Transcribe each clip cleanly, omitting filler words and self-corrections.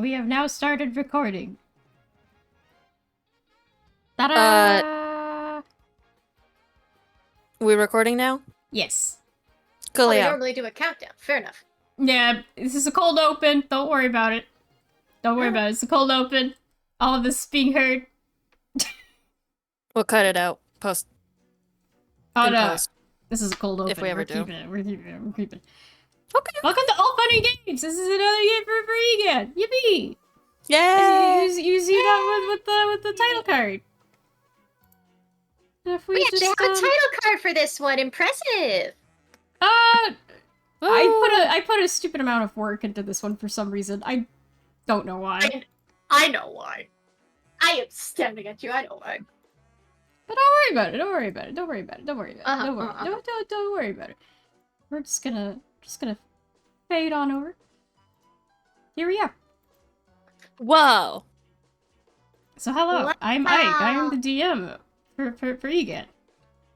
We have now started recording. Ta-da! We recording now? Yes. Coolio. We normally do a countdown. Fair enough. Yeah, this is a cold open. Don't worry about it. Don't worry about it. It's a cold open. All of this is being heard. We'll cut it out. Post. Oh in no. post. This is a cold open. If we ever We're do. keeping it. We're keeping it. We're keeping it. Okay. Welcome to All Funny Games! This is another game for EGAD! Yippee! Yay! You see that with the title card. If We actually just, have a title card for this one. Impressive. I put a stupid amount of work into this one for some reason. I don't know why. I know why. I am standing at you. I know why. But don't worry about it. Don't worry about it. Don't worry about it. Don't worry about it. Don't worry about it. We're just gonna fade on over. Here we are. Whoa! So hello, Wow. I'm Ike. I am the DM for EGAD,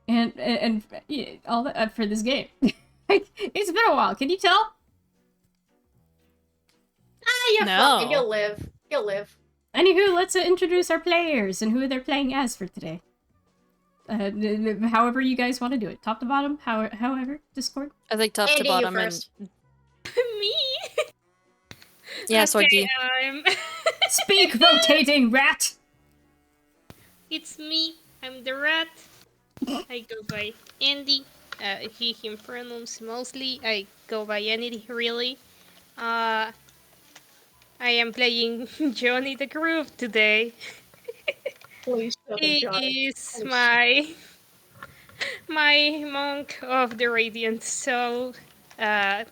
and yeah, all that for this game. It's been a while. Can you tell? You're No. fucking. You'll live. You'll live. Anywho, let's introduce our players and who they're playing as for today. However you guys want to do it, top to bottom, however, Discord. I think top Andy, to you bottom first. and Me? yeah, Swordgy. I'm... Speak, rotating rat. It's me. I'm the rat. I go by Andy. He, him pronouns mostly. I go by Andy, really. I am playing Johnny the Groove today. Please tell me, He Johnny. is my monk of the Radiant Soul. And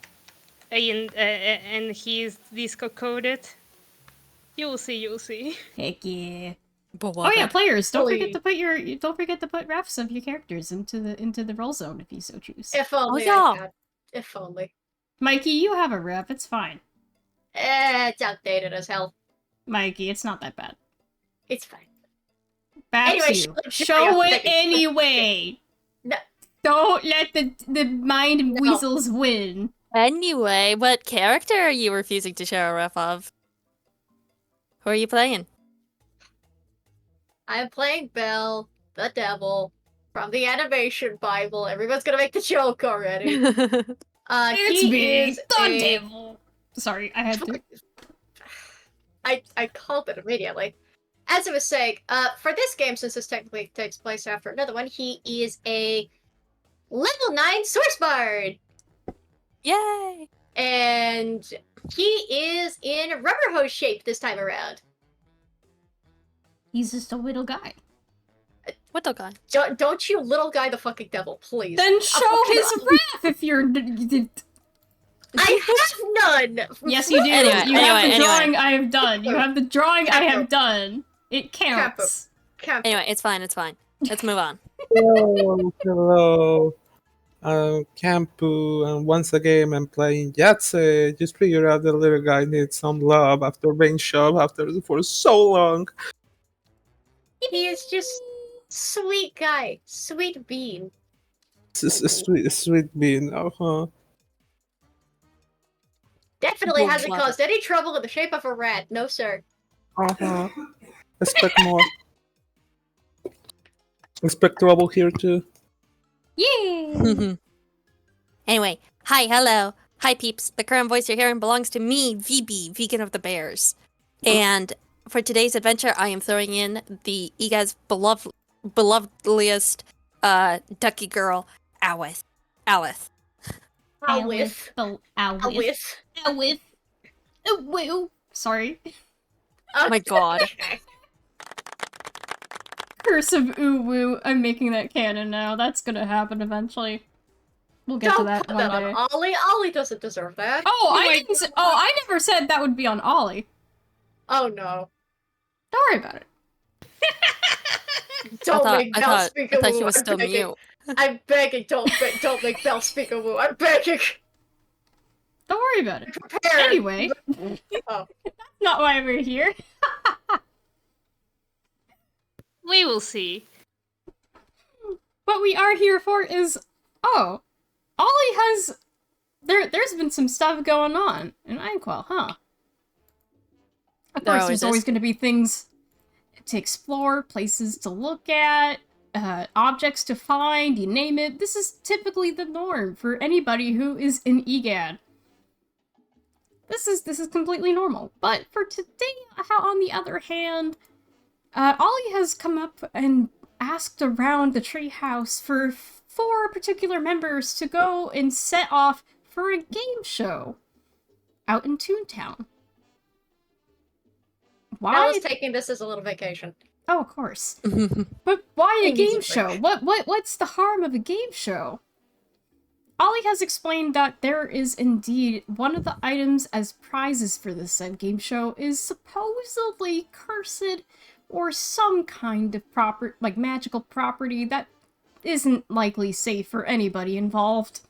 he's disco coded. You'll see, you'll see. Heck yeah. Beloved. Oh yeah, players, don't Fully. forget to put refs of your characters into the roll zone if you so choose. If only yeah. I had. If only. Mikey, you have a ref. It's fine. It's outdated as hell. Mikey, it's not that bad. It's fine. Back Anyway, to you. Show yeah, it thank you. anyway. No. Don't let the mind No. weasels win. Anyway, what character are you refusing to share a ref of? Who are you playing? I'm playing Belle, the devil, from the animation Bible. Everyone's gonna make the joke already. It's He me, is the a... devil. Sorry, I had to. I called it immediately. As I was saying, for this game, since this technically takes place after another one, he is a level 9 source bard! Yay! And he is in rubber hose shape this time around. He's just a little guy. What the guy? Don't you little guy the fucking devil, please. Then show fucking his ref if you're. I have none! Yes, you do. Anyway, you have the anyway. drawing I have done. You have the drawing I have done. It counts. Camp- Anyway, it's fine, it's fine. Let's move on. Hello. Campu, and once again I'm playing Yahtzee. Just figure out the little guy needs some love after being shoved for so long. He is just sweet guy. Sweet bean. This is a sweet bean. Uh-huh. Definitely Well, hasn't love caused any trouble in the shape of a rat. No, sir. Uh-huh. Expect more. Expect trouble here too. Yay! Anyway, hi, hello. Hi, peeps. The current voice you're hearing belongs to me, VB, Vegan of the Bears. And for today's adventure, I am throwing in the EGAD's belovedliest ducky girl, Alice. Alice. Alith. Alith. Alith. Wait, sorry. Oh my god. Curse of Uwu. I'm making that canon now. That's gonna happen eventually. We'll get to Don't that put one that day. on Ollie. Ollie doesn't deserve that. Oh, I never said that would be on Ollie. Oh no. Don't worry about it. Don't make Belle I speak a thought woo. she was I'm still begging. mute. I'm begging. Don't make Belle speak a woo. I'm begging. Don't worry about it. Prepare. Anyway, Oh. that's not why we're here. We will see. What we are here for is, Ollie has, there's been some stuff going on in Inkwell, huh? Of course, Oh, there's always going to be things to explore, places to look at, objects to find, you name it. This is typically the norm for anybody who is in EGAD. This is completely normal. But for today, on the other hand, Ollie has come up and asked around the treehouse for 4 particular members to go and set off for a game show out in Toontown. Why? Bella's taking this as a little vacation. Oh, of course. But why a Easy game break. show? What's the harm of a game show? Ollie has explained that there is indeed one of the items as prizes for this said game show is supposedly cursed or some kind of magical property that isn't likely safe for anybody involved.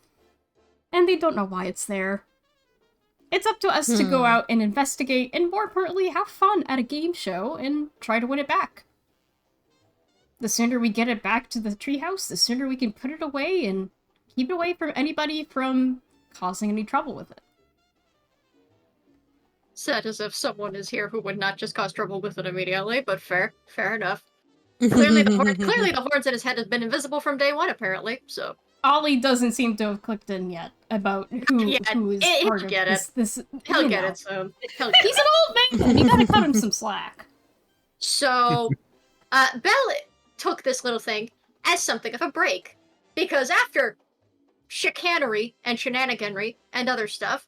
And they don't know why it's there. It's up to us to go out and investigate, and more importantly, have fun at a game show and try to win it back. The sooner we get it back to the treehouse, the sooner we can put it away and keep it away from anybody from causing any trouble with it. Said as if someone is here who would not just cause trouble with it immediately, but fair enough. Clearly the horns in his head have been invisible from day one, apparently, so... Ollie doesn't seem to have clicked in yet about who is part of this. He'll get it soon. He's an old man! You gotta cut him some slack. So, Belle took this little thing as something of a break. Because after chicanery and shenaniganry and other stuff,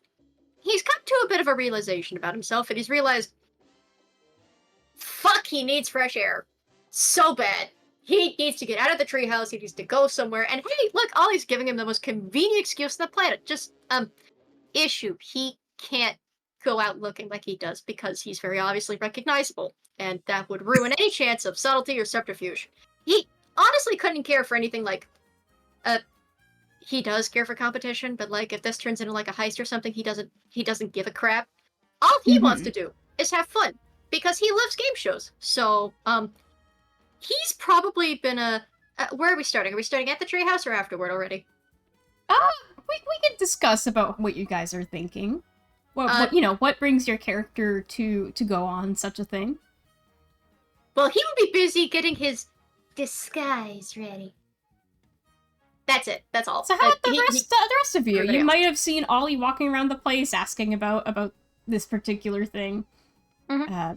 he's come to a bit of a realization about himself, and he's realized, fuck, he needs fresh air. So bad. He needs to get out of the treehouse, he needs to go somewhere, and hey, look, Ollie's giving him the most convenient excuse on the planet. Just, issue. He can't go out looking like he does because he's very obviously recognizable, and that would ruin any chance of subtlety or subterfuge. He honestly couldn't care for anything like, he does care for competition, but like, if this turns into like a heist or something, he doesn't give a crap. All he wants to do is have fun, because he loves game shows. So, he's probably been where are we starting? Are we starting at the treehouse or afterward already? We can discuss about what you guys are thinking. What brings your character to go on such a thing? Well, he would be busy getting his disguise ready. That's it. That's all. So how about the rest of you? You might have seen Ollie walking around the place asking about this particular thing. Mm-hmm.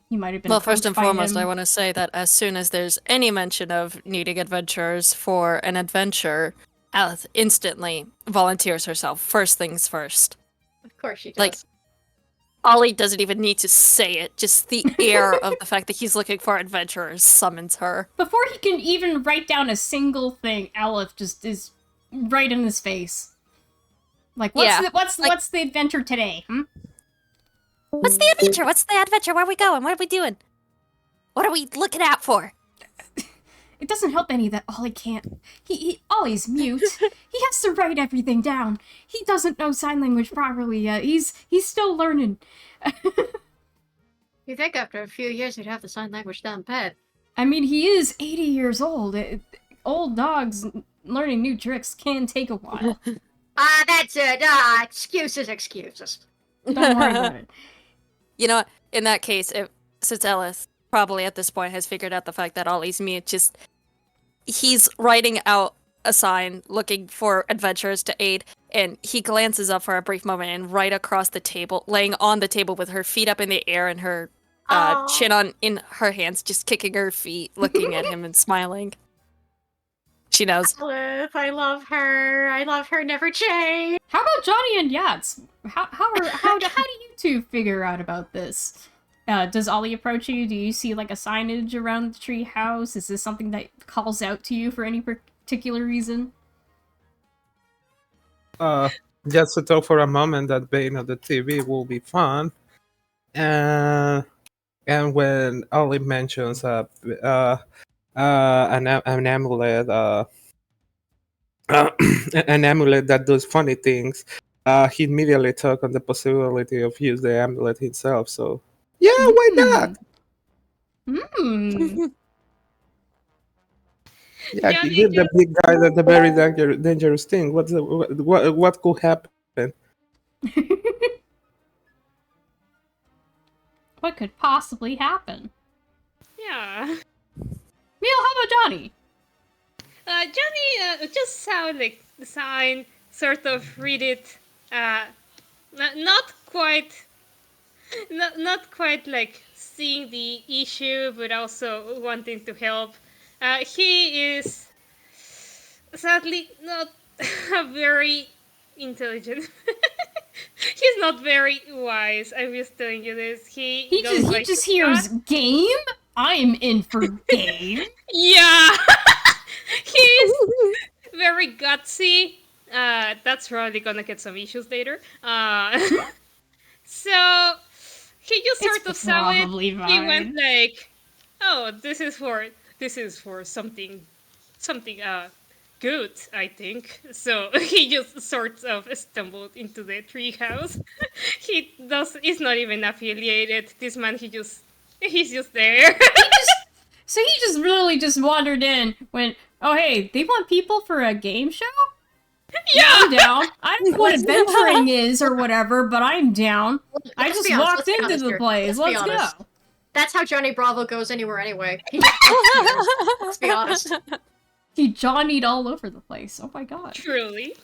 You might have been. Well, first and foremost, I want to say that as soon as there's any mention of needing adventurers for an adventure, Alice instantly volunteers herself. First things first. Of course she does. Like, Ollie doesn't even need to say it. Just the air of the fact that he's looking for adventurers summons her. Before he can even write down a single thing, Aleph just is right in his face. Like, what's the adventure today? What's the adventure? What's the adventure? Where are we going? What are we doing? What are we looking out for? It doesn't help any that Ollie can't. Ollie's mute. He has to write everything down. He doesn't know sign language properly yet. He's still learning. You think after a few years he'd have the sign language down pat? I mean, he is 80 years old. Old dogs learning new tricks can take a while. That's it. Excuses. Don't worry about it. You know what? In that case, since Ellis probably at this point has figured out the fact that Ollie's mute, he's writing out a sign looking for adventurers to aid, and he glances up for a brief moment, and right across the table, laying on the table with her feet up in the air and her chin in her hands, just kicking her feet, looking at him and smiling. She knows. Olive, I love her. I love her. Never change. How about Johnny and Yachts? How do you two figure out about this? Does Ollie approach you? Do you see like a signage around the tree house? Is this something that calls out to you for any particular reason? Just to talk for a moment that being on the TV will be fun. And when Ollie mentions an amulet, an amulet that does funny things, he immediately took on the possibility of use the amulet himself. So yeah, why not? Yeah, he give the big guy the very dangerous thing. What could happen? What could possibly happen? Yeah. Neil, how about Johnny? Johnny just saw like the sign, sort of read it. Not quite, not quite like seeing the issue, but also wanting to help. He is sadly not very intelligent. He's not very wise. I'm just telling you this. He goes He by just his hears gut. game? I'm in for game. Yeah, he's very gutsy. That's probably gonna get some issues later. So he just sort of saw it. probably He went fine. like, "Oh, this is for something good, I think." So he just sort of stumbled into the treehouse. He's not even affiliated. This man, he's just there. So he just really just wandered in, went, oh hey, they want people for a game show? Yeah, I'm down. I don't know what adventuring is or whatever, but I'm down. I Let's just be honest, walked let's be into honest the here. place. Let's be Let's honest. go. That's how Johnny Bravo goes anywhere anyway. Let's be honest. He Johnny'd all over the place. Oh my god. Truly.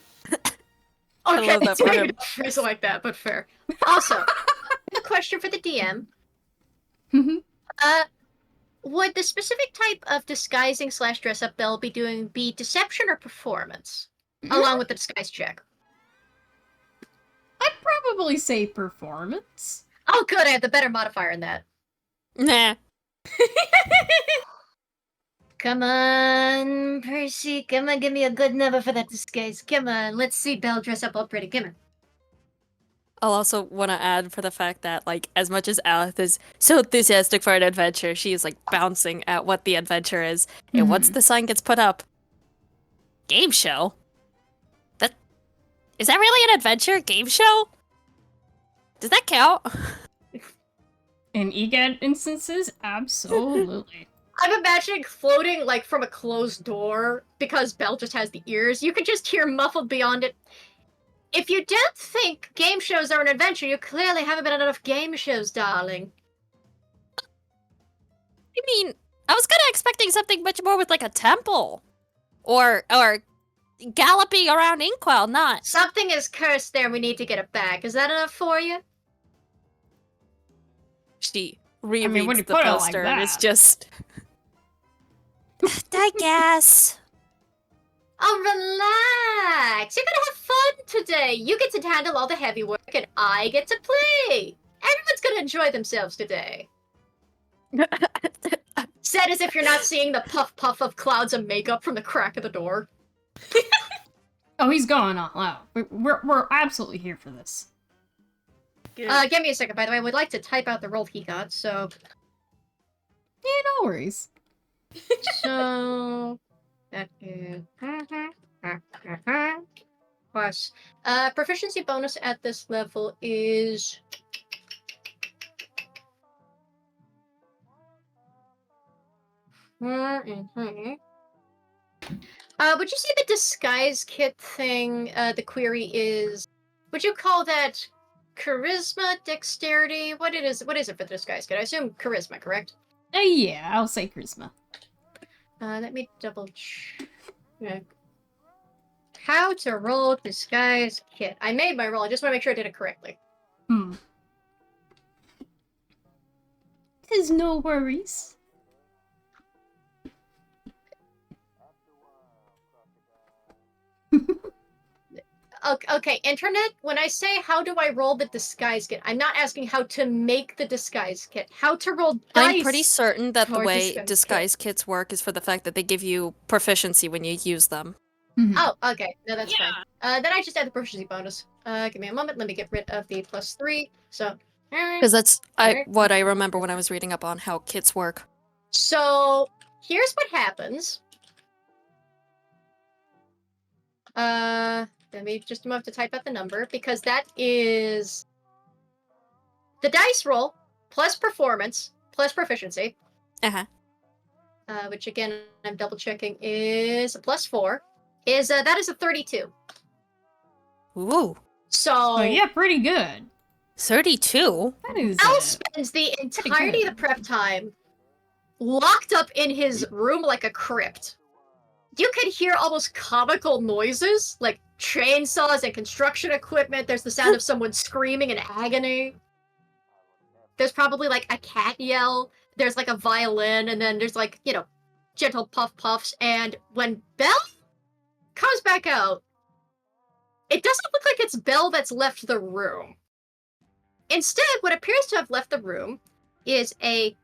Okay, love that for maybe him. not phrase it like that, but fair. Also, a question for the DM. Would the specific type of disguising / dress up Belle be doing be deception or performance? Along with the disguise check. I'd probably say performance. Oh good, I have the better modifier in that. Nah. Come on, Percy, come on, give me a good number for that disguise. Come on, let's see Belle dress up all pretty, come on. I'll also want to add for the fact that, like, as much as Aleth is so enthusiastic for an adventure, she is, like, bouncing at what the adventure is. And once the sign gets put up, game show? Is that really an adventure? Game show? Does that count? In EGAD instances, absolutely. I'm imagining floating, like, from a closed door, because Belle just has the ears. You could just hear muffled beyond it. If you don't think game shows are an adventure, you clearly haven't been on enough game shows, darling. I mean, I was kind of expecting something much more with, like, a temple. Or galloping around Inkwell, not... Something is cursed there and we need to get it back. Is that enough for you? She when you rereads the put it like poster and it's that. just... I guess... Oh, relax! You're gonna have fun today! You get to handle all the heavy work and I get to play! Everyone's gonna enjoy themselves today. Said as if you're not seeing the puff of clouds of makeup from the crack of the door. Oh, he's going all out. We're absolutely here for this. Good. Give me a second, by the way. I would like to type out the roll he got, so... Yeah, no worries. So... That is... Plus... proficiency bonus at this level is... would you say the disguise kit thing, the query is... Would you call that charisma, dexterity? What is it for the disguise kit? I assume charisma, correct? Yeah, I'll say charisma. Let me double check. How to roll disguise kit. I made my roll, I just want to make sure I did it correctly. There's no worries. Okay, internet, when I say how do I roll the disguise kit, I'm not asking how to make the disguise kit. How to roll dice. I'm pretty certain that the for way disguise disguise kits work is for the fact that they give you proficiency when you use them. Oh, okay. No, that's Yeah. fine. Then I just add the proficiency bonus. Give me a moment. Let me get rid of the +3. So, Because that's Alright. what I remember when I was reading up on how kits work. So, here's what happens. Let me just have to type out the number, because that is the dice roll plus performance plus proficiency. Uh-huh. Which again, I'm double checking is a +4. That is a 32. Ooh. So Oh yeah, pretty good. 32? That is Al spends the entirety of the prep time locked up in his room like a crypt. You could hear almost comical noises, like chainsaws and construction equipment. There's the sound of someone screaming in agony. There's probably like a cat yell. There's like a violin, and then there's like, you know, gentle puffs. And when Belle comes back out, it doesn't look like it's Belle that's left the room. Instead, what appears to have left the room is a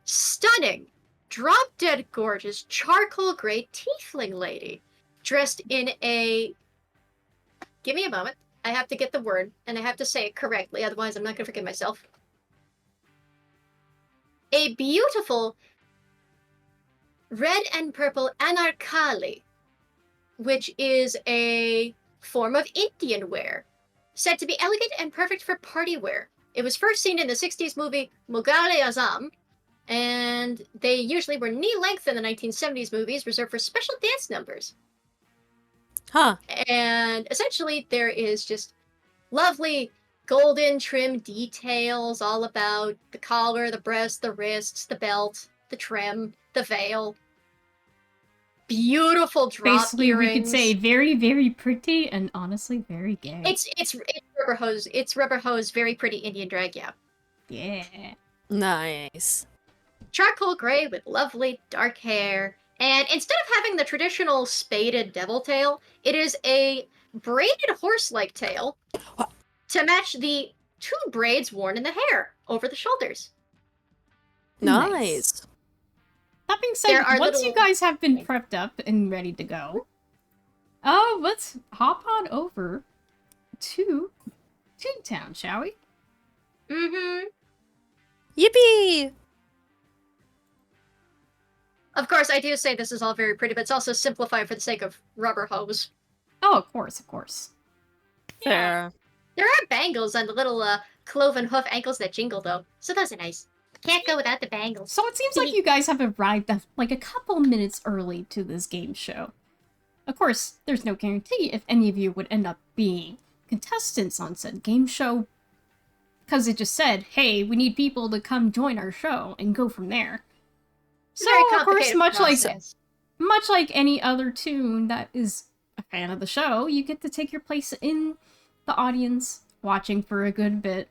stunning, drop-dead gorgeous, charcoal gray tiefling lady, dressed in a... Give me a moment. I have to get the word, and I have to say it correctly, otherwise I'm not going to forgive myself. A beautiful red and purple anarkali, which is a form of Indian wear, said to be elegant and perfect for party wear. It was first seen in the 60s movie Mughal-e-Azam, and they usually were knee-length in the 1970s movies, reserved for special dance numbers. Huh. And essentially, there is just lovely golden trim details all about the collar, the breast, the wrists, the belt, the trim, the veil. Beautiful drop basically earrings. we could say very, very pretty and honestly very gay. It's rubber hose. It's rubber hose. Very pretty Indian drag. Yeah. Yeah. Nice. Charcoal gray with lovely dark hair. And instead of having the traditional spaded devil tail, it is a braided horse-like tail to match the 2 braids worn in the hair over the shoulders. Nice. That being said, There are once little- you guys have been prepped up and ready to go, let's hop on over to Toontown, shall we? Mm-hmm. Yippee! Of course, I do say this is all very pretty, but it's also simplified for the sake of rubber hose. Oh, of course, of course. Fair. There are bangles on the little cloven hoof ankles that jingle, though, so those are nice. Can't go without the bangles. So it seems like you guys have arrived like a couple minutes early to this game show. Of course, there's no guarantee if any of you would end up being contestants on said game show, because it just said, hey, we need people to come join our show and go from there. So, Very of course, complicated process. much like any other toon that is a fan of the show, you get to take your place in the audience, watching for a good bit,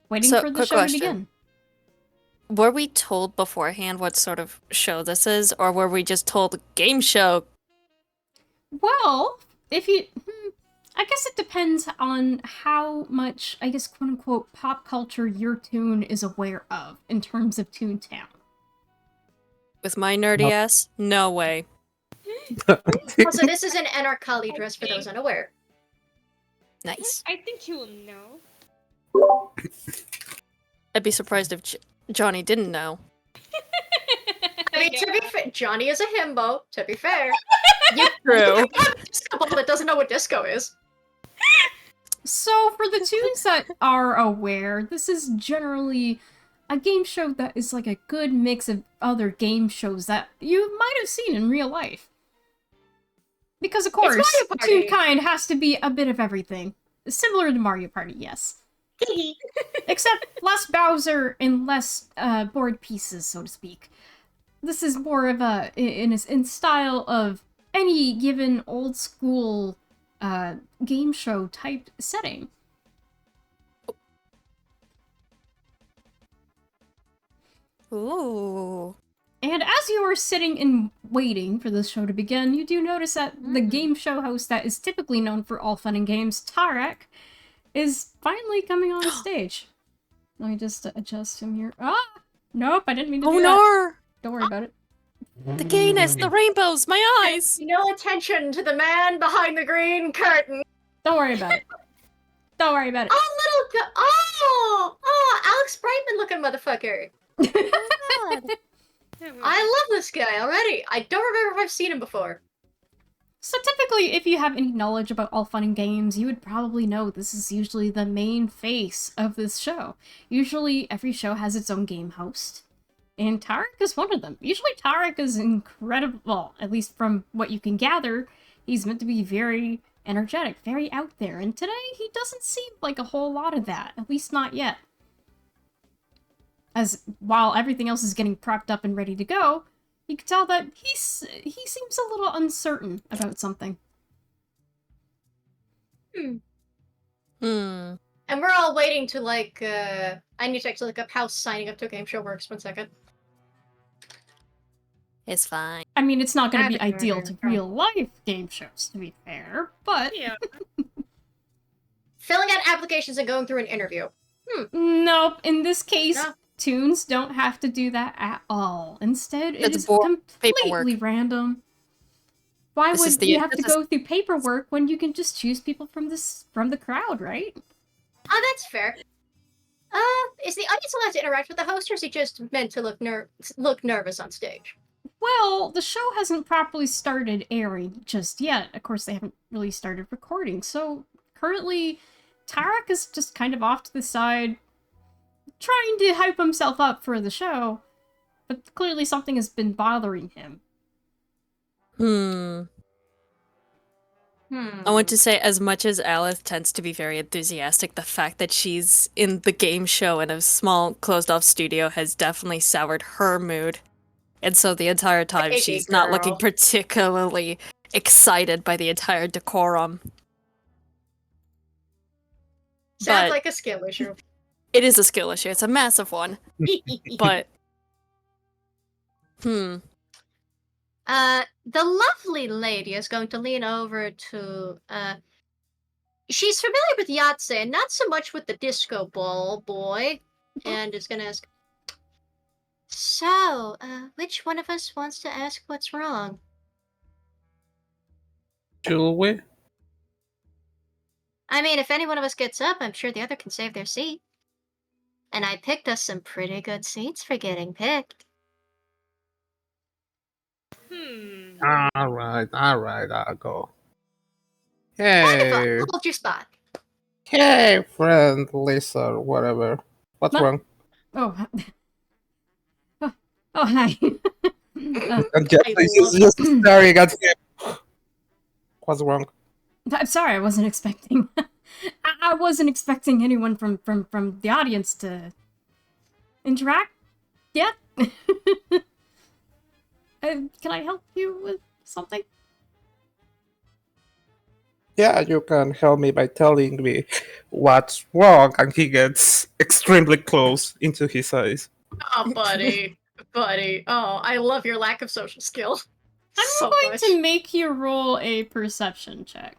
waiting So, for the quick show question. to begin. Were we told beforehand what sort of show this is, or were we just told game show? Well, if you... I guess it depends on how much, I guess, quote-unquote, pop culture your toon is aware of in terms of Toontown. With my nerdy ass? No way. Also, this is an anarkali dress for those unaware. Nice. I think you will know. I'd be surprised if Johnny didn't know. I mean, to be fair, Johnny is a himbo, to be fair. You True. have a disco ball that doesn't know what disco is. So, for the toons that are aware, this is generally a game show that is like a good mix of other game shows that you might have seen in real life. Because, of course, Mario Party. Toonkind has to be a bit of everything. Similar to Mario Party, yes. Except less Bowser and less board pieces, so to speak. This is more of a, in style of any given old school game show type setting. Ooh. And as you are sitting and waiting for this show to begin, you do notice that the game show host that is typically known for all fun and games, Tarek, is finally coming on stage. Let me just adjust him here. Ah! Nope, I didn't mean to do that. no! Don't worry about it. The gayness, the rainbows, my eyes! No attention to the man behind the green curtain. Don't worry about it. Don't worry about it. Oh, little Alex Brightman looking motherfucker. I love this guy already. I don't remember if I've seen him before. So typically, if you have any knowledge about all fun and games, you would probably know this is usually the main face of this show. Usually, every show has its own game host, and Tarek is one of them. Usually, Tarek is incredible, well, at least from what you can gather, he's meant to be very, energetic, very out there, and today he doesn't seem like a whole lot of that, at least not yet. As while everything else is getting propped up and ready to go, you can tell that he seems a little uncertain about something. Hmm. And we're all waiting to, like, I need to actually look up how signing up to a game show works. 1 second. It's fine. I mean, it's not going to be Avatar. ideal to real-life game shows, to be fair, but... Yeah. Filling out applications and going through an interview. Nope, in this case, No. Toons don't have to do that at all. Instead, it It's is boring completely paperwork. random. Why This is would you have this to is- go through paperwork when you can just choose people from the crowd, right? Oh, that's fair. Is the audience allowed to interact with the host, or is he just meant to look nervous on stage? Well, the show hasn't properly started airing just yet. Of course, they haven't really started recording, so currently, Tarek is just kind of off to the side, trying to hype himself up for the show, but clearly something has been bothering him. I want to say, as much as Alice tends to be very enthusiastic, the fact that she's in the game show in a small, closed-off studio has definitely soured her mood. And so the entire time, Baby she's not looking girl. particularly excited by the entire decorum. Sounds But- like a skill issue. It is a skill issue. It's a massive one. But, The lovely lady is going to lean over to, she's familiar with Yahtzee, and not so much with the disco ball boy, and is gonna ask, so, which one of us wants to ask what's wrong? Should we? I mean, if any one of us gets up, I'm sure the other can save their seat. And I picked us some pretty good seats for getting picked. Alright, I'll go. Wonderful, Hey, hold your spot. hey, friend, Lisa, whatever. What's No. wrong? Oh, oh, hi. And Jeffrey is just staring at him. What's wrong? I'm sorry, I wasn't expecting. I wasn't expecting anyone from the audience to interact yet. Can I help you with something? Yeah, you can help me by telling me what's wrong, and he gets extremely close into his eyes. Oh, buddy. Buddy. Oh, I love your lack of social skill. I'm so going much. to make you roll a perception check.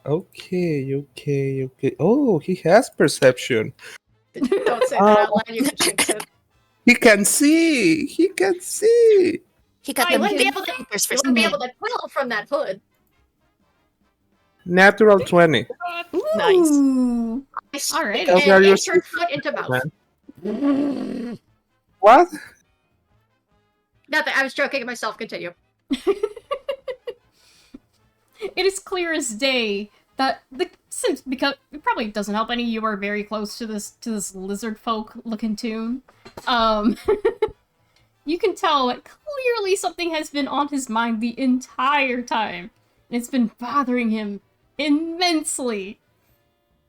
Okay. Oh, he has perception. Don't say that out loud, you can jinx it. He can see. He can see. he got I You them wouldn't be hidden able to, fingers for you wouldn't be some- able to tell from that hood. Natural 20. Nice. Ooh. I All right. and Okay, are you insert foot into mouth. Man. What? Nothing, I was joking at myself, continue. It is clear as day that since because it probably doesn't help any, you are very close to this lizard folk looking tune. You can tell that clearly something has been on his mind the entire time. It's been bothering him immensely.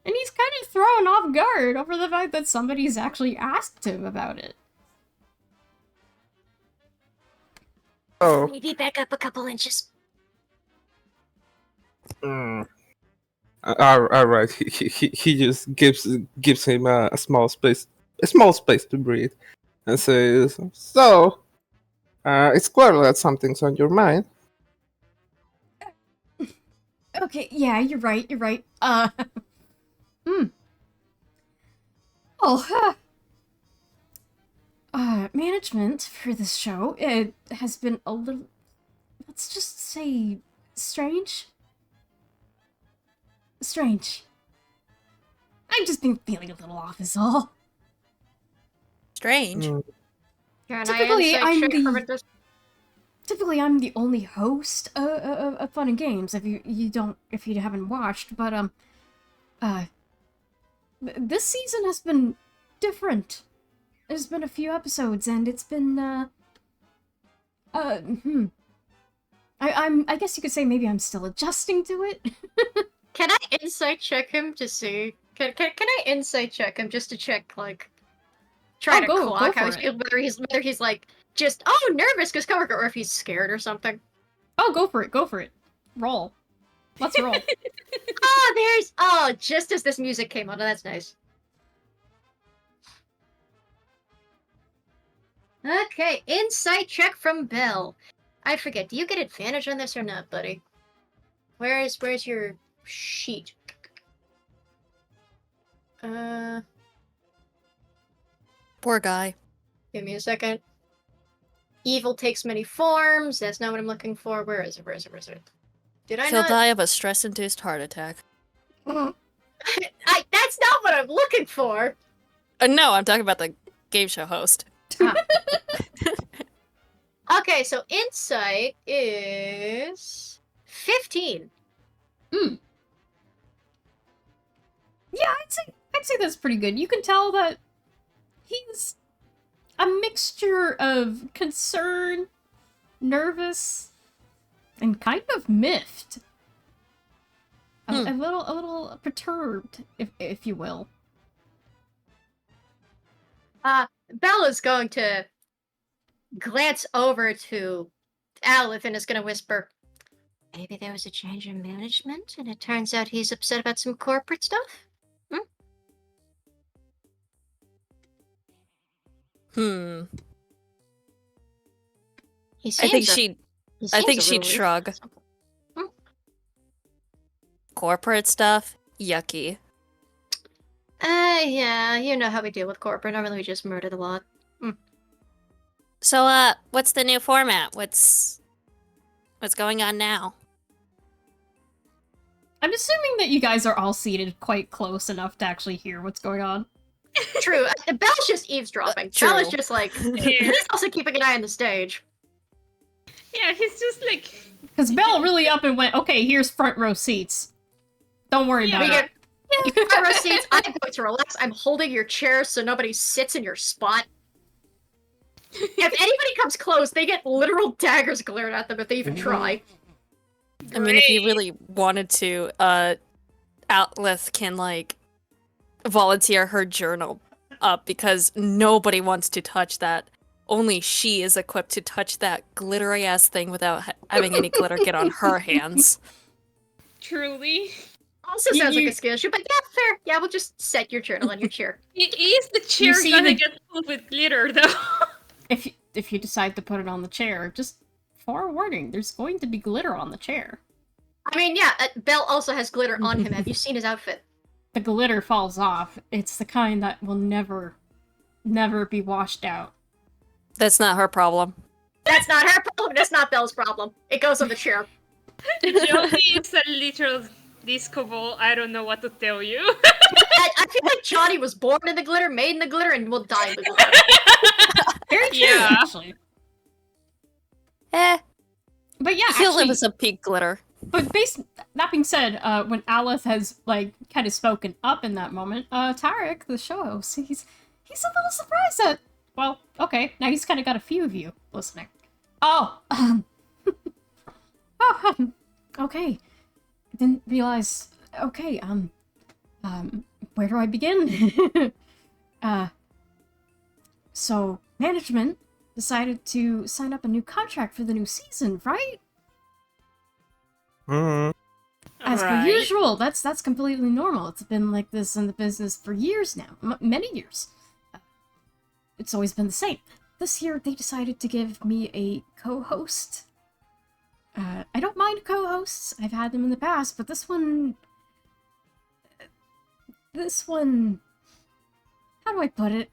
And he's kind of thrown off guard over the fact that somebody's actually asked him about it. Oh. Maybe back up a couple inches. All right. He just gives him a small space to breathe, and says, "So, it's clear that something's on your mind." Okay, yeah, you're right. Oh, management for this show, it has been a little, let's just say, strange. I've just been feeling a little off is all. Strange. Can Typically, I I'm insight check the- from this? Typically, I'm the only host of Fun and Games. If you haven't watched, but this season has been different. There's been a few episodes, and it's been I guess you could say maybe I'm still adjusting to it. Can I insight check him to see? Can I insight check him just to check, like, try to go clock how for he's it. feeling, whether he's like just nervous because coworker, or if he's scared or something. Oh, go for it. Roll. Let's roll. Just as this music came on. Oh, that's nice. Okay, insight check from Belle. I forget. Do you get advantage on this or not, buddy? Where's your sheet? Poor guy. Give me a second. Evil takes many forms. That's not what I'm looking for. Where is it? Did I He'll not? die of a stress-induced heart attack. That's not what I'm looking for. No, I'm talking about the game show host. Okay, so insight is 15. Yeah, I'd say that's pretty good. You can tell that he's a mixture of concern, nervous, and kind of miffed. A little perturbed, if you will. Bella's going to glance over to Aleph and is going to whisper, maybe there was a change in management and it turns out he's upset about some corporate stuff? He seems I think she'd shrug. Corporate stuff? Yucky. Yeah, you know how we deal with corporate. Normally we just murder the lot. So, what's the new format? What's going on now? I'm assuming that you guys are all seated quite close enough to actually hear what's going on. True. Belle's just eavesdropping. True. Bella's just like, he's also keeping an eye on the stage. Yeah, he's just like... Because Belle really up and went, okay, here's front row seats. Don't worry about it. You get front row seats. I'm going to relax. I'm holding your chair so nobody sits in your spot. If anybody comes close, they get literal daggers glared at them if they even try. I mean, if you really wanted to, Outlith can, like, volunteer her journal up because nobody wants to touch that. Only she is equipped to touch that glittery-ass thing without having any glitter get on her hands. Truly. Also sounds like a skill issue, but yeah, fair. Yeah, we'll just set your journal on your chair. Is the chair gonna get filled with glitter, though? If you decide to put it on the chair, just forewarning, there's going to be glitter on the chair. I mean, yeah, Belle also has glitter on him. Have you seen his outfit? The glitter falls off. It's the kind that will never be washed out. That's not her problem. That's not her problem. That's not Belle's problem. It goes on the chair. Johnny is a little disco ball. I don't know what to tell you. I feel like Johnny was born in the glitter, made in the glitter, and will die in the glitter. Very true, actually. But yeah, He'll actually, live with some pink glitter. But that being said, when Aleph has like kind of spoken up in that moment, Tarek, the show host, he's a little surprised that. Well, okay, now he's kind of got a few of you listening. Okay. Didn't realize. Okay, where do I begin? So management decided to sign up a new contract for the new season, right? As per usual, that's completely normal. It's been like this in the business for years now, many years. It's always been the same. This year, they decided to give me a co-host. I don't mind co-hosts. I've had them in the past, but this one... How do I put it?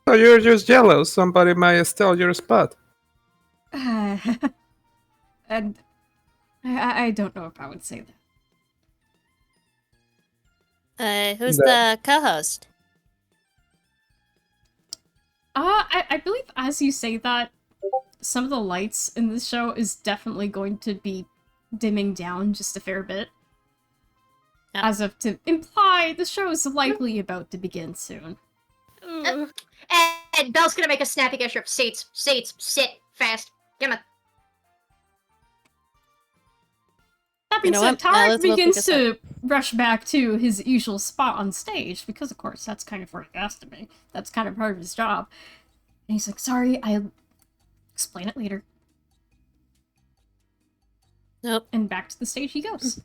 So you're just jealous somebody might steal your spot. And I don't know if I would say that. Who's the co-host? I believe as you say that, some of the lights in this show is definitely going to be dimming down just a fair bit. Yep. As if to imply the show is likely about to begin soon. Ooh. And Belle's gonna make a snappy gesture of sit fast. Come on. that being You know said, what? Tarek Let's go begins pick a to rush back to his usual spot on stage, because of course that's kind of where he has to be. That's kind of part of his job. And he's like, sorry, I'll explain it later. Nope. And back to the stage he goes.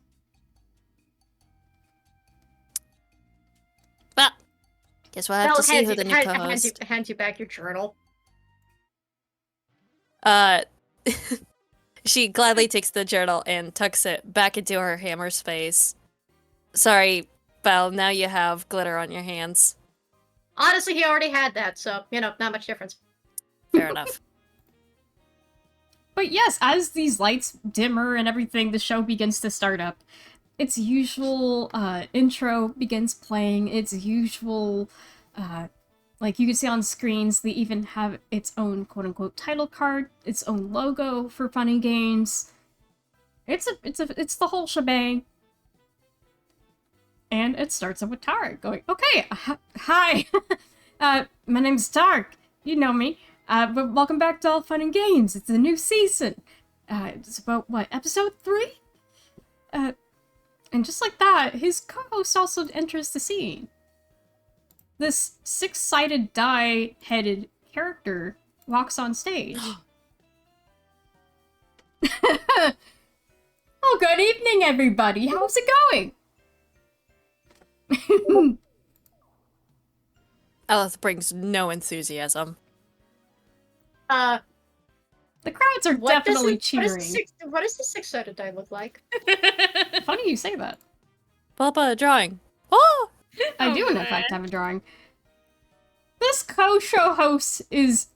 But guess we'll have Belle to see who the new co-host. hands you back your journal. She gladly takes the journal and tucks it back into her hammer space. Sorry, Belle, now you have glitter on your hands. Honestly, he already had that, so, not much difference. Fair enough. But yes, as these lights dimmer and everything, the show begins to start up. Its usual intro begins playing. Its usual, like you can see on screens, they even have its own quote-unquote title card, its own logo for Fun and Games. It's the whole shebang. And it starts up with Tarek going, okay, hi, my name's Tarek. You know me. But welcome back to All Fun and Games. It's a new season. It's about, what, episode 3? And just like that, his co-host also enters the scene. This 6-sided die-headed character walks on stage. Oh, good evening, everybody. How's it going? Alice brings no enthusiasm. Uh, The crowds are definitely cheering. What does the 6-sided die look like? Funny you say that. Papa, a drawing. Oh! I do, in fact, have a drawing. This co-show host is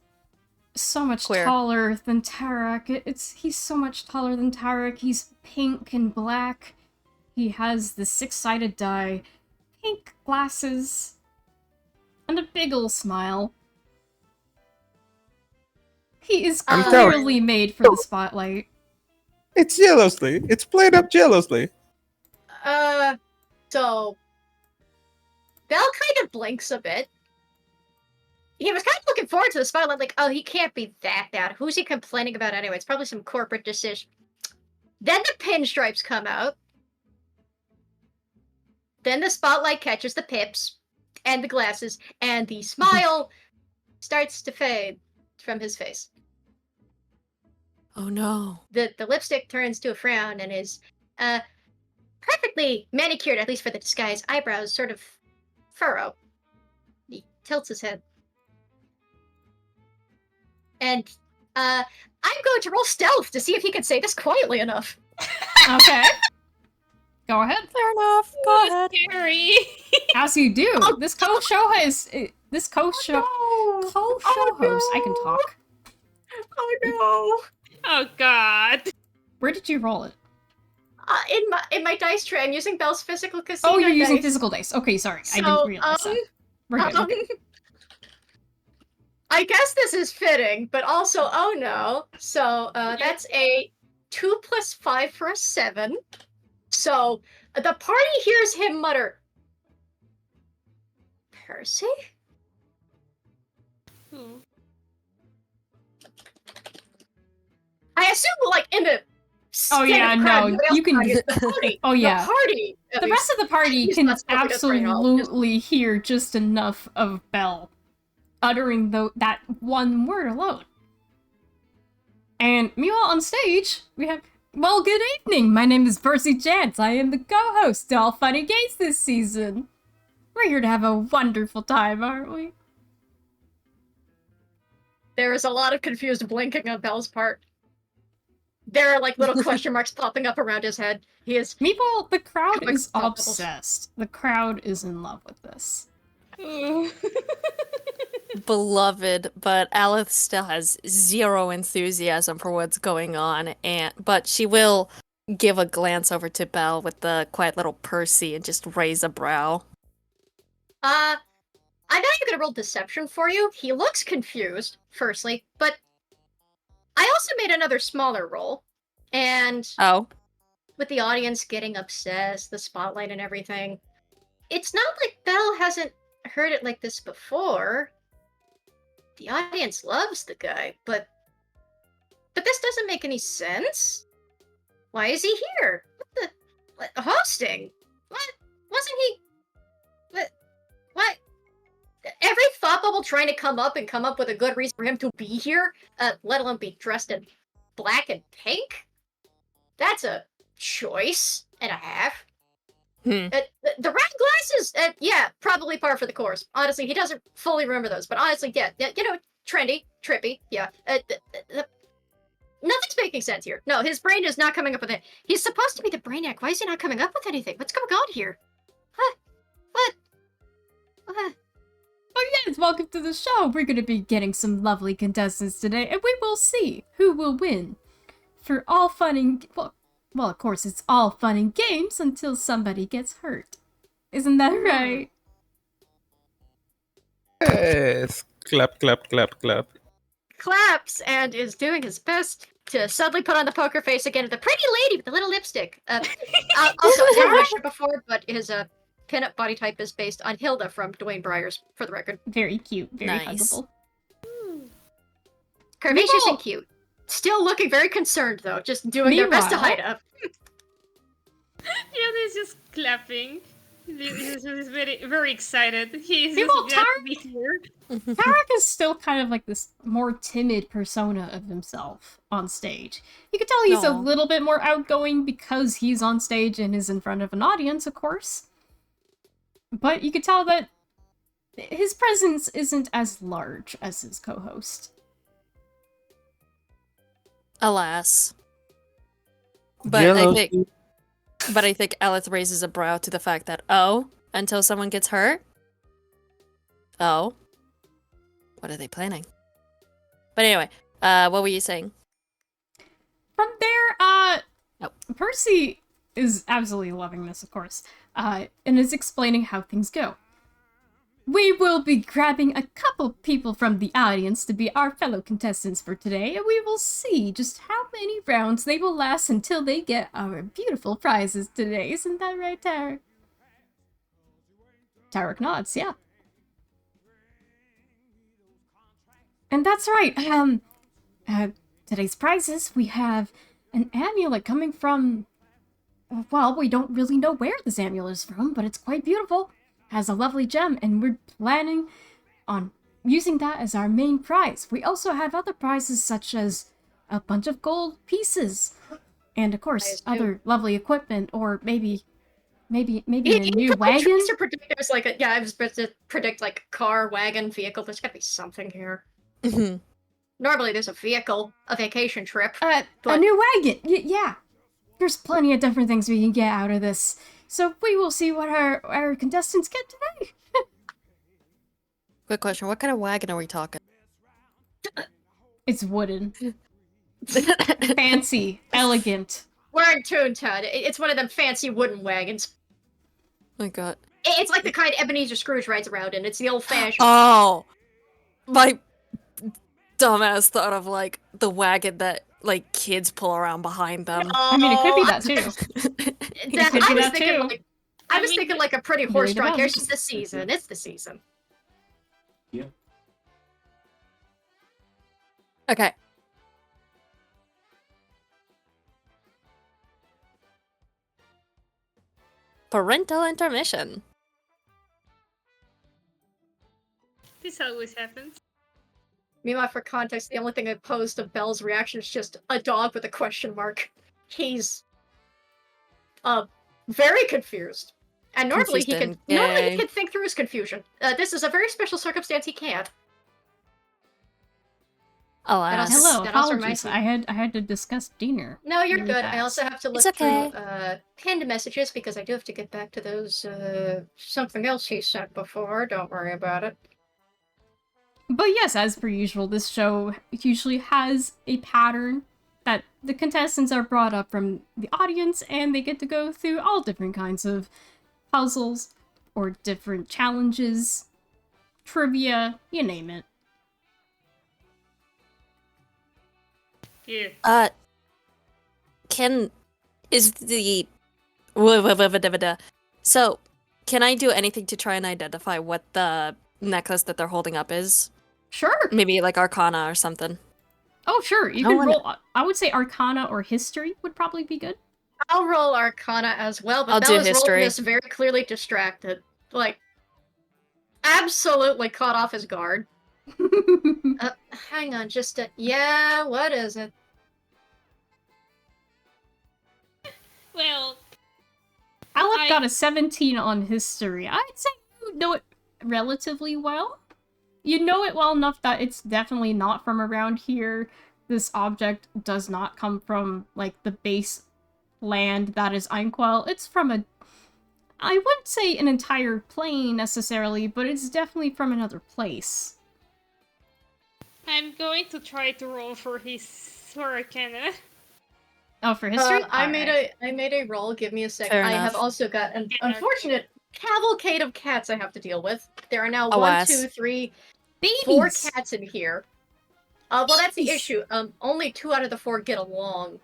so much Queer. taller than Tarek. He's so much taller than Tarek. He's pink and black. He has the 6-sided die, pink glasses, and a big ol' smile. He is I'm clearly made for the spotlight. It's jealously. It's played up jealously. So Belle kind of blinks a bit. He was kind of looking forward to the spotlight, like, oh, he can't be that bad. Who's he complaining about anyway? It's probably some corporate decision. Then the pinstripes come out. Then the spotlight catches the pips and the glasses, and the smile starts to fade from his face. Oh no. The lipstick turns to a frown and is perfectly manicured, at least for the disguise. Eyebrows sort of furrow. He tilts his head. And I'm going to roll stealth to see if he can say this quietly enough. Okay. Go ahead. Fair enough. Go ahead. Scary. As you do, Oh, this co-show host, I can talk. Oh no! Oh god. Where did you roll it? In my dice tray, I'm using Belle's physical casino. Oh, you're using dice. physical dice. Okay, sorry. I So, didn't realize that. We're good. I guess this is fitting, but also, oh no. So, that's a 2 + 5 for a 7. So, the party hears him mutter, Percy? Ooh. I assume, like, in the Oh, yeah, standard crowd, no, nobody else you can- targets the party. Oh, yeah. The party! at The least. rest of the party He's can not smoking us right now. absolutely hear just enough of Belle uttering that one word alone. And meanwhile, on stage, we have, well, good evening. My name is Percy Chance. I am the co-host to All Funny Games this season. We're here to have a wonderful time, aren't we? There is a lot of confused blinking on Belle's part. There are, like, little question marks popping up around his head. He is... Meanwhile, the crowd Like, is bubbles. obsessed. The crowd is in love with this. Ooh. Beloved, but Alice still has zero enthusiasm for what's going on, but she will give a glance over to Belle with the quiet little Percy and just raise a brow. I'm not even gonna roll deception for you. He looks confused, firstly, but I also made another smaller roll, and Oh, with the audience getting obsessed, the spotlight and everything, it's not like Belle hasn't heard it like this before. The audience loves the guy, but this doesn't make any sense. Why is he here? What the... Hosting? What? Wasn't he? What? Every thought bubble trying to come up with a good reason for him to be here, let alone be dressed in black and pink? That's a choice and a half. The round glasses, yeah, probably par for the course. Honestly, he doesn't fully remember those, but honestly, yeah, trendy, trippy, yeah. Nothing's making sense here. No, his brain is not coming up with it. He's supposed to be the brainiac. Why is he not coming up with anything? What's going on here? What? Oh yes, welcome to the show. We're going to be getting some lovely contestants today, and we will see who will win. For all fun and... Well, of course, it's all fun and games until somebody gets hurt. Isn't that right? Yes. Clap, clap, clap, clap. Claps and is doing his best to suddenly put on the poker face again of the pretty lady with the little lipstick. Also, I never mentioned it before, but his pinup body type is based on Hilda from Dwayne Briars, for the record. Very cute, very Nice. huggable. Curvaceous and cute. Still looking very concerned, though, just doing their best to hide up. Yeah, he's just clapping. He's very, very excited. He's Meanwhile, just glad to be here. Tarek is still kind of like this more timid persona of himself on stage. You can tell he's a Aw. little bit more outgoing because he's on stage and is in front of an audience, of course. But you can tell that his presence isn't as large as his co-host. Alas. But Yellow I think Elith raises a brow to the fact that, until someone gets hurt? Oh. What are they planning? But anyway, what were you saying? From there, Nope. Percy is absolutely loving this, of course, and is explaining how things go. We will be grabbing a couple people from the audience to be our fellow contestants for today, and we will see just how many rounds they will last until they get our beautiful prizes today. Isn't that right, Tarek? Tarek nods, yeah. And that's right, today's prizes, we have an amulet coming from... Well, we don't really know where this amulet is from, but it's quite beautiful. Has a lovely gem, and we're planning on using that as our main prize. We also have other prizes such as a bunch of gold pieces, and of course other lovely equipment, or maybe a new wagon. To predict there's like I was supposed to predict like car, wagon, vehicle. There's gotta be something here. Normally there's a vehicle, a vacation trip. A new wagon. Yeah, there's plenty of different things we can get out of this. So we will see what our contestants get today. Quick question, what kind of wagon are we talking? It's wooden. Fancy. Elegant. We're in Toontown. It's one of them fancy wooden wagons. Oh my god. It's like the kind Ebenezer Scrooge rides around in. It's the old-fashioned. Oh! My dumbass thought of, like, the wagon that, like, kids pull around behind them. I mean, it could be that too. I was thinking like a pretty horse-drawn carriage. depends. It's the season. It's the season. Okay. Parental intermission. This always happens. Meanwhile, for context, the only thing I posed of Belle's reaction is just a dog with a question mark. He's very confused. And normally he can think through his confusion. This is a very special circumstance he can't. Alas. Hello, that also apologies. reminds I had to discuss dinner. No, you're really good. I fast. also have to look It's okay. through pinned messages because I do have to get back to those something else he sent before. Don't worry about it. But yes, as per usual, this show usually has a pattern that the contestants are brought up from the audience, and they get to go through all different kinds of puzzles or different challenges, trivia, you name it. Yeah. So, can I do anything to try and identify what the necklace that they're holding up is? Sure. Maybe like Arcana or something. Oh, sure. You I can wanna- roll. I would say Arcana or History would probably be good. I'll roll Arcana as well, but I'll do Bella's rolling history. this very clearly distracted. Like, absolutely caught off his guard. Hang on, just a... Yeah, what is it? Well, Alec got a 17 on history. I'd say you know it relatively well. You know it well enough that it's definitely not from around here. This object does not come from, like, the base land that is Einquell. It's from a... I wouldn't say an entire plane, necessarily, but it's definitely from another place. I'm going to try to roll for his Arcana. Oh, for history? I Alright. made a roll. Give me a second. Fair I enough. have also got an unfortunate cavalcade of cats I have to deal with. There are now Alas. 1, 2, 3, Babies! 4 cats in here. Well, that's the Babies. issue. Only 2 out of the 4 get along.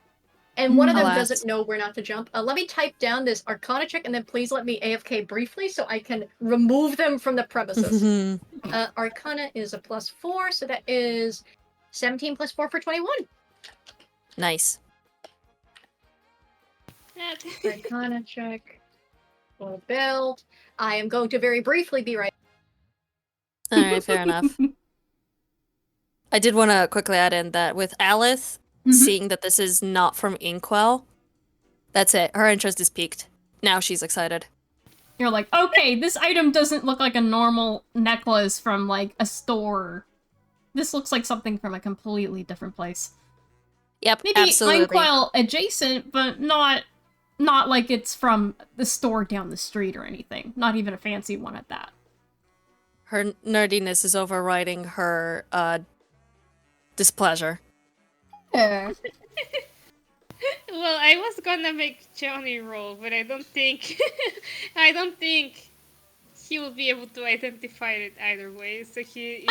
And one of them Alas. doesn't know where not to jump. Let me type down this Arcana check, and then please let me AFK briefly so I can remove them from the premises. Arcana is a +4, so that is 17 plus 4 for 21. Nice. Arcana check. Full build. I am going to very briefly be right. Alright, fair enough. I did want to quickly add in that with Alice, Mhm. seeing that this is not from Inkwell, that's it. Her interest is piqued. Now she's excited. You're like, okay, this item doesn't look like a normal necklace from, like, a store. This looks like something from a completely different place. Yep, Maybe absolutely. Einquell adjacent, but not like it's from the store down the street or anything. Not even a fancy one at that. Her nerdiness is overriding her displeasure. Yeah. Well, I was gonna make Johnny roll, but I don't think I don't think he will be able to identify it either way. So he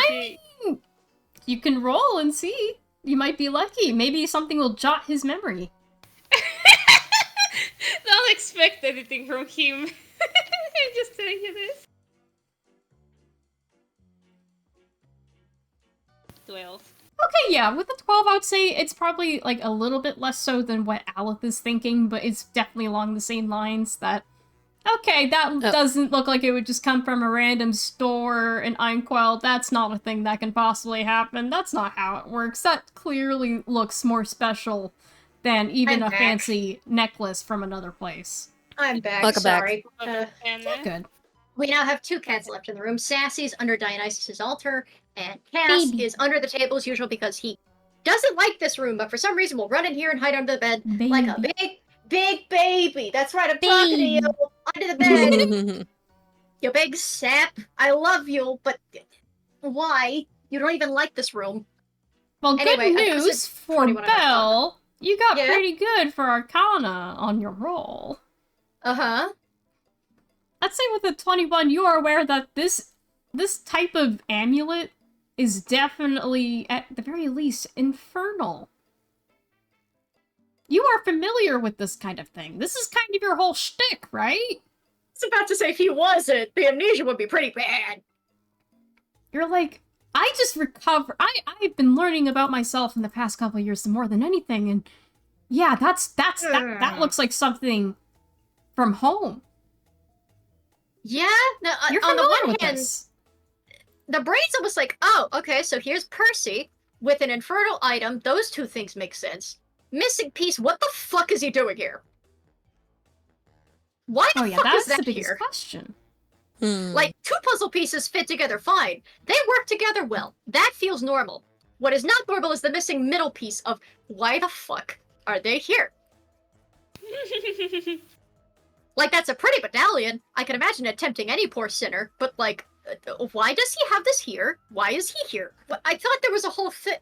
You can roll and see. You might be lucky. Maybe something will jot his memory. don't expect anything from him. I'm just telling you this. 12. Okay, yeah, with the 12, I would say it's probably, like, a little bit less so than what Aleph is thinking, but it's definitely along the same lines that, okay, that doesn't look like it would just come from a random store in Einquell. That's not a thing that can possibly happen. That's not how it works. That clearly looks more special than even I'm a back. fancy necklace from another place. I'm back. Welcome back. Sorry. Good. We now have 2 cats left in the room. Sassy's under Dionysus' altar, and Cass Baby. is under the table as usual because he doesn't like this room, but for some reason will run in here and hide under the bed like a big baby. That's right, I'm talking to you under the bed. You big sap. I love you, but why? You don't even like this room. Well, Anyway, good I posted news for 21 on Belle. You got Yeah? pretty good for Arcana on your roll. Uh-huh. Let's say with the 21, you are aware that this type of amulet is definitely, at the very least, infernal. You are familiar with this kind of thing. This is kind of your whole shtick, right? I was about to say, if he wasn't, the amnesia would be pretty bad. You're like, I just recover. I've been learning about myself in the past couple of years more than anything, and yeah, that looks like something from home. Yeah? No, You're on the familiar one with hand, this. the brain's almost like, oh, okay, so here's Percy with an infernal item. Those 2 things make sense. Missing piece, what the fuck is he doing here? Why the Oh yeah, fuck is that's that the biggest here? question. Like, 2 puzzle pieces fit together fine. They work together well. That feels normal. What is not normal is the missing middle piece of why the fuck are they here? Like, that's a pretty medallion. I can imagine it tempting any poor sinner, but, like, why does he have this here? Why is he here? I thought there was a whole thing.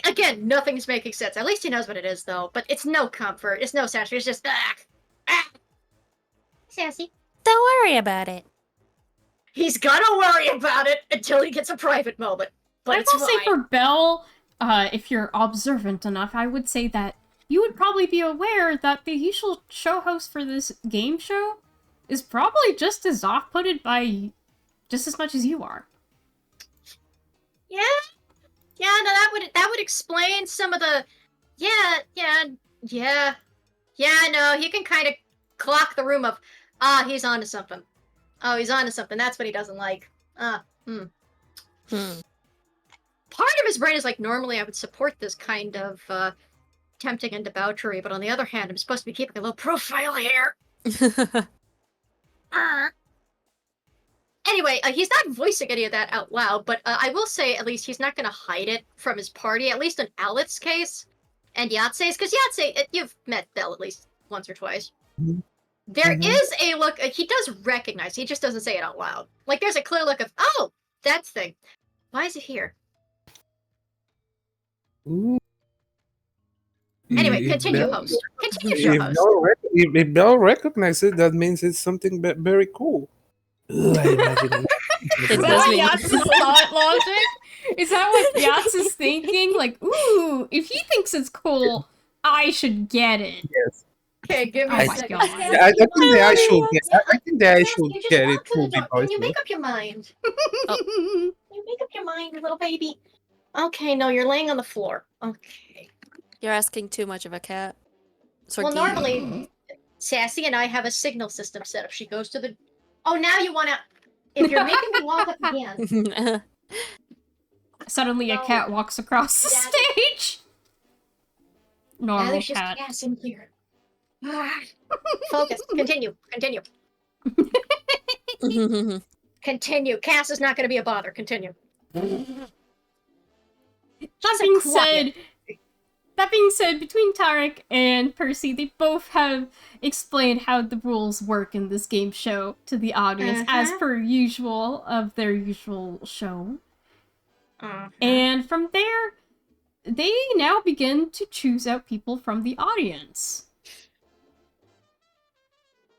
Again, nothing's making sense. At least he knows what it is, though. But it's no comfort. It's no satisfaction. It's just, Sassy. Don't worry about it. He's gonna worry about it until he gets a private moment. But I it's will say fine. for Belle, if you're observant enough, I would say that you would probably be aware that the usual show host for this game show is probably just as off-putted by just as much as you are. Yeah, no, that would explain some of the. Yeah. Yeah, no, he can kind of clock the room of, he's onto something. Oh, he's onto something. That's what he doesn't like. Hmm. Part of his brain is like, normally I would support this kind of tempting and debauchery, but on the other hand, I'm supposed to be keeping a low profile here. Anyway, he's not voicing any of that out loud, but I will say at least he's not going to hide it from his party, at least in Alet's case, and Yatse's, because Yatse, you've met Belle at least once or twice. Mhm. There Mhm. is a look, he does recognize, he just doesn't say it out loud. Like, there's a clear look of, oh, that thing. Why is it here? Ooh. Anyway, If continue, Belle- host. Continue, show If host. If Belle recognizes it, that means it's something very cool. Ugh, I imagine it. It Is that does what mean- Yats's thought logic? Is that what Yats is thinking? Like, ooh, if he thinks it's cool, I should get it. Yes. Okay, give me Oh a my second. God. Yeah, I think the I should get. I think the I Yes, should you just get walk it to the to be door. Can you voiced. make up your mind? You make up your mind, little baby. Okay, no, you're laying on the floor. Okay. You're asking too much of a cat. Well, Sorky. normally, Sassy and I have a signal system set up. She goes to the... Oh, now you want to... If you're making me walk up again... Suddenly, a No. cat walks across the Dad- stage. Now Normal there's just cat. gas in here. Focus. Continue. Continue. Continue. Cass is not going to be a bother. Continue. That She's a being quiet. said, between Tarek and Percy, they both have explained how the rules work in this game show to the audience, as per usual of their usual show. And from there, they now begin to choose out people from the audience.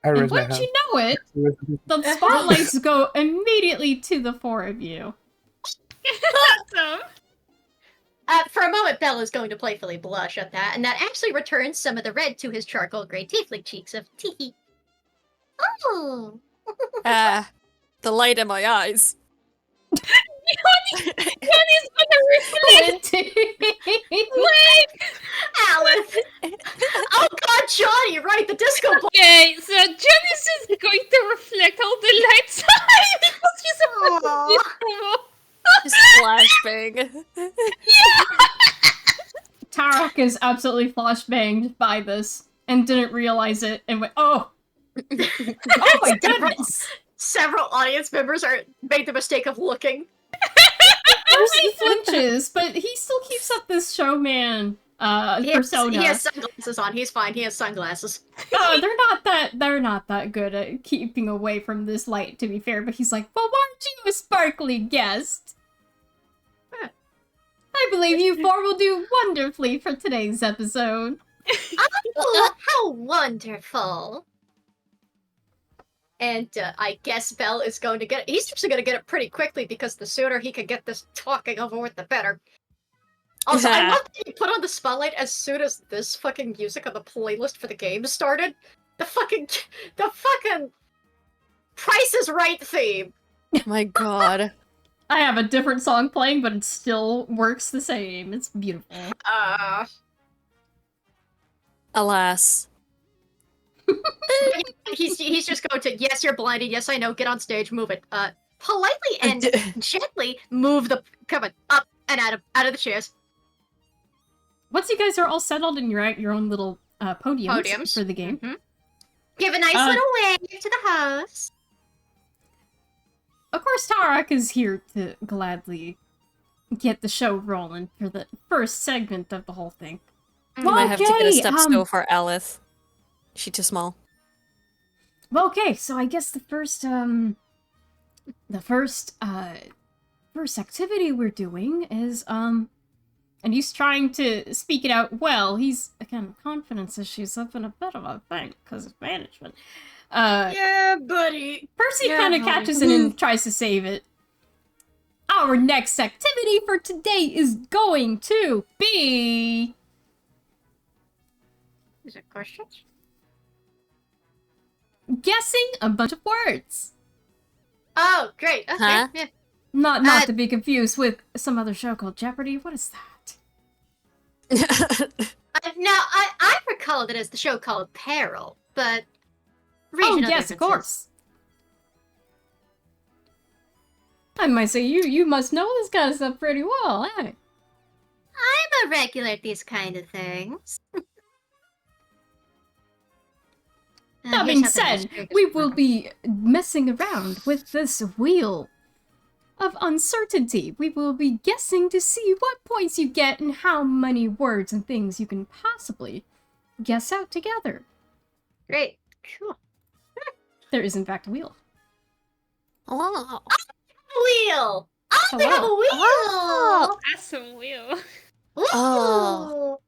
I And raise my once hand. you know it, the spotlights go immediately to the four of you. Awesome. For a moment, Belle is going to playfully blush at that, and that actually returns some of the red to his charcoal gray tiefling cheeks of teehee. Oh! The light in my eyes. Johnny's gonna reflect. Wait. Alice! Oh god, Johnny, right, the disco ball! Okay, so Johnny's just going to reflect all the lights because she's a Aw. disco. Just flashbang. Tarek is absolutely flashbanged by this and didn't realize it and went, oh! Oh my goodness! Several audience members made the mistake of looking. Percy flinches, but he still keeps up this showman persona. He has sunglasses on. He's fine. He has sunglasses. They're not that good at keeping away from this light, to be fair, but he's like, well, aren't you a sparkly guest? I believe you four will do wonderfully for today's episode. Oh, how wonderful! And I guess Belle is going to get it. He's actually going to get it pretty quickly because the sooner he can get this talking over with, the better. Also, I love that he put on the spotlight as soon as this fucking music on the playlist for the game started. The fucking Price is Right theme. My god. I have a different song playing, but it still works the same. It's beautiful. Alas. He's just going to, yes, you're blinded, yes, I know, get on stage, move it. Politely and gently move the, come on, up and out of the chairs. Once you guys are all settled and you're at your own little podiums for the game, Give a nice little wave to the host. of course Tarek is here to gladly get the show rolling for the first segment of the whole thing. Well, I have to get a step okay, stool for Alice. She too small. Well, okay, so I guess the first activity we're doing is, and he's trying to speak it out well. He's, again, confidence issues up in a bit of a thing, because of management. Yeah, buddy. Percy Yeah, kind of buddy. catches it and tries to save it. Our next activity for today is going to be... Is it questions? guessing a bunch of words. Oh, great. Okay. Huh? Yeah. Not to be confused with some other show called Jeopardy. What is that? Now, I recall it as the show called Peril, but Oh, regional yes, of differences. course. I might say you must know this kind of stuff pretty well, eh? I'm a regular at these kind of things. That being said, we will be messing around with this wheel of uncertainty. We will be guessing to see what points you get and how many words and things you can possibly guess out together. Great. Cool. There is, in fact, a wheel. Oh. Wheel! Oh, they have a Hello. wheel! Oh. Awesome wheel. Ooh. Oh.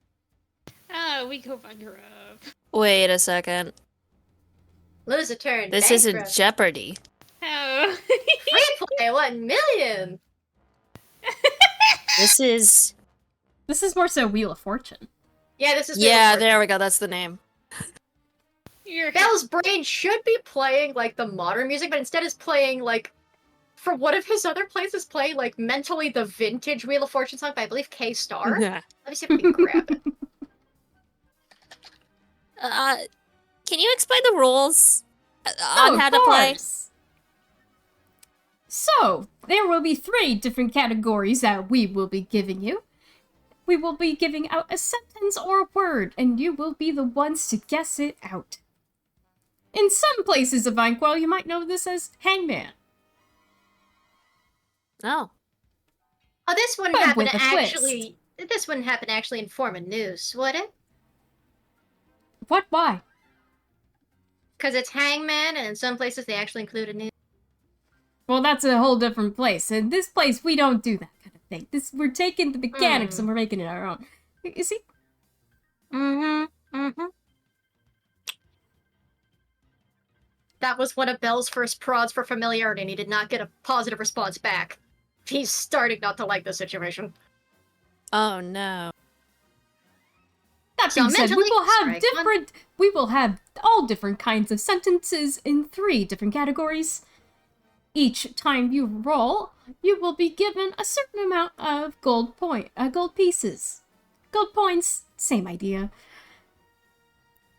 Ah, we go bankrupt. Wait a second. Lose a turn. This bankrupt. isn't Jeopardy. Oh. Free play 1 million! This is. This is more so Wheel of Fortune. Yeah, this is Yeah, Bell's there we go. That's the name. You're Bell's brain should be playing like the modern music, but instead is playing like for one of his other plays is playing like mentally the vintage Wheel of Fortune song by I believe K Star. Let me see if I can grab it. Can you explain the rules on Oh, how of to play? course. So, there will be 3 different categories that we will be giving you. We will be giving out a sentence or a word, and you will be the ones to guess it out. In some places of Vanquil, you might know this as Hangman. Oh. Oh, this wouldn't But happen with to a twist. actually. This wouldn't happen to actually inform a news, would it? What? Why? Because it's Hangman, and in some places they actually include a news. Well, that's a whole different place. In this place, we don't do that kind of thing. We're taking the mechanics and we're making it our own. You see? That was one of Bell's first prods for familiarity, and he did not get a positive response back. He's starting not to like the situation. Oh no. That So being said, we mentally, will have strike we will have all different kinds of sentences in 3 different categories. Each time you roll, you will be given a certain amount of gold pieces. Gold points, same idea.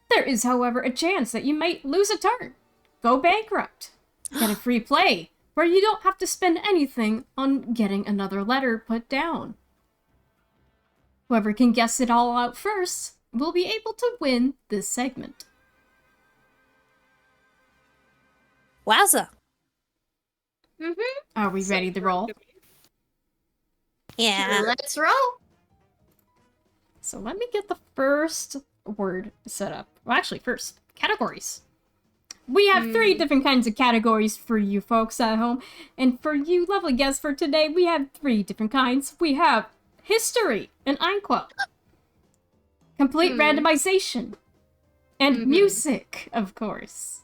There is, however, a chance that you might lose a turn, go bankrupt, get a free play, where you don't have to spend anything on getting another letter put down. Whoever can guess it all out first will be able to win this segment. Wowza. Are we ready to roll? Yeah. Let's roll. So let me get the first word set up. Well, actually, first, categories. We have 3 different kinds of categories for you folks at home. And for you lovely guests for today, we have 3 different kinds. We have history and Einquo, complete randomization, and music, of course.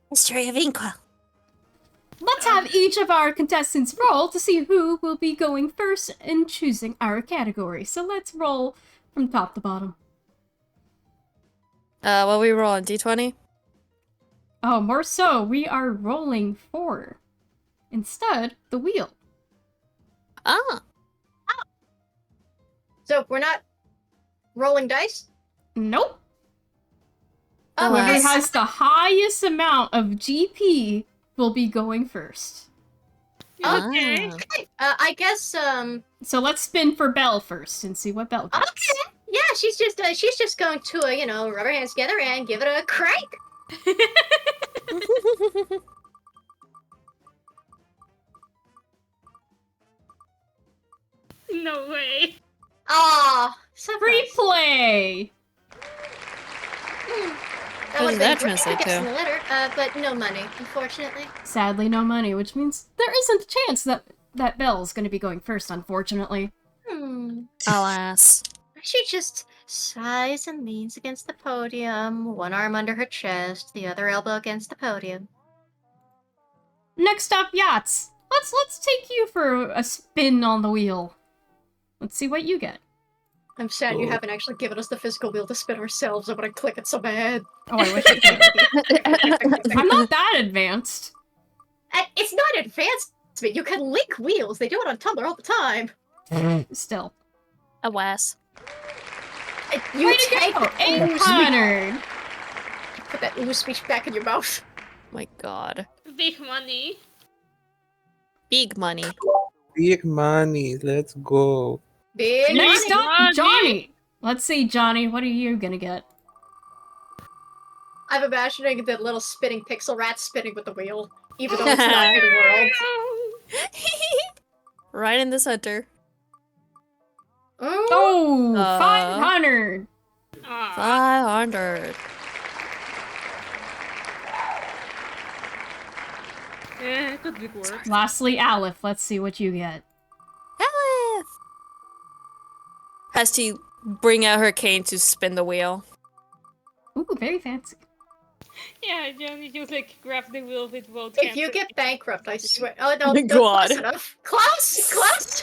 History of Inqua. Let's have each of our contestants roll to see who will be going first in choosing our category. So let's roll from top to bottom. What we rolling? D20? Oh, more so, we are rolling 4. Instead, the wheel. Ah. So we're not rolling dice? Nope. Oh, Whoever okay. has the highest amount of GP will be going first. Okay. Ah. I guess So let's spin for Belle first and see what Belle gets. Okay. Yeah, she's just going to rub her hands together and give it a crank. No way. Ah, Free play! That What would does be that great translate to get to? in the letter, but no money, unfortunately. Sadly, no money, which means there isn't a chance that Belle's going to be going first, unfortunately. Alas. She just sighs and leans against the podium, one arm under her chest, the other elbow against the podium. Next up, yachts. Let's take you for a spin on the wheel. Let's see what you get. I'm sad you haven't actually given us the physical wheel to spin ourselves. I want to click it so bad. Oh, I wish I could. I'm not that advanced. It's not advancement. You can link wheels. They do it on Tumblr all the time. Still. A was. You Way to take go! the ooze, 800! put that ooze speech back in your mouth. My god. Big money. Big money. Big money. Let's go. Big Next money. up, Money. Johnny! Let's see, Johnny, what are you gonna get? I'm imagining the little spinning pixel rat spinning with the wheel, even though it's not in world. Right in the center. Ooh. Oh, Uh, 500! Aw. 500. Could be worse. Lastly, Aleph, let's see what you get. Alice! Has to bring out her cane to spin the wheel. Ooh, very fancy. Yeah, Johnny just like grab the wheel with both hands. If you get bankrupt, I swear. Oh no, My no, God. close enough. Close.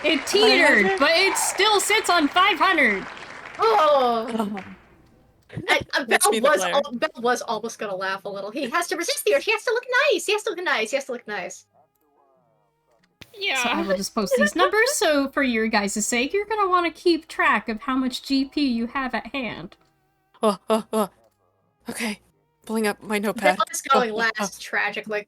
It teetered, 500? but it still sits on 500! Oh. Makes me the player. Bell was almost gonna laugh a little. He has to resist the urge. He has to look nice. He has to look nice. He has to look nice. Yeah. So I will just post these numbers, so for your guys' sake, you're gonna want to keep track of how much GP you have at hand. Oh. Okay. Pulling up my notepad. Bell is going last, tragically.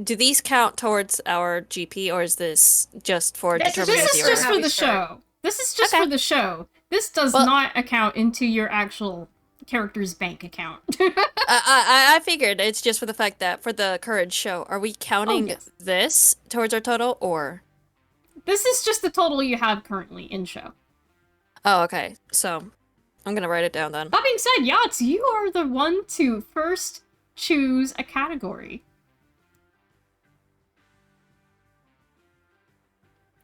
Do these count towards our GP, or is this just for This is determining This the is order. just How for we the start. show. This is just Okay. for the show. This does Well- not account into your actual character's bank account. I figured it's just for the fact that for the courage show, are we counting yes. this towards our total, or? This is just the total you have currently in show. Oh, okay. So, I'm gonna write it down then. That being said, Yachts, you are the one to first choose a category.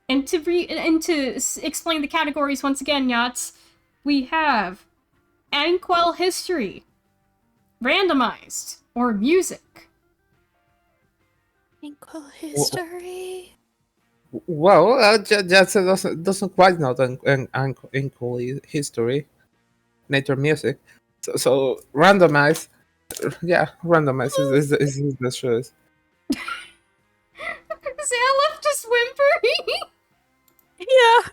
And to explain the categories once again, Yachts, we have Anquel History, Randomized, or Music. Equal history. Well, just doesn't quite know in history, nature music. So randomize. Yeah, randomize is the choice. Is Aleph just whimpering? Yeah.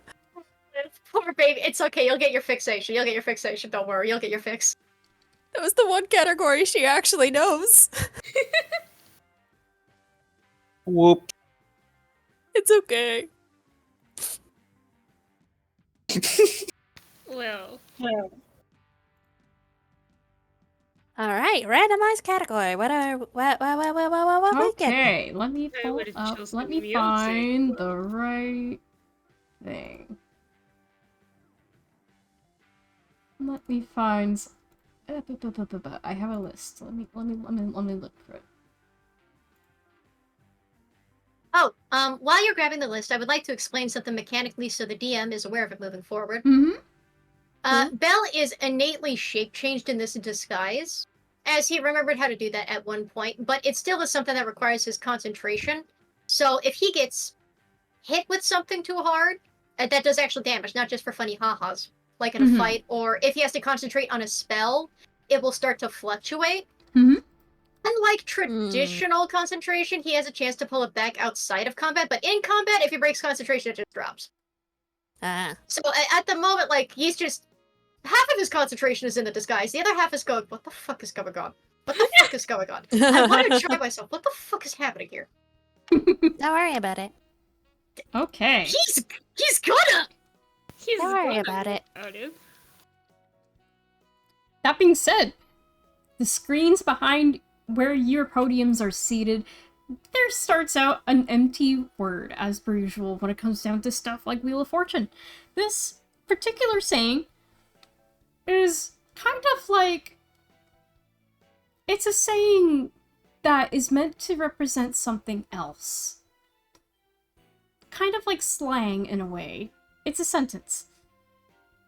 Poor baby. It's okay. You'll get your fixation. You'll get your fixation. Don't worry. You'll get your fix. That was the one category she actually knows. Whoop. It's okay. Well. All right, randomized category. What we getting? Okay, let me I pull would've up. chosen Let me music. find the right thing. Let me find. I have a list. Let me look for it. Oh, while you're grabbing the list, I would like to explain something mechanically so the DM is aware of it moving forward. Mm-hmm. Bell is innately shape-changed in this disguise, as he remembered how to do that at one point, but it still is something that requires his concentration. So if he gets hit with something too hard, that does actual damage, not just for funny ha-has, like in a Mhm. fight, or if he has to concentrate on a spell, it will start to fluctuate. Mhm. Unlike traditional concentration, he has a chance to pull it back outside of combat, but in combat, if he breaks concentration, it just drops. So at the moment, like, he's just... Half of his concentration is in the disguise, the other half is going, what the fuck is going on? What the fuck is going on? I want to try myself. What the fuck is happening here? Don't worry about it. Okay. He's gonna! He's Don't worry good about it. about it. That being said, the screens behind where your podiums are seated, there starts out an empty word, as per usual, when it comes down to stuff like Wheel of Fortune. This particular saying is kind of like... It's a saying that is meant to represent something else. Kind of like slang, in a way. It's a sentence.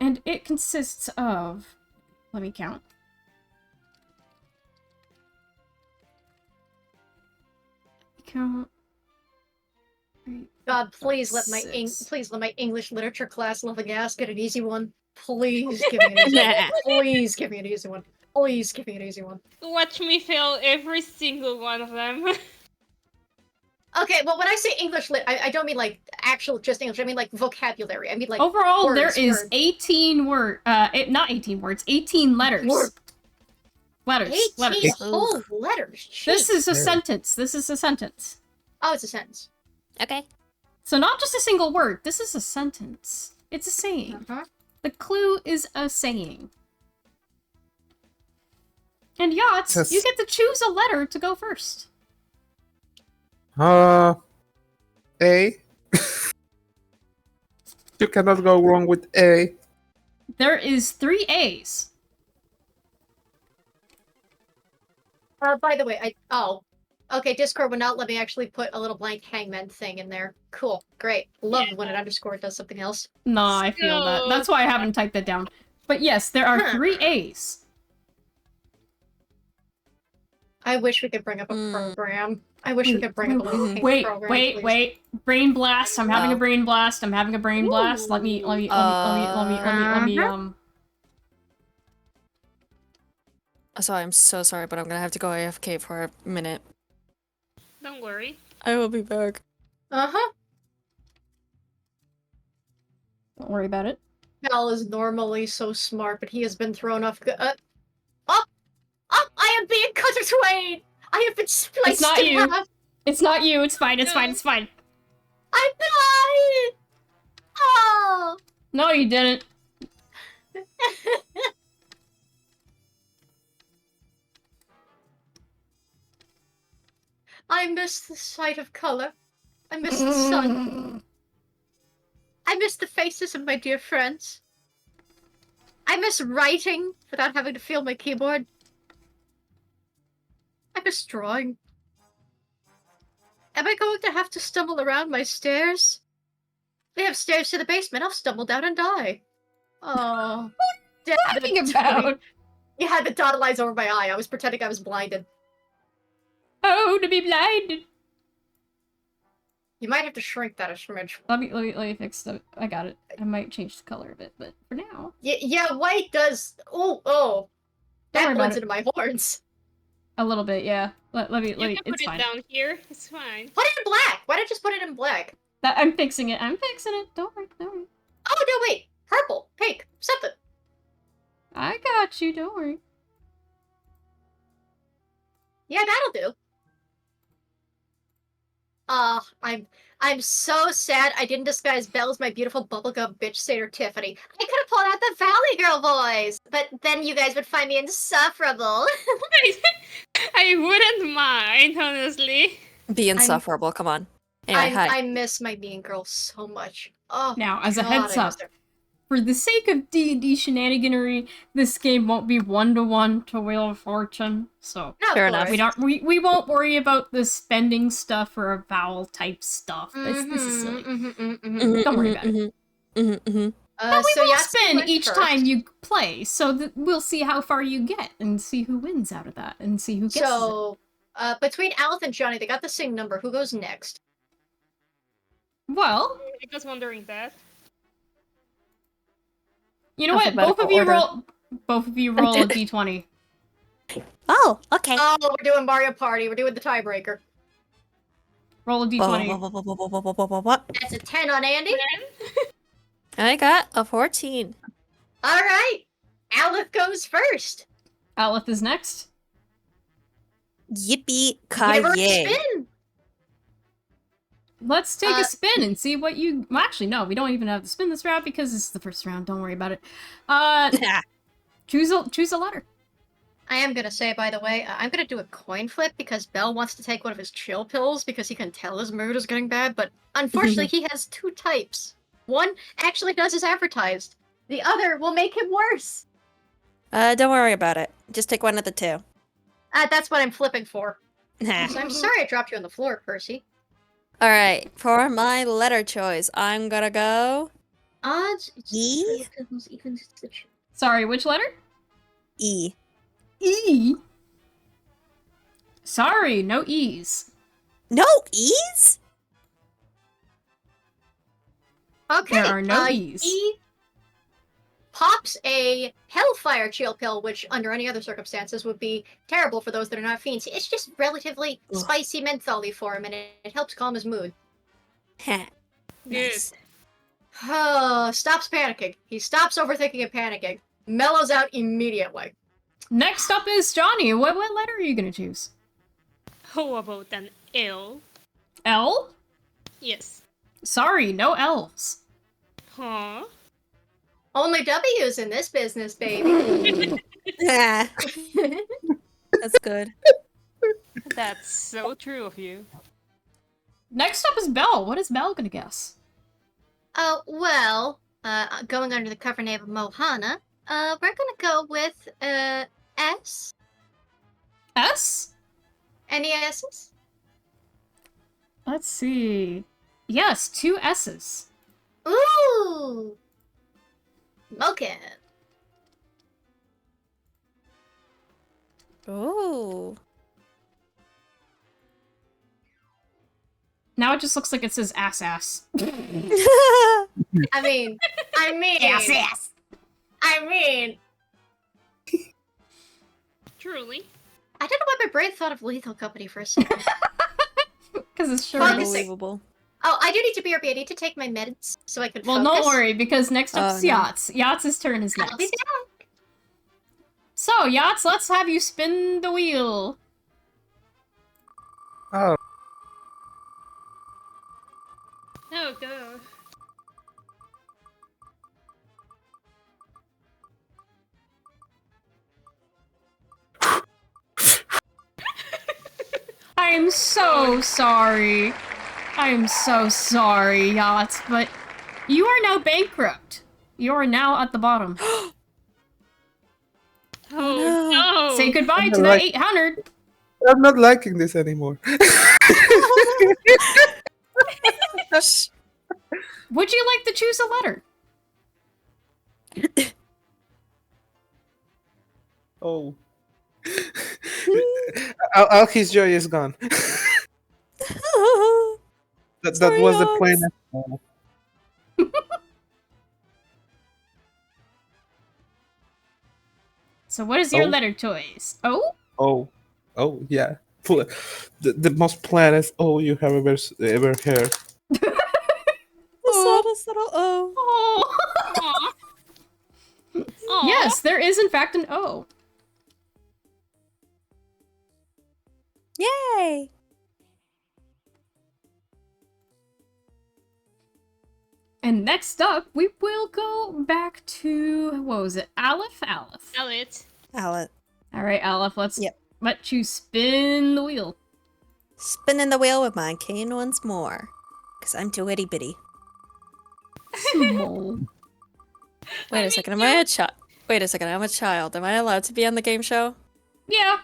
And it consists of... Let me count. Count. God, please let my Six. English literature class loving ass get an easy one. Please give me an easy one. Please give me an easy one. Please give me an easy one. Watch me fail every single one of them. Okay, well, when I say English lit, I don't mean like actual just English. I mean like vocabulary. I mean like Overall, there words, is words. 18 not 18 words, 18 letters. Word. Letters. 18 Letters. whole letters. This Jeez. is a Yeah. sentence. This is a sentence. Oh, it's a sentence. Okay. So not just a single word. This is a sentence. It's a saying. Uh-huh. The clue is a saying. And Yachts, Yes. you get to choose a letter to go first. A. You cannot go wrong with A. There is 3 A's. By the way, okay, Discord would not let me actually put a little blank hangman thing in there. Cool, great. Love when an underscore does something else. Nah, I feel that. That's why I haven't typed that down. But yes, there are 3 A's. I wish we could bring up a program. I wish we could bring up a little pink program. please. Wait. Brain blast. I'm having a Oh. brain blast. I'm having a brain blast. Let me Sorry, I'm so sorry, but I'm gonna have to go AFK for a minute. Don't worry. I will be back. Uh-huh. Don't worry about it. Cal is normally so smart, but he has been thrown off. I am being cut twain. I have been spliced It's not in you. half. It's not you. It's fine. It's fine. It's fine. I'm blind. Oh. No, you didn't. I miss the sight of color. I miss the sun. I miss the faces of my dear friends. I miss writing without having to feel my keyboard. I miss drawing. Am I going to have to stumble around my stairs? They have stairs to the basement. I'll stumble down and die. Oh. What are you talking about? You had the dotted lines over my eye. I was pretending I was blinded. Oh, to be blinded. You might have to shrink that a smidge. Let me fix the. I got it. I might change the color of it, but for now. Yeah, white does. Oh. Don't That worry about blends it. into my horns. A little bit, yeah. Let me. You can put It's it fine. down here. It's fine. Put it in black. Why don't you just put it in black? I'm fixing it. I'm fixing it. Don't worry. Don't worry. Oh no, wait. Purple, pink, something. I got you. Don't worry. Yeah, that'll do. I'm so sad I didn't disguise Belle as my beautiful bubblegum bitch satyr Tiffany. I could have pulled out the Valley Girl voice, but then you guys would find me insufferable. I wouldn't mind, honestly. Be insufferable, come on. Anyway, hi. I miss my mean girl so much. Oh, Now, as a God, heads I up, miss her. for the sake of D&D shenaniganery, this game won't be 1-to-1 to Wheel of Fortune, so No, Fair of enough. course. we won't worry about the spending stuff or vowel type stuff. This is silly. Don't worry about it. But we So will Yahtzee spin went each first. time you play, so that we'll see how far you get and see who wins out of that and see who gets it. So, between Aleph and Johnny, they got the same number. Who goes next? Well, I was wondering that. you know what? Both of you roll a d20. Oh, okay. Oh, we're doing Mario Party. We're doing the tiebreaker. Roll a d20. What? That's a 10 on Andy. I got a 14. All right. Aleph goes first. Aleph is next. Yippee Give her a ki spin. Let's take a spin and see what you... Well, actually, no, we don't even have to spin this round because this is the first round. Don't worry about it. Choose a letter. I am gonna say, by the way, I'm gonna do a coin flip because Bell wants to take one of his chill pills because he can tell his mood is getting bad, but unfortunately he has 2 types. One actually does as advertised. The other will make him worse. Don't worry about it. Just take one of the 2. That's what I'm flipping for. So I'm sorry I dropped you on the floor, Percy. Alright, for my letter choice, I'm gonna go Odds. E? Sorry, which letter? E. E. Sorry, no E's. No E's? Okay. There are no E's. E. pops a Hellfire chill pill, which under any other circumstances would be terrible for those that are not fiends. It's just relatively spicy mentholy for him, and it helps calm his mood. Nice. Oh, stops panicking. He stops overthinking and panicking. Mellows out immediately. Next up is Johnny. What letter are you gonna choose? How about an L? L? Yes. Sorry, no L's. Huh? Only W's in this business, baby. Yeah. That's good. That's so true of you. Next up is Belle. What is Belle gonna guess? Oh, well, going under the cover name of Mohana, we're gonna go with, S? S? Any S's? Let's see. Yes, 2 S's. Ooh! Smoking. Oh. Now it just looks like it says ass. I mean, Ass. I mean, Truly. I don't know why my brain thought of Lethal Company for a second. Because it's short. Focusing. Unbelievable. Oh, I do need to BRB. I need to take my meds so I can Well, focus. don't worry, because next up is no. Yachts. Yachts' turn is I'll be next. back. So, Yachts, let's have you spin the wheel. Oh, Oh god. I'm so sorry. I'm so sorry, Yachts, but you are now bankrupt. You are now at the bottom. Oh no! Say goodbye to Right. the 800. I'm not liking this anymore. Would you like to choose a letter? Oh. Alki's joy is gone. That Sorry, was the Alex. plainest. So what is your Oh. letter choice? Oh? Oh, yeah. The most plainest oh you have ever heard. The Oh. saddest little O. Oh. Aw. Aw. Yes, there is in fact an O. Yay! And next up, we will go back to, what was it? Aleph? Aleph. Alet. Alet. Alright, Aleph, let's Yep. let you spin the wheel. Spinning the wheel with my cane once more. Because I'm too itty bitty. Small. Wait a second, am I a child? Wait a second, I'm a child. Am I allowed to be on the game show? Yeah.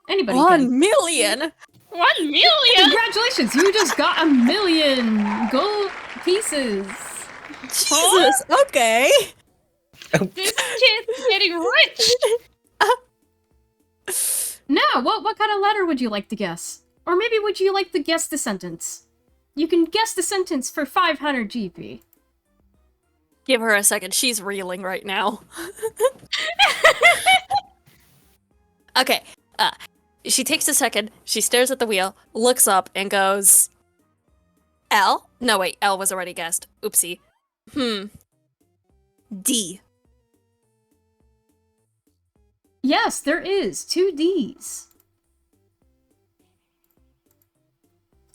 Anybody 1 million! 1 million! Congratulations, you just got 1 million gold pieces. Jesus, okay. This kid's getting rich! Now, what kind of letter would you like to guess? Or maybe would you like to guess the sentence? You can guess the sentence for 500 GP. Give her a second, she's reeling right now. Okay, she takes a second, she stares at the wheel, looks up, and goes... L? No, wait, L was already guessed. Oopsie. D. Yes, there is. 2 Ds.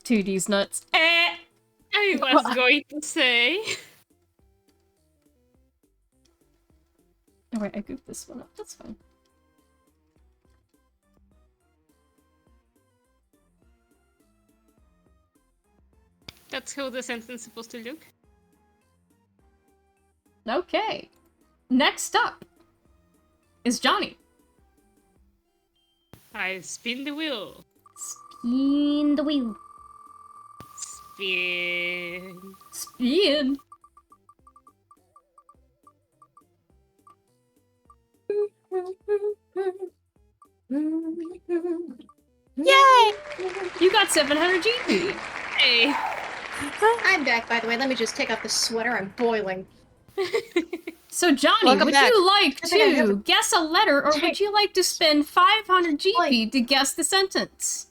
2 Ds nuts. I was going to say. Oh wait, I goofed this one up. That's fine. That's how the sentence is supposed to look. Okay. Next up is Johnny. I spin the wheel. Spin the wheel. Spin. Spin. Yay! You got 700 GP. Hey. I'm back, by the way. Let me just take off the sweater. I'm boiling. So, Johnny, Welcome would back. you like I think I have to a- guess a letter, or would you like to spend 500 GP to guess the sentence?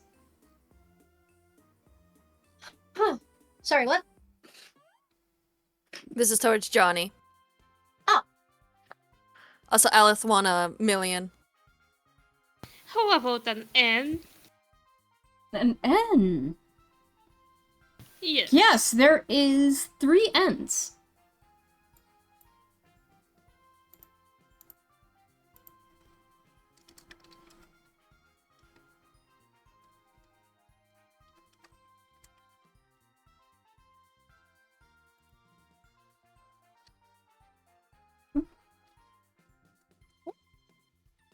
Sorry, what? This is towards Johnny. Oh. Also, Alice won 1,000,000. How about an N? An N. Yes. Yes, there is 3 N's.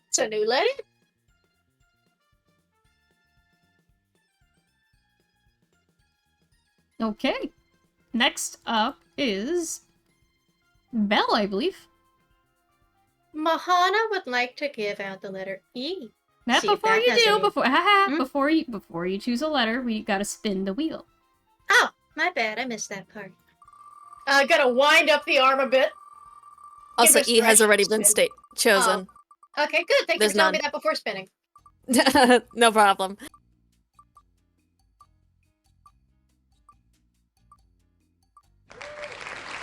It's a new letter? Okay. Next up is Belle, I believe. Mahana would like to give out the letter E. Now, See if before that you has do, any- Hmm? before you choose a letter, we gotta spin the wheel. Oh, my bad. I missed that part. Gotta wind up the arm a bit. Also, this E has direction already been spin. chosen. Okay, good. Thank There's you for telling me none. that before spinning. No problem.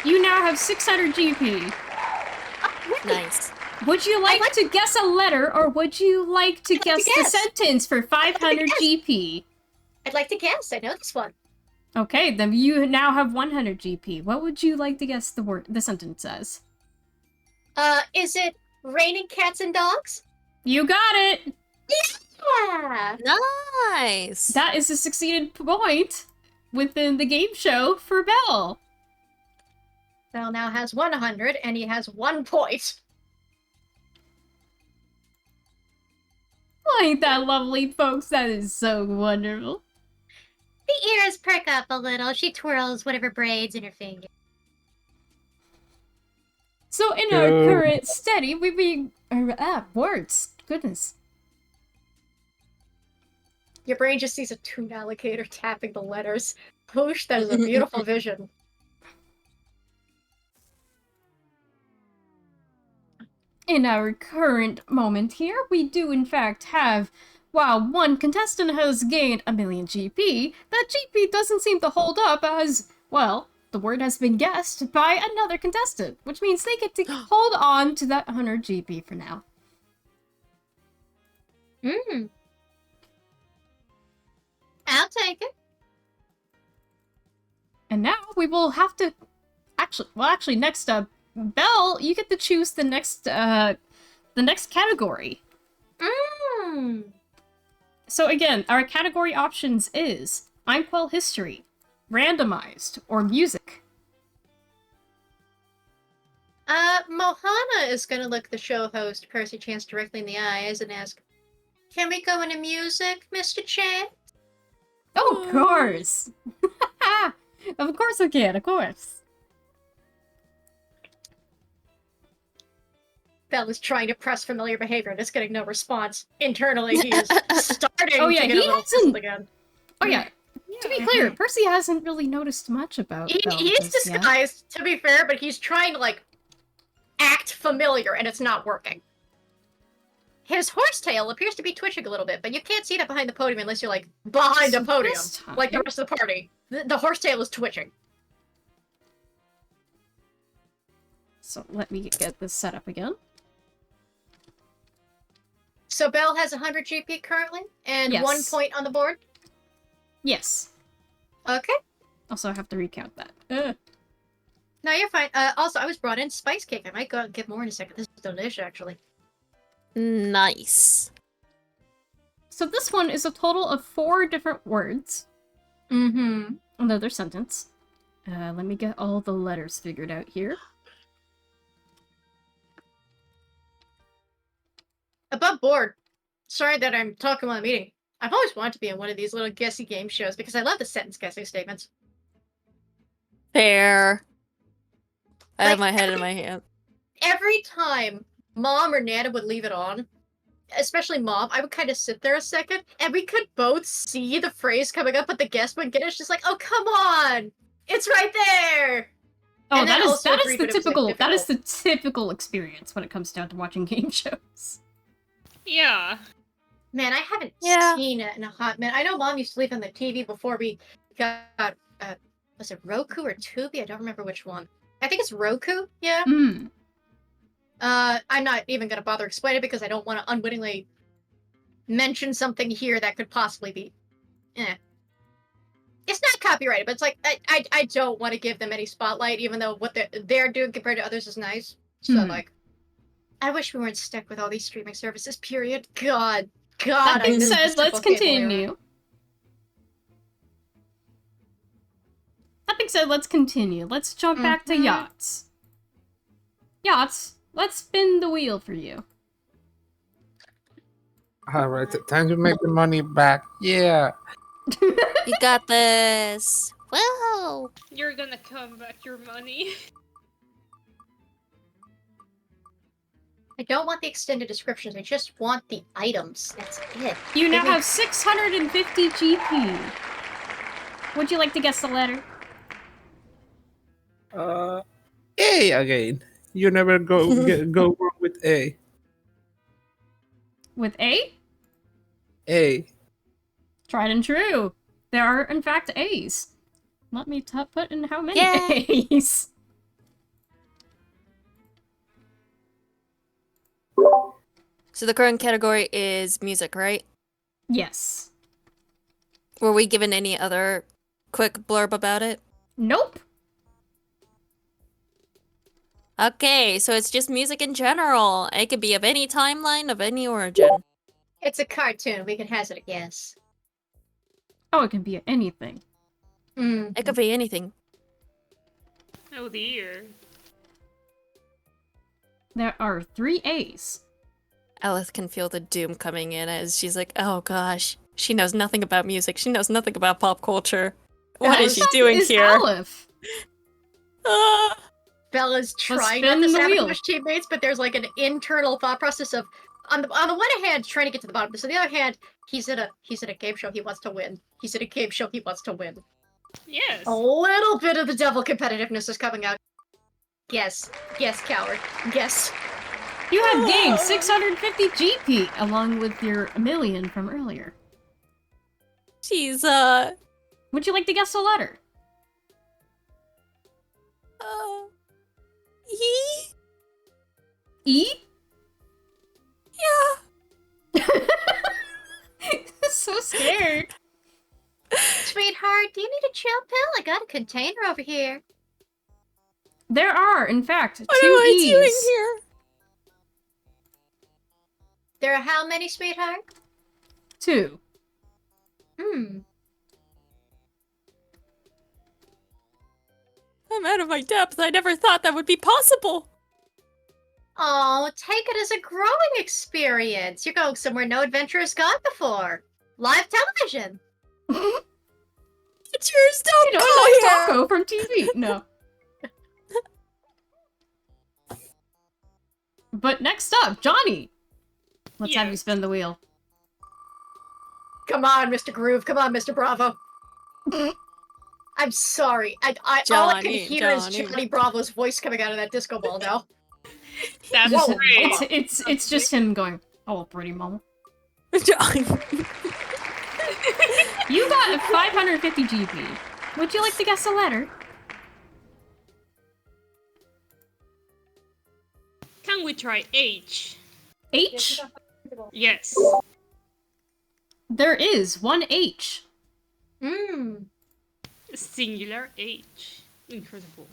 You now have 600 GP. Nice. Would you like like- to guess a letter, or would you like to I'd like guess to the guess. sentence for 500 guess. GP? I'd like to guess. I know this one. Okay, then you now have 100 GP. What would you like to guess the sentence as? Is it raining cats and dogs? You got it! Yeah. Nice. That is a succeeded point within the game show for Belle. Bell now has 100, and he has 1 point. Ain't that lovely, folks? That is so wonderful. The ears perk up a little. She twirls whatever braids in her finger. So in our Go. current study, words. Goodness. Your brain just sees a toon alligator tapping the letters. Whoosh, that is a beautiful vision. In our current moment here, we do in fact have, while one contestant has gained 1,000,000 GP, that GP doesn't seem to hold up as, well, the word has been guessed by another contestant, which means they get to hold on to that 100 GP for now. I'll take it. And now we will have to, actually, next up, Belle, you get to choose the next category. So again, our category options is Inkwell History, Randomized, or Music. Mohana is gonna look the show host, Percy Chance, directly in the eyes and ask, "Can we go into music, Mr. Chance?" Oh, of course! Of course I can, of course. Bell is trying to press familiar behavior and is getting no response. Internally, he is starting Oh, yeah, to get he a little hasn't- pissed again. Oh yeah, to be clear, Percy hasn't really noticed much about Belle He's just yet. disguised, to be fair, but he's trying to, like, act familiar, and it's not working. His horsetail appears to be twitching a little bit, but you can't see that behind the podium unless you're, like, behind So the podium, this time- like the rest of the party. The horsetail is twitching. So let me get this set up again. So Belle has 100 GP currently, and Yes. 1 point on the board. Yes. Okay. Also, I have to recount that. No, you're fine. Also, I was brought in spice cake. I might go out and get more in a second. This is delish, actually. Nice. So this one is a total of 4 different words. Mm-hmm. Another sentence. Let me get all the letters figured out here. Above board. Sorry that I'm talking while I'm eating. I've always wanted to be in one of these little guessy game shows because I love the sentence guessing statements. Fair. I have Like, my head in my hand. Every time Mom or Nana would leave it on, especially Mom, I would kind of sit there a second, and we could both see the phrase coming up, but the guest wouldn't get it. It's just like, oh, come on! It's right there! Oh, And then also that is agreed the that it was, like, typical that is the difficult. typical experience when it comes down to watching game shows. Yeah. Man, I haven't Yeah. seen it in a hot minute. I know Mom used to leave on the TV before we got, was it Roku or Tubi? I don't remember which one. I think it's Roku, yeah. Hmm. I'm not even gonna bother explaining it because I don't want to unwittingly mention something here that could possibly be, It's not copyrighted, but it's like, I don't want to give them any spotlight, even though what they're doing compared to others is nice. So, like, I wish we weren't stuck with all these streaming services, period. God, That I being miss said, the let's simple cable era. continue. That being said, let's continue. Let's jump back to yachts. Yachts, let's spin the wheel for you. Alright, time to make the money back. Yeah. You got this. Whoa. You're gonna come back your money. I don't want the extended descriptions, I just want the items. That's it. You now Give me- have 650 GP. Would you like to guess the letter? A again. You never go wrong with A. With A? A. Tried and true. There are, in fact, A's. Let me put in how many Yay. A's. So the current category is music, right? Yes. Were we given any other quick blurb about it? Nope. Okay, so it's just music in general. It could be of any timeline, of any origin. It's a cartoon, we can hazard a guess. Oh, it can be anything. It could be anything. Oh dear. There are 3 A's. Elith can feel the doom coming in as she's like, oh gosh, she knows nothing about music. She knows nothing about pop culture. What is she doing Is here? Aleph. Ah. Bella's trying spin not to the wheel. sabotage teammates, but there's like an internal thought process of, on the one hand, trying to get to the bottom. So on the other hand, he's in a game show. He wants to win. He's in a game show. He wants to win. Yes. A little bit of the devil competitiveness is coming out. Guess, coward. Guess. You have gained 650 GP, along with your million from earlier. She's, Would you like to guess a letter? E? E? Yeah. So scared. Sweetheart, do you need a chill pill? I got a container over here. There are, in fact, 2 What am I E's. doing here? There are how many, sweetheart? 2. I'm out of my depth. I never thought that would be possible. Oh, take it as a growing experience. You're going somewhere no adventure has gone before. Live television. Cheers, don't You know, go like here. Taco from TV. No. But next up, Johnny. Let's have you Yes. spin the wheel. Come on, Mr. Groove. Come on, Mr. Bravo. I'm sorry. I all I can Johnny, hear is Johnny. Johnny Bravo's voice coming out of that disco ball now. That's Whoa. great. It's just him going, oh, pretty mama. You got 550 GP. Would you like to guess a letter? Can we try H? H? Yes. There is 1 H. Singular H. Incredible.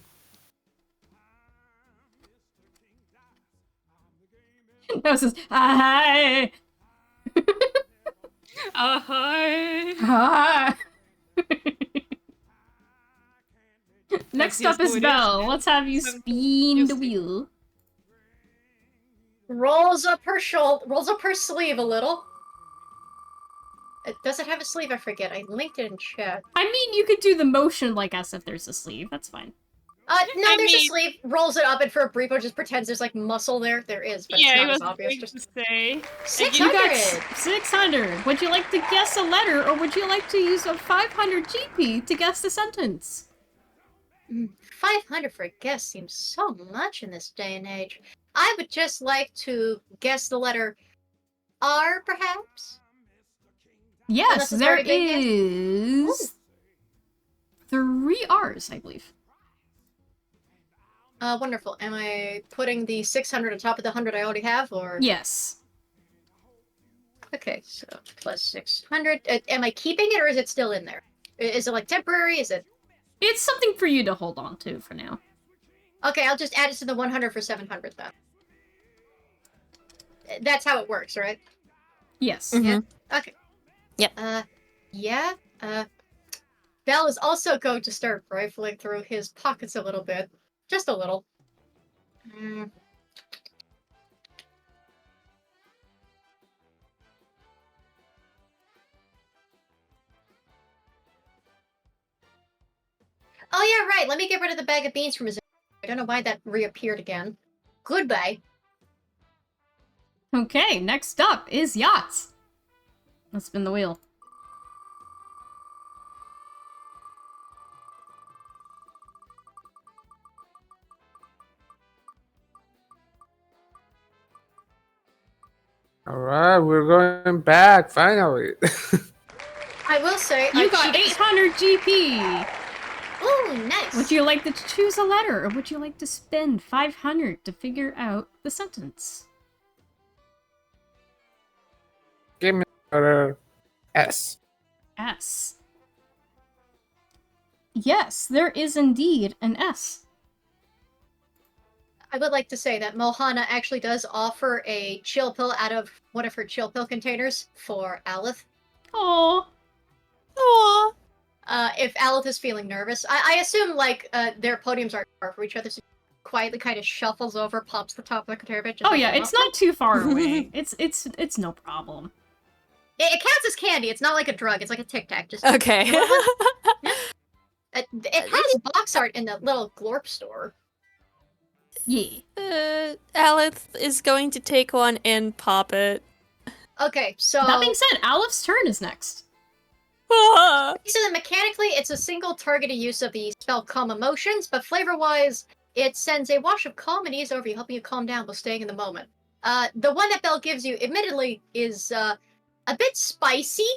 No, it says, hi. Hi. Hi. Next That's up is just Belle. what Let's have you Some- spin the wheel. Rolls up her sleeve a little. Does it have a sleeve? I forget. I linked it in chat. I mean, you could do the motion like as if there's a sleeve. That's fine. No, I there's a mean- sleeve. Rolls it up, and for a brief, just pretends there's like muscle there. There is, but Yeah, it's I not was as obvious. going Just to say. You 600. got 600. Would you like to guess a letter, or would you like to use a 500 GP to guess the sentence? 500 for a guess seems so much in this day and age. I would just like to guess the letter R, perhaps? Yes, Unless it's there already been guessed? is 3 R's, I believe. Wonderful. Am I putting the 600 on top of the 100 I already have, or? Yes. Okay, so plus 600. Am I keeping it, or is it still in there? Is it, like, temporary? Is it... It's something for you to hold on to for now. Okay, I'll just add it to the 100 for 700, then. That's how it works, right? Yes. Yeah. Okay. Yep. Yeah. Bell is also going to start rifling through his pockets a little bit. Just a little. Oh, yeah, right. Let me get rid of the bag of beans from his... I don't know why that reappeared again. Goodbye. Okay, next up is yachts. Let's spin the wheel. All right, we're going back finally. I will say... You got 800 GP! Ooh, nice. Would you like to choose a letter, or would you like to spend 500 to figure out the sentence? Give me letter S. S. Yes, there is indeed an S. I would like to say that Mohana actually does offer a chill pill out of one of her chill pill containers for Aleph. Oh, Aww. If Aleph is feeling nervous. I assume, like, their podiums aren't far from each other, so quietly kind of shuffles over, pops the top of the container bit. oh yeah, it's not too far away. It's no problem. It counts as candy. It's not like a drug. It's like a Tic Tac. Just Okay. It has box art in the little Glorp store. Yeah. Aleph is going to take one and pop it. Okay, so That being said, Aleph's turn is next. Ah. so then mechanically, it's a single targeted use of the spell Calm Emotions, but flavor-wise, it sends a wash of calm and ease over you, helping you calm down while staying in the moment. The one that Bell gives you, admittedly, is a bit spicy.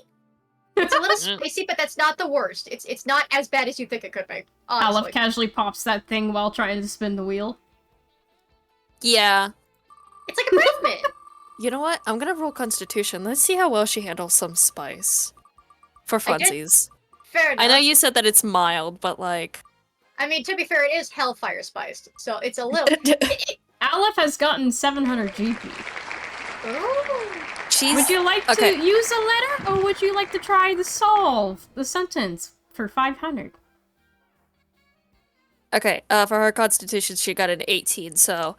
It's a little spicy, but that's not the worst. It's not as bad as you think it could be. Honestly. Aleph casually pops that thing while trying to spin the wheel. Yeah. It's like improvement. You know what? I'm gonna roll Constitution. Let's see how well she handles some spice. For I did- funsies. Fair enough. I know you said that it's mild, but like... I mean, to be fair, it is hellfire spiced, so it's a little. Aleph has gotten 700 GP. Ooh. She's... Would you like okay. to use a letter, or would you like to try to solve the sentence for 500? Okay, for her Constitution, she got an 18, so...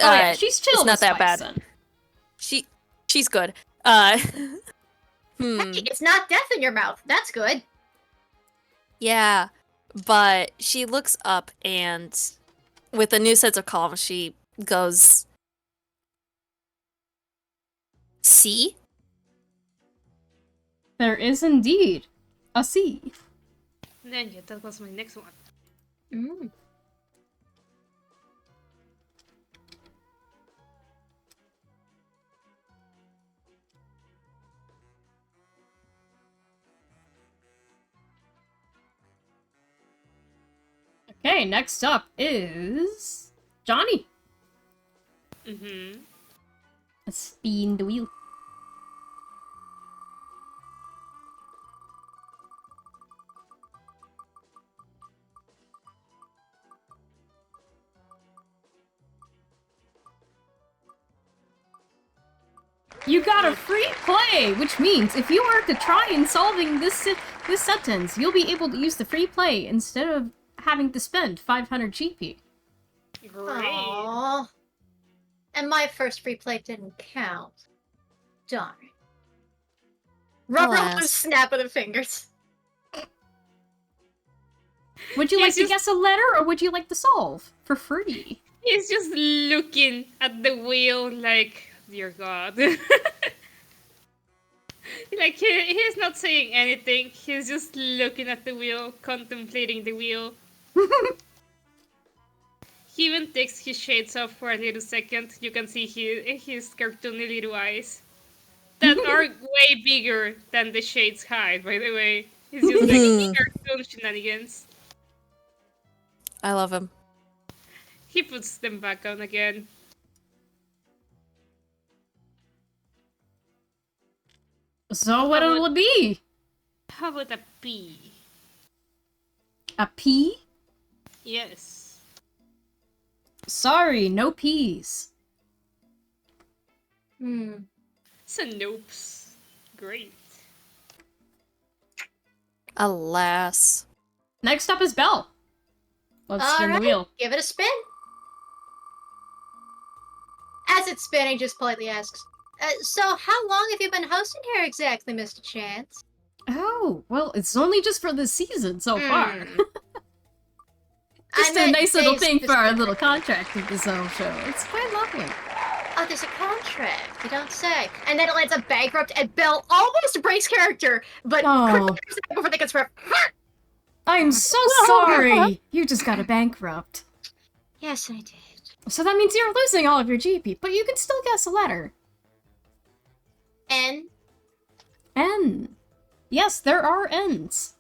Oh yeah, she's chill. it's not with that spice, bad. then. She's good. Hey, it's not death in your mouth. That's good. Yeah, but she looks up and with a new sense of calm, she goes, "See?" There is indeed a C. Then yeah, that was my next one. Mm. Okay, next up is Johnny. Mm-hmm. Let's spin the wheel. You got a free play, which means if you are to try and solving this sentence, you'll be able to use the free play instead of having to spend 500 GP. Great. Aww. And my first free play didn't count. Darn. Rubber Alas. one snap of the fingers. Would you He's like to just- guess a letter, or would you like to solve for free? He's just looking at the wheel like, dear God. Like, he's not saying anything. He's just looking at the wheel, contemplating the wheel, He even takes his shades off for a little second. You can see his cartoony little eyes. That are way bigger than the shades hide, by the way. It's just like cartoon shenanigans. I love him. He puts them back on again. So what'll it be? How about a P? A pea? Yes. Sorry, no peas. So nopes. Great. Alas. Next up is Belle. Let's spin the wheel. Give it a spin. As it's spinning, just politely asks, so how long have you been hosting here exactly, Mr. Chance? Oh, well, it's only just for this season so far. Just I a meant nice little days thing for our specific. little contract with this whole show. It's quite lovely. Oh, there's a contract. You don't say. And then it ends up bankrupt, and Belle almost breaks character, but Oh. quickly comes back before they gets ripped. I'm so sorry. You just got a bankrupt. Yes, I did. So that means you're losing all of your GP, but you can still guess a letter. N. N. Yes, there are N's.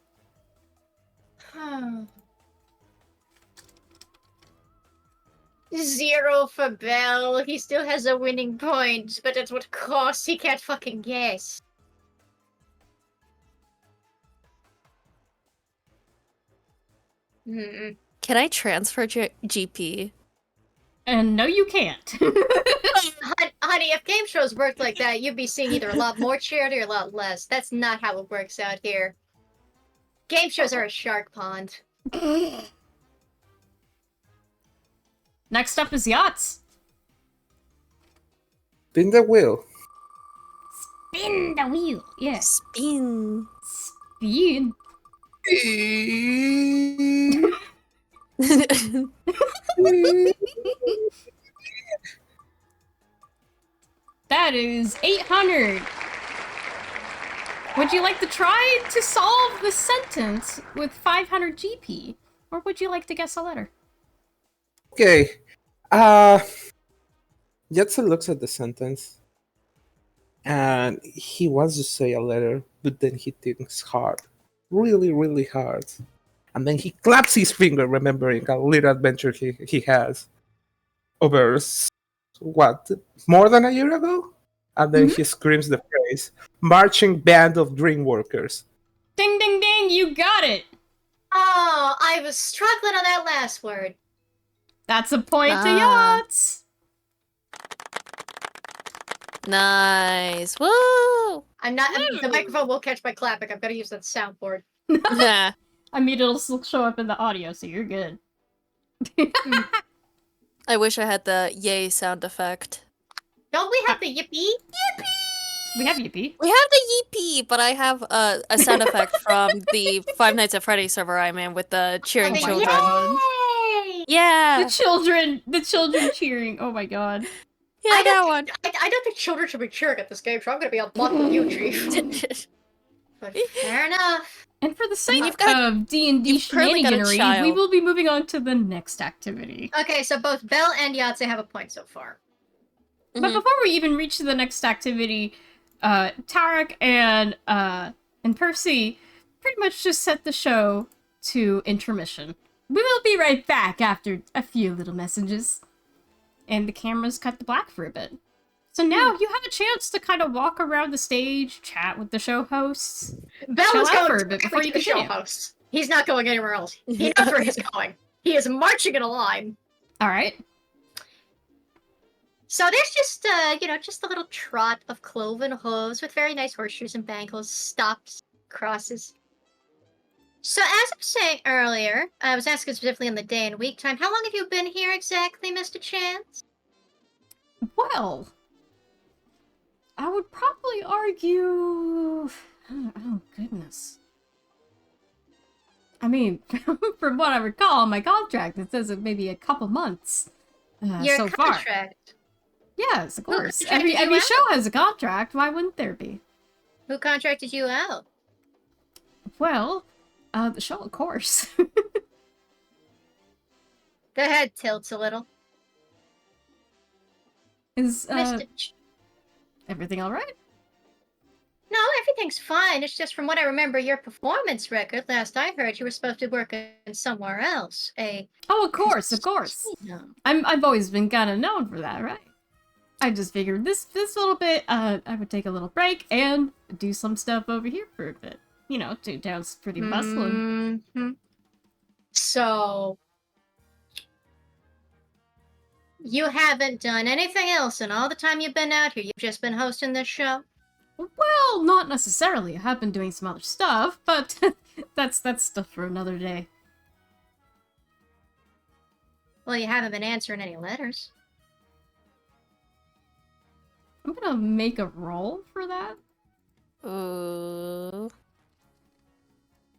Zero for Belle. He still has a winning point, but at what cost? He can't fucking guess. Can I transfer GP? And no, you can't. Honey, if game shows worked like that, you'd be seeing either a lot more charity or a lot less. That's not how it works out here. Game shows are a shark pond. Next up is yachts. Spin the wheel. Spin the wheel. Yes. Spin. Spin. That is 800. Would you like to try to solve the sentence with 500 GP? Or would you like to guess a letter? Okay. Yatsa looks at the sentence. And he wants to say a letter, but then he thinks hard. Really, really hard. And then he claps his finger, remembering a little adventure he has over, what, more than a year ago? And then he screams the phrase, Marching Band of Dreamworkers. Ding, ding, ding, you got it! Oh, I was struggling on that last word. That's a point to yachts! Nice. Woo! I'm not. The microphone will catch my clapping. I've got to use that soundboard. Nah. I mean, it'll still show up in the audio, so you're good. I wish I had the yay sound effect. Don't we have the yippee? We have Yippee. We have the yippee, but I have a sound effect from the Five Nights at Freddy's server I'm in with the cheering Oh my children. God. Yay! Yeah. The children cheering. Oh my god. Yeah, I that don't one. I don't think children should be cheering at this game, so I'm going to be on block with you, Chief. But fair enough. And for the sake you've got- of D&D you've clearly got a shenaniganery, we child. will be moving on to the next activity. Okay, so both Belle and Yahtzee have a point so far. But Mhm. before we even reach the next activity, Tarek and Percy pretty much just set the show to intermission. We will be right back after a few little messages. And the cameras cut to black for a bit. So now you have a chance to kind of walk around the stage, chat with the show hosts. Belle Chill is out going for a bit before directly you to the show continue. host. He's not going anywhere else. He knows where he's going. He is marching in a line. Alright. So there's just, just a little trot of cloven hooves with very nice horseshoes and bangles, stops, crosses. So as I was saying earlier, I was asking specifically on the day and week time, how long have you been here exactly, Mr. Chance? Well, I would probably argue... Oh, goodness. I mean, from what I recall on my contract, it says it maybe a couple months Your so far. contract. Yes, of course. contracted Every you show has a contract. Why wouldn't there be? Who contracted you out? Well, the show, of course. The head tilts a little. Is Mr. everything all right? No, everything's fine. It's just from what I remember your performance record, last I heard you were supposed to work in somewhere else. Oh, of course. casino. I've always been kind of known for that, right? I just figured this little bit, I would take a little break and do some stuff over here for a bit. You know, town's pretty bustling. Mhm. So, you haven't done anything else in all the time you've been out here? You've just been hosting this show? Well, not necessarily. I have been doing some other stuff, but that's stuff for another day. Well, you haven't been answering any letters. I'm gonna make a roll for that.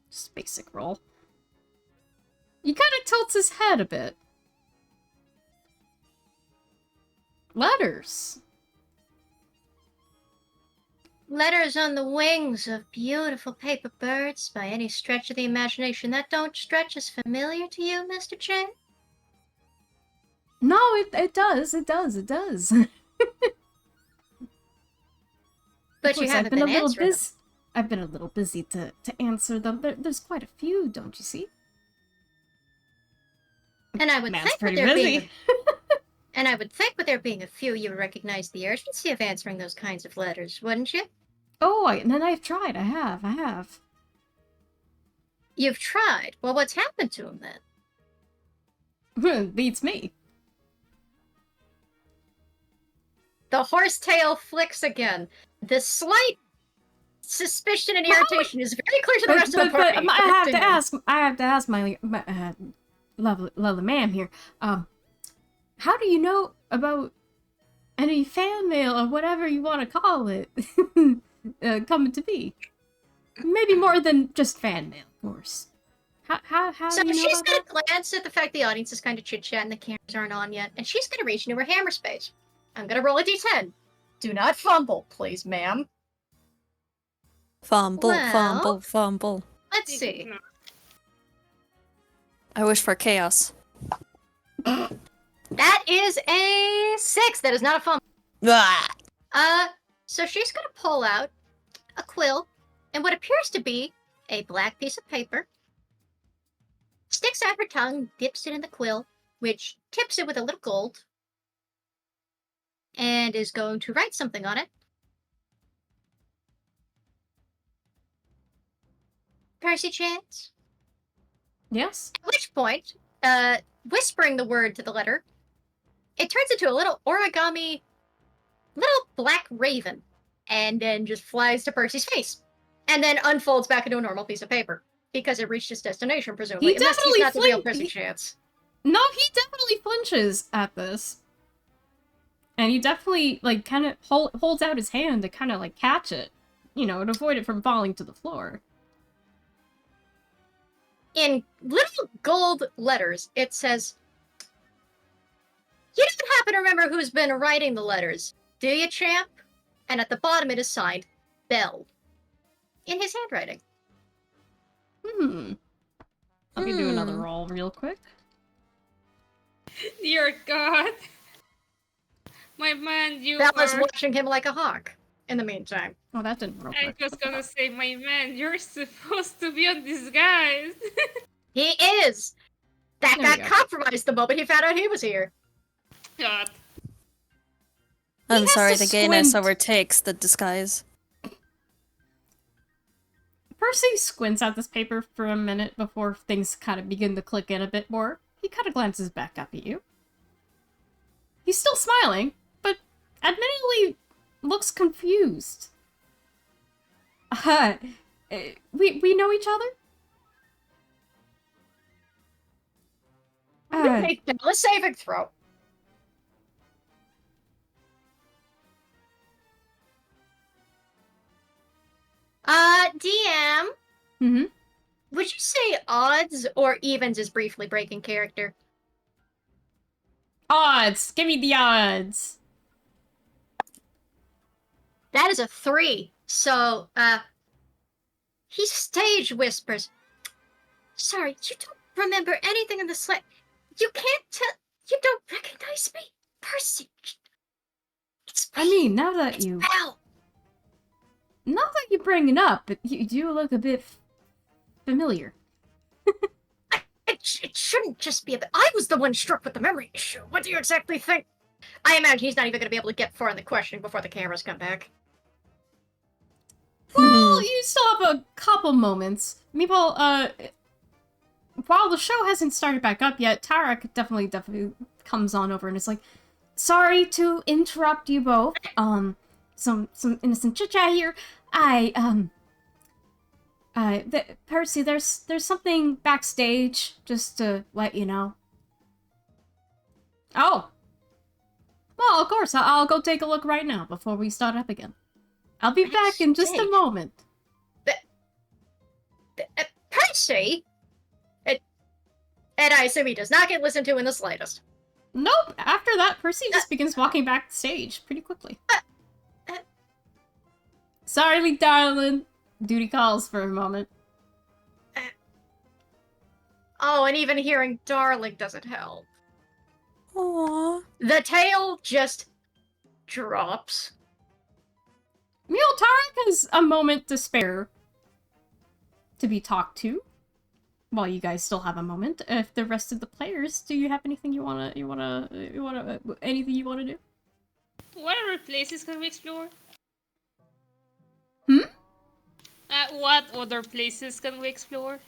Just basic roll. He kind of tilts his head a bit. Letters. Letters on the wings of beautiful paper birds by any stretch of the imagination. That don't stretch is familiar to you, Mr. Chen? No, it does. But you haven't been answering them. I've been a little busy to answer them. There's quite a few, don't you see? And I would Man's think pretty with there busy. being and I would think with there being a few, you would recognize the urgency of answering those kinds of letters, wouldn't you? Oh, and I've tried. I have. You've tried. Well, what's happened to them then? Beats me. The horsetail flicks again. The slight suspicion and irritation is very clear to the rest of the party. I have to ask my lovely ma'am here. How do you know about any fan mail or whatever you want to call it coming to be? Maybe more than just fan mail, of course. How So do you know she's about gonna that? glance at the fact the audience is kind of chit-chatting, the cameras aren't on yet, and she's gonna reach into her hammer space. I'm gonna roll a d10. Do not fumble, please, ma'am. Fumble, Well- fumble, fumble. Let's see. I wish for chaos. That is a 6. That is not a fumble. Ah! So she's gonna pull out a quill and what appears to be a black piece of paper, sticks out her tongue, dips it in the quill, which tips it with a little gold, and is going to write something on it. Percy Chance? Yes. At which point, whispering the word to the letter, it turns into a little origami, little black raven, and then just flies to Percy's face, and then unfolds back into a normal piece of paper because it reached its destination, presumably. He Unless he's definitely not the real flinched- Percy Chance. No, he definitely flinches at this. And he definitely, like, kind of holds out his hand to kind of, like, catch it. You know, and avoid it from falling to the floor. In little gold letters, it says, "You don't happen to remember who's been writing the letters, do you, champ?" And at the bottom it is signed, Bell. In his handwriting. Let me do another roll real quick. Dear God. My man, you Bell is are... watching him like a hawk in the meantime. Oh, that didn't real I quick. was gonna say, my man, you're supposed to be on disguise. He is! That There we got go. compromised the moment he found out he was here. God. I'm has sorry, to the gayness squint. overtakes the disguise. Percy squints at this paper for a minute before things kind of begin to click in a bit more. He kind of glances back up at you. He's still smiling, but admittedly looks confused. We know each other? Make Bell a saving throw. DM, Mm-hmm. would you say odds or evens is briefly breaking character? Odds! Give me the odds! That is a 3. So, he stage whispers, "Sorry, you don't remember anything in the You can't tell. You don't recognize me, Percy. It's I me. mean, now that It's you Belle. bring it up, but you do look a bit familiar. It shouldn't just be a bit. I was the one struck with the memory issue. What do you exactly think? I imagine he's not even going to be able to get far in the question before the cameras come back. Well, you still have a couple moments. Meanwhile, while the show hasn't started back up yet, Tarek definitely comes on over and is like, sorry to interrupt you both. Some innocent chit-chat here. Percy, there's something backstage, just to let you know. Oh. Well, of course, I'll go take a look right now before we start up again. I'll be back in just a moment. Percy? And I assume he does not get listened to in the slightest. Nope, after that, Percy just begins walking backstage pretty quickly. Sorry, darling. Duty calls for a moment. Oh, and even hearing darling doesn't help. Aww. The tail just drops. Meanwhile, Tarek has a moment to spare to be talked to. While you guys still have a moment. If the rest of the players, do you have anything anything you wanna do? What other places can we explore? Hmm? What other places can we explore?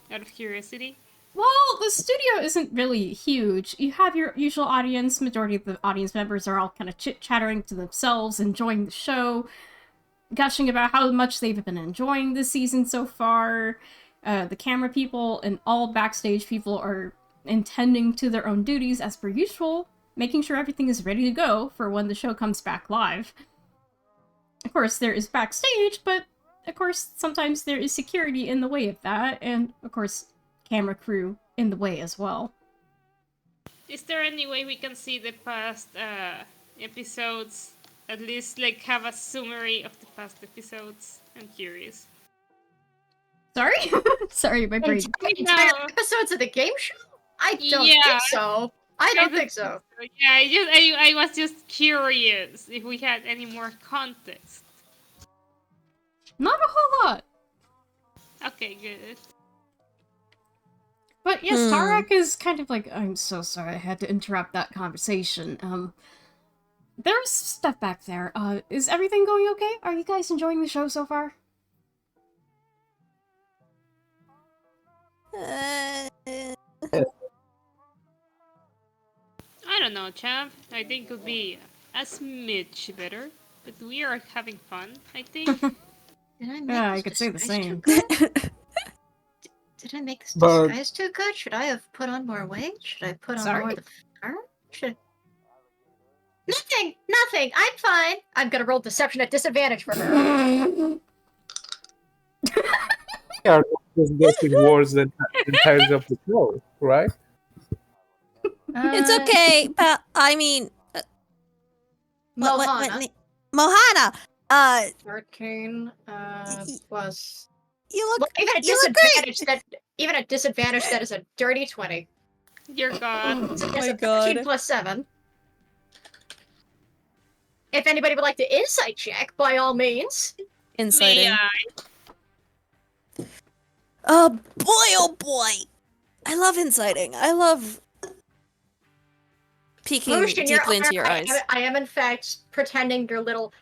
Out of curiosity. Well, the studio isn't really huge. You have your usual audience. Majority of the audience members are all kind of chit-chattering to themselves, enjoying the show, gushing about how much they've been enjoying this season so far. The camera people and all backstage people are intending to their own duties as per usual, making sure everything is ready to go for when the show comes back live. Of course, there is backstage, but of course, sometimes there is security in the way of that, and of course, camera crew in the way as well. Is there any way we can see the past episodes? At least, like, have a summary of the past episodes? I'm curious. Sorry? Sorry, my brain. Entire episodes of the game show? I don't think so. I don't think so. Yeah, I was just curious if we had any more context. Not a whole lot. Okay, good. But yes, Tarek is kind of like, I'm so sorry I had to interrupt that conversation. There's stuff back there. Is everything going okay? Are you guys enjoying the show so far? I don't know, champ. I think it could be a smidge better, but we are having fun, I think. Yeah, I could say the same. Did I make this disguise too good? Should I have put on more weight? Should I put on Sorry? more of the fur? Nothing. I'm fine. I'm gonna roll deception at disadvantage for her. Yeah, just getting worse than the entirety of the show, right? It's okay, but I mean, Mohana. Mohana. 13 plus. You look. Well, even at You look disadvantage, even at disadvantage, that is a dirty 20. Dear God. So Oh that's my a 13 God. plus 7. If anybody would like to insight check, by all means. Inciting. May I? Oh boy! I love inciting. I love peeking Lucian, deeply into your eyes. I am in fact pretending your little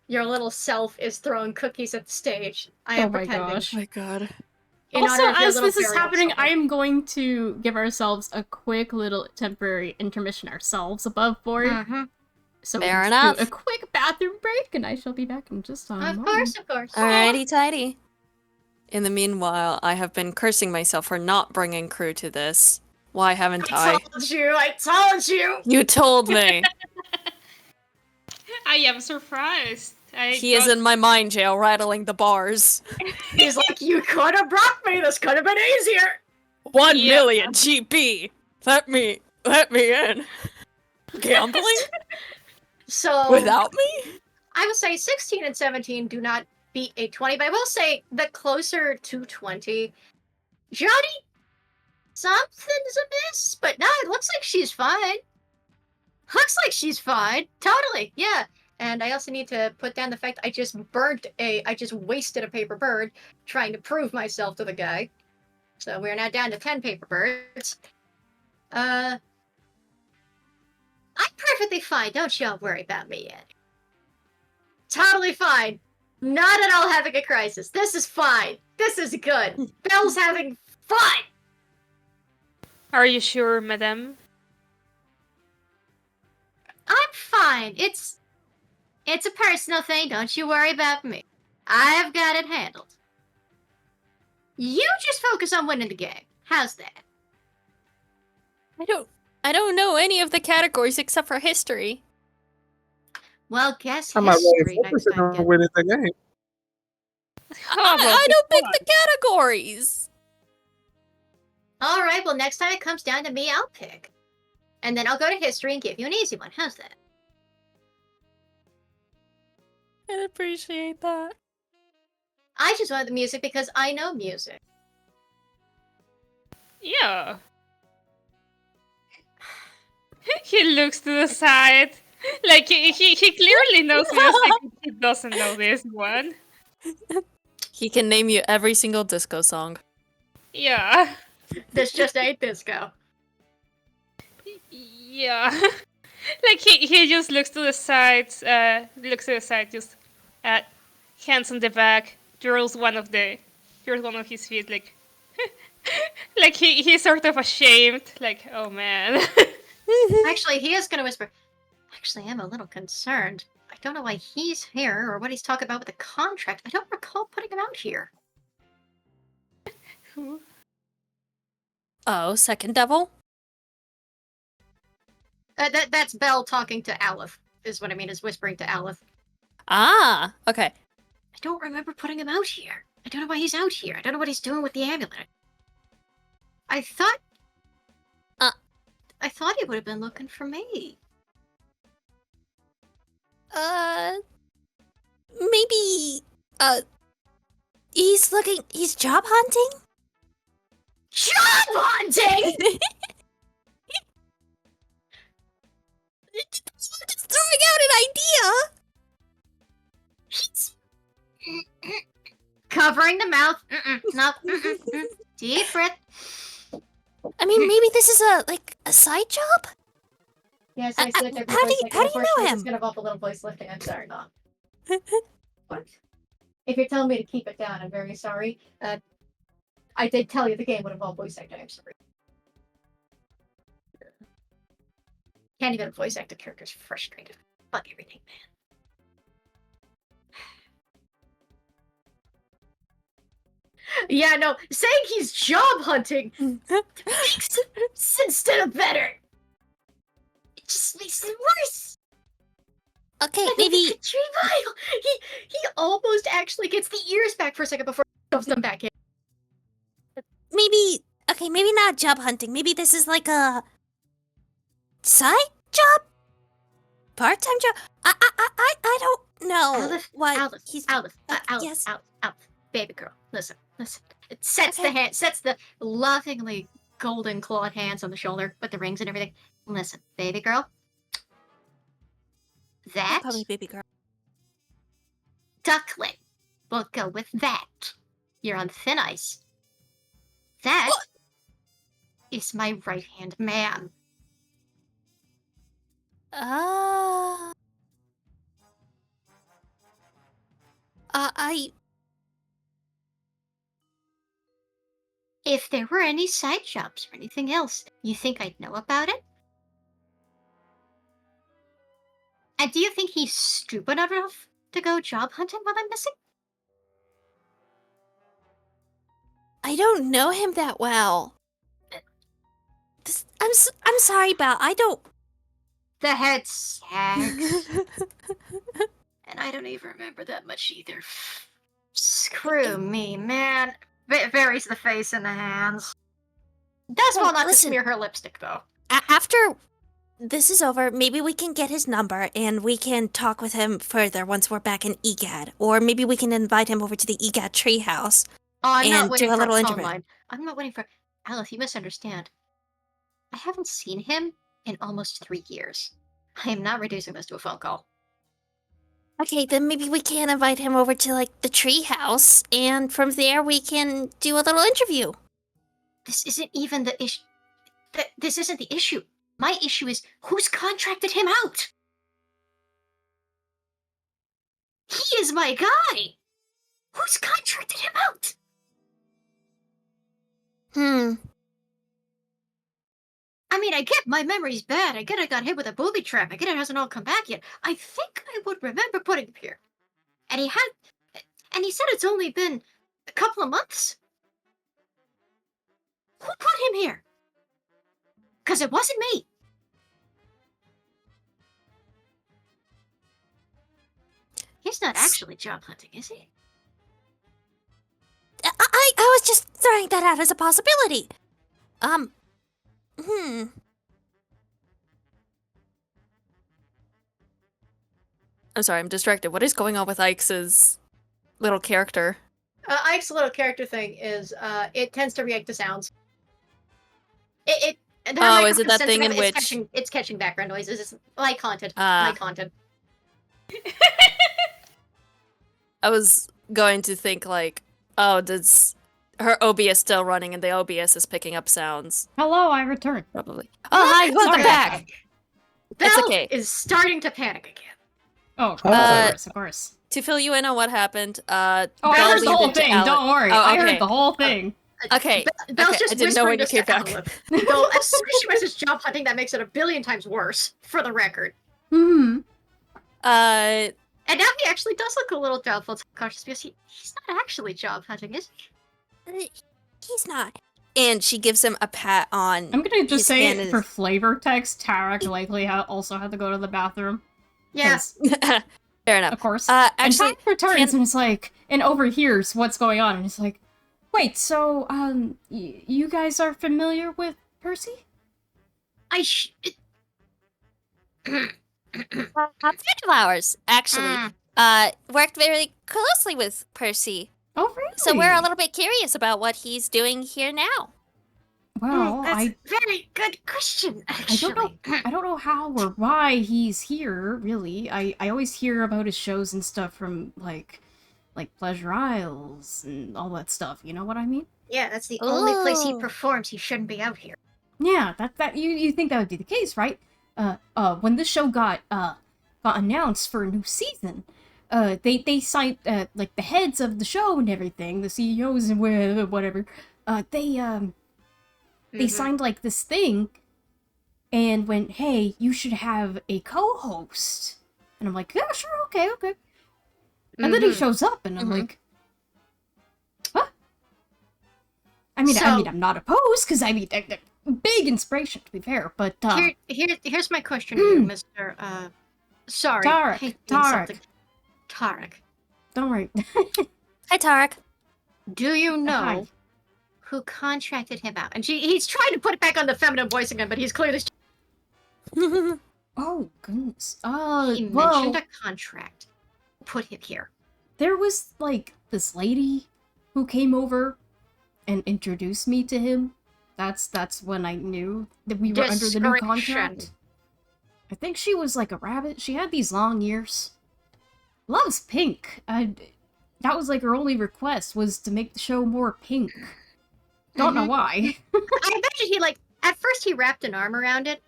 self is throwing cookies at the stage. I am Oh my pretending. gosh. Oh my God. In Also, honor of your as little this is fairy happening, self. I am going to give ourselves a quick little temporary intermission ourselves above board. Mhm. So Fair we can enough. do a quick bathroom break, and I shall be back in just a moment. Of course. Alrighty, tidy. In the meanwhile, I have been cursing myself for not bringing crew to this. Why haven't I? I told you! You told me. I am surprised. He is in my mind jail, rattling the bars. He's like, you could have brought me, this could have been easier! 1 Yeah. million GP. Let me in. Gambling So, without me? I would say 16 and 17 do not beat a 20, but I will say the closer to 20, Jody something's amiss, but no, it looks like she's fine. Looks like she's fine. Totally, yeah. And I also need to put down the fact I just wasted a paper bird trying to prove myself to the guy. So we're now down to 10 paper birds. I'm perfectly fine. Don't y'all worry about me yet. Totally fine. Not at all having a crisis. This is fine. This is good. Belle's having fun. Are you sure, madame? I'm fine. It's a personal thing. Don't you worry about me. I've got it handled. You just focus on winning the game. How's that? I don't know any of the categories except for history. Well, guess I'm not history really next focusing time. on Again. winning the game. How about I the don't pick fun? the categories. All right. Well, next time it comes down to me, I'll pick, and then I'll go to history and give you an easy one. How's that? I appreciate that. I just wanted the music because I know music. Yeah. He looks to the side. Like, he clearly knows music, but he doesn't know this one. He can name you every single disco song. Yeah. This just ain't disco. Yeah. Like, he just looks to the sides, just hands on the back, twirls one of his feet, like, like he's sort of ashamed, like, oh man. Actually, he is gonna whisper. Actually, I'm a little concerned. I don't know why he's here or what he's talking about with the contract. I don't recall putting him out here. Oh, second devil? That's Belle talking to Aleph, is what I mean, is whispering to Aleph. Ah, okay. I don't remember putting him out here. I don't know why he's out here. I don't know what he's doing with the amulet. I thought he would have been looking for me. Maybe, he's job hunting? Job hunting! Just throwing out an idea! Covering the mouth. No. Deep breath. I mean, maybe this is a side job? Yes, I said there how do you know him? It's gonna involve a little voice lifting. I'm sorry, Mom. What? If you're telling me to keep it down, I'm very sorry. I did tell you the game would involve voice acting. I'm sorry. Can't even voice act a character's frustrated. Fuck everything, man. Yeah, no, saying he's job hunting makes sense instead of better. It just makes it worse. Okay, I think maybe... it could revival. He almost actually gets the ears back for a second before he shoves them back in. Maybe... Okay, maybe not job hunting. Maybe this is like a... side job? Part-time job? I don't know Aleph, what Aleph, he's... Aleph, Aleph, yes. Aleph, baby girl, listen. It sets the lovingly golden clawed hands on the shoulder with the rings and everything. Listen, baby girl. That Call me baby girl. duckling will go with that. You're on thin ice. That is my right-hand man. If there were any side jobs or anything else, you think I'd know about it? And do you think he's stupid enough to go job hunting while I'm missing? I don't know him that well. I'm sorry, Belle. I don't... The head sags. And I don't even remember that much either. Screw me, man. Varies the face and the hands. Does well not to listen. smear her lipstick, though. After this is over, maybe we can get his number and we can talk with him further once we're back in EGAD. Or maybe we can invite him over to the EGAD treehouse. Oh, I'm And not waiting do a for little a phone interview. line. I'm not waiting for... Aleph, you misunderstand. I haven't seen him in almost 3 years. I am not reducing this to a phone call. Okay, then maybe we can invite him over to, like, the tree house, and from there we can do a little interview. This isn't even the issue. This isn't the issue. My issue is who's contracted him out? He is my guy! Who's contracted him out? I mean, I get my memory's bad. I get I got hit with a booby trap. I get it hasn't all come back yet. I think I would remember putting him here. And he said it's only been a couple of months. Who put him here? Because it wasn't me. He's not actually job hunting, is he? I was just throwing that out as a possibility. I'm sorry, I'm distracted. What is going on with Ike's little character? Ike's little character thing is, it tends to react to sounds. Is it that thing in which... It's catching background noises. It's light content. Light content. I was going to think, like, oh, does her OBS still running and the OBS is picking up sounds? Hello, I returned. Probably. Oh, hi, welcome back! Belle It's okay. is starting to panic again. Oh, of course. To fill you in on what happened, I heard the whole thing, don't worry. Oh, I okay. heard the whole thing. Okay, Belle's just I didn't know when you came back. Though, as soon as she mentions job hunting, that makes it a billion times worse, for the record. Hmm. And now he actually does look a little doubtful, cautious, because he's not actually job hunting, is he? He's not. And she gives him a pat on. I'm gonna just say hand for flavor text, Tarek likely also had to go to the bathroom. Yeah. Fair enough. Of course. Actually, and Tarek returns and it's like, and overhears what's going on, and it's like, wait, so, you guys are familiar with Percy? A friend of ours, actually, worked very closely with Percy. Oh, really? So we're a little bit curious about what he's doing here now. Well, that's a very good question, actually. I don't know how or why he's here, really. I always hear about his shows and stuff from, like Pleasure Isles and all that stuff, you know what I mean? Yeah, that's the only place he performs. He shouldn't be out here. Yeah, you think that would be the case, right? When this show got announced for a new season, they signed, like, the heads of the show and everything, the CEOs and whatever, they signed, like, this thing, and went, hey, you should have a co-host. And I'm like, yeah, sure, okay. And then he shows up, and I'm like, what? I mean, I'm not opposed, because, big inspiration, to be fair, but, here's my question to you, Mr. Sorry. Tarek. Don't worry. Hi, Tarek. Do you know Hi. who contracted him out? And he's trying to put it back on the feminine voice again, but he's clearly... Oh, goodness. He mentioned a contract. Put him here. There was, like, this lady who came over and introduced me to him. That's when I knew that we were under the new contract. I think she was like a rabbit. She had these long ears. Loves pink. That was like her only request, was to make the show more pink. Don't know why. I imagine he, like, at first he wrapped an arm around it.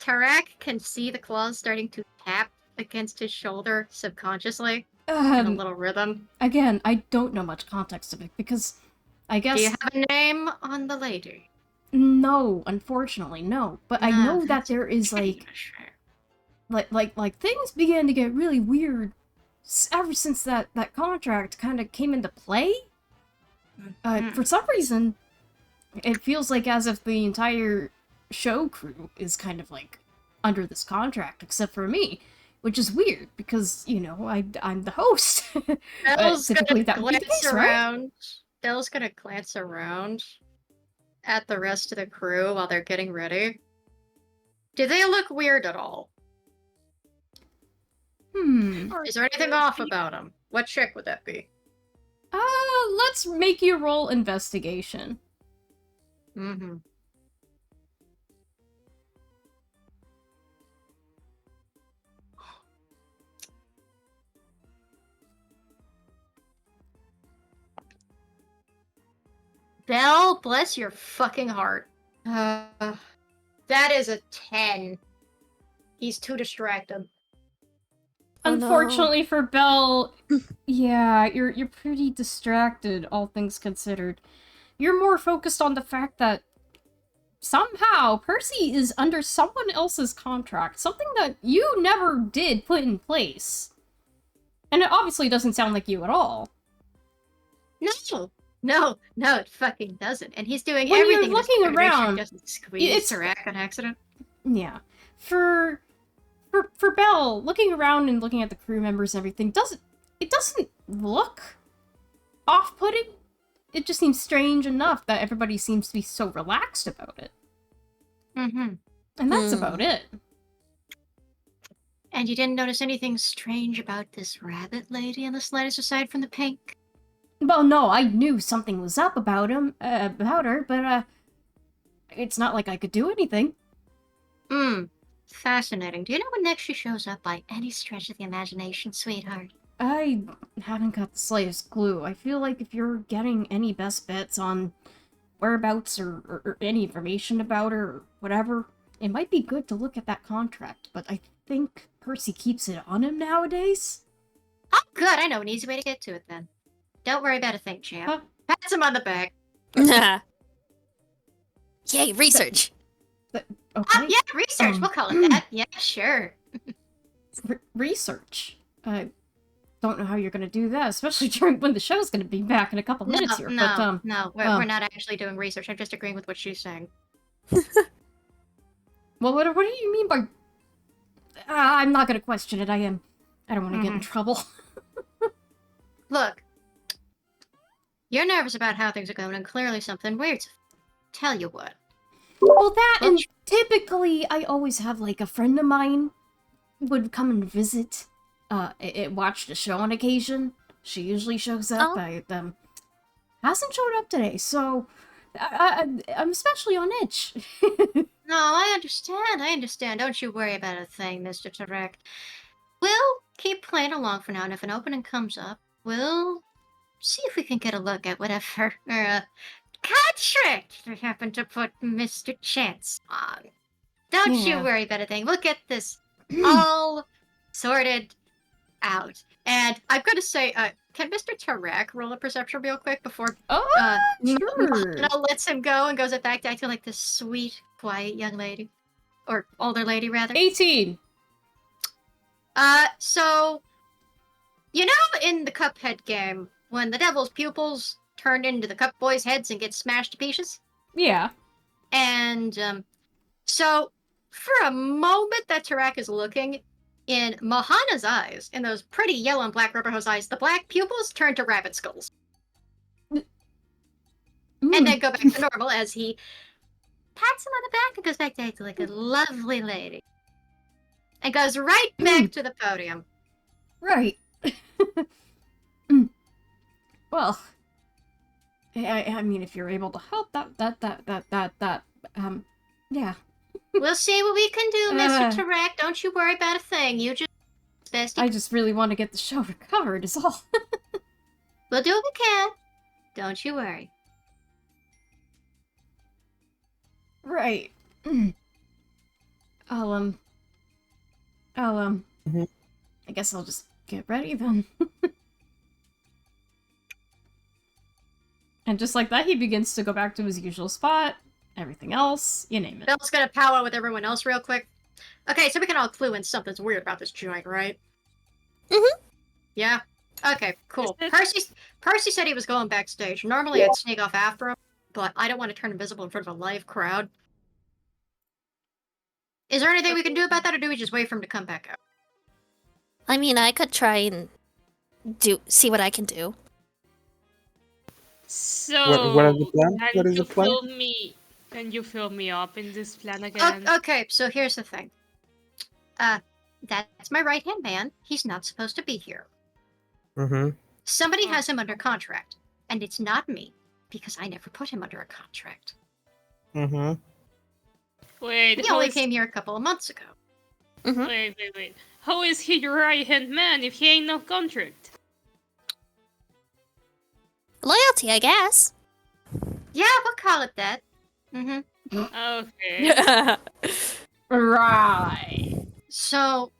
Tarek can see the claws starting to tap against his shoulder subconsciously in a little rhythm. Again, I don't know much context of it, because I guess... Do you have a name on the lady? No, unfortunately, no. But I know that there is, like things began to get really weird ever since that contract kind of came into play. For some reason, it feels like as if the entire show crew is kind of, like, under this contract, except for me. Which is weird, because, you know, I'm the host. Typically that would be the case, right? Dell's gonna glance around at the rest of the crew while they're getting ready. Do they look weird at all? Is there anything off about them? What check would that be? Let's make you roll investigation. Mm-hmm. Belle, bless your fucking heart. That is a 10. He's too distracted. Oh, no. Unfortunately for Belle, yeah, you're pretty distracted, all things considered. You're more focused on the fact that somehow Percy is under someone else's contract, something that you never did put in place. And it obviously doesn't sound like you at all. No, it fucking doesn't. And he's doing When everything you're looking in his power to make sure he around, doesn't squeeze it's- Tarak on accident. Yeah. For Belle, looking around and looking at the crew members and everything, doesn't look off-putting. It just seems strange enough that everybody seems to be so relaxed about it. Mm-hmm. And that's about it. And you didn't notice anything strange about this rabbit lady in the slightest aside from the pink? Well, no, I knew something was up about her, but it's not like I could do anything. Fascinating. Do you know when next she shows up by any stretch of the imagination, sweetheart? I haven't got the slightest clue. I feel like if you're getting any best bets on whereabouts or any information about her or whatever, it might be good to look at that contract, but I think Percy keeps it on him nowadays. Oh, good. I know an easy way to get to it then. Don't worry about a thing, champ. Huh? Pats him on the back. Yay, research. Okay. Yeah, research. We'll call it that. Yeah, sure. Research. I don't know how you're gonna do that, especially during when the show's gonna be back in a couple minutes here. No, But we're not actually doing research. I'm just agreeing with what she's saying. well, what do you mean by? I'm not gonna question it. I don't want to get in trouble. Look, you're nervous about how things are going, and clearly something weird's. Tell you what. Well, that Well, and typically I always have like a friend of mine would come and visit. Watch the show on occasion. She usually shows up. Oh. Hasn't showed up today, so I'm especially on edge. No, I understand. Don't you worry about a thing, Mr. Tarek. We'll keep playing along for now, and if an opening comes up, we'll see if we can get a look at whatever contract they happen to put Mr. Chance on. Don't you Yeah. worry about a thing. We'll get this all sorted out. And I'm gonna say, can Mr. Tarek roll a perception real quick before Sure. Mahana lets him go and goes back to acting like this sweet, quiet young lady? Or older lady, rather. 18. So, you know in the Cuphead game, when the devil's pupils turn into the Cup Boys' heads and get smashed to pieces? Yeah. And, so, for a moment that Tarak is looking, in Mohana's eyes, in those pretty yellow and black rubber hose eyes, the black pupils turn to rabbit skulls. And then go back to normal as he pats him on the back and goes back to acting like a lovely lady. And goes right back to the podium. Right. Well, I mean, if you're able to help, yeah. We'll see what we can do, Mr. Tarek. Don't you worry about a thing. You just best. I just really want to get the show recovered, is all. We'll do what we can. Don't you worry. Right. I'll Mhm. I guess I'll just get ready then. And just like that, he begins to go back to his usual spot. Everything else, you name it. Bill's gonna powwow with everyone else real quick. Okay, so we can all clue in something's weird about this joint, right? Yeah? Okay, cool. Percy said he was going backstage. Normally I'd sneak off after him, but I don't want to turn invisible in front of a live crowd. Is there anything we can do about that, or do we just wait for him to come back out? I mean, I could try and see what I can do. So, What are the plans? can What is you the plan? Can you fill me up in this plan again? Okay, so here's the thing. That's my right-hand man. He's not supposed to be here. Mm-hmm. Somebody has him under contract, and it's not me, because I never put him under a contract. Mm-hmm. Wait, He how only is... came here a couple of months ago. Wait. How is he your right-hand man if he ain't no contract? Loyalty, I guess. Yeah, we'll call it that. Mm-hmm. Okay. Right. So,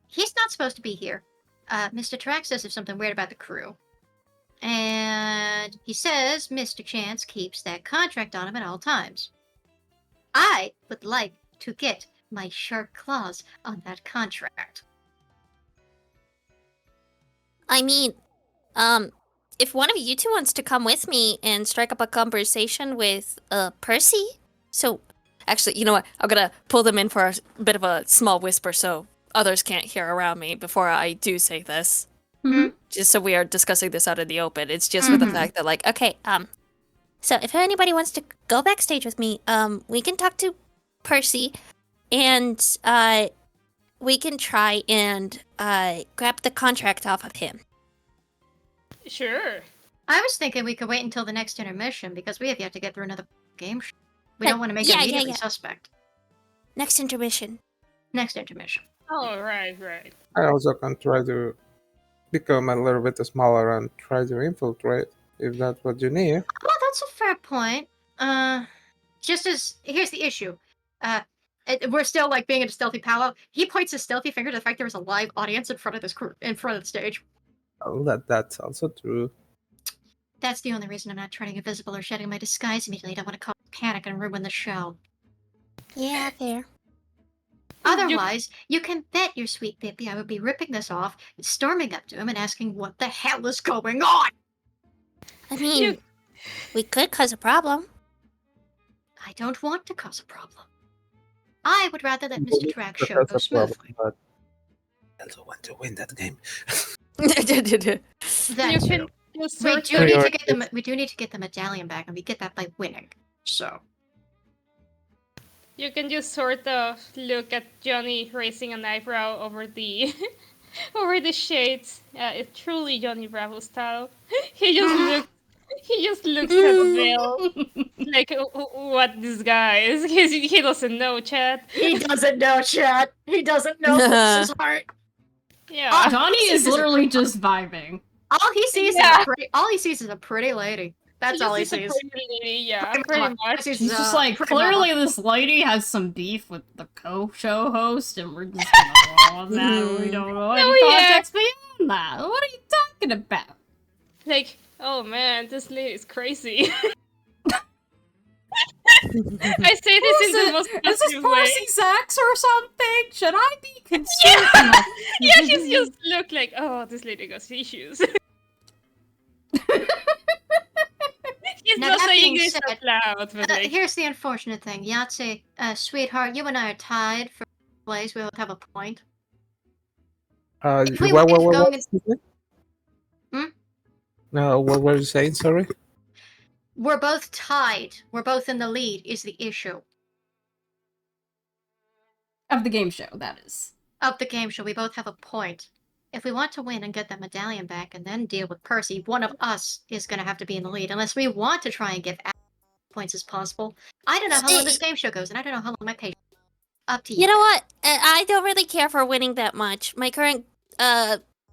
he's not supposed to be here. Mr. Trax says there's something weird about the crew. And he says Mr. Chance keeps that contract on him at all times. I would like to get my sharp claws on that contract. I mean, if one of you two wants to come with me and strike up a conversation with Percy, so actually, you know what? I'm gonna pull them in for a bit of a small whisper so others can't hear around me before I do say this. Mhm. Just so we are discussing this out in the open. It's just for the fact that, like, okay, so if anybody wants to go backstage with me, we can talk to Percy, and we can try and grab the contract off of him. Sure. I was thinking we could wait until the next intermission because we have yet to get through another game show. We Like, don't want to make yeah, it yeah, immediately yeah. suspect. Next intermission. Next intermission. Oh, right. I also can try to become a little bit smaller and try to infiltrate if that's what you need. Well, that's a fair point. Here's the issue. We're still like being in a stealthy powwow. He points his stealthy finger to the fact there was a live audience in front of the stage. Oh, that's also true. That's the only reason I'm not turning invisible or shedding my disguise immediately. I don't want to cause panic and ruin the show. Yeah, fair. Otherwise, you can bet your sweet Pippi I would be ripping this off, storming up to him and asking what the hell is going on. I mean, we could cause a problem. I don't want to cause a problem. I would rather let Well, Mr. Track That's show a go problem, smoothly. but I also want to win that game. That You too. can just We sort do of... need to get the we do need to get the medallion back, and we get that by winning. So You can just sort of look at Johnny raising an eyebrow over the over the shades. It's truly Johnny Bravo style. He just looks at Bill like, what this guy is. He doesn't know, Chad. he doesn't know, Chad. He doesn't know what's his heart. Yeah. Johnny is literally just vibing. All he sees Yeah. is a pretty lady. That's all he Just a sees. pretty lady, yeah, Pretty pretty much. much. He's, She's just like, pretty clearly mama. this lady has some beef with the co-show host, and we're just gonna roll on that. We don't know any yeah. context beyond that. What are you talking about? Like, oh man, this lady is crazy. I say this in the most Is this positive way. Percy's ex or something? Should I be concerned? Yeah, she's just look like, oh, this lady got issues. He's Now, not that saying being this said, out loud, but like, here's the unfortunate thing. Yahtzee, sweetheart, you and I are tied for place. We both have a point. If we What, win what, what, going what? in- Excuse me? Hmm? No, what were you saying? Sorry. We're both tied. We're both in the lead is the issue. Of the game show, that is. Of the game show, we both have a point. If we want to win and get that medallion back and then deal with Percy, one of us is going to have to be in the lead, unless we want to try and give as points as possible. I don't know how long this game show goes, and I don't know how long my patience. Up to you. You know what? I don't really care for winning that much. My current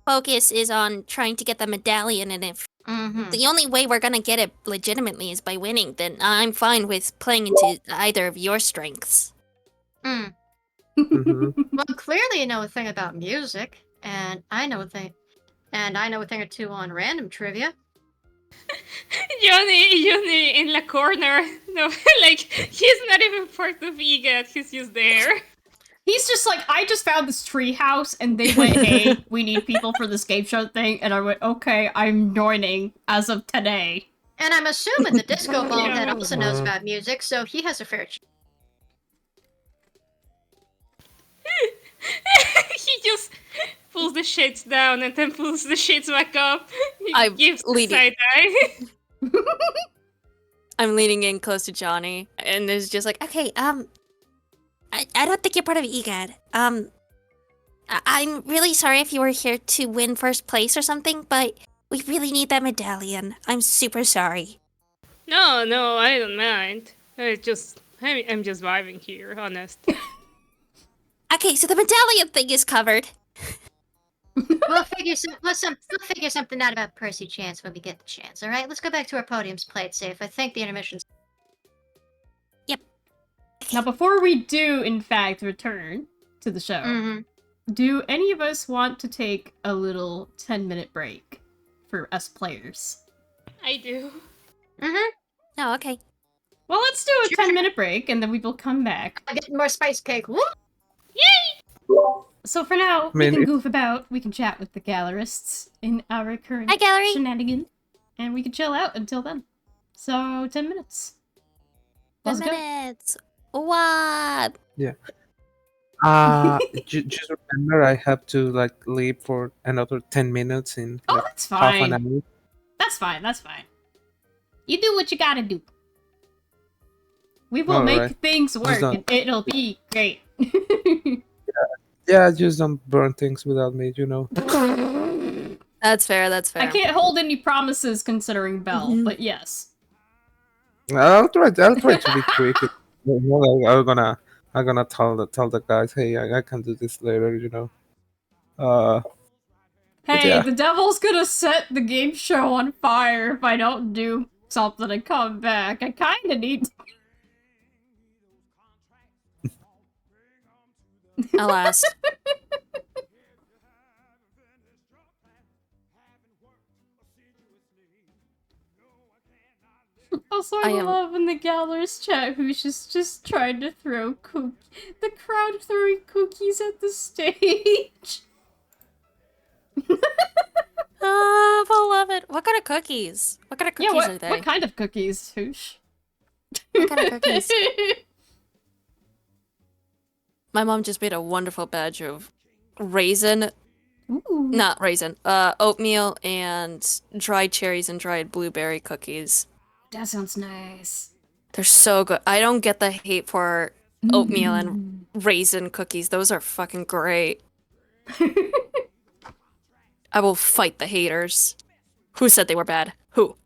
focus is on trying to get the medallion, and if Mm-hmm. the only way we're gonna get it legitimately is by winning, then I'm fine with playing into either of your strengths. Mm. Mm-hmm. Well, clearly you know a thing about music, and I know a thing or two on random trivia. Johnny in the corner. No, like he's not even part of EGAD. He's just there. He's just like, I just found this tree house, and they went, hey, we need people for this game show thing, and I went, okay, I'm joining as of today. And I'm assuming the disco ball head Yeah. also knows about music, so he has a fair chance. He just pulls the shades down and then pulls the shades back up. He I'm gives the leading. side eye. I'm leaning in close to Johnny, and it's just like, okay, I don't think you're part of EGAD. I'm really sorry if you were here to win first place or something, but we really need that medallion. I'm super sorry. No, I don't mind. I'm just vibing here, honest. Okay, so the medallion thing is covered. We'll figure something out about Percy Chance when we get the chance. All right, let's go back to our podiums. Play it safe. I think the intermission's. Now, before we do, in fact, return to the show, Mm-hmm. do any of us want to take a little 10-minute break for us players? I do. Mm-hmm. Oh, okay. Well, let's do a Sure. 10-minute break, and then we will come back. I get more spice cake. Woo! So for now, we mean, can if- goof about, we can chat with the gallerists in our current Hi, gallery. shenanigan, and we can chill out until then. So, 10 minutes. 10 Let's go. minutes. What? Just remember, I have to like leave for another 10 minutes in Oh, like that's half an fine. hour. That's fine, that's fine. You do what you gotta do. We will make Alright. things work, done. and it'll be great. Yeah, just don't burn things without me, you know. That's fair, that's fair. I can't hold any promises considering Belle, Mhm. but yes. I'll try to be quick. I'm gonna tell the guys, hey, I can do this later, you know. But Hey, yeah. the devil's gonna set the game show on fire if I don't do something and come back. I kinda need to. Alas. Also, I I am- love in the Galler's chat who's just trying to throw the crowd throwing cookies at the stage. Oh, beloved. What kind of cookies? What kind of Yeah, cookies are they? what kind of cookies, Hoosh? What kind of cookies? My mom just made a wonderful batch of raisin, Ooh. not raisin, oatmeal and dried cherries and dried blueberry cookies. That sounds nice. They're so good. I don't get the hate for oatmeal and raisin cookies. Those are fucking great. I will fight the haters. Who said they were bad? Who?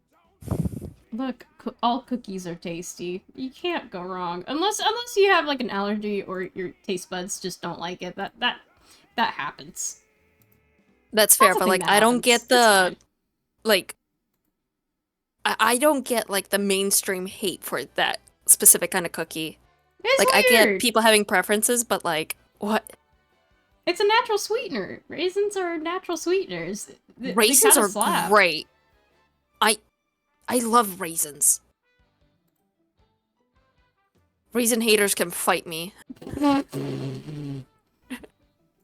Look, all cookies are tasty. You can't go wrong. Unless you have like an allergy or your taste buds just don't like it. That happens. That's fair, That's a but thing like that I don't happens. get It's the fine. like I don't get like the mainstream hate for that specific kind of cookie. It's Like I weird. get people having preferences, but like what? It's a natural sweetener. Raisins are natural sweeteners. They Raisins kinda are slap. great. I love raisins. Raisin haters can fight me.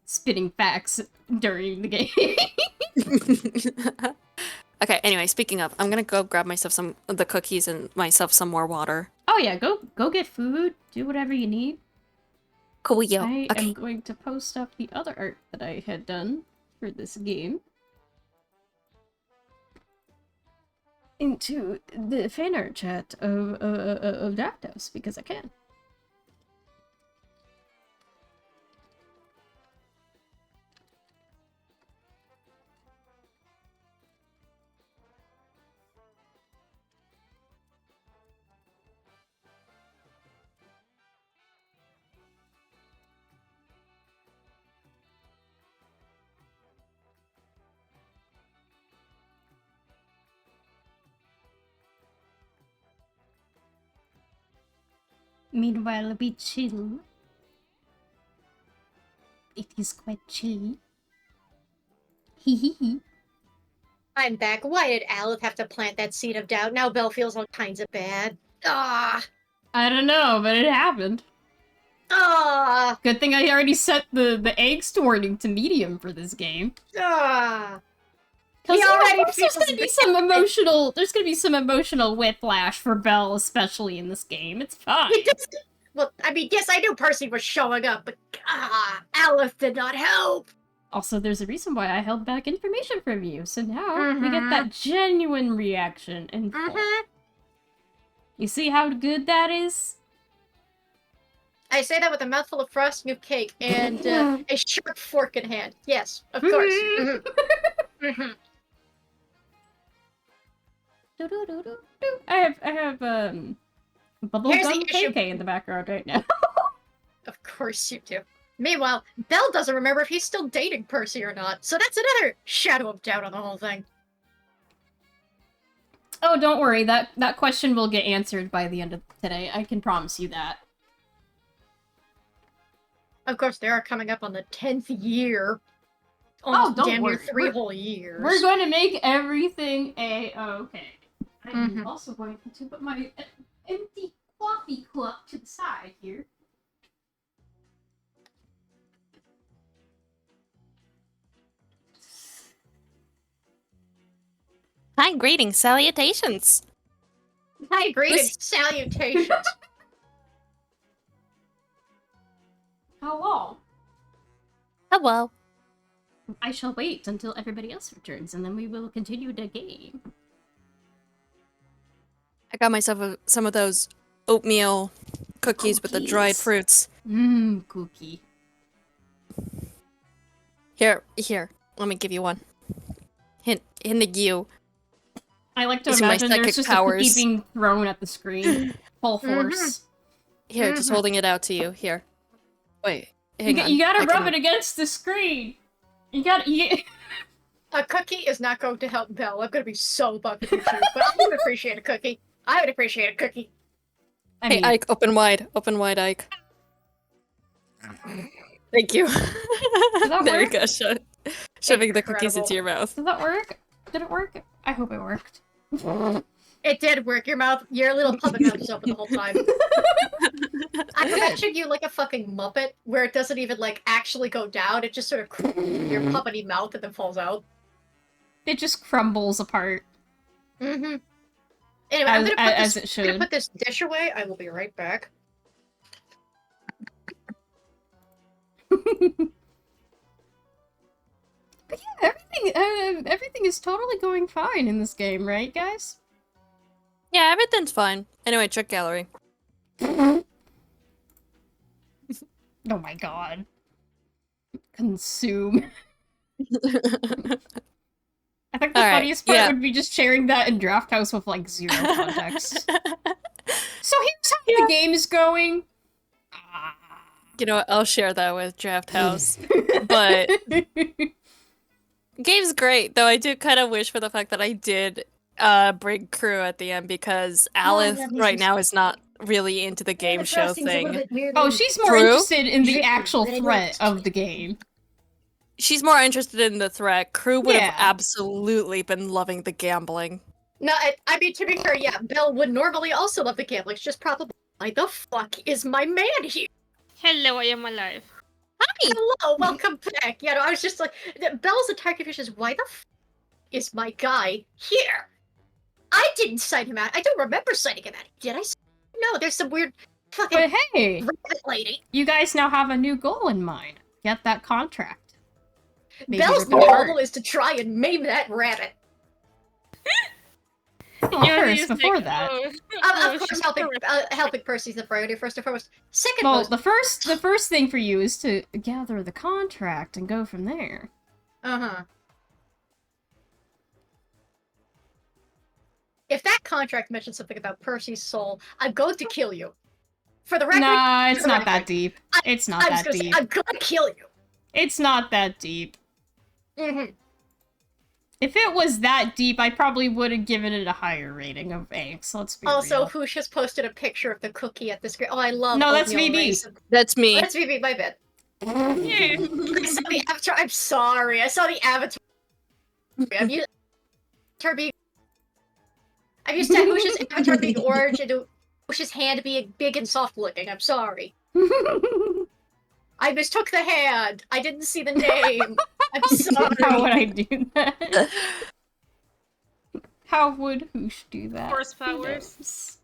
Spitting facts during the game. Okay, anyway, speaking of, I'm gonna go grab myself some of the cookies and myself some more water. Oh yeah, go get food. Do whatever you need. Cool, yo. I Okay. am going to post up the other art that I had done for this game into the fan art chat of Daptos because I can. Meanwhile, we chill. It is quite chilly. Hee hee hee. I'm back. Why did Aleph have to plant that seed of doubt? Now Belle feels all kinds of bad. Ah. I don't know, but it happened. Ah. Good thing I already set the angst warning to medium for this game. Ah. Because He already there's feels gonna be bad. some emotional whiplash for Belle, especially in this game. It's fine. He just, well, I mean, yes, I knew Percy was showing up, but Aleph did not help. Also, there's a reason why I held back information from you, so now we get that genuine reaction in full. You see how good that is? I say that with a mouthful of frosting of cake and a sharp fork in hand. Yes, of course. I have Here's the Bubblegum issue. KK in the background right now. Of course you do. Meanwhile, Belle doesn't remember if he's still dating Percy or not, so that's another shadow of doubt on the whole thing. Oh, don't worry. That question will get answered by the end of today. I can promise you that. Of course, they are coming up on the 10th year. Oh, Almost don't damn near worry. 3 whole years. We're going to make everything a-okay. I'm Mhm. also going to put my empty coffee cup to the side here. Hi, greetings, salutations. Hi, greetings, salutations. Hello. Hello. I shall wait until everybody else returns, and then we will continue the game. I got myself some of those oatmeal cookies with the dried Cookies. fruits. Cookie. Here. Let me give you one. Hint of you. I like to Using my imagine there's psychic just powers. a cookie being thrown at the screen. Full force. Here, just holding it out to you. Here. Wait, hang on. You gotta I rub can- it against the screen. You gotta... A cookie is not going to help Belle. I'm going to be so bummed if you choose, but I would appreciate a cookie. I would appreciate a cookie. I Hey, mean, Ike, open wide, Ike. Thank you. that There you work? go. Shoving the cookies Incredible. into your mouth. Did that work? Did it work? I hope it worked. It did work. Your little puppet mouth was open the whole time. I imagine you like a fucking Muppet, where it doesn't even, like, actually go down. It just sort of your puppety mouth and then falls out. It just crumbles apart. Mm-hmm. Anyway, I'm As it gonna should. put this dish away. I will be right back. But yeah, everything is totally going fine in this game, right, guys? Yeah, everything's fine. Anyway, check gallery. Oh my god. Consume. I think the Alright, funniest part yeah. would be just sharing that in Draft House with, like, zero context. So here's how the game is going. You know what? I'll share that with Draft House. But game's great, though I do kind of wish for the fact that I did bring crew at the end because Alice right now is not really into the game show thing. Oh, she's more True. interested in the actual threat of the game. She's more interested in the threat. Crew would Yeah. have absolutely been loving the gambling. No, I mean, to be fair, yeah, Belle would normally also love the gambling. It's just probably, why the fuck is my man here? Hello, I am alive. Hello, welcome back. You know, I was just like, Belle's entire confusion is, why the f is my guy here? I didn't sign him out. I don't remember signing him out. Did I? No, there's some weird fucking But hey, rabbit lady. you guys now have a new goal in mind. Get that contract. Maybe Belle's rip it goal apart. is to try and maim that rabbit. Well, Yeah, first, he's before like, that. oh, Of course, she's helping Percy's the priority first and foremost. Second Well, most, the first thing for you is to gather the contract and go from there. If that contract mentions something about Percy's soul, I'm going to kill you. For the record, Nah, it's for the not record, that deep. It's not I was that gonna say, deep. I'm gonna kill you. It's not that deep. Mm-hmm. If it was that deep, I probably would have given it a higher rating of Angst. Let's be Also, real. Hoosh has posted a picture of the cookie at the screen. Oh, I love No, that's oatmeal VB. raisin. That's me. Oh, that's VB, my bad. Yeah. I saw the avatar. I'm sorry. I saw the avatar. I'm used to Hoosh's avatar being orange and Hoosh's hand being big and soft looking. I'm sorry. I mistook the hand. I didn't see the name. I'm sorry. How would I do that? How would Hoosh do that? Horsepower. Yes.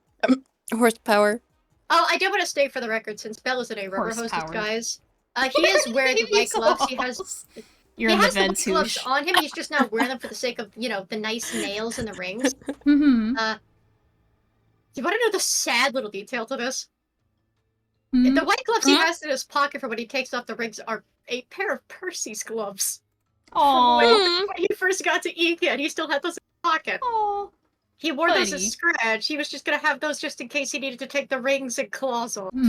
Horsepower. Oh, I did want to state for the record, since Belle is in a rubber hosted Horsepower. guys. He is wearing the white gloves. He has You're he in the has the white vents, gloves Hoosh. on him. He's just not wearing them for the sake of, you know, the nice nails and the rings. Mm-hmm. Do you want to know the sad little detail to this? Hmm? The white gloves he has in his pocket for when he takes off the rings are a pair of Percy's gloves. Aww. When he first got to EGAD, he still had those in his pocket. Aww. He wore those Buddy. as scratch. He was just gonna have those just in case he needed to take the rings and claws off. 'Cause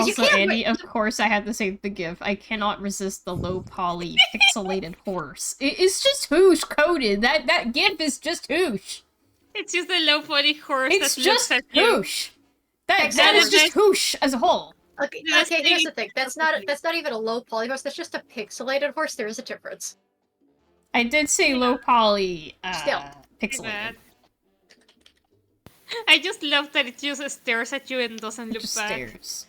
you Also, can't Andy, of course I had to save the gif. I cannot resist the low poly pixelated horse. It's just hoosh coded. That gif is just hoosh. It's just a low body horse It's that just looks at you. hoosh. That Exactly. is just hoosh as a whole. Okay, Yes, okay, here's they- the thing. That's not even a low poly horse. That's just a pixelated horse. There is a difference. I did say low poly Still. pixelated. Bad. I just love that it just stares at you and doesn't It look just back. stares.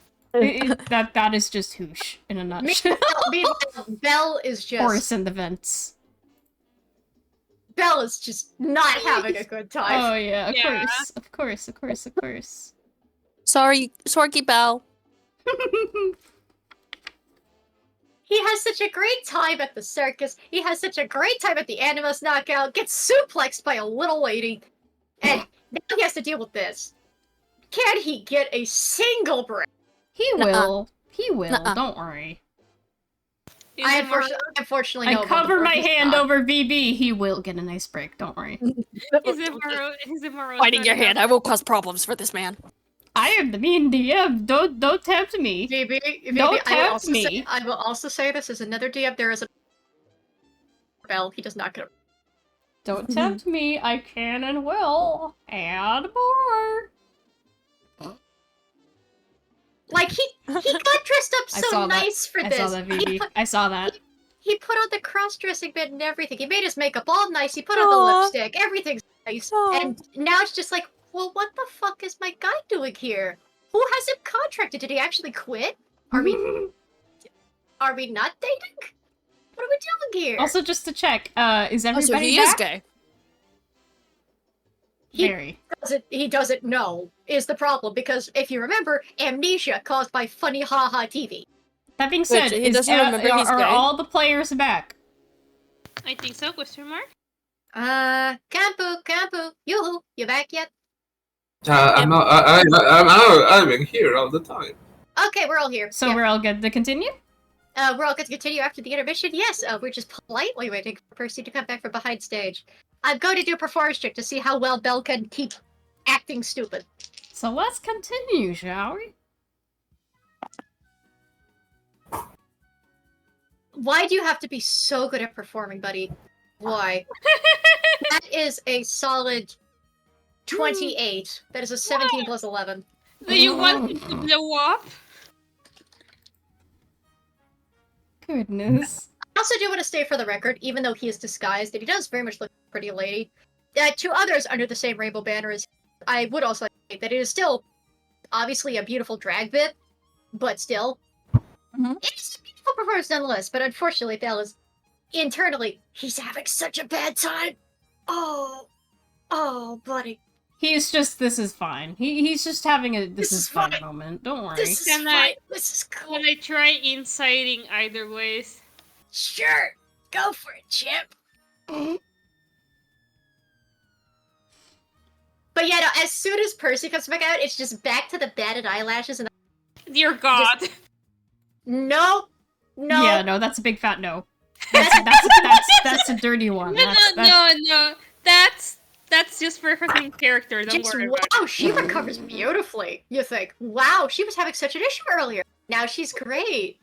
That is just hoosh in a nutshell. Meanwhile, Belle is just Horse in the vents. Belle is just not having a good time. Oh yeah, Yeah. of course. Sorry, Sorky Bell. He has such a great time at the circus. He has such a great time at the Animus knockout. Gets suplexed by a little lady, and now he has to deal with this. Can he get a single break? He Nuh-uh. will. He will. Nuh-uh. Don't worry. Is I it more- unfortunately I know. about the cover my break. hand over VB. He will get a nice break. Don't worry. is it more Fighting your hand, I will cause problems for this man. I am the mean DM. Don't tempt me. Maybe, Don't I will tempt also me. say, I will also say this is another DM. There is a Belle. He does not get a. Don't tempt me. I can and will. And more. Like he got dressed up I so saw that. nice for I this. saw that, VB. I saw that. He put on the cross-dressing bit and everything. He made his makeup all nice. He put on the Aw. lipstick. Everything's nice. Aw. And now it's just like, well, what the fuck is my guy doing here? Who has him contracted? Did he actually quit? Are we not dating? What are we doing here? Also, just to check, is Oh, everybody so he back? is gay. Very. He doesn't know is the problem, because if you remember, amnesia caused by funny haha TV. That being said, he doesn't remember he's are gay. all the players back? I think so, question mark? Campu, yoo-hoo, you back yet? I'm not. I've been here all the time. Okay, we're all here. So Yeah. we're all good to continue? We're all good to continue after the intermission. Yes, we're just politely waiting for Percy to come back from behind stage. I'm going to do a performance check to see how well Belle can keep acting stupid. So let's continue, shall we? Why do you have to be so good at performing, buddy? Why? That is a solid 28. That is a 17 plus 11. Do you want him to blow up? Goodness. I also do want to say for the record, even though he is disguised, that he does very much look like a pretty lady. To others under the same rainbow banner as I would also say that it is still obviously a beautiful drag bit, but still, it's a beautiful performance nonetheless. But unfortunately, Belle is internally, he's having such a bad time. Oh, buddy, This is fine. He's just having a this is fine fine. moment. Don't worry. this is Can fine. I- This is cool. Can I try inciting either ways? Sure, go for it, Chip. But yeah, no, as soon as Percy comes back out, it's just back to the batted eyelashes and Dear God. no. Yeah, no, that's a big fat no. That's a dirty one. No, That's- no. That's just perfectly in character. Don't Just, worry about it. wow, she recovers beautifully. You think, wow, she was having such an issue earlier. Now she's great.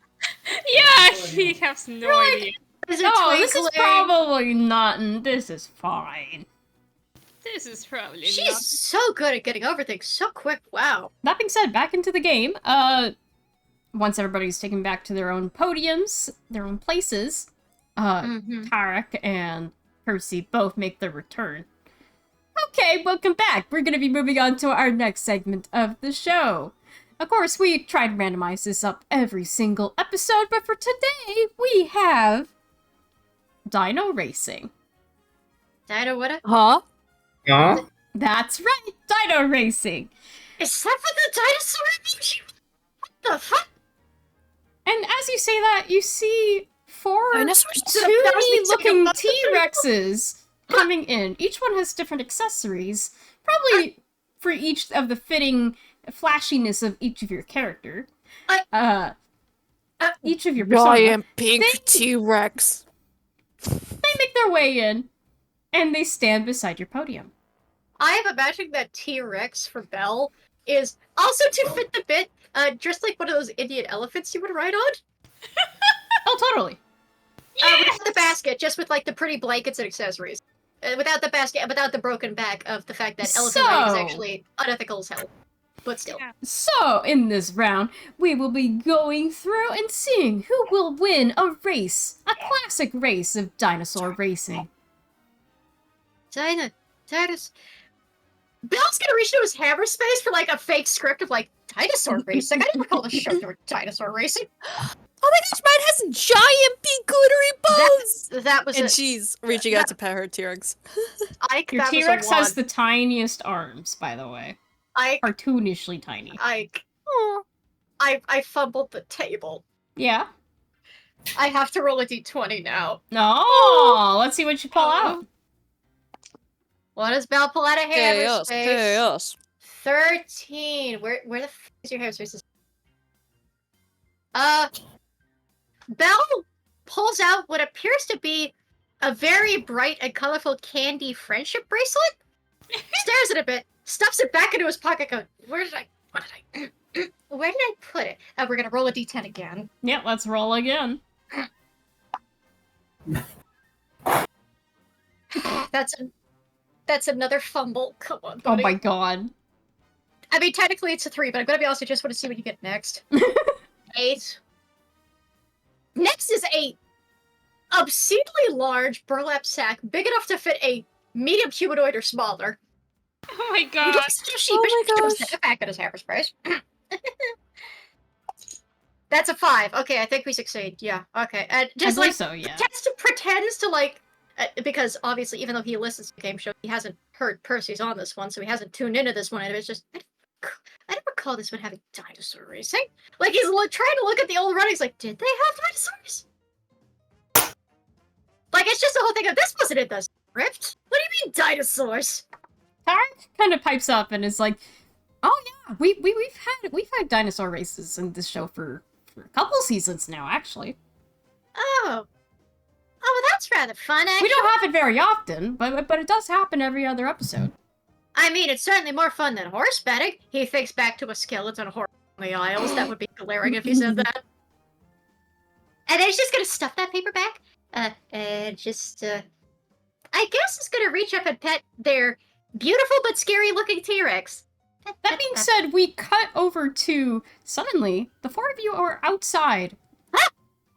Yeah, she has no idea. Is it No, this is twinkling? probably not, and this is fine. This is probably She's not. so good at getting over things so quick. Wow. That being said, back into the game. Once everybody's taken back to their own podiums, their own places, Tarek and Percy both make their return. Okay, welcome back. We're gonna be moving on to our next segment of the show. Of course, we try to randomize this up every single episode, but for today, we have Dino Racing. Dino, what? Huh? Huh? That's right, Dino Racing. Is that for the dinosaur? What the fuck? And as you say that, you see four Dinosaurs? 2D-looking T-Rexes coming in. Each one has different accessories, probably for each of the fitting flashiness of each of your character. Each of your persona. Giant pink T-Rex. They make their way in, and they stand beside your podium. I am imagining that T-Rex for Belle is also to fit the bit, just like one of those Indian elephants you would ride on. Oh, totally. Without the basket, just with like the pretty blankets and accessories. Without the basket, without the broken back of the fact that elephant riding is So- actually unethical as hell. But still. Yeah. So, in this round, we will be going through and seeing who will win a race, a classic race of dinosaur racing. Titus. Bill's gonna reach into his hammer space for like a fake script of like dinosaur racing. I didn't recall the show for dinosaur racing. Oh my gosh, mine has giant pink glittery bows! That was And it. she's reaching out to pet her T-Rex. Ike, Your that was a T-Rex has one. the tiniest arms, by the way. Ike, Cartoonishly tiny. Ike. I fumbled the table. Yeah? I have to roll a d20 now. No! Let's see what you pull out. What does Belle pull out of hammer Chaos, space? chaos. 13. Where the f is your hammer space? Belle pulls out what appears to be a very bright and colorful candy friendship bracelet. Stares at it a bit, stuffs it back into his pocket. Goes, where did I put it? We're gonna roll a d10 again. Yeah, let's roll again. That's another fumble. Come on, Oh buddy. my god. I mean, technically it's a 3, but I'm gonna be honest. I just want to see what you get next. 8. Next is a obscenely large burlap sack, big enough to fit a medium humanoid or smaller. Oh my He god. gets too sheepish Oh my to gosh. stick it back in his hammer space. That's a 5. Okay, I think we succeed. Yeah. Okay, and I just believe like so, yeah. pretends to like. Because obviously, even though he listens to the game show, he hasn't heard Percy's on this one, so he hasn't tuned into this one. And it's just, I don't recall this one having dinosaur racing. Like he's trying to look at the old runnings, like, did they have dinosaurs? Like it's just the whole thing of this wasn't in the script. What do you mean dinosaurs? Tarek kind of pipes up and is like, "Oh yeah, we've had dinosaur races in this show for a couple seasons now, actually. Oh, well, that's rather fun. Actually, We don't have it very often, but it does happen every other episode." I mean, it's certainly more fun than horse betting. He thinks back to a skeleton horse on the aisles. That would be glaring if he said that. And then he's just gonna stuff that paper back. And just, I guess is gonna reach up and pet their beautiful but scary-looking T-Rex. That being said, we cut over to suddenly the four of you are outside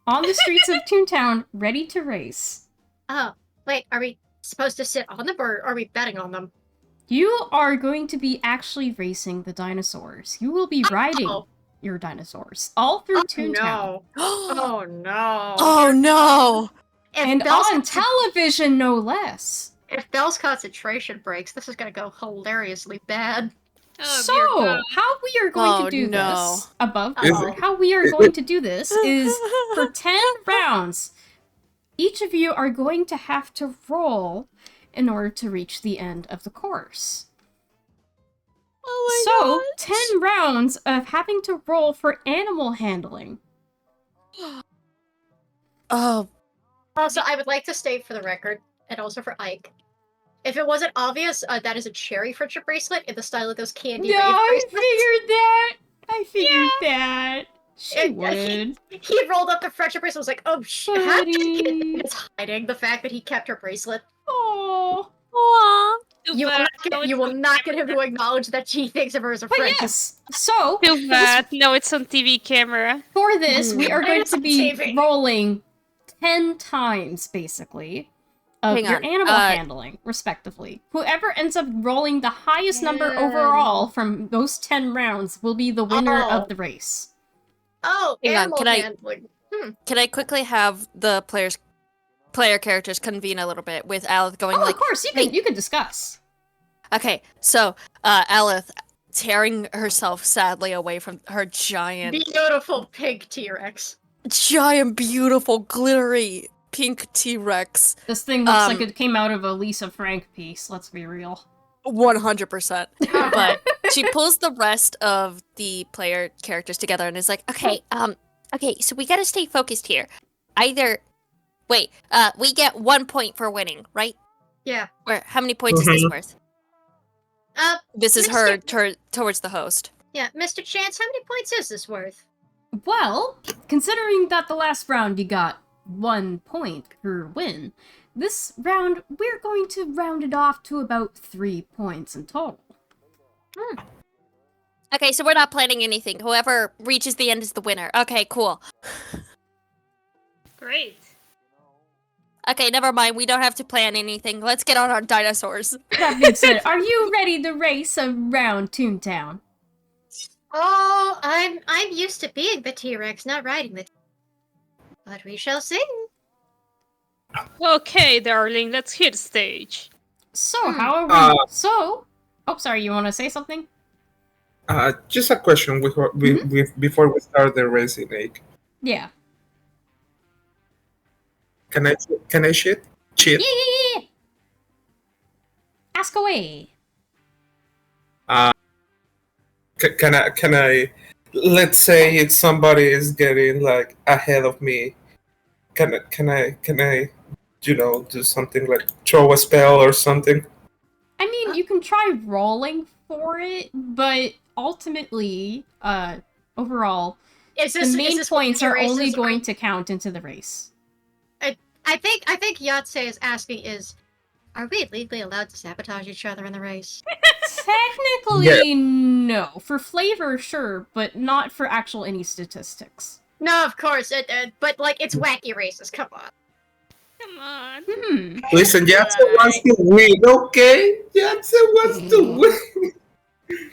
on the streets of Toontown, ready to race. Oh, wait, are we supposed to sit on them or are we betting on them? You are going to be actually racing the dinosaurs. You will be riding Oh. your dinosaurs all through Toontown. No. Oh no. Oh no! If And Belle's on television, no less. if Belle's concentration breaks, this is gonna go hilariously bad. Oh, So, dear God. how we are going Oh, to do no. this, above Is board, it- how we are going to do this is for 10 rounds, each of you are going to have to roll in order to reach the end of the course. Oh So, my 10 rounds of having to roll for animal handling. Oh, Also, I would like to state for the record, and also for Ike, if it wasn't obvious, that is a cherry friendship bracelet in the style of those candy No, rave I bracelets. figured that! I figured that! She It- would. He rolled up the friendship bracelet and was like, oh shit, how did he Buddy. get it's hiding the fact that he kept her bracelet. Oh. aw. Too You will bad. not No, get, it's you will on not get him to camera. acknowledge that she thinks of her as a But friend. yes, so Too bad. No, it's on TV camera. for this, we are going It's to on be TV. rolling 10 times, basically, of Hang your on, animal handling, respectively. Whoever ends up rolling the highest number Yeah. overall from those 10 rounds will be the winner Oh. of the race. Oh, Hang on, animal can I- handling. Can I quickly have the player characters convene a little bit with Alith going Oh, like, of course, you can discuss. okay, so Alith tearing herself sadly away from her giant, Beautiful pink T-Rex. beautiful, glittery pink T-Rex. This thing looks like Um, it came out of a Lisa Frank piece, let's be real. 100%. But she pulls the rest of the player characters together and is like, okay, so we gotta stay focused here. We get 1 point for winning, right? Yeah. Where? How many points is this worth? This is her Mr. towards the host. Yeah, Mr. Chance, how many points is this worth? Well, considering that the last round you got 1 point per win, this round we're going to round it off to about 3 points in total. Okay, so we're not planning anything. Whoever reaches the end is the winner. Okay, cool. Great. Okay, never mind. We don't have to plan anything. Let's get on our dinosaurs. That being said, are you ready to race around Toontown? Oh, I'm used to being the T-Rex, not riding the but we shall see. Okay, darling, let's hit the stage. So, how are we... Oh, sorry, you want to say something? Just a question before we start the racing, Nick. Yeah. Can I cheat? Cheat? Yeah. Ask away. Can I? Let's say if somebody is getting like ahead of me, can I? Do something like throw a spell or something. I mean, you can try rolling for it, but ultimately, overall, the main points are only going to count into the race. I think Yahtzee is asking are we legally allowed to sabotage each other in the race? Technically, no. For flavor, sure, but not for actual any statistics. No, of course, but like it's wacky races. Come on. Come on. Listen, Yatsu wants to win, okay? Yatsu wants to win.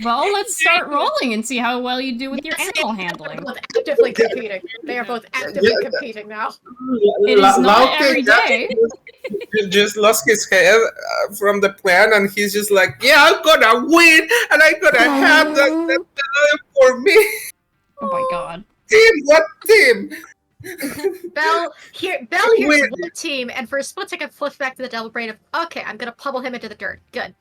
Well, let's start rolling and see how well you do with your animal handling. They're both actively competing. They are both actively competing now. It is not every day. Just lost his head from the plan, and he's just like, yeah, I'm gonna win, and I'm gonna have that for me. Oh my god. Team, what team? Bell hears one team, and for a split second flips back to the devil brain of, okay, I'm gonna pummel him into the dirt. Good.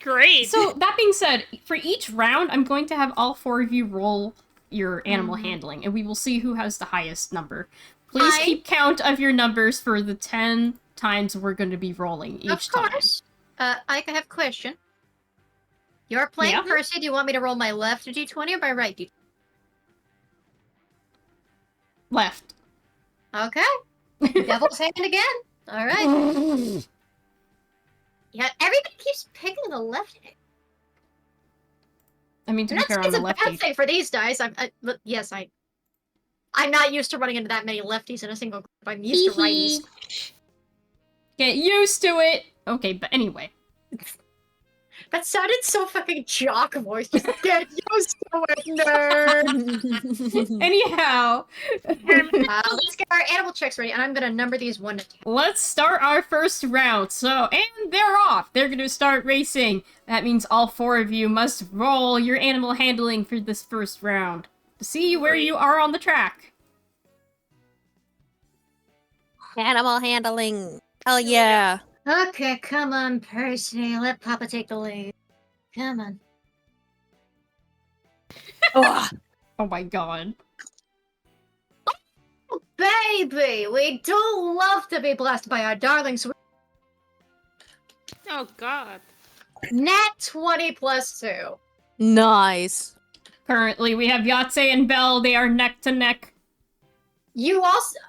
Great. So, that being said, for each round, I'm going to have all 4 of you roll your animal handling, and we will see who has the highest number. Please keep count of your numbers for the 10 times we're going to be rolling each time. Of course. I have a question. You're playing Percy. Do you want me to roll my left d20 or my right d20? Left. Okay. Devil's hand again. All right. Yeah, everybody keeps picking the left hand. I mean, to be fair, I'm a lefty. That's a bad thing for these dice. I'm not used to running into that many lefties in a single group. I'm used to righties. Get used to it! Okay, but anyway. That sounded so fucking jock voice. Just get used to it, nerd! Anyhow. Let's get our animal checks ready, and I'm gonna number these 1 to 10. Let's start our first round. And they're off! They're gonna start racing. That means all 4 of you must roll your animal handling for this first round to see where you are on the track. Animal handling. Hell yeah. Okay, come on, Percy. Let Papa take the lead. Come on. Oh my god. Oh, baby! We do love to be blessed by our darlings. Oh god. Nat 20 plus 2. Nice. Currently, we have Yahtzee and Belle. They are neck to neck. You also...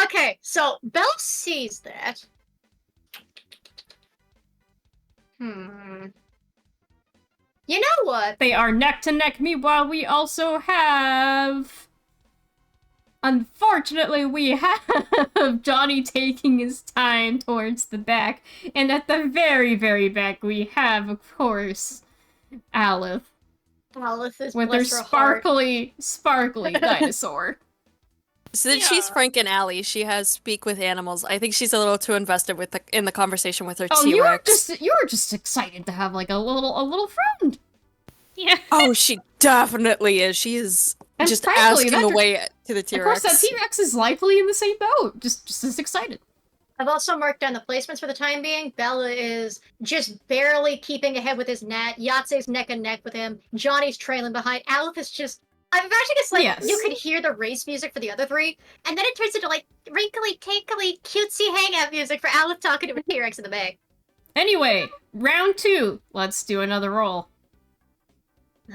Okay, so Belle sees that. You know what? They are neck to neck. Meanwhile, we also have... Unfortunately, we have Johnny taking his time towards the back. And at the very, very back, we have, of course, Aleph. Aleph is with her sparkly dinosaur. Since she's Frank and Allie, she has speak with animals. I think she's a little too invested in the conversation with her T-Rex. You were just excited to have like a little friend. Yeah. Oh, she definitely is. She is and just frankly, asking away to the T-Rex. Of course, that T-Rex is likely in the same boat, just as excited. I've also marked down the placements for the time being. Bella is just barely keeping ahead with his Nat. Yahtzee's neck and neck with him. Johnny's trailing behind. Aleph is just I'm imagining it's like Yes. you could hear the race music for the other three, and then it turns into like wrinkly, tinkly, cutesy hangout music for Aleph talking to a T-Rex in the bay. Anyway, round 2. Let's do another roll.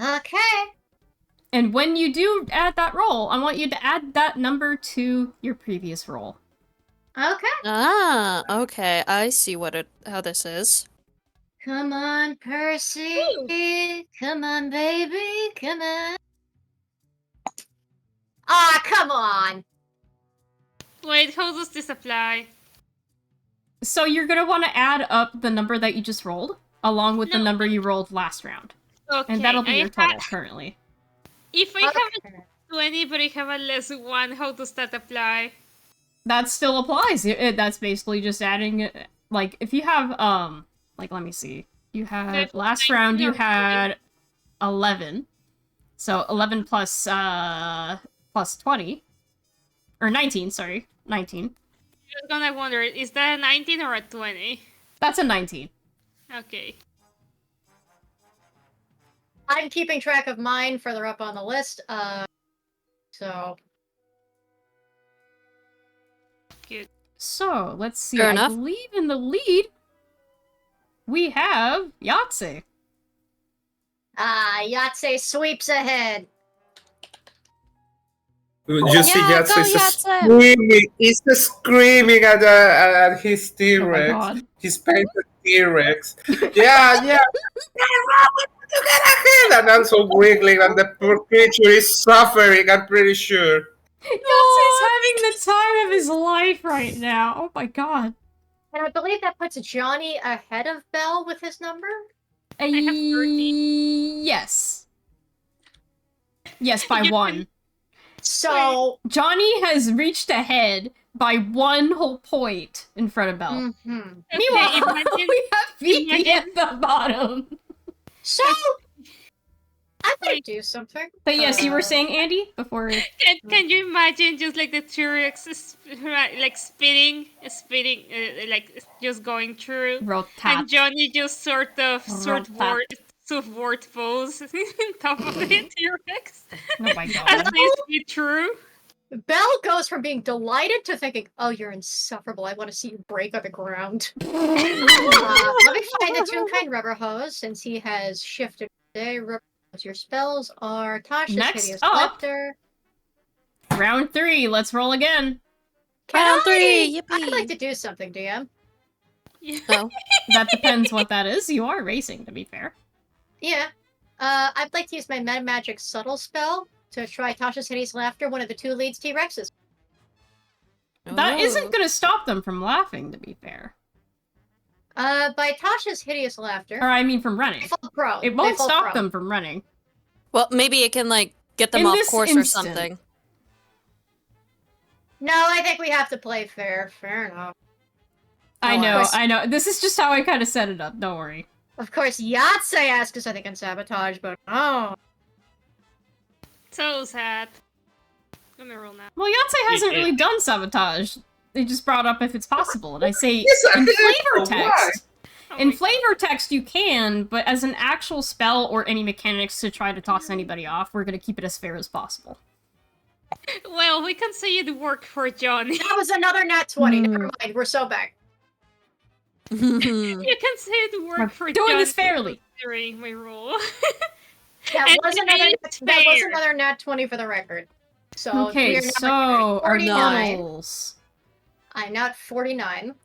Okay. And when you do add that roll, I want you to add that number to your previous roll. Okay. Ah, okay. I see how this is. Come on, Percy. Come on, baby. Come on. Ah, come on. Wait, how does this apply? So you're gonna want to add up the number that you just rolled, along with the No. number you rolled last round. Okay, And that'll be your I total currently. if I have Okay. a 20 but I have a less 1, how does that apply? That still applies. That's basically just adding, like, if you have, like, let me see. You had, There's last 19 round you or 20. had 11. So 11 plus 20. Or 19, sorry. 19. I was gonna wonder, is that a 19 or a 20? That's a 19. Okay. I'm keeping track of mine further up on the list. So Good. So, let's see. Fair I enough. believe in the lead, we have Yahtzee. Yahtzee sweeps ahead. You see Yeah, Yahtzee go is Yahtzee. screaming. He's screaming at his Oh my T-Rex. god. His painted T-Rex. Yeah. You get ahead! And also wiggling, and the poor creature is suffering, I'm pretty sure. Yahtzee's having the time of his life right now. Oh my god. And I believe that puts Johnny ahead of Belle with his number. have 30. Yes. Yes, by You 1. So Johnny has reached ahead by 1 whole point in front of Belle. mhm. Meanwhile, Okay, imagine- we have Phoebe imagine- at the bottom. So I'm gonna do something. But yes, you were saying, Andy, before... Can you imagine just like the T-Rex like spinning, like just going through, Rotat. and Johnny just sort of Rotat. subvert pose on top of the T-Rex Oh my as god. they speed through. Belle goes from being delighted to thinking, "Oh, you're insufferable. I want to see you break on the ground." Let me find the Toonkind Rubber Hose since he has shifted today. Rubber Hose. Your spells are Tasha's Next Hideous up. Laughter. Round 3, let's roll again. Round 3, I'd yippee! like to do something, DM. Oh, That depends what that is. You are racing, to be fair. Yeah. I'd like to use my Meta Magic Subtle spell to try Tasha's Hideous Laughter, one of the 2 leads T-Rexes. That Ooh. isn't gonna stop them from laughing, to be fair. By Tasha's Hideous Laughter. Or I mean from They running. fall prone. It They won't fall stop prone. them from running. Well, maybe it can like get them In off this course or instant. something. No, I think we have to play fair. Fair enough. I Oh, know, course. I know. This is just how I kind of set it up, don't worry. Of course, Yahtzee asked us, I think, on Sabotage, but oh. So sad. Let me roll now. Well, Yahtzee hasn't really done sabotage. They just brought up if it's possible, and I say Yes, I in did. flavor Why? text. Oh In my flavor text, you can, but as an actual spell or any mechanics to try to toss anybody off, we're gonna keep it as fair as possible. God. Well, we can say it worked for Johnny. That was another nat 20. Never mind, we're so back. You can say it We're worked for doing Johnny. this fairly. Considering my rule. That And was to another be that was fair. another nat 20 for the record. So we Okay, are now so at our 49. totals. I'm now at 49.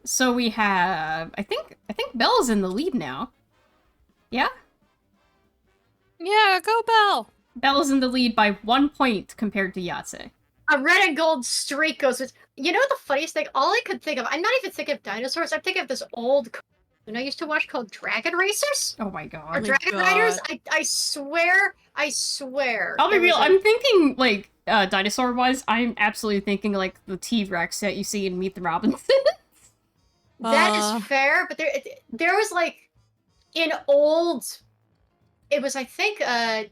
So we have, I think Belle's in the lead now. Yeah? Yeah, go Belle. Belle's in the lead by 1 point compared to Yahtzee. A red and gold streak goes with. You know what the funniest thing? All I could think of. I'm not even thinking of dinosaurs. I'm thinking of this old cartoon I used to watch called Dragon Racers Oh my or god. Dragon God. Riders. I swear. I'll be there real, was a- I'm thinking, like, dinosaur-wise, I'm absolutely thinking, like, the T-Rex that you see in Meet the Robinsons. That is fair, but there was like in old. It was, I think,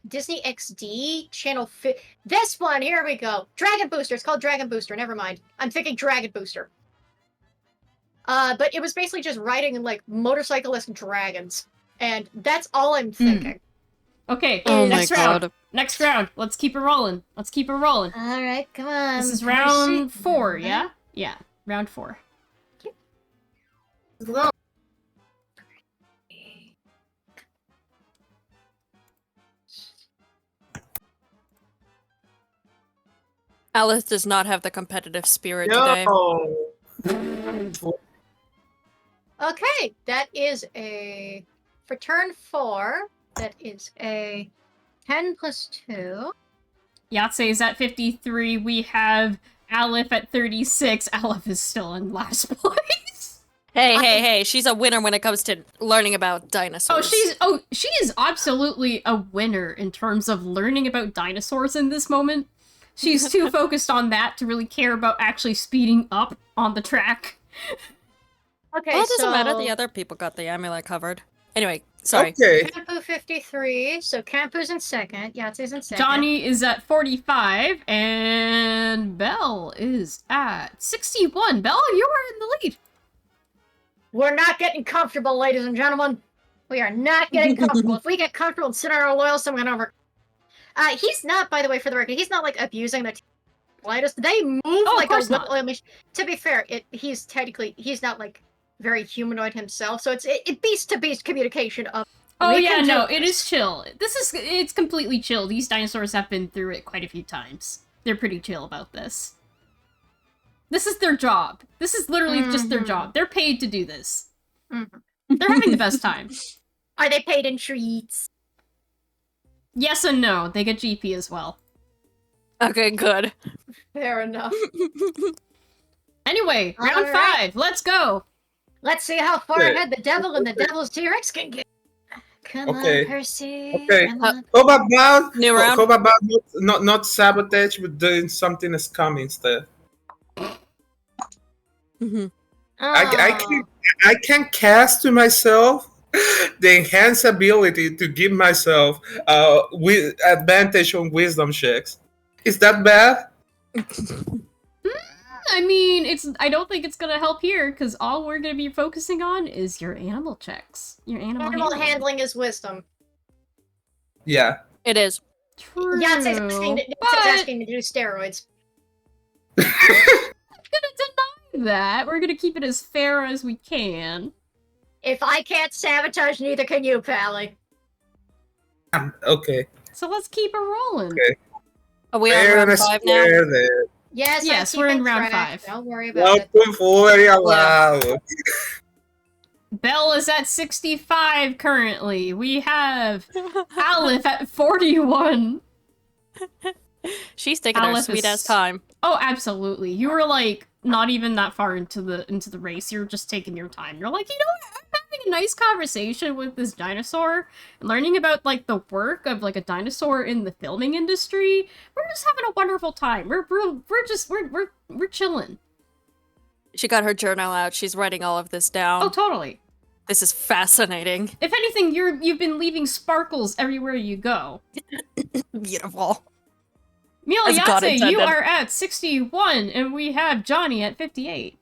Disney XD channel. This one, here we go. Dragon Booster. It's called Dragon Booster. Never mind. I'm thinking Dragon Booster. But it was basically just riding like motorcyclist dragons. And that's all I'm thinking. Okay, Oh my next round. god. Next round. Let's keep it rolling. Let's keep it rolling. All right, come on. This is Percy. round 4, yeah? Yeah, round 4. Well, Alice does not have the competitive spirit today. No. okay, that is for turn 4, that is a 10 plus 2. Yahtzee is at 53. We have Aleph at 36. Aleph is still in last place. Hey, she's a winner when it comes to learning about dinosaurs. She is absolutely a winner in terms of learning about dinosaurs in this moment. She's too focused on that to really care about actually speeding up on the track. Okay, Well, it doesn't so matter, the other people got the amulet covered. Anyway, sorry. Okay. Campu 53, so Campu's in second, Yahtzee's in second. Johnny is at 45, and Belle is at 61. Belle, you are in the lead. We're not getting comfortable, ladies and gentlemen. We are not getting comfortable. If we get comfortable and sit on our loyal, someone over. He's not, by the way, for the record, he's not like abusing the lightest. They move like a not. To be fair, he's not like very humanoid himself, so it's beast to beast communication of. Oh we yeah, can do no, this. it is chill. It's completely chill. These dinosaurs have been through it quite a few times. They're pretty chill about this. This is their job. This is literally just their job. They're paid to do this. They're having the best time. Are they paid in treats? Yes and no. They get GP as well. Okay, good. Fair enough. Anyway, round All right. 5. Let's go. Let's see how far Okay. ahead the devil and the devil's T-Rex can get. Come Okay. on, Percy. Okay. Come on. How about New round? how about not sabotage, but doing something as calm instead? Mhm. I can cast to myself the enhanced ability to give myself with advantage on wisdom checks. Is that bad? I mean, I don't think it's gonna help here, because all we're gonna be focusing on is your animal checks. Your Animal handling is wisdom. Yeah. It is. True. Yahtzee's but asking to do steroids. I'm gonna deny that. We're gonna keep it as fair as we can. If I can't sabotage, neither can you, Pally. Okay. So let's keep it rolling. Okay. Are we on Fair round and 5 now? square there. Yes, Yes, I'm we're in keeping round track. 5. Don't worry about it. Welcome fully allowed. Belle is at 65 currently. We have Aleph at 41. She's taking her Aleph sweet is- ass time. Oh, absolutely. You were like not even that far into the race. You're just taking your time. You're like, you know what? I'm having a nice conversation with this dinosaur and learning about like the work of like a dinosaur in the filming industry. We're just having a wonderful time. We're chilling. She got her journal out. She's writing all of this down. Oh, totally. This is fascinating. If anything, you've been leaving sparkles everywhere you go. Beautiful. Mila As God Yahtzee, you intended. are at 61, and we have Johnny at 58.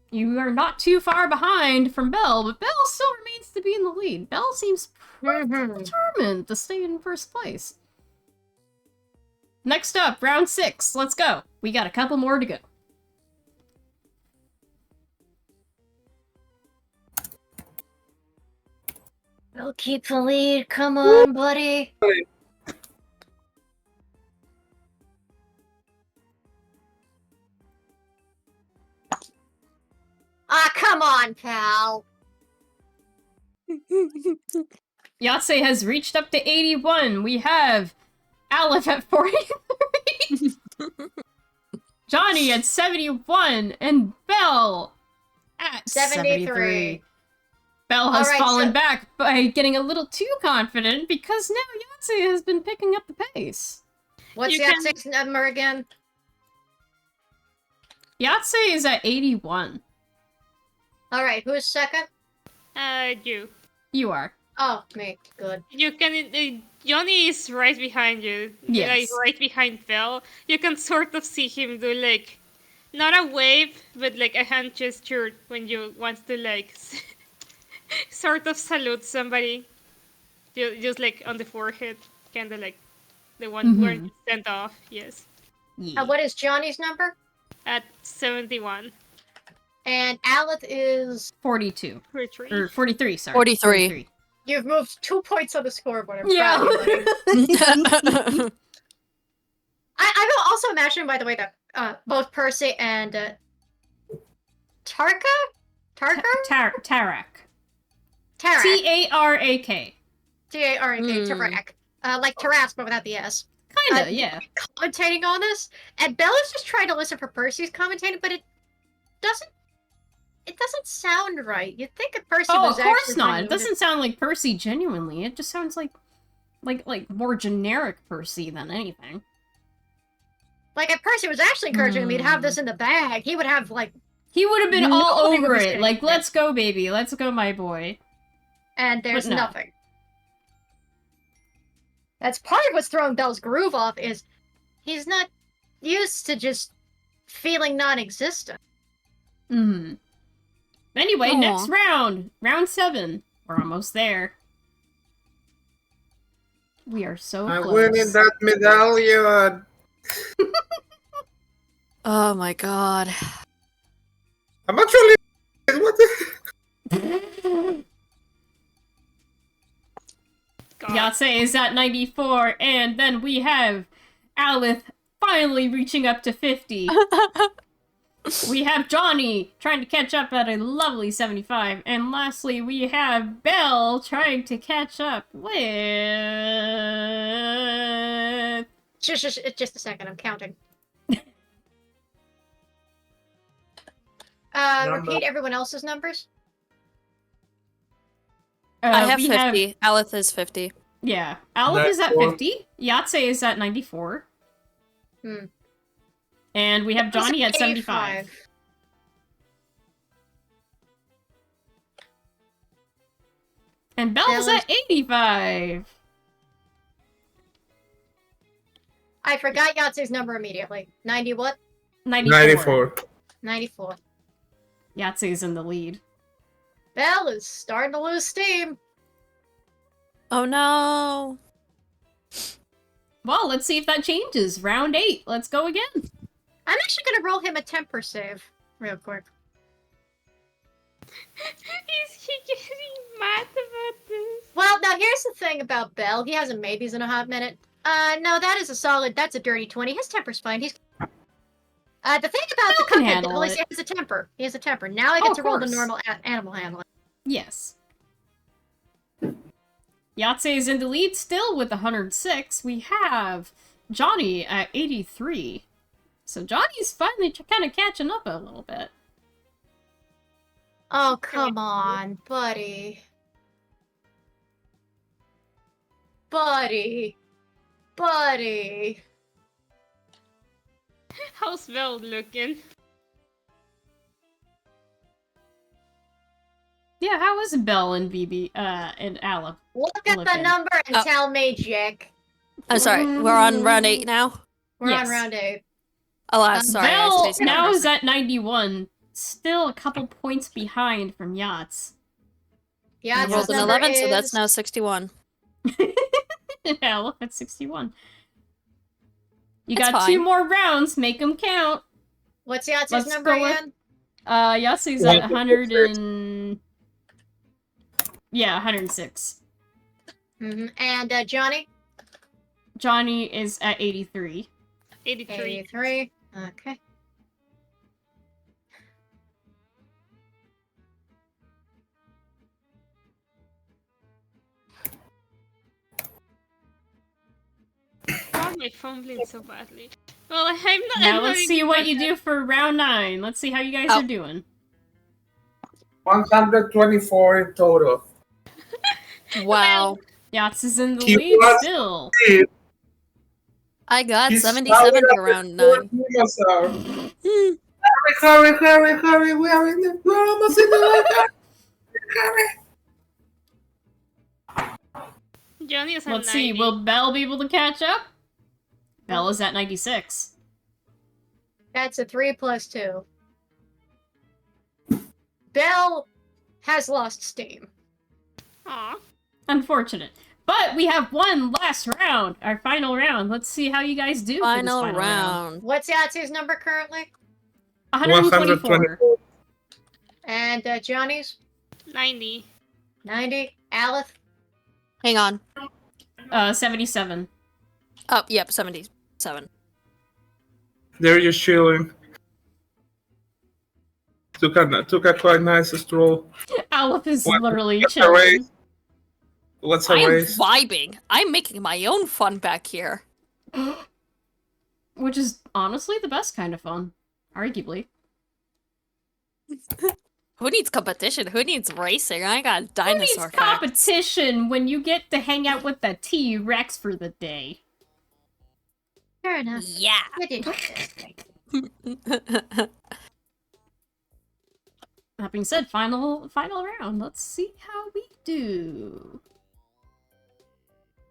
You are not too far behind from Belle, but Belle still remains to be in the lead. Belle seems pretty determined to stay in first place. Next up, round 6. Let's go. We got a couple more to go. We'll keep the lead. Come on, buddy. Ah, come on, pal. Yahtzee has reached up to 81. We have Aleph at 43. Johnny at 71. And Belle at 73. Belle has Alright, fallen so- back by getting a little too confident because now Yahtzee has been picking up the pace. What's You can- Yahtzee's number again? Yahtzee is at 81. All right, who's second? You. You are. Oh, me. Good. You can. Johnny is right behind you. Yes. Like, right behind Belle. You can sort of see him do, like, not a wave, but, like, a hand gesture when you want to, like, sort of salute somebody, just like on the forehead, kind of like the one where Mhm. you sent off. Yes, Yeah. What is Johnny's number? at 71. And Aleth is. 42. Retreat. Or 43, sorry. 43. You've moved 2 points on the scoreboard. I'm Yeah. proud of you, buddy. I'm also imagining, by the way, that both Percy and Tarka? Tarka? Tarak. Tarak. Tarak. T-A-R-A-K, Tarak. Like Tarask, but without the S. Kinda, yeah. Commentating on this, and Bella's just trying to listen for Percy's commentating, but it doesn't sound right. You'd think if Percy Oh, was of course actually not. trying It to doesn't sound like Percy genuinely. It just sounds like more generic Percy than anything. Like, if Percy was actually encouraging me to have this in the bag, he would have, like... He would have been all Nobody would over be it. saying Like, that. let's go, baby. Let's go, my boy. And there's But no. nothing. That's part of what's throwing Belle's groove off, is he's not used to just feeling non-existent. Hmm. Anyway, Aw. next round. Round 7. We're almost there. We are so I'm close. winning that medallion. Oh my god. I'm actually. What the? God. Yahtzee is at 94, and then we have Alith finally reaching up to 50. We have Johnny trying to catch up at a lovely 75. And lastly, we have Belle trying to catch up with... Just a second, I'm counting. Repeat everyone else's numbers. I have we 50. Alith is 50. Yeah, Aleph is at 94. 50. Yahtzee is at 94. Hmm. And we have Johnny at 75. 85. And Belle's at 85. I forgot Yahtzee's number immediately. 90 what? 94. 94. Yahtzee's in the lead. Belle is starting to lose steam. Oh no. Well, let's see if that changes. Round 8. Let's go again. I'm actually gonna roll him a temper save real quick. Is he getting mad about this? Well, now here's the thing about Belle. He has a maybes in a hot minute. No, that is a solid. That's a dirty 20. His temper's fine. He's. The thing about the can cookhead handle devil is it. he has a temper. He has a temper. Now I Oh, get of to roll the course. normal animal handling. Yes. Yahtzee is in the lead still with 106. We have Johnny at 83. So Johnny's finally kind of catching up a little bit. Oh, come on, buddy. Buddy. Buddy. How's Vel looking? Yeah, how is Belle and VB, and Aleph? Look at the Looking. number and Oh. tell me, Jack. I'm sorry. We're on round 8 now? We're Yes. on round 8. Alas, sorry. I Belle spaced out now for a is second. at 91. Still a couple points behind from Yachts. Yeah, I his rolled an number 11, so that's is- now 61. Aleph at 61. You That's got 2 fine. more rounds. Make them count. What's Yahtzee's Let's number go with- again? Yahtzee's at 100 and... Yeah, 106. Mm-hmm. And Johnny? Johnny is at 83. 83. 83. Okay. Why am I fumbling so badly? Well, I'm not. Now I'm let's not see even what that you bad. do for round 9. Let's see how you guys Oh. are doing. 124 in total. Wow. Yachts is in the He lead was- still. I got He's 77 starting for at round the 9. dinosaur. Hmm. Hurry. We're almost in the lake. Hurry. Johnny is at Let's 90. see, will Belle be able to catch up? Belle is at 96. That's a 3 plus 2. Belle has lost steam. Aw. Unfortunate. But we have one last round, our final round. Let's see how you guys do for this Final final round. round. What's Yatsu's number currently? 124. And Johnny's? 90. 90. Aleph? Hang on. 77. Oh, yep, 77. There you're chilling. Took a quite nice stroll. Aleph is What- literally what's a chilling. race? What's a I'm race? vibing. I'm making my own fun back here. Which is honestly the best kind of fun. Arguably. Who needs competition? Who needs racing? I got Who dinosaur needs facts. competition when you get to hang out with the T-Rex for the day? Fair enough. Yeah. I did this. That being said, final round. Let's see how we do.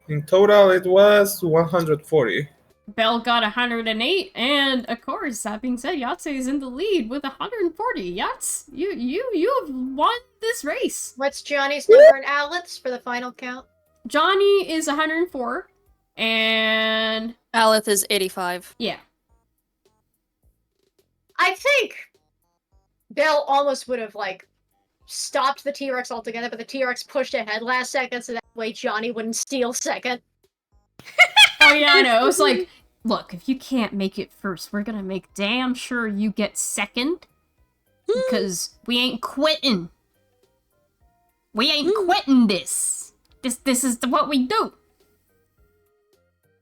In total, it was 140. Bell got 108, and of course, that being said, Yahtzee is in the lead with 140. Yahtzee, you have won this race. What's Johnny's number in Alex for the final count? Johnny is 104, and Aleth is 85. yeah. I think Bell almost would have, like, stopped the T-Rex altogether, but the T-Rex pushed ahead last second, so that way Johnny wouldn't steal second. Oh yeah, I know. It was like, look, if you can't make it first, we're gonna make damn sure you get second, because we ain't quitting. We ain't quitting this. This is what we do.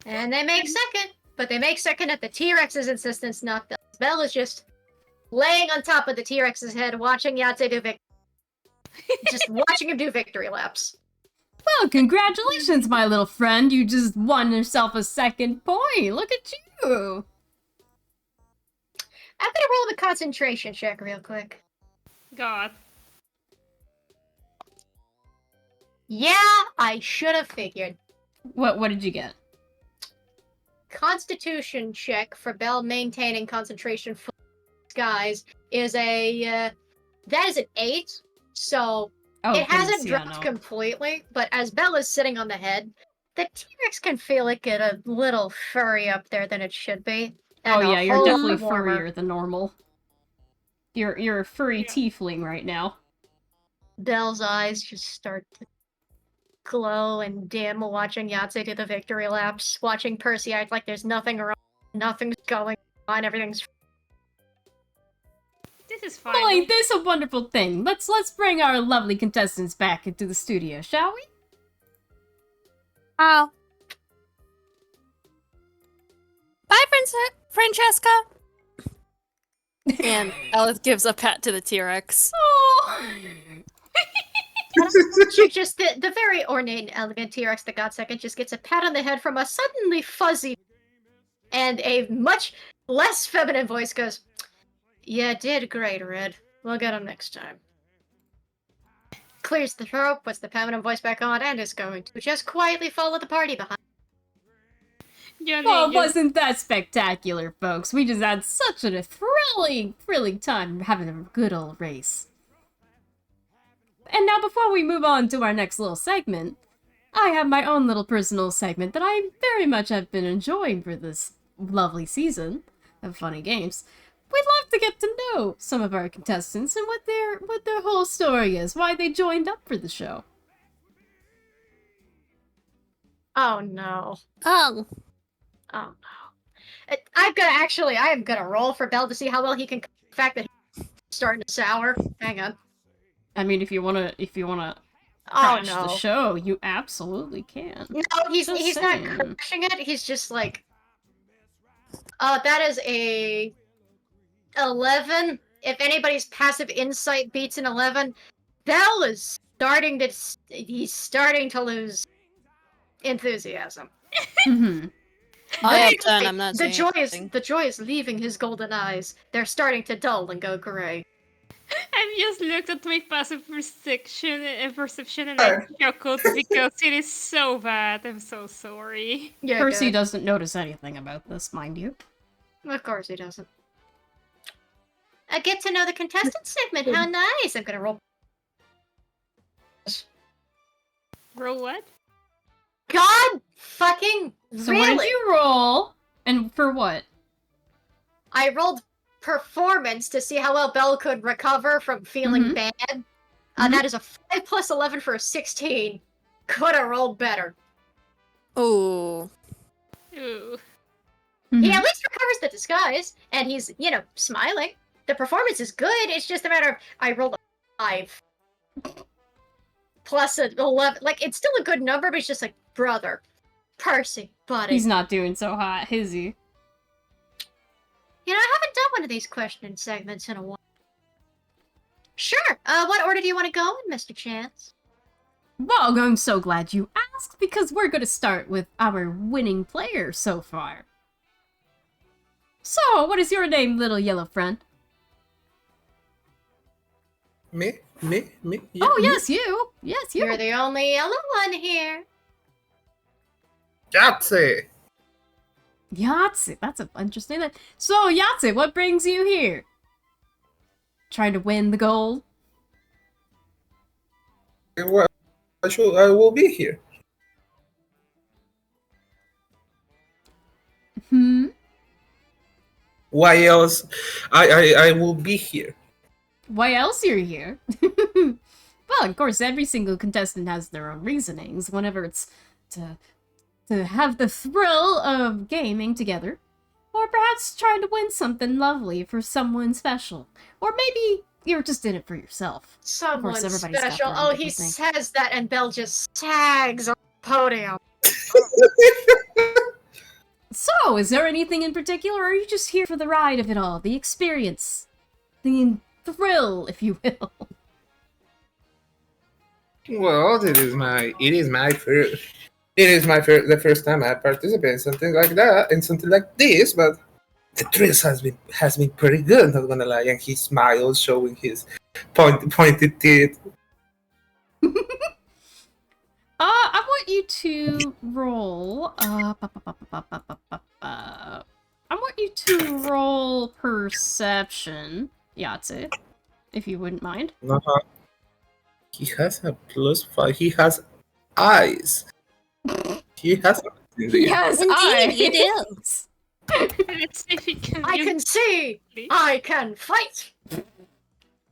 And they make second, but they make second at the T-Rex's insistence, not Bell's. Bell is just laying on top of the T-Rex's head, watching Yahtzee do just watching him do victory laps. Well, congratulations, my little friend. You just won yourself a second point. Look at you. I'm gonna roll the concentration check real quick. God. Yeah, I should have figured. What did you get? Constitution check for Bell maintaining concentration for skies is a that is an 8, so Oh, it hasn't goodness, yeah, dropped no. completely, but as Bell is sitting on the head, the T-Rex can feel it get a little furry up there than it should be. Oh and a yeah, you're whole definitely lot warmer. furrier than normal. You're a furry tiefling right now. Bell's eyes just start to glow and dim watching Yahtzee do the victory laps, watching Percy act like there's nothing wrong, nothing's going on, everything's This is fine. Well, ain't this a wonderful thing? Let's frankly our lovely contestants back into the studio, shall we? Oh. Bye, Francesca. And Aleth gives a pat to the T-Rex. Oh. just the very ornate and elegant T-Rex that got second just gets a pat on the head from a suddenly fuzzy and a much less feminine voice goes, "You did great, Red. We'll get him next time." Clears the throat, puts the feminine voice back on, and is going to just quietly follow the party behind. Johnny, Oh, just- wasn't that spectacular, folks? We just had such a thrilling time having a good old race. And now, before we move on to our next little segment, I have my own little personal segment that I very much have been enjoying for this lovely season of Funny Games. We'd love to get to know some of our contestants and what their whole story is, why they joined up for the show. Oh no. Oh. Oh no. I am gonna roll for Bell to see how well he can the fact that he's starting to sour. Hang on. I mean, if you wanna Oh crash no. the show, you absolutely can. No, he's Just not saying. crushing it. He's just like, that is a 11. If anybody's passive insight beats an 11, Bell is he's starting to lose enthusiasm. Mm-hmm. I have The 10, joy- I'm not the saying joy is anything. the joy is leaving his golden eyes. They're starting to dull and go gray. I've just looked at my passive perception and I chuckled because it is so bad. I'm so sorry. Yeah, Percy good. doesn't notice anything about this, mind you. Of course he doesn't. I get to know the contestant segment. How nice! I'm gonna roll. Roll what? God fucking So really? what did you roll? And for what? I rolled performance to see how well Belle could recover from feeling bad. That is a 5 plus 11 for a 16. Could have rolled better. Ooh. Ooh. He at least recovers the disguise, and he's, smiling. The performance is good, it's just a matter of, I rolled a 5. Plus an 11. Like, it's still a good number, but it's just like, brother. Percy, buddy. He's not doing so hot, is he? I haven't done one of these question segments in a while. Sure. What order do you want to go in, Mr. Chance? Well, I'm so glad you asked, because we're going to start with our winning player so far. So, what is your name, little yellow friend? Me? Yeah, Oh, me. yes, you! Yes, you! You're the only yellow one here. Yahtzee! Yahtzee, that's an interesting name. So, Yahtzee, what brings you here? Trying to win the gold? Well, I will be here. Why else? I will be here. Why else you're here? Well, of course, every single contestant has their own reasonings whenever it's to have the thrill of gaming together. Or perhaps trying to win something lovely for someone special. Or maybe you're just in it for yourself. Someone everybody's got special. their own Oh, he different thing. says that, and Belle just sags on the podium. So, is there anything in particular, or are you just here for the ride of it all? The experience? The thrill, if you will? Well, the first time I participate in something like that, in something like this, but the thrill has been pretty good, not gonna lie. And he smiles, showing his pointed teeth. I want you to roll. I want you to roll perception, Yahtzee, if you wouldn't mind. He has a +5. He has eyes. He has. Yes, Indeed, it is. Let's see if he can. I can see! I can fight!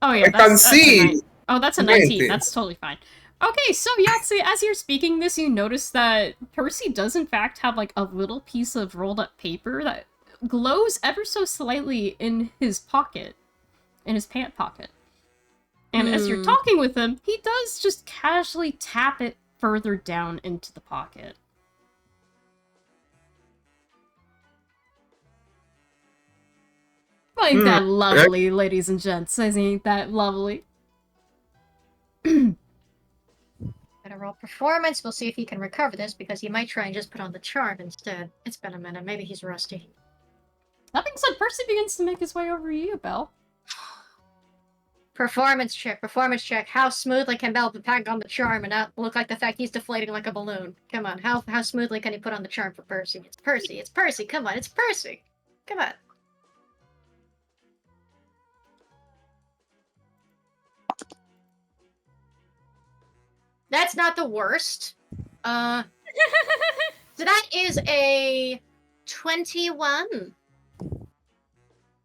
Oh yeah, I can see. That's a 19. That's totally fine. Okay, so Yahtzee, as you're speaking this, you notice that Percy does in fact have like a little piece of rolled up paper that glows ever so slightly in his pocket, in his pant pocket. And as you're talking with him, he does just casually tap it further down into the pocket. Ain't that lovely, ladies and gents? Ain't that lovely? Gonna roll performance. We'll see if he can recover this, because he might try and just put on the charm instead. It's been a minute. Maybe he's rusty. That being said, Percy begins to make his way over to you, Belle. Performance check. How smoothly can Belle pack on the charm and not look like the fact he's deflating like a balloon? Come on, how smoothly can he put on the charm for Percy? It's Percy, come on, it's Percy! Come on. That's not the worst. So that is a 21.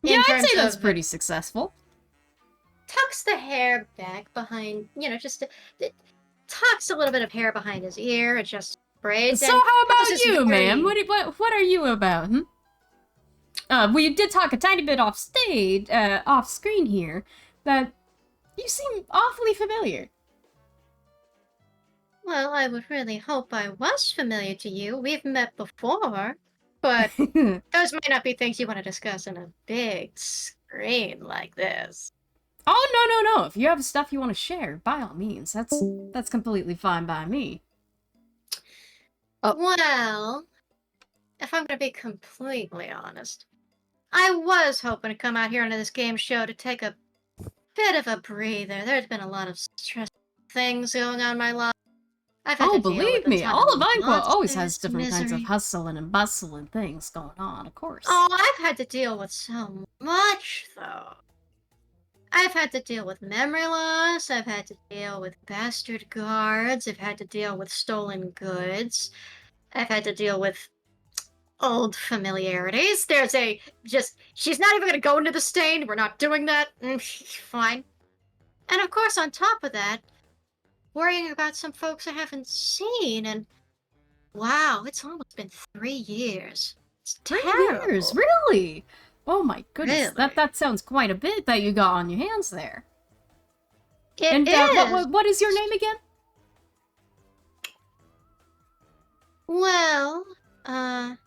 Yeah, I'd say that's of- pretty successful. Tucks the hair back behind, tucks a little bit of hair behind his ear, adjusts braids. So and how about poses you, very- ma'am? What are you about, we did talk a tiny bit off screen here, that you seem awfully familiar. Well, I would really hope I was familiar to you. We've met before, but those might not be things you want to discuss in a big screen like this. Oh, no. If you have stuff you want to share, by all means. That's completely fine by me. Well, if I'm going to be completely honest, I was hoping to come out here into this game show to take a bit of a breather. There's been a lot of stressful things going on in my life. I've had to deal Believe with a me, ton all of Einqua monsters, always has different kinds of misery. hustling and bustle and things going on, of course. Oh, I've had to deal with so much, though. I've had to deal with memory loss, I've had to deal with bastard guards, I've had to deal with stolen goods, I've had to deal with old familiarities. There's she's not even gonna go into the stain, we're not doing that. Fine. And of course, on top of that, worrying about some folks I haven't seen, and wow, it's almost been 3 years. It's 3 terrible. years, really? Oh my goodness, Really? that sounds quite a bit that you got on your hands there. It And is. what is your name again? Well, I'm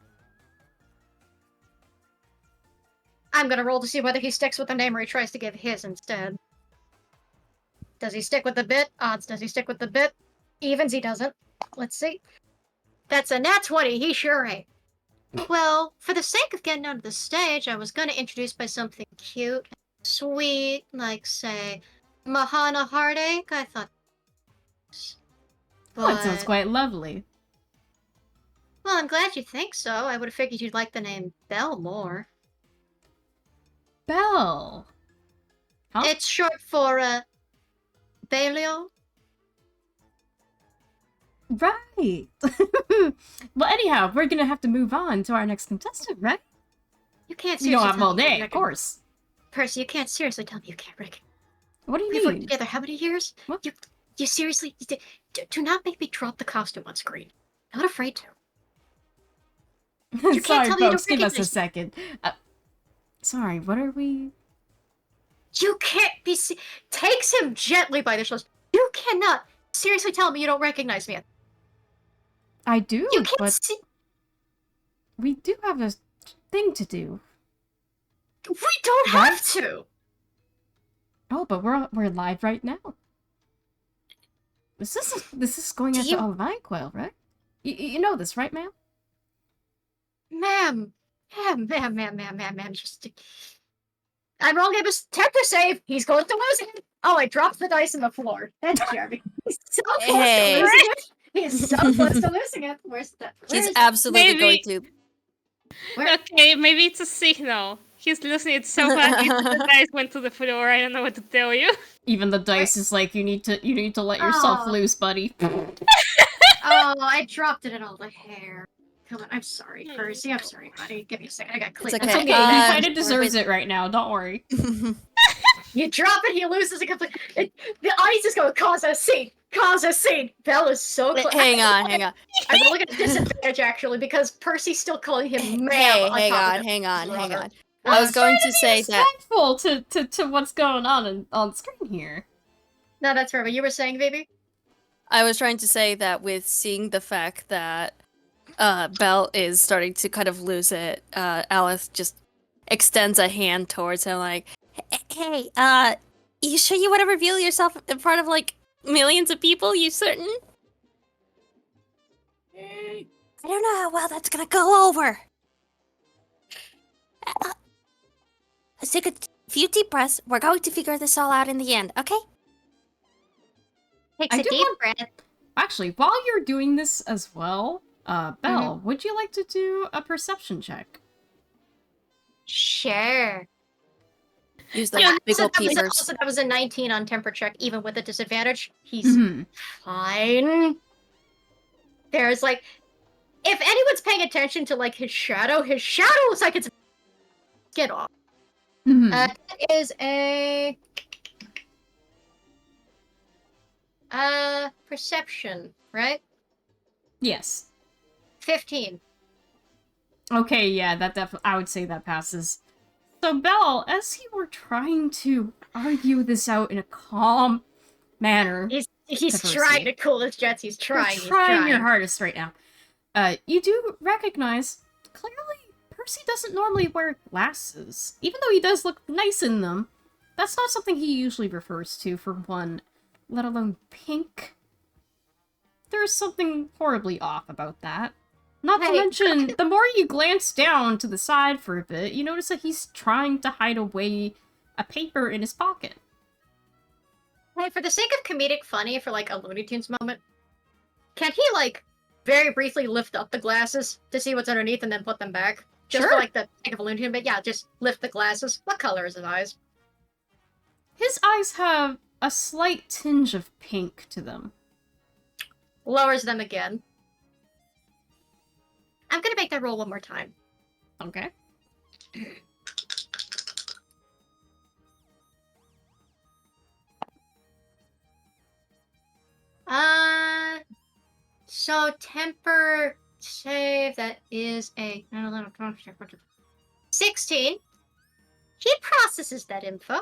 gonna roll to see whether he sticks with the name or he tries to give his instead. Does he stick with the bit? Odds. Does he stick with the bit? Evens, he doesn't. Let's see. That's a nat 20. He sure ain't. Well, for the sake of getting onto the stage, I was gonna introduce by something cute and sweet, like, say, Mahana Heartache. I thought. Oh, it sounds quite lovely. Well, I'm glad you think so. I would have figured you'd like the name Belle more. Belle. Huh? It's short for, Balliol. Right. Well, anyhow, we're gonna have to move on to our next contestant, right? You can't We seriously don't have tell all me you day, can't of course. Percy, you can't seriously tell me you can't recognize. What do you We've worked mean? together how many years? What? You seriously do not make me drop the costume on screen. I'm not afraid to. You can't Sorry, tell me you folks, don't give us a recognize me. second. Sorry, what are we... You can't be takes him gently by the shoulders. You cannot seriously tell me you don't recognize me. I do, You can't but see. we do have a thing to do. We don't Right? have to. Oh, but we're live right now. This is going Do out you- to all of Quail, right? You know this, right, ma'am? Ma'am, just. I'm rolling him a temper save. He's going to lose it. Oh, I dropped the dice on the floor. That's Jeremy. He's so close Hey. to losing it. He's so close to losing it. Where's the? He's Where's absolutely Maybe- going to. Where? Okay, maybe it's a signal. He's losing it so bad the dice went to the floor. I don't know what to tell you. Even the dice is like, you need to let yourself Oh. loose, buddy. Oh, I dropped it in all the hair. Come on, I'm sorry, Hmm. Percy. I'm sorry, buddy. Give me a second. I got clean. It's It's Okay, okay, he kind of deserves it right now, don't worry. You drop it, he loses it completely. The ice is going to cause a scene. Cause a scene. Belle is so close. hang on. I'm rolling at a disadvantage actually because Percy's still calling him ma'am. Hey, hang on. I was going to say that. Respectful to what's going on screen here. No, that's right. What you were saying, baby? I was trying to say that with seeing the fact that Belle is starting to kind of lose it, Alice just extends a hand towards him like, hey, you sure you want to reveal yourself in front of, like, millions of people? You certain? I don't know how well that's gonna go over. Let's take a few deep breaths. We're going to figure this all out in the end, okay? Takes I a do deep want- breath. Actually, while you're doing this as well, Belle, would you like to do a perception check? Sure. Use the Yeah, big So old that was, peepers. also, that was a 19 on temper check, even with a disadvantage. He's Mhm. fine. There's like, if anyone's paying attention to like his shadow looks like it's get off. Mhm. That is a perception, right? Yes. 15. Okay, yeah, that definitely, I would say that passes. So, Belle, as you were trying to argue this out in a calm manner, He's Percy. trying to cool his jets. He's trying. you're He's trying your hardest right now. You do recognize, clearly, Percy doesn't normally wear glasses. Even though he does look nice in them, that's not something he usually refers to, for one, let alone pink. There's something horribly off about that. Not to Hey. mention, the more you glance down to the side for a bit, you notice that he's trying to hide away a paper in his pocket. Hey, for the sake of comedic funny, for like a Looney Tunes moment, can he like very briefly lift up the glasses to see what's underneath and then put them back? Just Sure. for like the sake of a Looney Tune, but yeah, just lift the glasses. What color is his eyes? His eyes have a slight tinge of pink to them. Lowers them again. I'm gonna make that roll one more time. Okay. So temper save, that is a 16. He processes that info.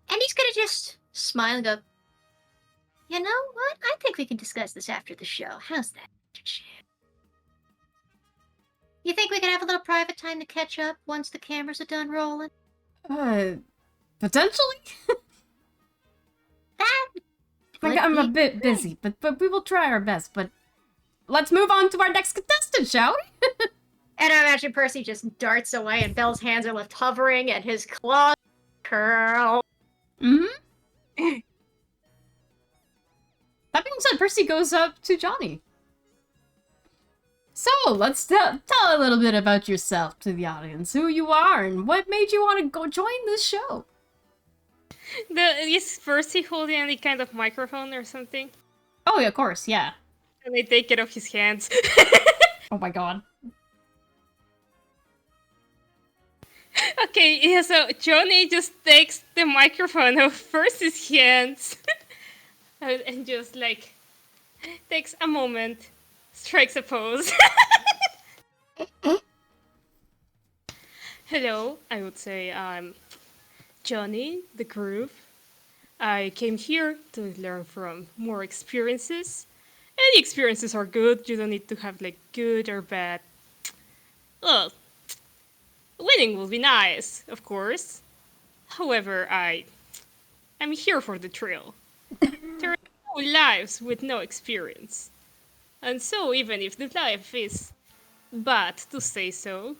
And he's gonna just smile and go, you know what? I think we can discuss this after the show. How's that? You think we can have a little private time to catch up once the cameras are done rolling? Potentially? I'm a bit busy, but we will try our best. But let's move on to our next contestant, shall we? And I imagine Percy just darts away and Belle's hands are left hovering and his claws curl. Mm-hmm. That being said, Percy goes up to Johnny. So, let's tell a little bit about yourself to the audience, who you are, and what made you want to go join this show. Is Percy holding any kind of microphone or something? Oh, yeah, of course, yeah. And they take it off his hands. Oh my god. Okay, yeah, so Johnny just takes the microphone off Percy's hands. And just, like, takes a moment, strikes a pose. Hello, I would say I'm Johnny, the Groove. I came here to learn from more experiences. Any experiences are good, you don't need to have, like, good or bad. Well, winning will be nice, of course. However, I'm here for the thrill. There are no lives with no experience. And so, even if the life is bad to say so,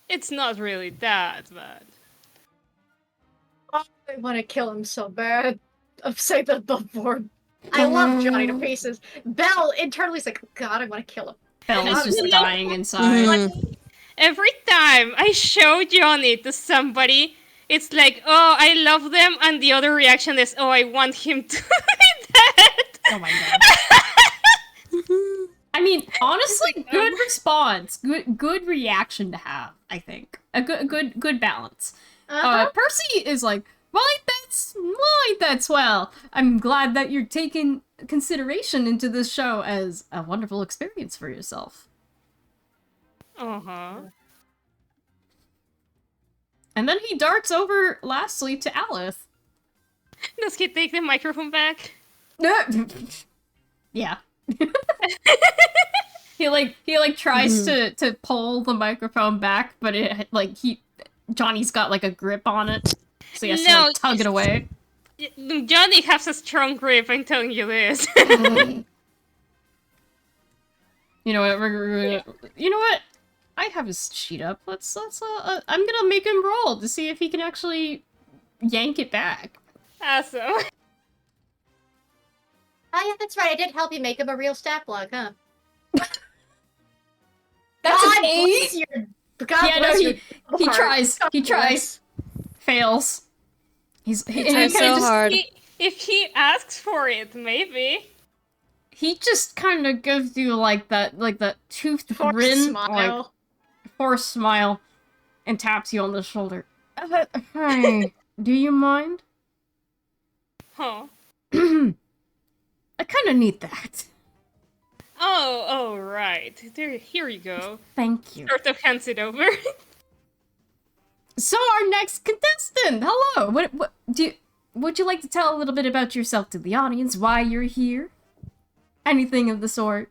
it's not really that bad. Oh, I want to kill him so bad. I've said that before. I love Johnny to pieces. Belle internally is like, God, I want to kill him. Belle's just dying inside. Every time I show Johnny to somebody, it's like, oh, I love them, and the other reaction is, oh, I want him to be dead. Oh my god. I mean, honestly, good response. Good reaction to have, I think. A good balance. Percy is like, that's well. I'm glad that you're taking consideration into this show as a wonderful experience for yourself. Uh-huh. And then he darts over, lastly, to Aleph. Does he take the microphone back? Yeah. he tries to pull the microphone back, but Johnny's got like a grip on it, so he has to tug it away. Johnny has a strong grip, I'm telling you this. You know what? I have his sheet up. I'm gonna make him roll to see if he can actually yank it back. Awesome. Oh yeah, that's right. I did help you make him a real stat block, huh? That's God an 8. bless your. God bless your He heart. tries. God He bless. tries. Fails. He tries so hard. If he asks for it, maybe. He just kind of gives you like that toothed Forced grin, smile. like forced smile, and taps you on the shoulder. Hey, do you mind? Huh. I kind of need that. Oh, right. Here you go. Thank you. Sort of hands it over. So our next contestant, hello. Would you like to tell a little bit about yourself to the audience? Why you're here? Anything of the sort?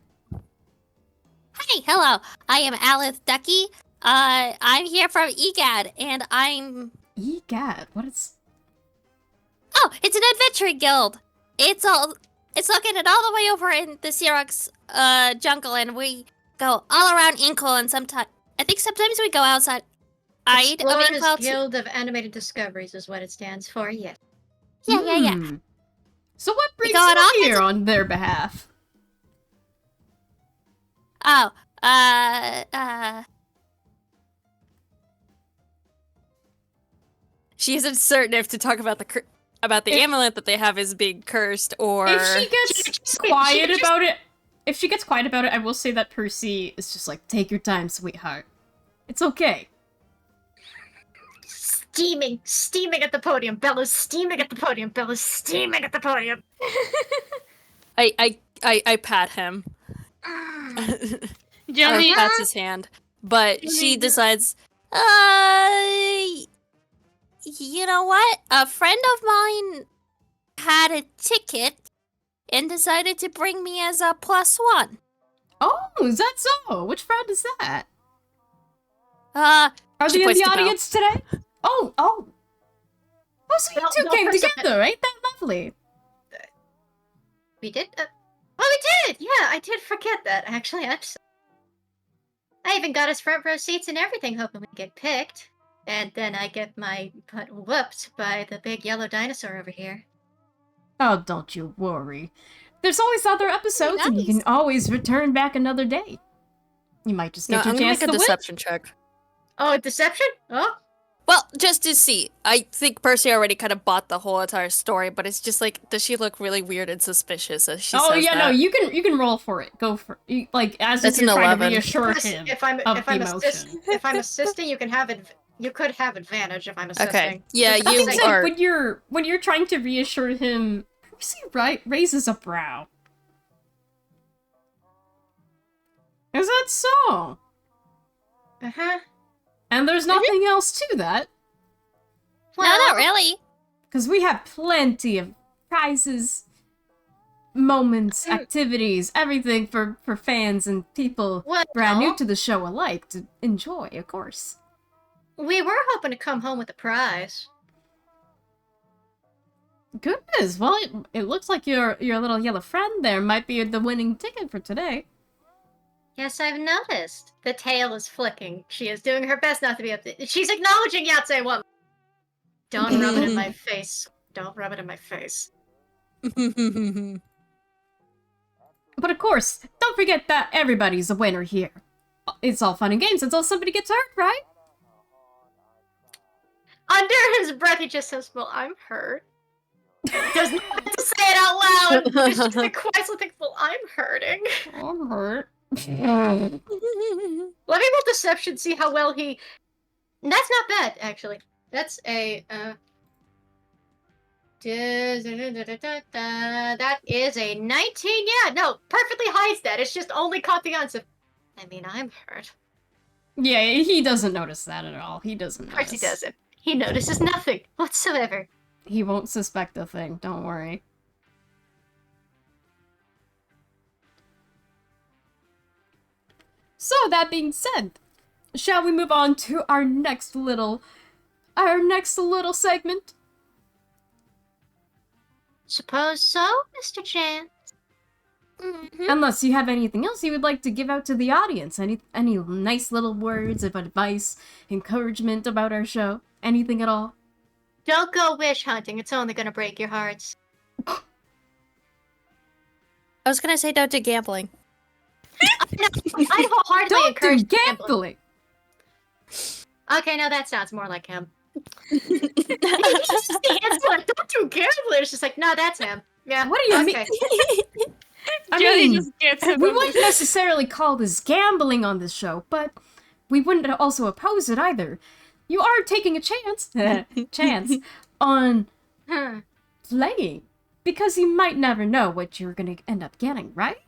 Hi, hello. I am Alice Ducky. I'm here from EGAD, and I'm... EGAD? What is... Oh, it's an adventuring guild. It's located all the way over in the Xerox jungle, and we go all around Inkle, and sometimes we go outside. Explorers Guild of Animated Discoveries is what it stands for, yes. Yeah. So what brings go on you all here on their behalf? Oh, She isn't certain if to talk about the amulet that they have is being cursed, or If she gets quiet about it, I will say that Percy is just like, take your time, sweetheart. It's okay. Steaming at the podium. Bella's steaming at the podium. Bella's steaming at the podium. I pat him. Johnny, Or pats his hand. But she decides, you know what? A friend of mine had a ticket and decided to bring me as a +1. Oh, is that so? Which friend is that? Uh, Are She they in points the to Belle. audience today? Oh. Oh, so you Belle- two Belle came first together, ain't that lovely? We did? Oh, we did! Yeah, I did forget that, actually. I even got us front row seats and everything, hoping we get picked. And then I get my butt whooped by the big yellow dinosaur over here. Oh, don't you worry. There's always other episodes, and you can nice. always return back another day. You might just no, get I'm your gonna chance make a to win. deception check. Oh, a deception? Oh? Well, just to see. I think Percy already kind of bought the whole entire story, but it's just like, does she look really weird and suspicious as she Oh says yeah, that? no, you can roll for it. Go for like as That's if you're an trying to 11. reassure Plus, him if I'm of if the I'm emotion. if I'm assisting, you could have advantage if I'm assisting. Okay. Yeah, Just That you being saying. said, are. when you're trying to reassure him, Percy raises a brow. Is that so? Uh-huh. And there's nothing else to that, no, not really. because we have plenty of prizes, moments, activities, everything for fans and people Well, brand new to the show alike to enjoy, of course. we were hoping to come home with a prize. Goodness, well, it looks like your little yellow friend there might be the winning ticket for today. Yes, I've noticed. The tail is flicking. She is doing her best not to be up to... She's acknowledging Yahtzee woman. Don't rub it in my face. Don't rub it in my face. But of course, don't forget that everybody's a winner here. It's all fun and games until somebody gets hurt, right? Under his breath, he just says, well, I'm hurt. Does not have to say it out loud. It's just like quietly think, well, I'm hurting. I'm hurt. Let me roll deception, see how well he... That's not bad, actually. That's a, that is a 19, yeah, no, perfectly hides that. It's just only caught the answer. I mean, I'm hurt. Yeah, he doesn't notice that at all. He doesn't Of notice. course he doesn't. He notices nothing whatsoever. He won't suspect a thing, don't worry. So, that being said, shall we move on to our next little segment? Suppose so, Mr. Chan. Unless you have anything else you would like to give out to the audience, any nice little words of advice, encouragement about our show, anything at all? Don't go wish hunting. It's only gonna break your hearts. I was gonna say don't do gambling. I wholeheartedly Don't do encourage gambling. gambling! Okay, now that sounds more like him. It's like, don't do gambling. It's just like, no, that's him. Yeah. What do you okay. mean? I Johnny mean, just gets up we on wouldn't the- necessarily call this gambling on this show, but we wouldn't also oppose it either. You are taking a chance on Hmm. playing, because you might never know what you're gonna end up getting, right?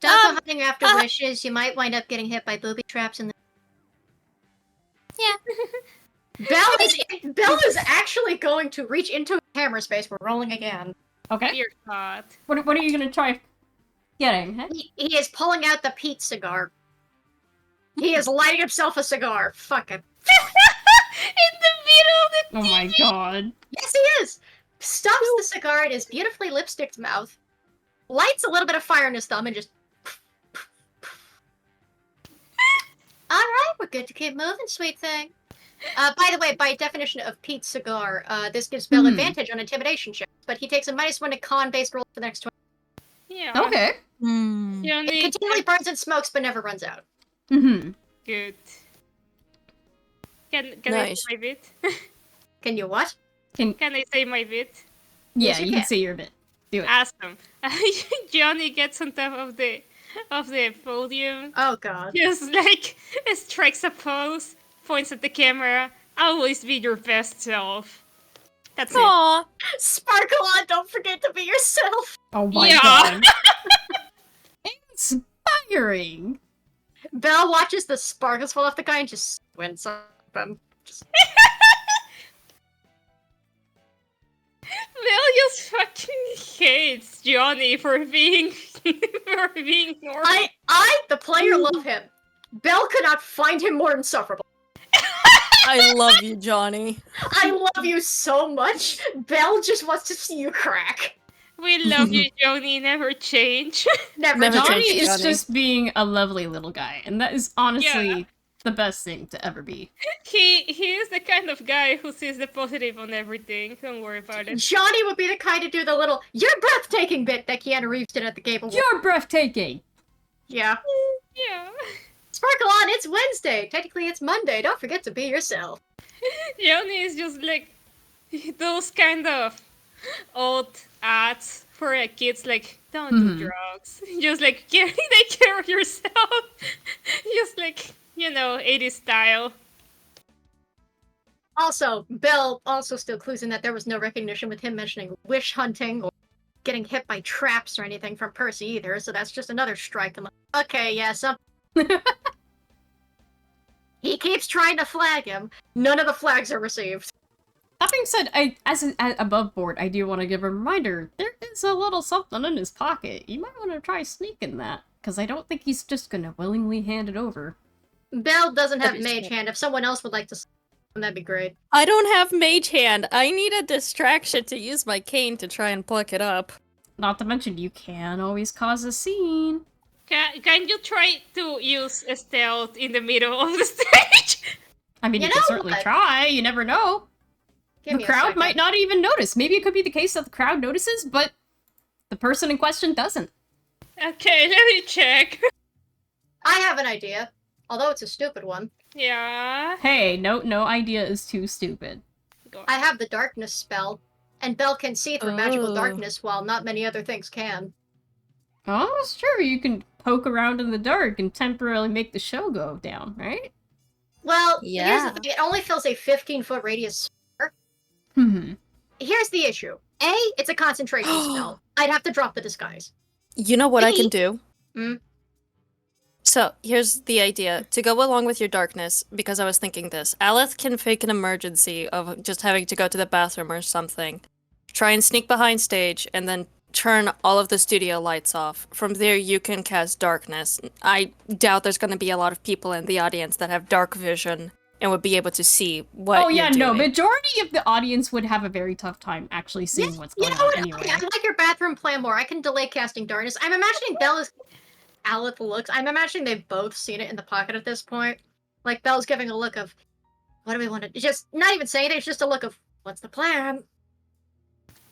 Don't go hunting after wishes. You might wind up getting hit by booby traps in the. Yeah. Belle is actually going to reach into camera space. We're rolling again. Okay. Dear God. What are you gonna try getting? Huh? He is pulling out the Pete cigar. He is lighting himself a cigar. Fuck him. In the middle of Oh my god. Yes, he is. Stuffs the cigar in his beautifully lipsticked mouth. Lights a little bit of fire in his thumb and just. All right, we're good to keep moving, sweet thing. By the way, by definition of Pete's cigar, this gives Bill advantage on intimidation checks, but he takes a -1 to con-based roll for the next 20. Yeah. Okay. Hmm. It Johnny, continually burns and smokes, but never runs out. Mm-hmm. good. Can Nice. I say my bit? Can you what? Can I say my bit? Yeah, Yes, you you can can. say your bit. Do it. Awesome. Johnny gets on top of the podium, Oh god. just like strikes a pose, points at the camera. Always be your best self. That's it. Aw. Sparkle on, don't forget to be yourself. Oh my Yeah. god. Inspiring. Belle watches the sparkles fall off the guy and just squints at him. Mel just fucking hates Johnny for being normal. I, the player, love him. Belle could not find him more insufferable. I love you, Johnny. I love you so much. Belle just wants to see you crack. We love you, Johnny. Never change. Never, Never Johnny. Johnny change, is Johnny. just being a lovely little guy, and that is honestly Yeah. the best thing to ever be. He is the kind of guy who sees the positive on everything. Don't worry about it. Johnny would be the kind to do the little "you're breathtaking" bit that Keanu Reeves did at the Game Awards. You're breathtaking. Yeah. Yeah. Sparkle on, it's Wednesday. Technically, it's Monday. Don't forget to be yourself. Johnny is just like those kind of old ads for kids, like don't do drugs. Just like take care of yourself. Just like 80s style. Also, Belle also still clues in that there was no recognition with him mentioning wish hunting or getting hit by traps or anything from Percy either, so that's just another strike. I'm like, okay, yeah, he keeps trying to flag him. None of the flags are received. That being said, as above board, I do want to give a reminder. There is a little something in his pocket. You might want to try sneaking that, because I don't think he's just going to willingly hand it over. Belle doesn't have That'd be Mage smart. Hand. If someone else would like to, that'd be great. I don't have Mage Hand. I need a distraction to use my cane to try and pluck it up. Not to mention, you can always cause a scene. Can you try to use a stealth in the middle of the stage? I mean, You you can know certainly what? try. You never know. Give The me a crowd second. might not even notice. Maybe it could be the case that the crowd notices, but the person in question doesn't. Okay, let me check. I have an idea, although it's a stupid one. Yeah. Hey, no idea is too stupid. Go on. I have the darkness spell, and Belle can see through magical Oh. darkness while not many other things can. Oh, that's true. You can poke around in the dark and temporarily make the show go down, right? Well, here's Yeah. the thing. It only fills a 15-foot radius. Hmm. Here's the issue. A, it's a concentration spell. I'd have to drop the disguise. You know what I can Maybe- do? Hmm? So, here's the idea. To go along with your darkness, because I was thinking this, Aleth can fake an emergency of just having to go to the bathroom or something. Try and sneak behind stage, and then turn all of the studio lights off. From there, you can cast darkness. I doubt there's going to be a lot of people in the audience that have dark vision and would be able to see what Oh yeah, you're no. doing. Majority of the audience would have a very tough time actually seeing what's You going know on what? anyway. Okay, I like your bathroom plan more. I can delay casting darkness. I'm imagining Belle is Aleth looks. I'm imagining they've both seen it in the pocket at this point. Like Belle's giving a look of, what do we want to? Just not even saying it. It's just a look of, what's the plan?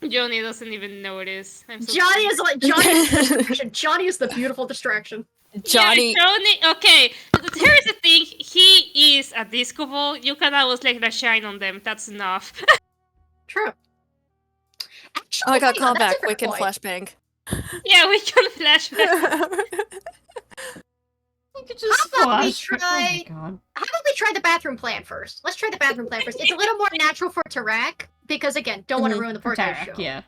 Johnny doesn't even notice. I'm so Johnny sorry. is like Johnny is the distraction. Johnny is the beautiful distraction. Johnny, Yeah, Johnny. Okay, here's the thing. He is a disco ball. You can always like the shine on them. That's enough. True. Actually, oh, I got hang on, called that's back. a fair Wicked point. flashbang. Yeah, we can flashback. You could just How about we flash. try- Oh my god. How about we try the bathroom plan first? Let's try the bathroom plan first. It's a little more natural for Tarak because again, don't want to Mhm. ruin the For poor guy's Tarek, show. yeah.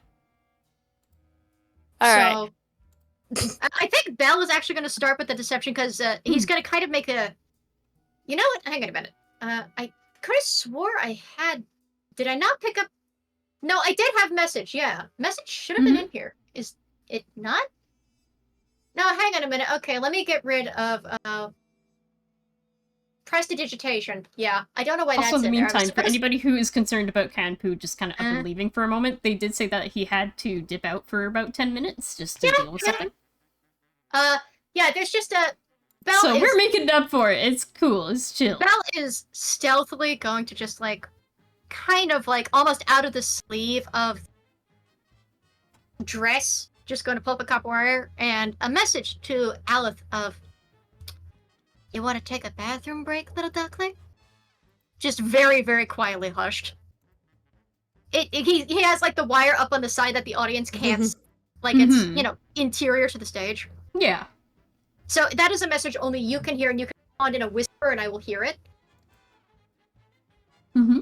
All right. So, I think Belle is actually going to start with the deception because he's going to kind of make a. You know what? Hang on a minute. I could have swore I had. Did I not pick up? No, I did have message. Yeah, message should have been in here. Is it not? No, hang on a minute. Okay, let me get rid of prestidigitation. Yeah, I don't know why Also, that's in the in there. I was meantime, for gonna s- anybody who is concerned about Kanpu just kind of up Uh. and leaving for a moment, they did say that he had to dip out for about 10 minutes just to Yeah, deal with yeah. something. Yeah, there's just a. Belle So is, we're making it up for it. It's cool. It's chill. Belle is stealthily going to just like, kind of like almost out of the sleeve of dress, just going to pull up a copper wire and a message to Aleph of, "You want to take a bathroom break, little duckling?" Just very, very quietly hushed. He has like the wire up on the side that the audience can't, like it's interior to the stage. Yeah. So that is a message only you can hear, and you can respond in a whisper, and I will hear it. Mm-hmm.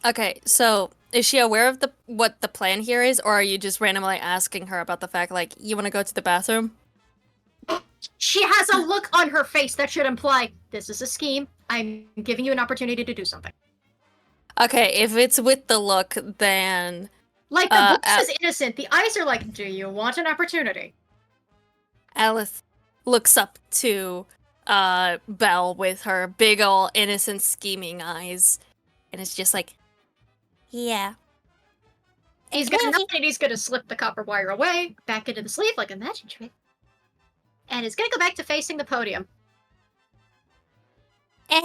Okay, so is she aware of what the plan here is, or are you just randomly asking her about the fact, like, you want to go to the bathroom? She has a look on her face that should imply, this is a scheme. I'm giving you an opportunity to do something. Okay, if it's with the look, then... Like, the voice is innocent. The eyes are like, do you want an opportunity? Alice looks up to Belle with her big ol' innocent scheming eyes, and it's just like, Yeah. He's gonna nod and he's gonna slip the copper wire away, back into the sleeve like a magic trick. And he's gonna go back to facing the podium. Hey,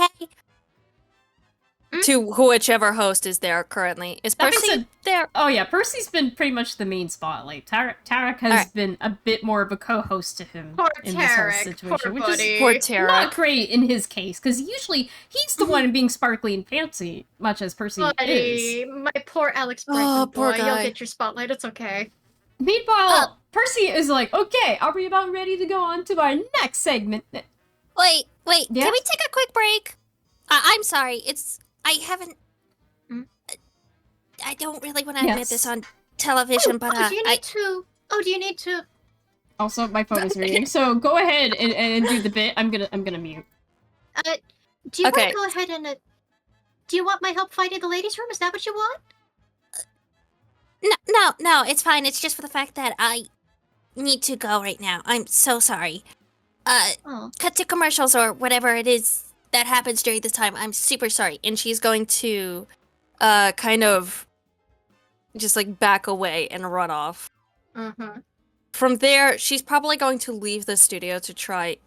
to whichever host is there currently. Is That being Percy said- there? Oh yeah, Percy's been pretty much the main spotlight. Tarek has Alright. been a bit more of a co-host to him Poor in this whole Tarek, situation, poor which buddy. is Poor not Tara. great in his case, because usually he's the one being sparkly and fancy, much as Percy is. Buddy, my poor Alex Oh, Brightman poor boy. guy. You'll get your spotlight, it's okay. Meanwhile, Percy is like, okay, are we about ready to go on to our next segment? wait, Yeah? can we take a quick break? I'm sorry, I haven't... I don't really want to admit Yes. this on television, but do you need to... Oh, do you need to... Also, my phone is ringing, so go ahead and do the bit. I'm gonna mute. Do you want Okay. to go ahead and... do you want my help finding the ladies' room? Is that what you want? No, it's fine. It's just for the fact that I need to go right now. I'm so sorry. Oh. Cut to commercials or whatever it is that happens during this time. I'm super sorry. And she's going to kind of just like back away and run off. Mm-hmm. From there, she's probably going to leave the studio to try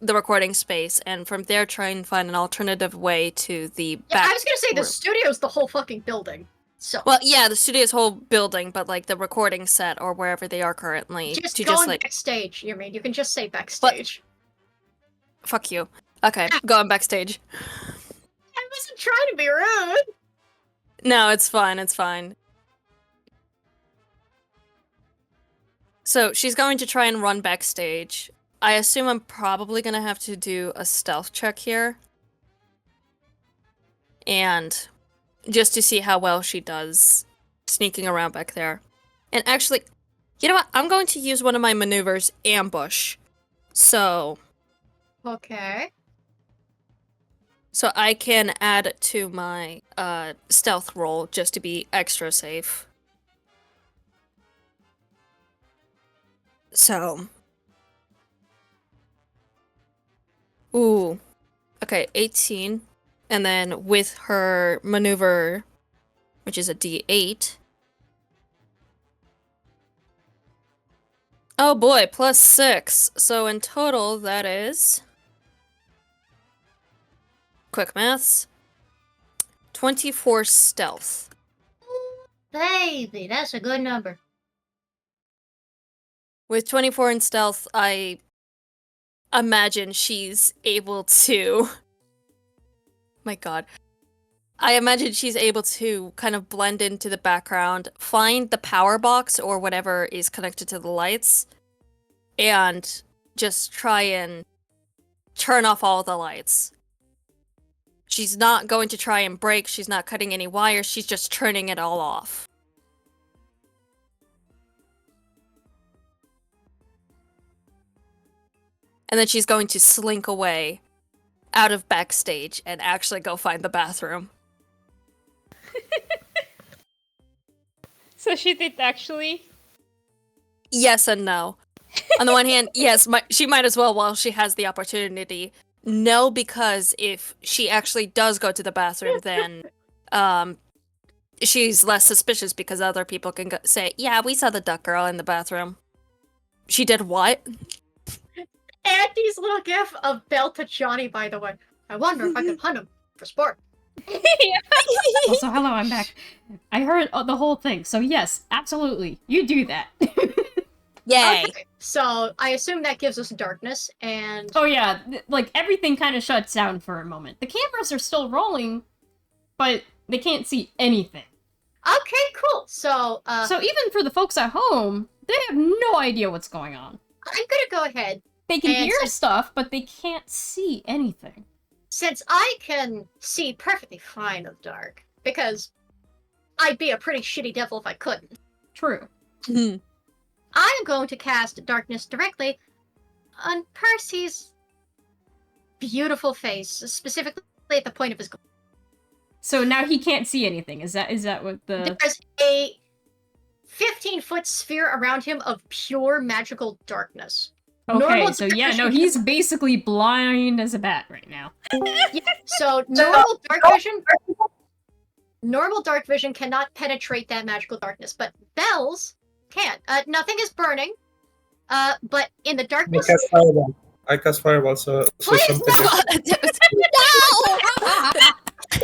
the recording space, and from there try and find an alternative way to the Yeah, back I was gonna say the room. studio's the whole fucking building. So Well, yeah, the studio's whole building, but like the recording set or wherever they are currently. just to going just like, backstage, you mean? You can just say backstage. fuck you. Okay, going backstage. I wasn't trying to be rude. No, it's fine, it's fine. So she's going to try and run backstage. I assume I'm probably gonna have to do a stealth check here. And just to see how well she does sneaking around back there. And actually, you know what? I'm going to use one of my maneuvers, ambush. So Okay. I can add to my stealth roll just to be extra safe. So. Ooh. Okay, 18. And then with her maneuver, which is a D8. Oh boy, +6. So in total, that is... Quick maths. 24 stealth. Baby, that's a good number. With 24 in stealth, I imagine she's able to... My god. I imagine she's able to kind of blend into the background, find the power box or whatever is connected to the lights, and just try and turn off all the lights. She's not going to try and break, she's not cutting any wires, she's just turning it all off. And then she's going to slink away out of backstage and actually go find the bathroom. So she did actually. Yes and no. On the one hand, yes, she might as well while she has the opportunity. No, because if she actually does go to the bathroom, then she's less suspicious because other people can say, yeah, we saw the duck girl in the bathroom. She did what? Andy's little gif of Belle to Johnny, by the way. I wonder if I could hunt him for sport. Also, hello, I'm back. I heard the whole thing, so yes, absolutely, you do that. Yay. Okay, so I assume that gives us darkness, and Oh yeah, like everything kind of shuts down for a moment. The cameras are still rolling, but they can't see anything. okay, cool. So, So even for the folks at home, they have no idea what's going on. I'm gonna go ahead. They can And hear since- stuff, but they can't see anything. Since I can see perfectly fine in the dark, because I'd be a pretty shitty devil if I couldn't, True. I am going to cast darkness directly on Percy's beautiful face, specifically at the point of his. So now he can't see anything. Is that what the... There's a 15-foot sphere around him of pure magical darkness. Okay, Normal so dark yeah, no, vision he's basically blind as a bat right now. Yeah, so normal dark vision cannot penetrate that magical darkness, but Bell's can. Nothing is burning, but in the darkness. I cast fireball, so Please, something.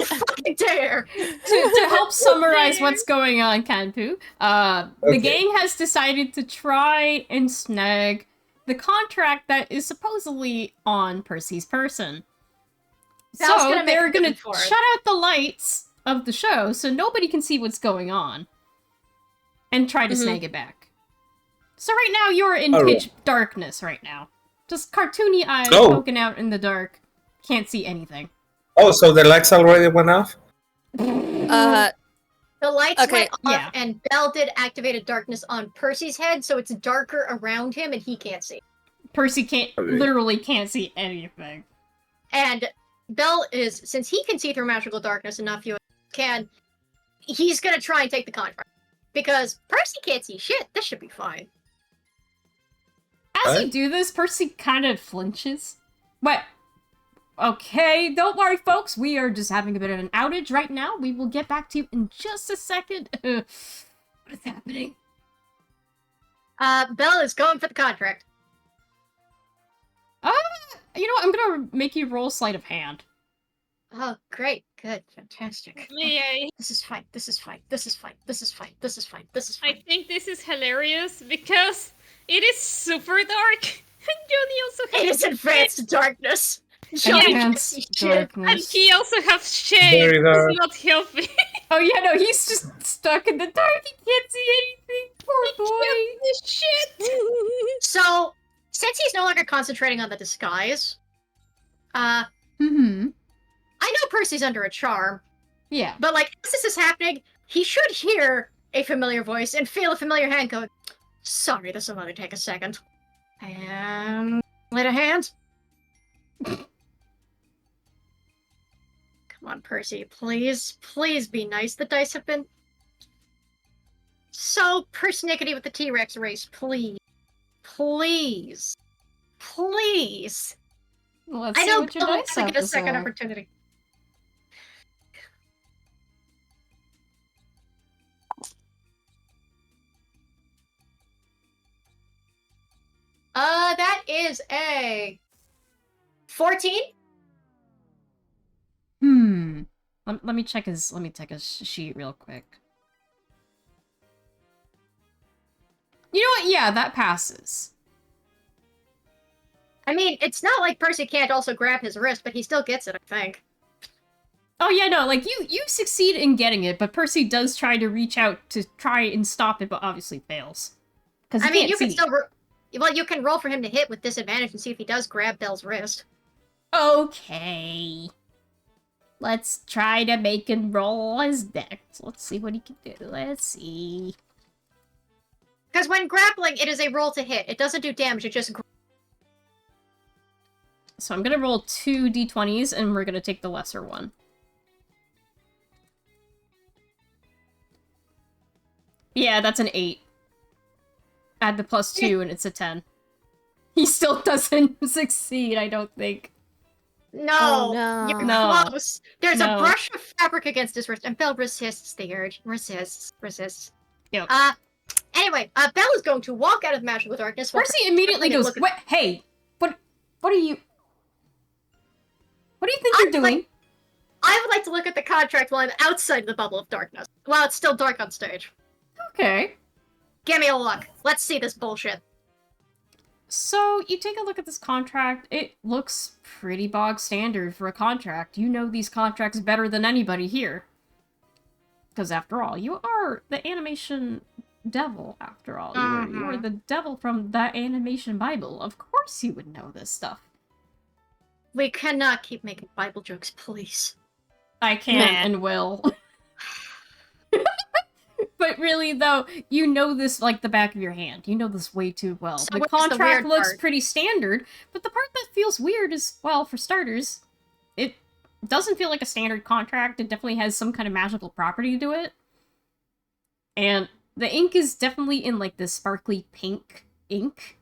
Fucking dare! To help summarize what's going on, Kanpu, the Okay. gang has decided to try and snag the contract that is supposedly on Percy's person. Val's So gonna make they're a gonna run for it. shut out the lights of the show so nobody can see what's going on and try to Mhm. snag it back. So right now you're in Alright. pitch darkness right now. Just cartoony eyes Oh. poking out in the dark. Can't see anything. Oh, so the lights already went off? Uh, The lights Okay, went off, yeah. and Bell did activated darkness on Percy's head, so it's darker around him, and he can't see. Percy Okay. literally can't see anything. And Bell is, since he can see through magical darkness enough, you can. He's gonna try and take the contract because Percy can't see shit. This should be fine. As you What? do this, Percy kind of flinches. What? Okay, don't worry, folks. We are just having a bit of an outage right now. We will get back to you in just a second. What is happening? Bell is going for the contract. You know what? I'm gonna make you roll sleight of hand. Oh, great, good, fantastic. May I? This is fine. This is fine. This is fine. This is fine. This is fine. This is I fine. think this is hilarious because it is super dark. And Johnny also has It is advanced darkness. Yeah. Advanced and darkness. he also has shade. Very dark. It's not helping. Oh yeah, no, he's just stuck in the dark. He can't see anything. Poor boy. This shit. So, since he's no longer concentrating on the disguise, Mm-hmm. I know Percy's under a charm, Yeah. but like as this is happening, he should hear a familiar voice and feel a familiar hand going, "Sorry, this will only take a second." And light a hand. Come on, Percy, please, please be nice. The dice have been so persnickety with the T-Rex race. Please, please, please. Let's I see know what your Bill dice to have get a to second say. opportunity. That is a 14. Hmm. Let me check his sheet real quick. You know what? Yeah, that passes. I mean, it's not like Percy can't also grab his wrist, but he still gets it, I think. Oh yeah, no, like you succeed in getting it, but Percy does try to reach out to try and stop it, but obviously fails. Because I mean, you can still well, you can roll for him to hit with disadvantage and see if he does grab Bell's wrist. Okay. Let's try to make him roll his dex. Let's see what he can do. Let's see. Because when grappling, it is a roll to hit. It doesn't do damage, it just... So I'm gonna roll 2 d20s, and we're gonna take the lesser one. Yeah, that's an 8. Add the +2, and it's a 10. He still doesn't succeed, I don't think. No, Oh, no. you're No. close. There's No. a brush of fabric against his wrist, and Bell resists the urge. Resists. Yep. Anyway, Bell is going to walk out of the magical darkness. while Percy immediately goes, look at- "What? Hey, what are you... What do you think you're doing?" I would like to look at the contract while I'm outside the bubble of darkness. While it's still dark on stage. Okay. Give me a look. Let's see this bullshit. So, you take a look at this contract, it looks pretty bog standard for a contract. You know these contracts better than anybody here. Because after all, you are the animation devil, after all. You are the devil from the animation Bible. Of course you would know this stuff. We cannot keep making Bible jokes, please. I can and will. But really, though, you know this like the back of your hand. You know this way too well. So the what's the contract weird looks part? pretty standard, but the part that feels weird is, well, for starters, it doesn't feel like a standard contract. It definitely has some kind of magical property to it. And the ink is definitely in, like, this sparkly pink ink.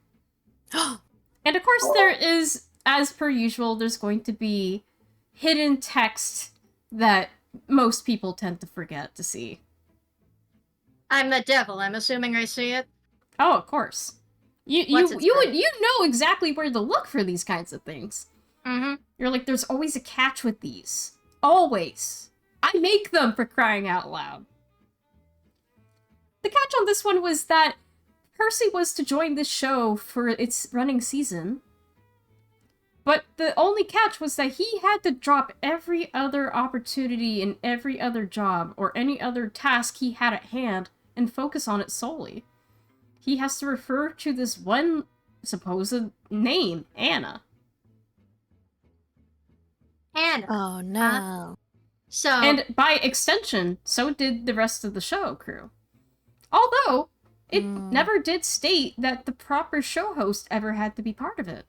And of course there is, as per usual, there's going to be hidden text that most people tend to forget to see. I'm the devil. I'm assuming I see it. Oh, of course. You know exactly where to look for these kinds of things. Mm-hmm. You're like, there's always a catch with these. Always. I make them, for crying out loud. The catch on this one was that Percy was to join this show for its running season. But the only catch was that he had to drop every other opportunity and every other job or any other task he had at hand and focus on it solely. He has to refer to this one supposed name, Anna. Anna. Oh no. So And by extension, so did the rest of the show crew. Although, it never did state that the proper show host ever had to be part of it.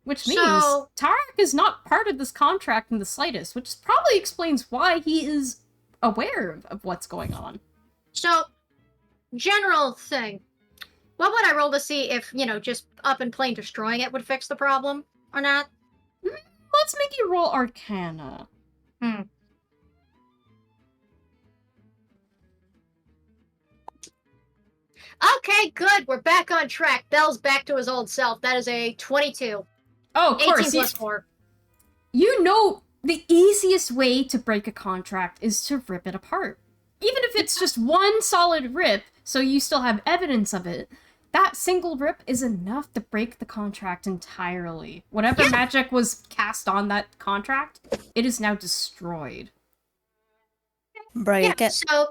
Which means Tarak is not part of this contract in the slightest, which probably explains why he is aware of what's going on. So, general thing. What would I roll to see if, just up and plain destroying it would fix the problem or not? Let's make you roll Arcana. Okay, good. We're back on track. Bell's back to his old self. That is a 22. Oh, of 18 course. plus 4. You know the easiest way to break a contract is to rip it apart. Even if it's just one solid rip, so you still have evidence of it, that single rip is enough to break the contract entirely. Whatever magic was cast on that contract, it is now destroyed. Break it. So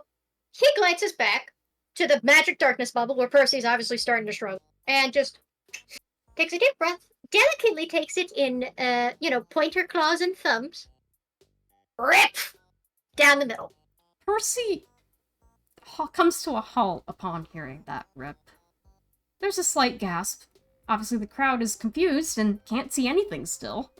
he glances back to the magic darkness bubble where Percy's obviously starting to struggle, and just takes a deep breath, delicately takes it in, pointer claws and thumbs. Rip! Down the middle. Percy comes to a halt upon hearing that rip. There's a slight gasp. Obviously the crowd is confused and can't see anything still.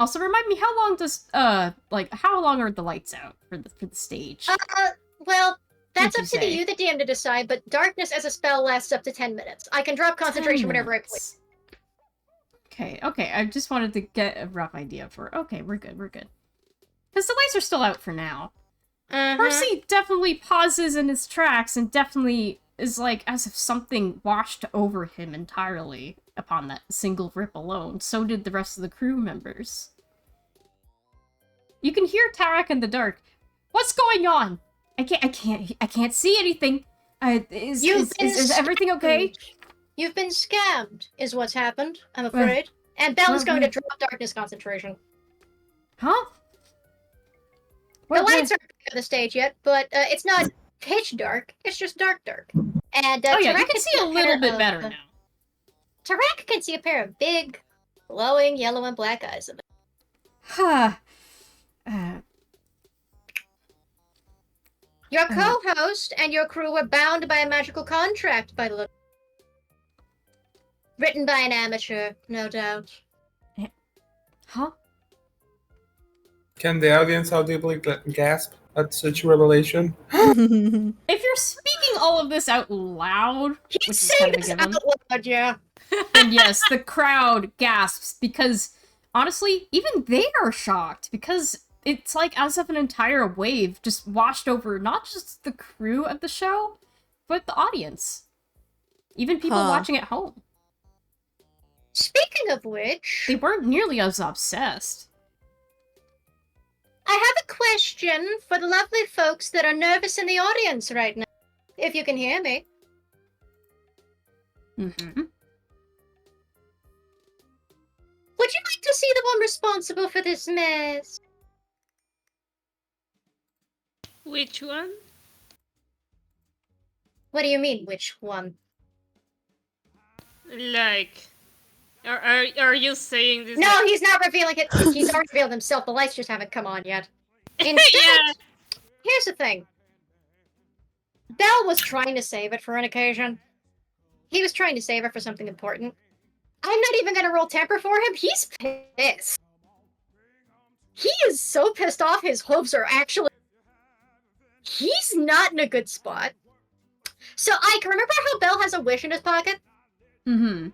Also, remind me, how long does, how long are the lights out for the stage? Well, that's What'd up you to say? you, the DM, to decide, but darkness as a spell lasts up to 10 minutes. I can drop concentration 10 whenever I minutes. please. Okay, I just wanted to get a rough idea for, okay, we're good. Because the lights are still out for now. Percy definitely pauses in his tracks and definitely is like as if something washed over him entirely upon that single rip alone. So did the rest of the crew members. You can hear Tarak in the dark. What's going on? I can't see anything. Is everything okay? You've been scammed, is what's happened, I'm afraid. And Bella's going to drop darkness concentration. Huh? The lights aren't on the stage yet, but it's not pitch dark. It's just dark. And Oh yeah, you Tarak can see a little bit better now. Tarak can see a pair of big, glowing yellow and black eyes in it. Huh. Your co-host and your crew were bound by a magical contract, by the look. Written by an amateur, no doubt. Huh? Can the audience audibly gasp at such revelation? If you're speaking all of this out loud, which He's is saying kind of a this given, out loud, yeah. then yes, the crowd gasps because, honestly, even they are shocked because it's like as if an entire wave just washed over not just the crew of the show, but the audience. Even people watching at home. Speaking of which, They weren't nearly as obsessed. I have a question for the lovely folks that are nervous in the audience right now. If you can hear me. Mm-hmm. Would you like to see the one responsible for this mess? Which one? What do you mean, which one? Like, are you saying this? No, he's not revealing it. He's already revealed himself. The lights just haven't come on yet. Instead, Yeah. here's the thing. Belle was trying to save it for an occasion. He was trying to save it for something important. I'm not even gonna roll temper for him. He's pissed. He is so pissed off his hooves are actually... He's not in a good spot. So, Ike, remember how Belle has a wish in his pocket? Mm-hmm.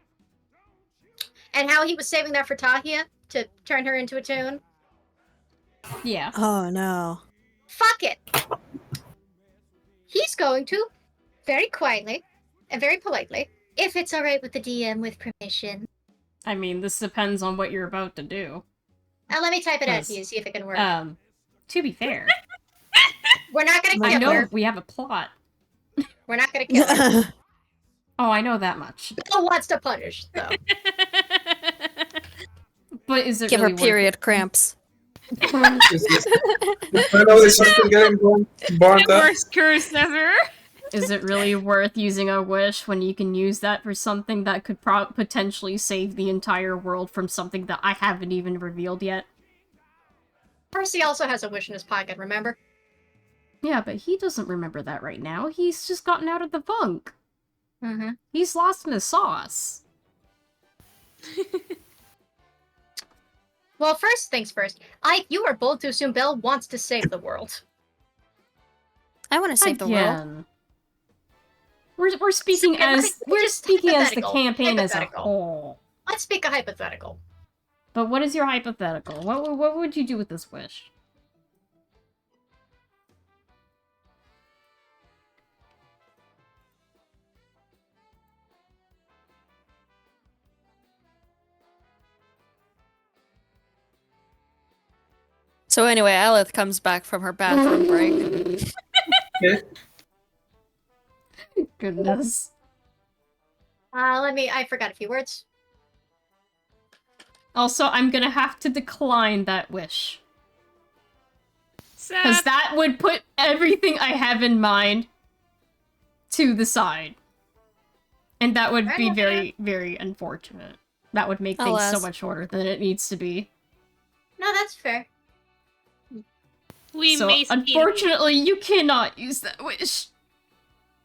And how he was saving that for Tahia to turn her into a tune? Yeah. Oh no. Fuck it. He's going to, very quietly and very politely, if it's alright with the DM with permission. I mean, this depends on what you're about to do. Let me type it out Yes. to you, see if it can work. To be fair, We're not gonna I kill know her. we have a plot. We're not gonna kill her. Oh, I know that much. Belle wants to punish, though. But is it Give really her period cramps. Finally, something getting burnt up. Worst curse ever. Is it really worth using a wish when you can use that for something that could potentially save the entire world from something that I haven't even revealed yet? Percy also has a wish in his pocket, remember? Yeah, but he doesn't remember that right now. He's just gotten out of the funk. Mm-hmm. He's lost in the sauce. Well, first things first. Ike, you are bold to assume Belle wants to save the world. I want to save the world. Again. We're speaking Okay, let me- as we're just speaking as the hypothetical. campaign as a Hypothetical. whole. Let's speak a hypothetical. But what is your hypothetical? What would you do with this wish? So anyway, Aleth comes back from her bathroom break. Goodness. I forgot a few words. Also, I'm gonna have to decline that wish. Because Sad. that would put everything I have in mind to the side. And that would be very, very unfortunate. That would make things so Alas. much shorter than it needs to be. No, that's fair. We So, may still- unfortunately, you cannot use that wish.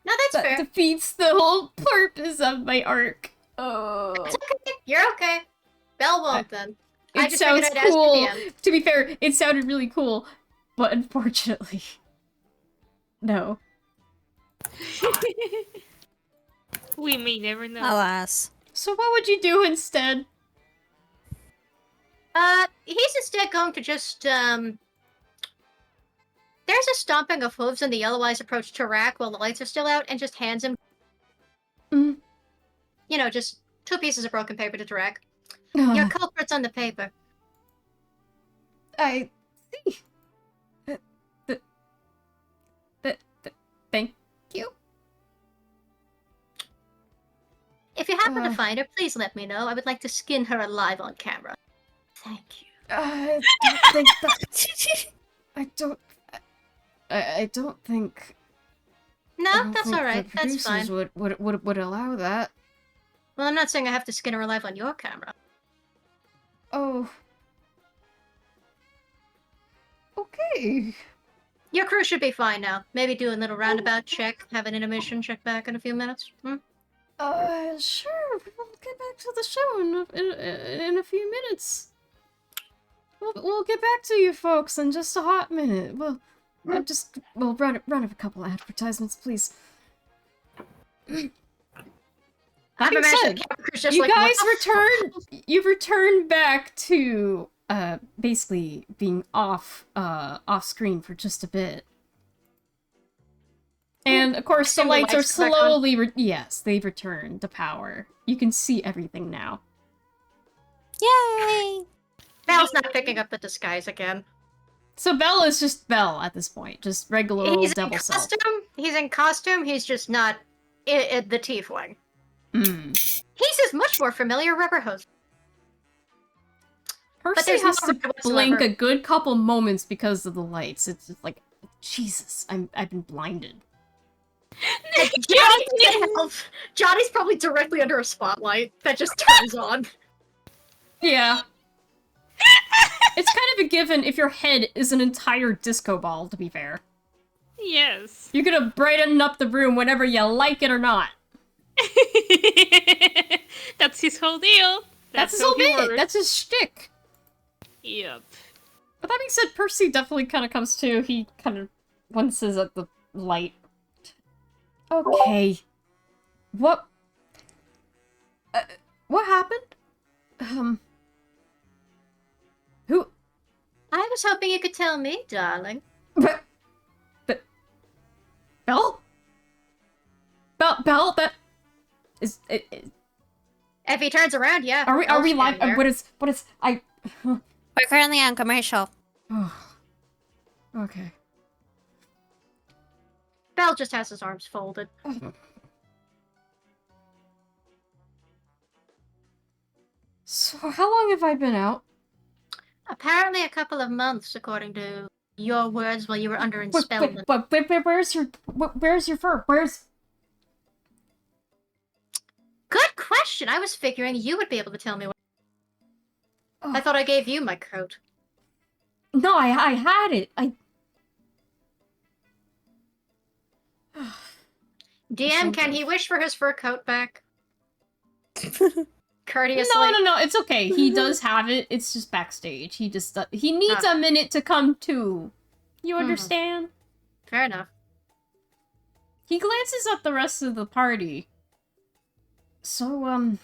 No, that's That fair. defeats the whole purpose of my arc. Oh. It's okay. You're okay. Belle won't then. I It just figured sounds I'd ask the cool. DM. To be fair, it sounded really cool, but unfortunately, no. We may never know. Alas. So what would you do instead? He's instead going to just, There's a stomping of hooves and the Yellow Eyes approach Tarak while the lights are still out and just hands him, Mm. you know, just 2 pieces of broken paper to Tarak. Your culprit's on the paper. I see. Thank you. If you happen to Uh. find her, please let me know. I would like to skin her alive on camera. Thank you. I don't think that. I don't think. No, I don't that's think alright. the That's fine. producers would allow that. Well, I'm not saying I have to skin her alive on your camera. Oh. Okay. Your crew should be fine now. Maybe do a little roundabout check, have an intermission, check back in a few minutes. Hmm? Sure. We'll get back to the show in a few minutes. We'll get back to you folks in just a hot minute. We'll run a couple of advertisements, please. I'm That being imagining said, the camera crew's just you like, guys "What the fuck?" you've returned back to basically being off screen for just a bit. And of course the assume the lights are lights come back on? slowly yes, they've returned to power. You can see everything now. Yay! Belle's not picking up the disguise again. So Belle is just Belle at this point, just regular old He's in devil self. costume. He's in costume. He's just not the tiefling. Mm. He's his much more familiar rubber hose. Percy there's has no to red blink whatsoever. a good couple moments because of the lights. It's just like, Jesus, I've been blinded. Johnny's probably directly under a spotlight that just turns on. Yeah. It's kind of a given if your head is an entire disco ball, to be fair. Yes. You're gonna brighten up the room whenever you like it or not. That's his whole deal. That's his how whole he bit. works. That's his shtick. Yep. But that being said, Percy definitely kind of comes to. He kind of winces at the light. Okay. What happened? Who? I was hoping you could tell me, darling. But Belle? Belle, that is. If he turns around, yeah. Are we Belle's live? standing there. What is? We're currently on commercial. Okay. Belle just has his arms folded. So how long have I been out? Apparently a couple of months, according to your words while you were under enspellment. Where's your fur? Where's? Good question. I was figuring you would be able to tell me. I thought I gave you my coat. No, I had it. DM, can he wish for his fur coat back? Courteously. No. It's okay. He does have it. It's just backstage. He just he needs a minute to come to. You understand? Fair enough. He glances at the rest of the party. So,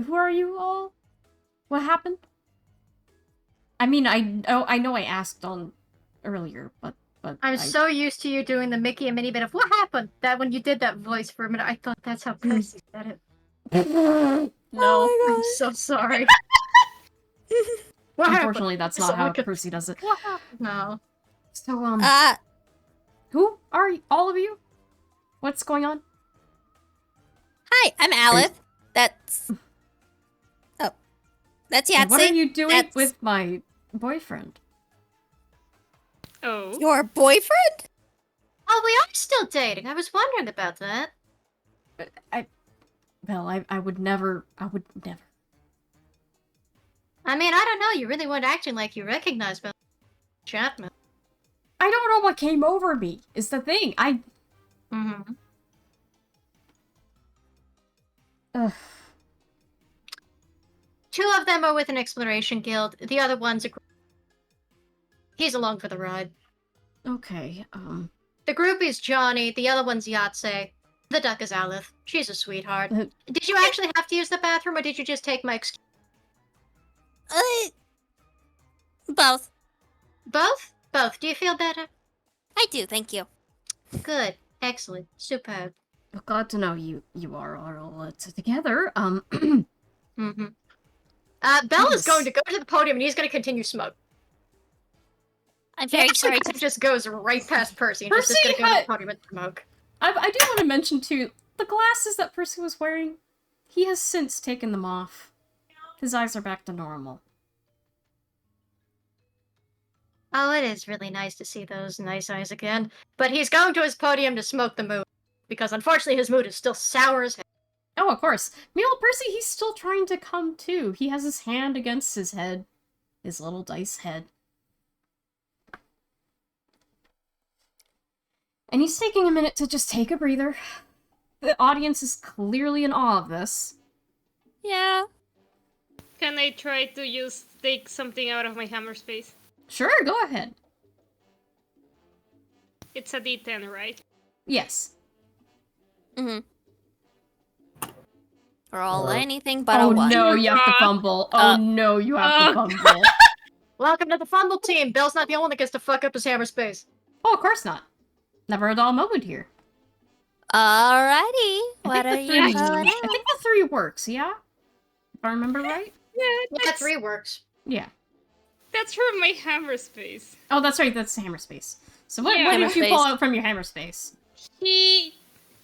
who are you all? What happened? I mean, I know I asked on earlier, but I'm so used to you doing the Mickey and Minnie bit of what happened that when you did that voice for a minute, I thought that's how Percy said it. No. I'm so sorry. What Unfortunately, happened? that's So not how look at- Percy does it. What happened? No. So, Uh, who are all of you? What's going on? hi, I'm Aleph. That's... Oh. That's Yahtzee. What are you doing That's- with my boyfriend? Oh. Your boyfriend? Oh, we are still dating. I was wondering about that. I would never. I mean, I don't know. You really weren't acting like you recognized Bill Chapman. I don't know what came over me, is the thing. Mm-hmm. Ugh. Two of them are with an exploration guild. The other one's he's along for the ride. Okay, The group is Johnny. The other one's Yahtzee. The duck is Aleph. She's a sweetheart. Did you actually have to use the bathroom, or did you just take my excuse? Both. Both? Both. Do you feel better? I do, thank you. Good. Excellent. Superb. well, glad to know you are all together. Mm-hmm. Belle is Yes. going to go to the podium, and he's going to continue smoke. I'm very sorry to... Just goes right past Percy, and just is Percy going to go to had- the podium and smoke. I do want to mention too, the glasses that Percy was wearing, he has since taken them off. His eyes are back to normal. Oh, it is really nice to see those nice eyes again. But he's going to his podium to smoke the mood, because unfortunately his mood is still sour as hell. Oh, of course. Meanwhile, Percy, he's still trying to come to. He has his hand against his head. His little dice head. And he's taking a minute to just take a breather. The audience is clearly in awe of this. Yeah. Can I try to just take something out of my hammer space? Sure, go ahead. It's a D10, right? Yes. Mm-hmm. Roll anything but a Oh one. no, you have to God. fumble. Oh no, you have to fumble. Welcome to the fumble team! Bill's not the only one that gets to fuck up his hammer space. Oh, of course not. Never a dull moment here. Alrighty. I What are think the you three. pulling I think the 3 works. Yeah, if I remember right. Yeah, 3 works. Yeah. That's from my hammer space. Oh, that's right. That's hammer space. So what? Yeah. What did Hammer you pull space. out from your hammer space? He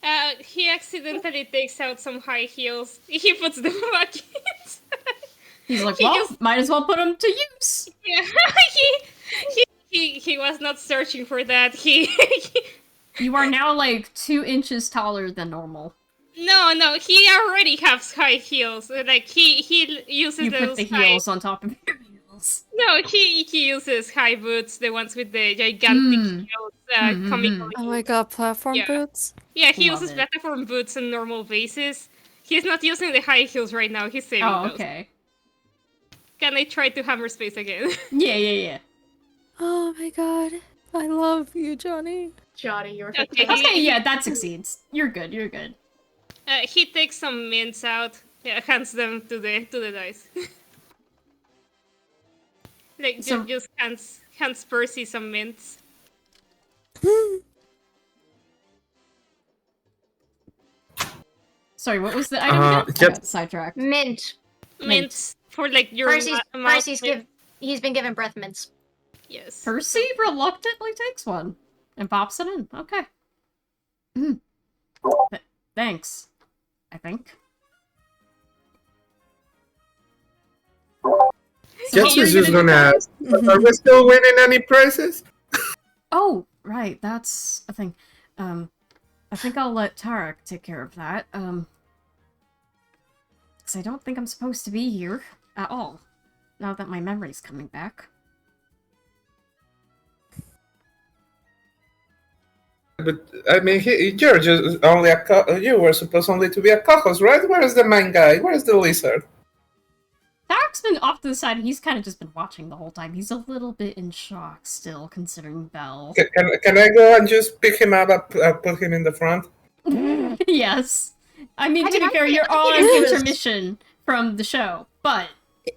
accidentally takes out some high heels. He puts them back in. He's like, He well, just- might as well put them to use. Yeah, he was not searching for that. He You are now like 2 inches taller than normal. no, he already has high heels. Like he uses You put those the high. heels on top of your heels. No, he uses high boots, the ones with the gigantic Mm. heels, Mhm. comically. Oh my god, platform Yeah. boots? Yeah, he Love uses it. platform boots on normal basis. He's not using the high heels right now. He's saving Oh, those. okay. Can I try to hammer space again? Yeah. Oh my god. I love you, Johnny. Johnny, you're Okay, fantastic. Okay, yeah, that succeeds. You're good. You're good. He takes some mints out. Yeah, hands them to the dice. Like So- just hands Percy some mints. Sorry, what was the item again? I just- got sidetracked. Mint. Mints for like your Percy's, mouth. Percy's he's been given breath mints. Yes. Percy reluctantly takes one and pops it in. Okay. Thanks. I think. So Jess what were was you just gonna gonna ask, are we still winning any prizes? Oh, right, that's a thing. I think I'll let Tarek take care of that. Because I don't think I'm supposed to be here at all. Now that my memory's coming back. But I mean, you're just only you were supposed only to be a co-host, right? Where's the main guy? Where's the lizard? Tarek's been off to the side, and he's kind of just been watching the whole time. He's a little bit in shock still, considering Belle. Can I go and just pick him up and put him in the front? Yes. I mean, I to mean, be I fair, think- you're I on think it was- intermission from the show, but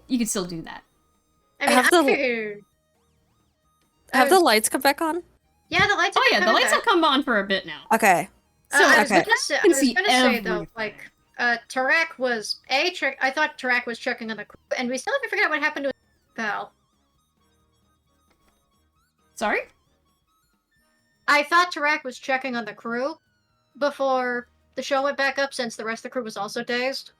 you can still do that. I mean, Have I the- figured. Have the lights come back on? Yeah, the lights. Oh have yeah, been the coming lights back. have come on for a bit now. Okay. So I was okay. gonna say, can see though, everything. like, Tarak was I thought Tarak was checking on the crew, and we still haven't figured out what happened to Belle. Sorry? I thought Tarak was checking on the crew before the show went back up, since the rest of the crew was also dazed.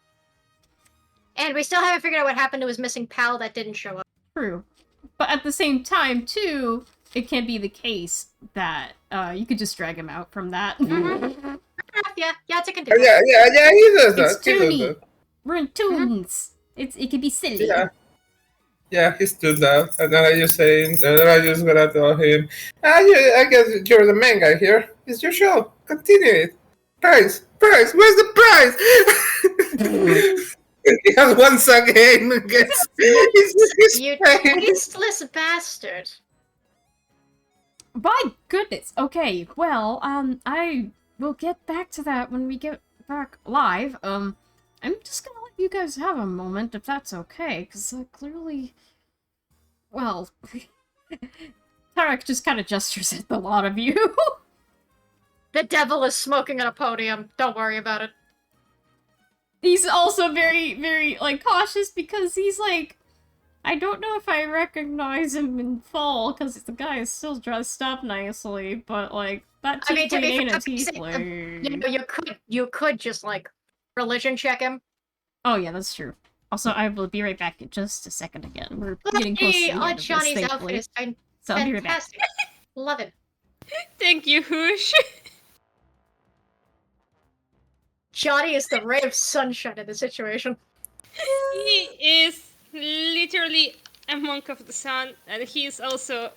And we still haven't figured out what happened to his missing pal that didn't show up. True. But at the same time, too, it can be the case that you could just drag him out from that. Yeah, it's a Oh, continue. yeah, he does that. It's He does Toonie. that. We're in tunes. It could be silly. Yeah, he stood that, and then I just saying, and then I just gotta tell him, I guess you're the main guy here. It's your show. Continue it. Prize, where's the prize? He has one again. He's You paying. tasteless bastard. My goodness. Okay, well, I will get back to that when we get back live. I'm just gonna let you guys have a moment, if that's okay, because clearly... Well... Tarek just kind of gestures at the lot of you. The devil is smoking on a podium. Don't worry about it. He's also very, very, like, cautious because he's like... I don't know if I recognize him in full, because the guy is still dressed up nicely, but, like, that I mean, to tiefling be ain't a fair, tiefling. you could just, like, religion check him. Oh yeah, that's true. Also, I will be right back in just a second again. We're getting close to Hey, the end of this, Johnny's outfit thankfully. is So I'll be right back. fantastic. Love it. Thank you, Hoosh. Johnny is the ray of sunshine in the situation. He is literally a monk of the sun, and he's also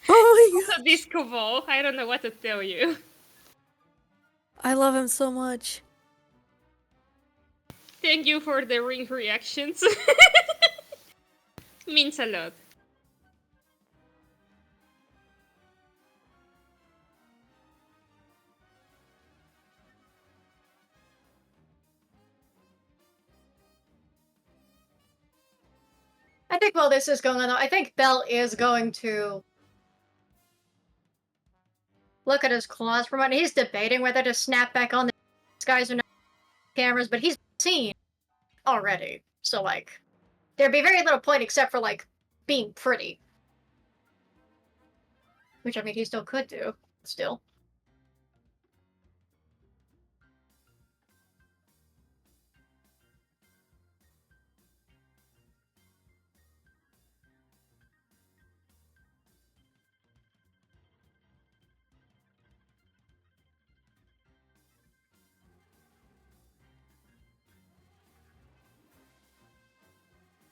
Oh my god. a disco ball. I don't know what to tell you. I love him so much. Thank you for the ring reactions. Means a lot. I think while this is going on, though, I think Belle is going to look at his claws for a moment. He's debating whether to snap back on the guys or not cameras, but he's seen already. So, like, there'd be very little point except for, like, being pretty. Which, I mean, he still could do. Still.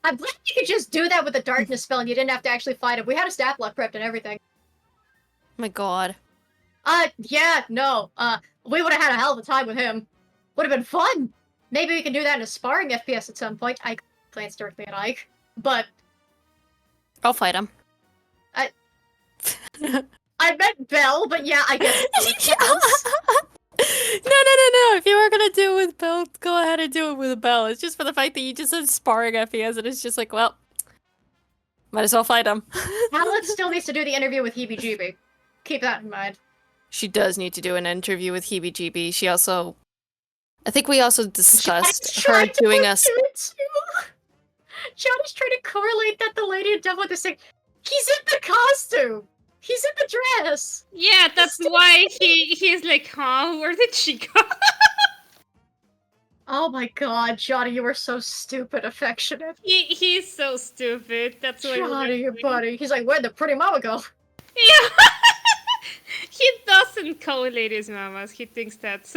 I'm glad you could just do that with the darkness spell and you didn't have to actually fight him. We had a stat block prepped and everything. My god. Yeah, no. We would have had a hell of a time with him. Would have been fun. Maybe we can do that in a sparring FPS at some point. Ike glanced directly at Ike. But I'll fight him. I meant Belle, but yeah, I guess it's No. If you were gonna do it with Belle, go ahead and do it with Belle. It's just for the fact that you just said sparring FPS, and it's just like, well, might as well fight him. Alex still needs to do the interview with Heebie-Jeebie. Keep that in mind. She does need to do an interview with Heebie-Jeebie. She also... I think we also discussed her doing us... Johnny's trying to correlate that the Lady of Devil with the thing. He's in the costume! He's in the dress! Yeah, that's why he's like, huh? Where did she go? Oh my god, Johnny, you were so stupid affectionate. He's so stupid. That's why. Johnny, your buddy. He's like, where'd the pretty mama go? Yeah. He doesn't call ladies mamas. He thinks that's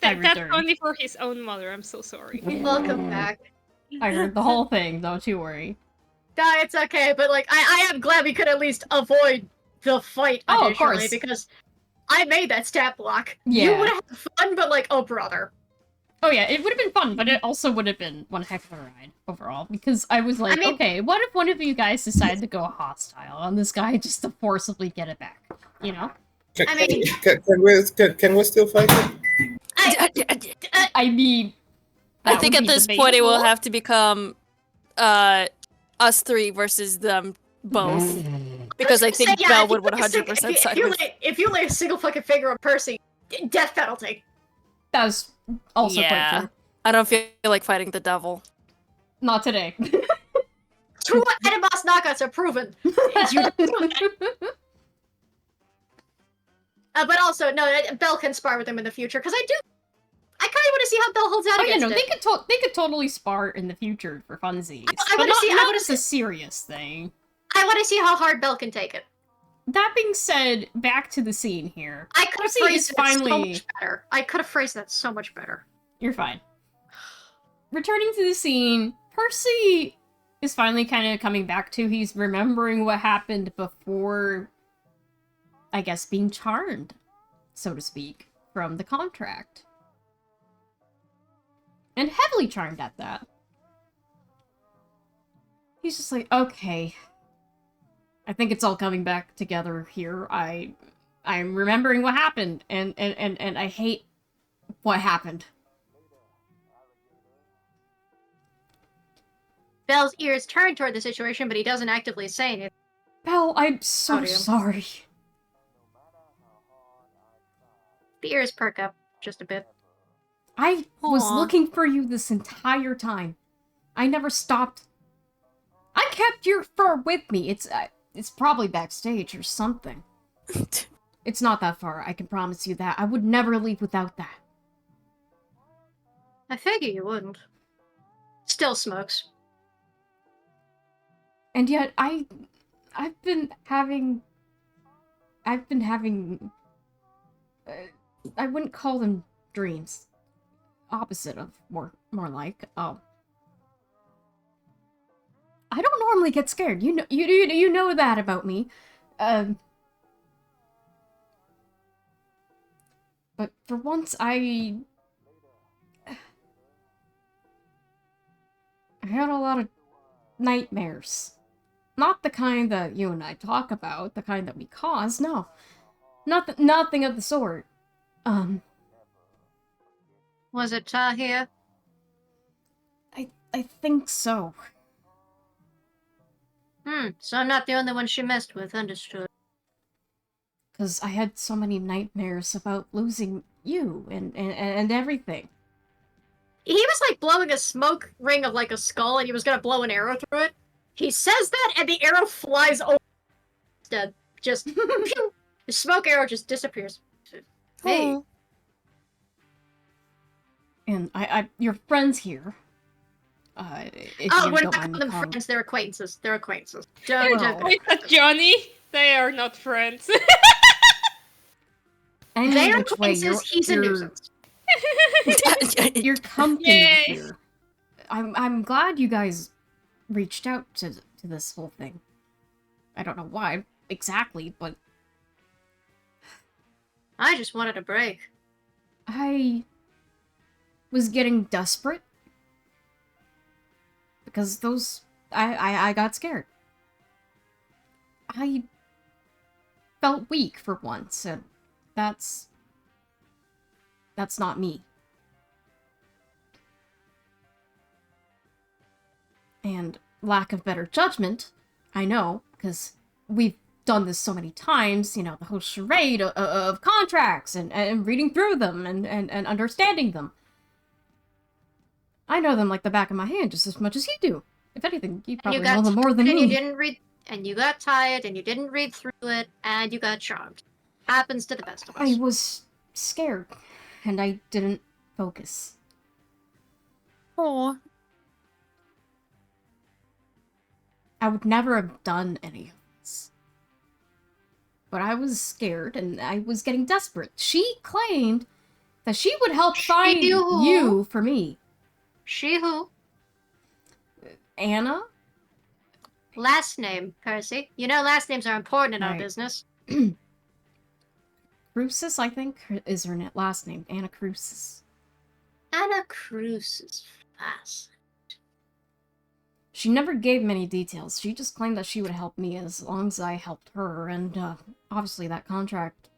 that's only for his own mother. I'm so sorry. Welcome back. I heard the whole thing, don't you worry. It's okay, but like, I am glad we could at least avoid the fight initially, of course. because I made that stat block. Yeah. You would have had fun, but like, oh brother. Oh yeah, it would have been fun, but it also would have been one heck of a ride overall, because I was like, okay, what if one of you guys decided to go hostile and this guy just to forcibly get it back, you know? Can we still fight him? I mean... I think at this point it will have to become us three versus them both. Because I think Belle would 100% side with... If you lay a single fucking finger on Percy, death penalty. That was also quite true. I don't feel like fighting the devil. Not today. Two Animas knockouts are proven. But also, no, Belle can spar with him in the future, because I kind of want to see how Belle holds out against it. They could totally spar in the future for funsies. I want to see. I want to see a serious thing. I want to see how hard Belle can take it. That being said, back to the scene here. I could have phrased that so much better. I could have phrased that so much better. You're fine. Returning to the scene, Percy is finally kind of coming back to. He's remembering what happened before, I guess, being charmed, so to speak, from the contract. And heavily charmed at that. He's just like, okay, I think it's all coming back together here. I'm remembering what happened, and I hate what happened. Belle's ears turn toward the situation, but he doesn't actively say anything. Belle, I'm so sorry. The ears perk up just a bit. I was looking for you this entire time. I never stopped. I kept your fur with me. It's probably backstage or something. It's not that far, I can promise you that. I would never leave without that. I figure you wouldn't. Still smokes. And yet, I've been having... I wouldn't call them dreams. Opposite of more like, I don't normally get scared. You know that about me. But for once, I had a lot of nightmares. Not the kind that you and I talk about, the kind that we cause, no. Nothing of the sort. Was it Tahir? I think so. So I'm not the only one she messed with, understood. because I had so many nightmares about losing you and everything. He was like blowing a smoke ring of like a skull, and he was gonna blow an arrow through it. He says that, and the arrow flies over instead. Just pew! The smoke arrow just disappears. Hey, Oh. And your friends here. If oh, you we're don't not mind calling me them calling. friends. They're acquaintances. They're acquaintances. Well. Wait, Johnny? They are not friends. Any They're which way, acquaintances. He's a nuisance. your company Yay. here. I'm glad you guys reached out to this whole thing. I don't know why exactly, but I just wanted a break. I was getting desperate because I got scared. I felt weak for once, and that's not me. And lack of better judgment, I know, because we've done this so many times, you know, the whole charade of contracts and reading through them and understanding them. I know them like the back of my hand just as much as you do. If anything, you probably know them more than and me. you didn't read, and you got tired, and you didn't read through it, and you got charmed. Happens to the best of us. I was scared, and I didn't focus. Oh. I would never have done any of this. But I was scared, and I was getting desperate. She claimed that she would help find who? you for me. She who? Anna? Last name, Percy. You know last names are important in our Right. business. Crucis, I think, is her last name. Anna Crucis. Anna Cruz is fast. She never gave many details. She just claimed that she would help me as long as I helped her, and obviously that contract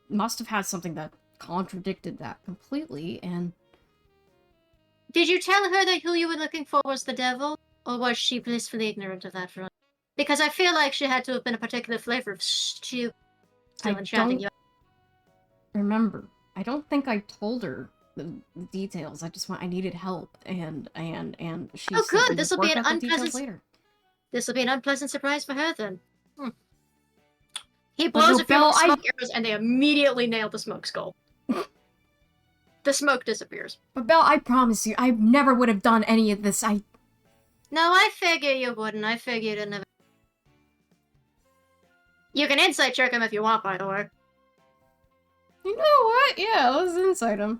must have had something that contradicted that completely, and Did you tell her that who you were looking for was the devil? Or was she blissfully ignorant of that front? Because I feel like she had to have been a particular flavor of stew. Still I enchanting don't you. remember. I don't think I told her the details. I needed help, and she Oh, said good. we would This'll be work an out the details unpleasant- later. This will be an unpleasant surprise for her then. He But blows no, a few Belle, smoke arrows and they immediately nail the smoke skull. The smoke disappears. But Belle, I promise you, I never would have done any of this. No, I figure you wouldn't. I figured it never. You can insight check him if you want, by the way. You know what? Yeah, let's insight him.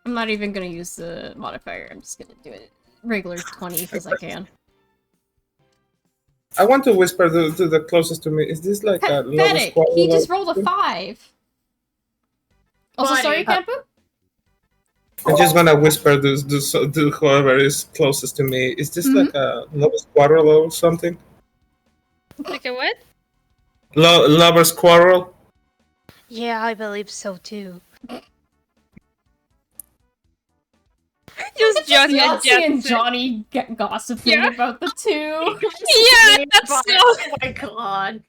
I'm not even gonna use the modifier. I'm just gonna do it regular 20 because I can. I want to whisper to the closest to me. Is this like a lowest Pathetic! quality? He just rolled a 5. Also, Buddy. sorry, Campu? I'm just gonna whisper to whoever is closest to me. Is this Mhm. like a lover's quarrel or something? Like a what? Lover's quarrel? Yeah, I believe so too. Just Johnny and Yahtzee and Jetson. Johnny get gossiping Yeah. about the two. Yeah, that's so. Oh my god.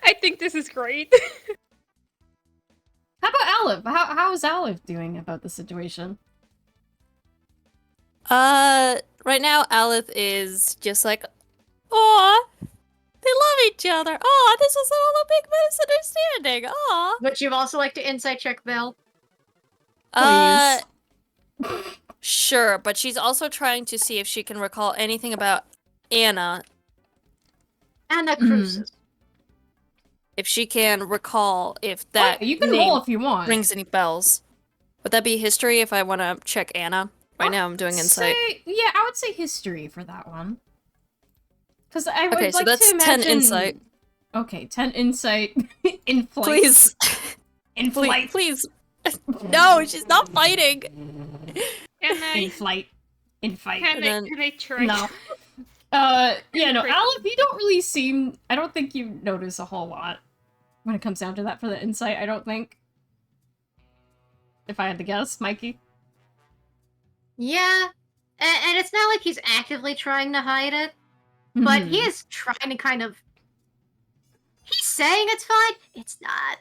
I think this is great. How about Aleph? How is Aleph doing about the situation? Right now, Aleph is just like, aw, they love each other. Aw, this was all a big misunderstanding. Aw. Would you also like to insight check Belle? Please. Sure, but she's also trying to see if she can recall anything about Anna. Anna Cruz. If she can recall if that You can name roll if you want. rings any bells. Would that be history if I want to check Anna? Right now I'm doing insight. Yeah, I would say history for that one. Because I would Okay, so like that's to 10 imagine... insight. Okay, 10 insight in flight. Please. In flight. Please. No, she's not fighting. Can In I? flight. In fight. Can then- I try? No. Yeah, no, Aleph, you don't really seem... I don't think you notice a whole lot when it comes down to that for the insight, I don't think. If I had to guess, Mikey? Yeah. And it's not like he's actively trying to hide it, but Mhm. he is trying to kind of He's saying it's fine. It's not.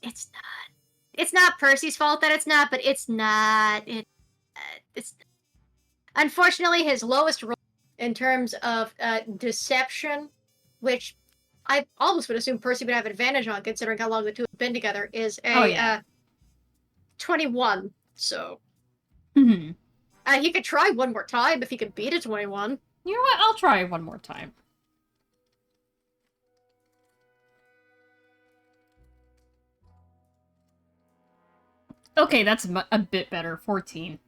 It's not. It's not Percy's fault that it's not, but it's not. It's unfortunately his lowest roll in terms of deception, which I almost would assume Percy would have advantage on, considering how long the two have been together, is a 21. So Mhm. he could try one more time if he could beat a 21. You know what? I'll try one more time. Okay, that's a bit better. 14.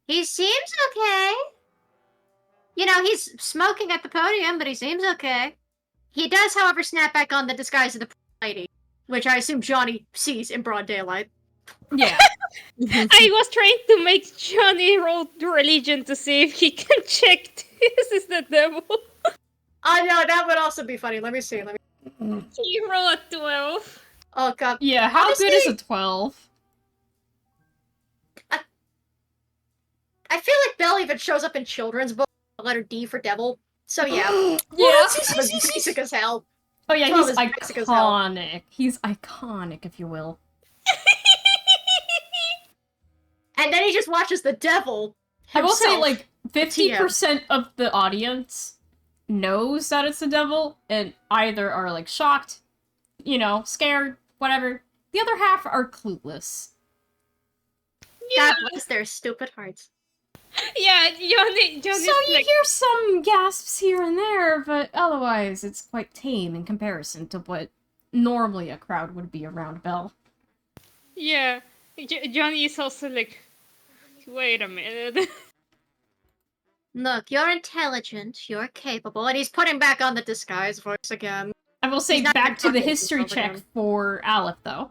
He seems okay. You know, he's smoking at the podium, but he seems okay. He does, however, snap back on the disguise of the lady, which I assume Johnny sees in broad daylight. Yeah. I was trying to make Johnny roll religion to see if he can check this is the devil. Oh no, that would also be funny. Let me see. He rolled a 12. Oh god. Yeah, how Honestly, good is a 12? I feel like Belle even shows up in children's books, letter D for devil. So yeah. Yeah. That was basic as hell. Oh yeah, 12 he's is basic as hell. iconic. He's iconic, if you will. And then he just watches the devil I will say, himself. like, 50% of the audience knows that it's the devil, and either are, like, shocked, you know, scared, whatever. The other half are clueless. Yeah, God bless their stupid hearts. yeah, Johnny's So you like, hear some gasps here and there, but otherwise it's quite tame in comparison to what normally a crowd would be around Belle. yeah. Johnny is also like, wait a minute. Look, you're intelligent, you're capable, and he's putting back on the disguise voice again. I will say He's not back even to the talking to history himself check again. for Aleph, though.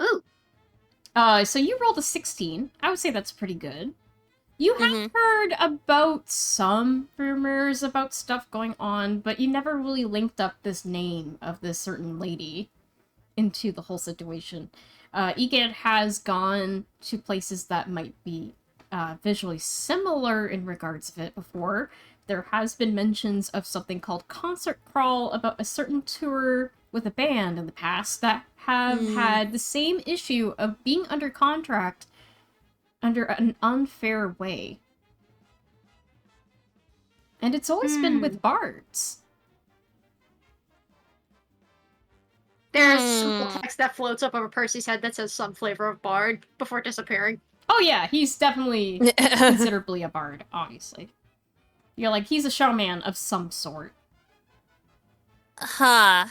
Ooh. So you rolled a 16. I would say that's pretty good. You have Mhm. heard about some rumors about stuff going on, but you never really linked up this name of this certain lady into the whole situation. EGAD has gone to places that might be visually similar in regards of it before. There has been mentions of something called Concert Crawl about a certain tour with a band in the past that have had the same issue of being under contract under an unfair way. And it's always been with bards. There's simple text that floats up over Percy's head that says some flavor of bard before disappearing. Oh yeah, he's definitely considerably a bard, obviously. You're like, he's a showman of some sort. Huh.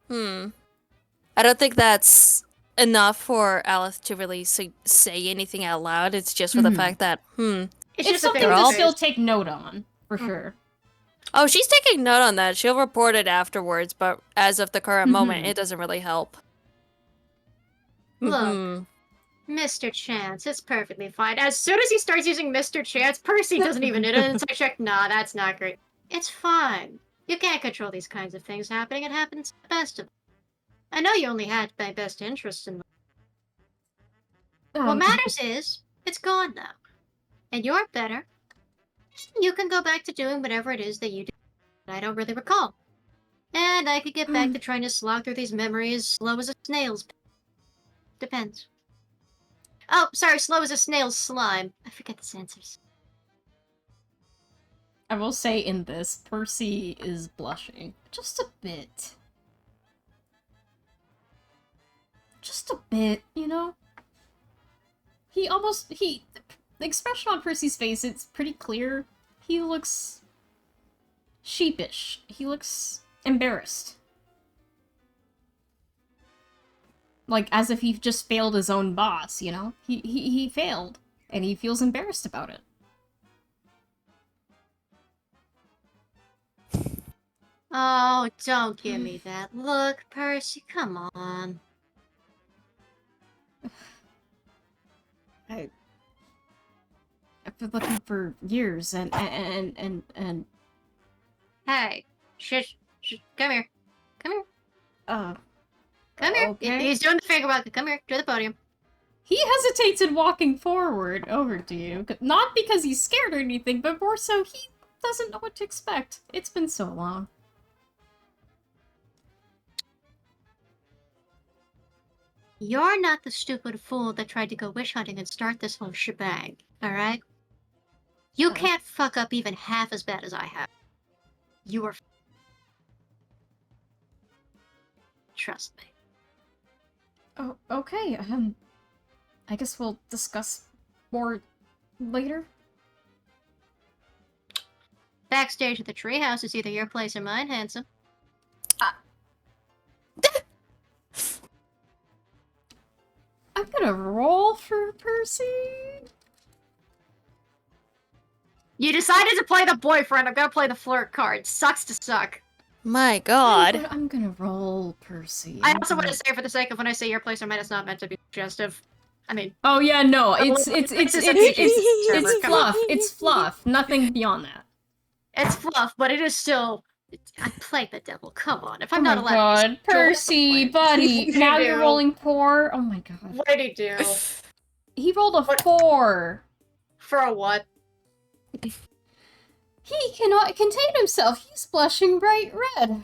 I don't think that's enough for Alice to really say anything out loud. It's just for the fact that, It's It's just a something thing to to still say. take note on, for sure. Oh, she's taking note on that. She'll report it afterwards, but as of the current moment, it doesn't really help. Look, Mhm. Mr. Chance, it's perfectly fine. As soon as he starts using Mr. Chance, Percy doesn't even need an insight check. Nah, that's not great. It's fine. You can't control these kinds of things happening. It happens to the best of them. I know you only had my best interests in mind. What matters is, it's gone now. And you're better. You can go back to doing whatever it is that you did that I don't really recall. And I could get back to trying to slog through these memories slow as a snail's. Depends. Oh, sorry, slow as a snail's slime. I forget the sensors. I will say in this, Percy is blushing. Just a bit. Just a bit, you know? The expression on Percy's face, it's pretty clear. He looks sheepish. He looks embarrassed. Like, as if he just failed his own boss, you know? He failed, and he feels embarrassed about it. Oh, don't give me that look, Percy. Come on. I've been looking for years, and Hey, shush, come here. Come here. Come here. Okay. He's doing the finger walk. Come here, to the podium. he hesitates in walking forward over to you. Not because he's scared or anything, but more so he doesn't know what to expect. It's been so long. You're not the stupid fool that tried to go wish hunting and start this whole shebang, alright? You can't fuck up even half as bad as I have. You are... Trust me. Oh, okay. I guess we'll discuss more later. Backstage at the treehouse is either your place or mine, handsome. I'm gonna roll for Percy. You decided to play the boyfriend. I'm gonna play the flirt card. Sucks to suck. My god. I'm gonna roll Percy. I I'm also want gonna- to say, for the sake of when I say your place or mine, it's not meant to be suggestive. I mean, Oh yeah, no, it's Come on. fluff. It's fluff. Nothing beyond that. It's fluff, but it is still. I played the devil. Come on. If I'm Oh my not allowed god, to use Percy, joy, buddy, What now did he you're do? rolling poor. Oh my god. what did he do? He rolled a What? 4. For a what? He cannot contain himself. He's blushing bright red.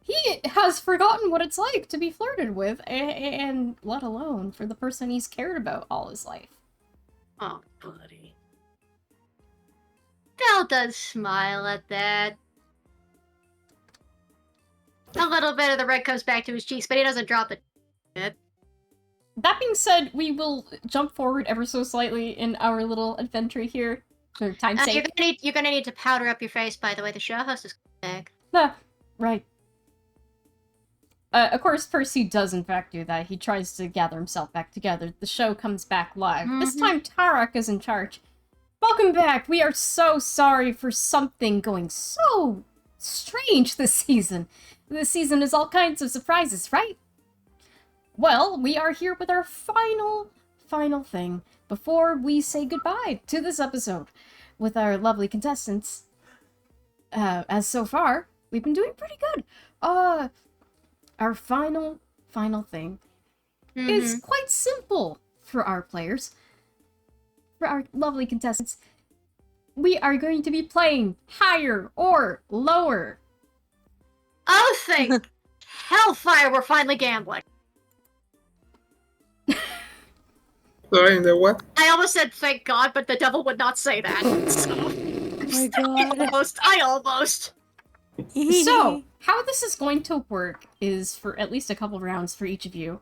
He has forgotten what it's like to be flirted with, and let alone for the person he's cared about all his life. Oh, buddy. Belle does smile at that. A little bit of the red comes back to his cheeks, but he doesn't drop it. That being said, we will jump forward ever so slightly in our little adventure here. For time's sake. You're gonna need to powder up your face, by the way. The show host is coming back. Ah, right. Of course, Percy does in fact do that. He tries to gather himself back together. The show comes back live. This time, Tarak is in charge. Welcome back! We are so sorry for something going so strange this season. This season is all kinds of surprises, right? Well, we are here with our final thing before we say goodbye to this episode with our lovely contestants. As so far, we've been doing pretty good. Our final thing is quite simple for our players. For our lovely contestants, we are going to be playing higher or lower. Oh, thank hellfire, we're finally gambling. Sorry, the what? I almost said thank God, but the devil would not say that. So, Oh my god. I almost. So, how this is going to work is for at least a couple rounds for each of you.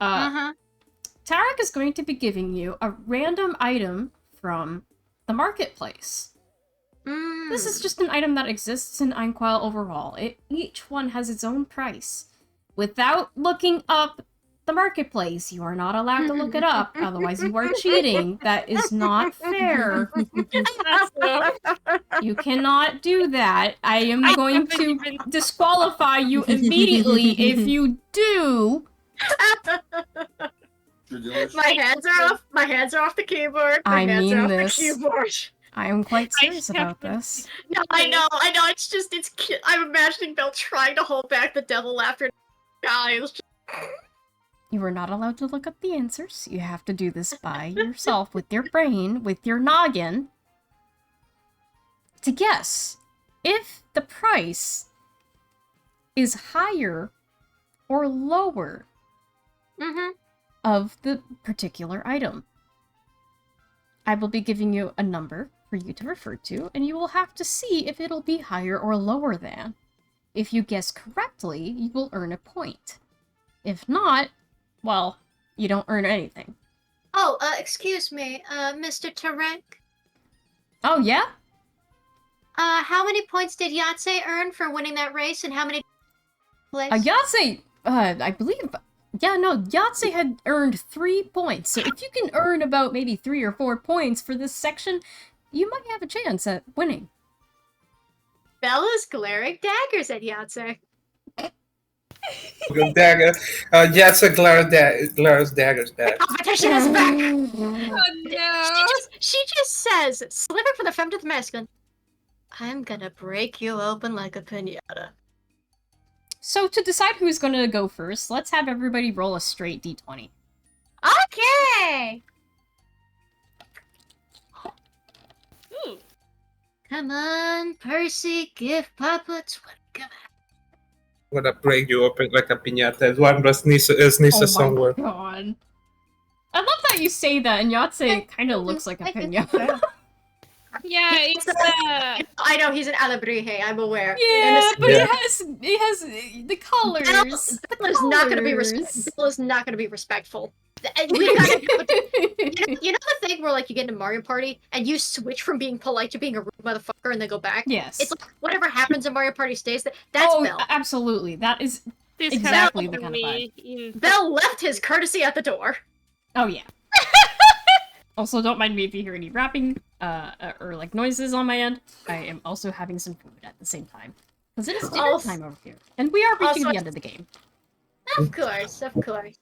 Tarak is going to be giving you a random item from the marketplace. This is just an item that exists in Einquile overall. Each one has its own price. Without looking up the marketplace, you are not allowed to look it up, otherwise you are cheating. That is not fair. You cannot do that. I am going to disqualify you immediately if you do. My hands are off. My hands are off the keyboard. My I hands mean are off this. the keyboard. I am quite serious I about haven't- this. No, I know. It's just, I'm imagining Belle trying to hold back the devil laughter. Guys, You are not allowed to look up the answers. You have to do this by yourself, with your brain, with your noggin, to guess if the price is higher or lower of the particular item. I will be giving you a number for you to refer to, and you will have to see if it'll be higher or lower than. If you guess correctly, you will earn a point. If not, well, you don't earn anything. Oh, excuse me, Mr. Tarek. Oh, yeah? How many points did Yahtzee earn for winning that race, and how many place? Yahtzee, I believe... Yeah, no, Yahtzee had earned 3 points, so if you can earn about maybe 3 or 4 points for this section, you might have a chance at winning. Bella's glaring daggers at Yahtzee. Dagger. Yes, a Glara's dagger's back. Competition is back! Oh no! She just says, sliver for the femme to the masculine. I'm gonna break you open like a piñata. So to decide who's going to go first, let's have everybody roll a straight d20. Okay! Ooh. Come on, Percy, give Papa 20. Come I'm gonna break you open like a piñata. Eduardo sneezes Oh my somewhere. god. I love that you say that, and Yahtzee kind of looks like a pinata. Yeah, it's I know he's an alebrije, I'm aware. Yeah, but Yeah. he has the colors. Bill is not going to be Bill is not going to be respectful. You know the thing where like you get into Mario Party and you switch from being polite to being a rude motherfucker and then go back? Yes. It's like whatever happens in Mario Party stays there. That's Bill. Absolutely. That is this exactly the happened kind to of me in Bill left his courtesy at the door. Oh yeah. Also, don't mind me if you hear any rapping or like noises on my end. I am also having some food at the same time because it is dinner time over here, and we are reaching the end of the game. Of course, of course.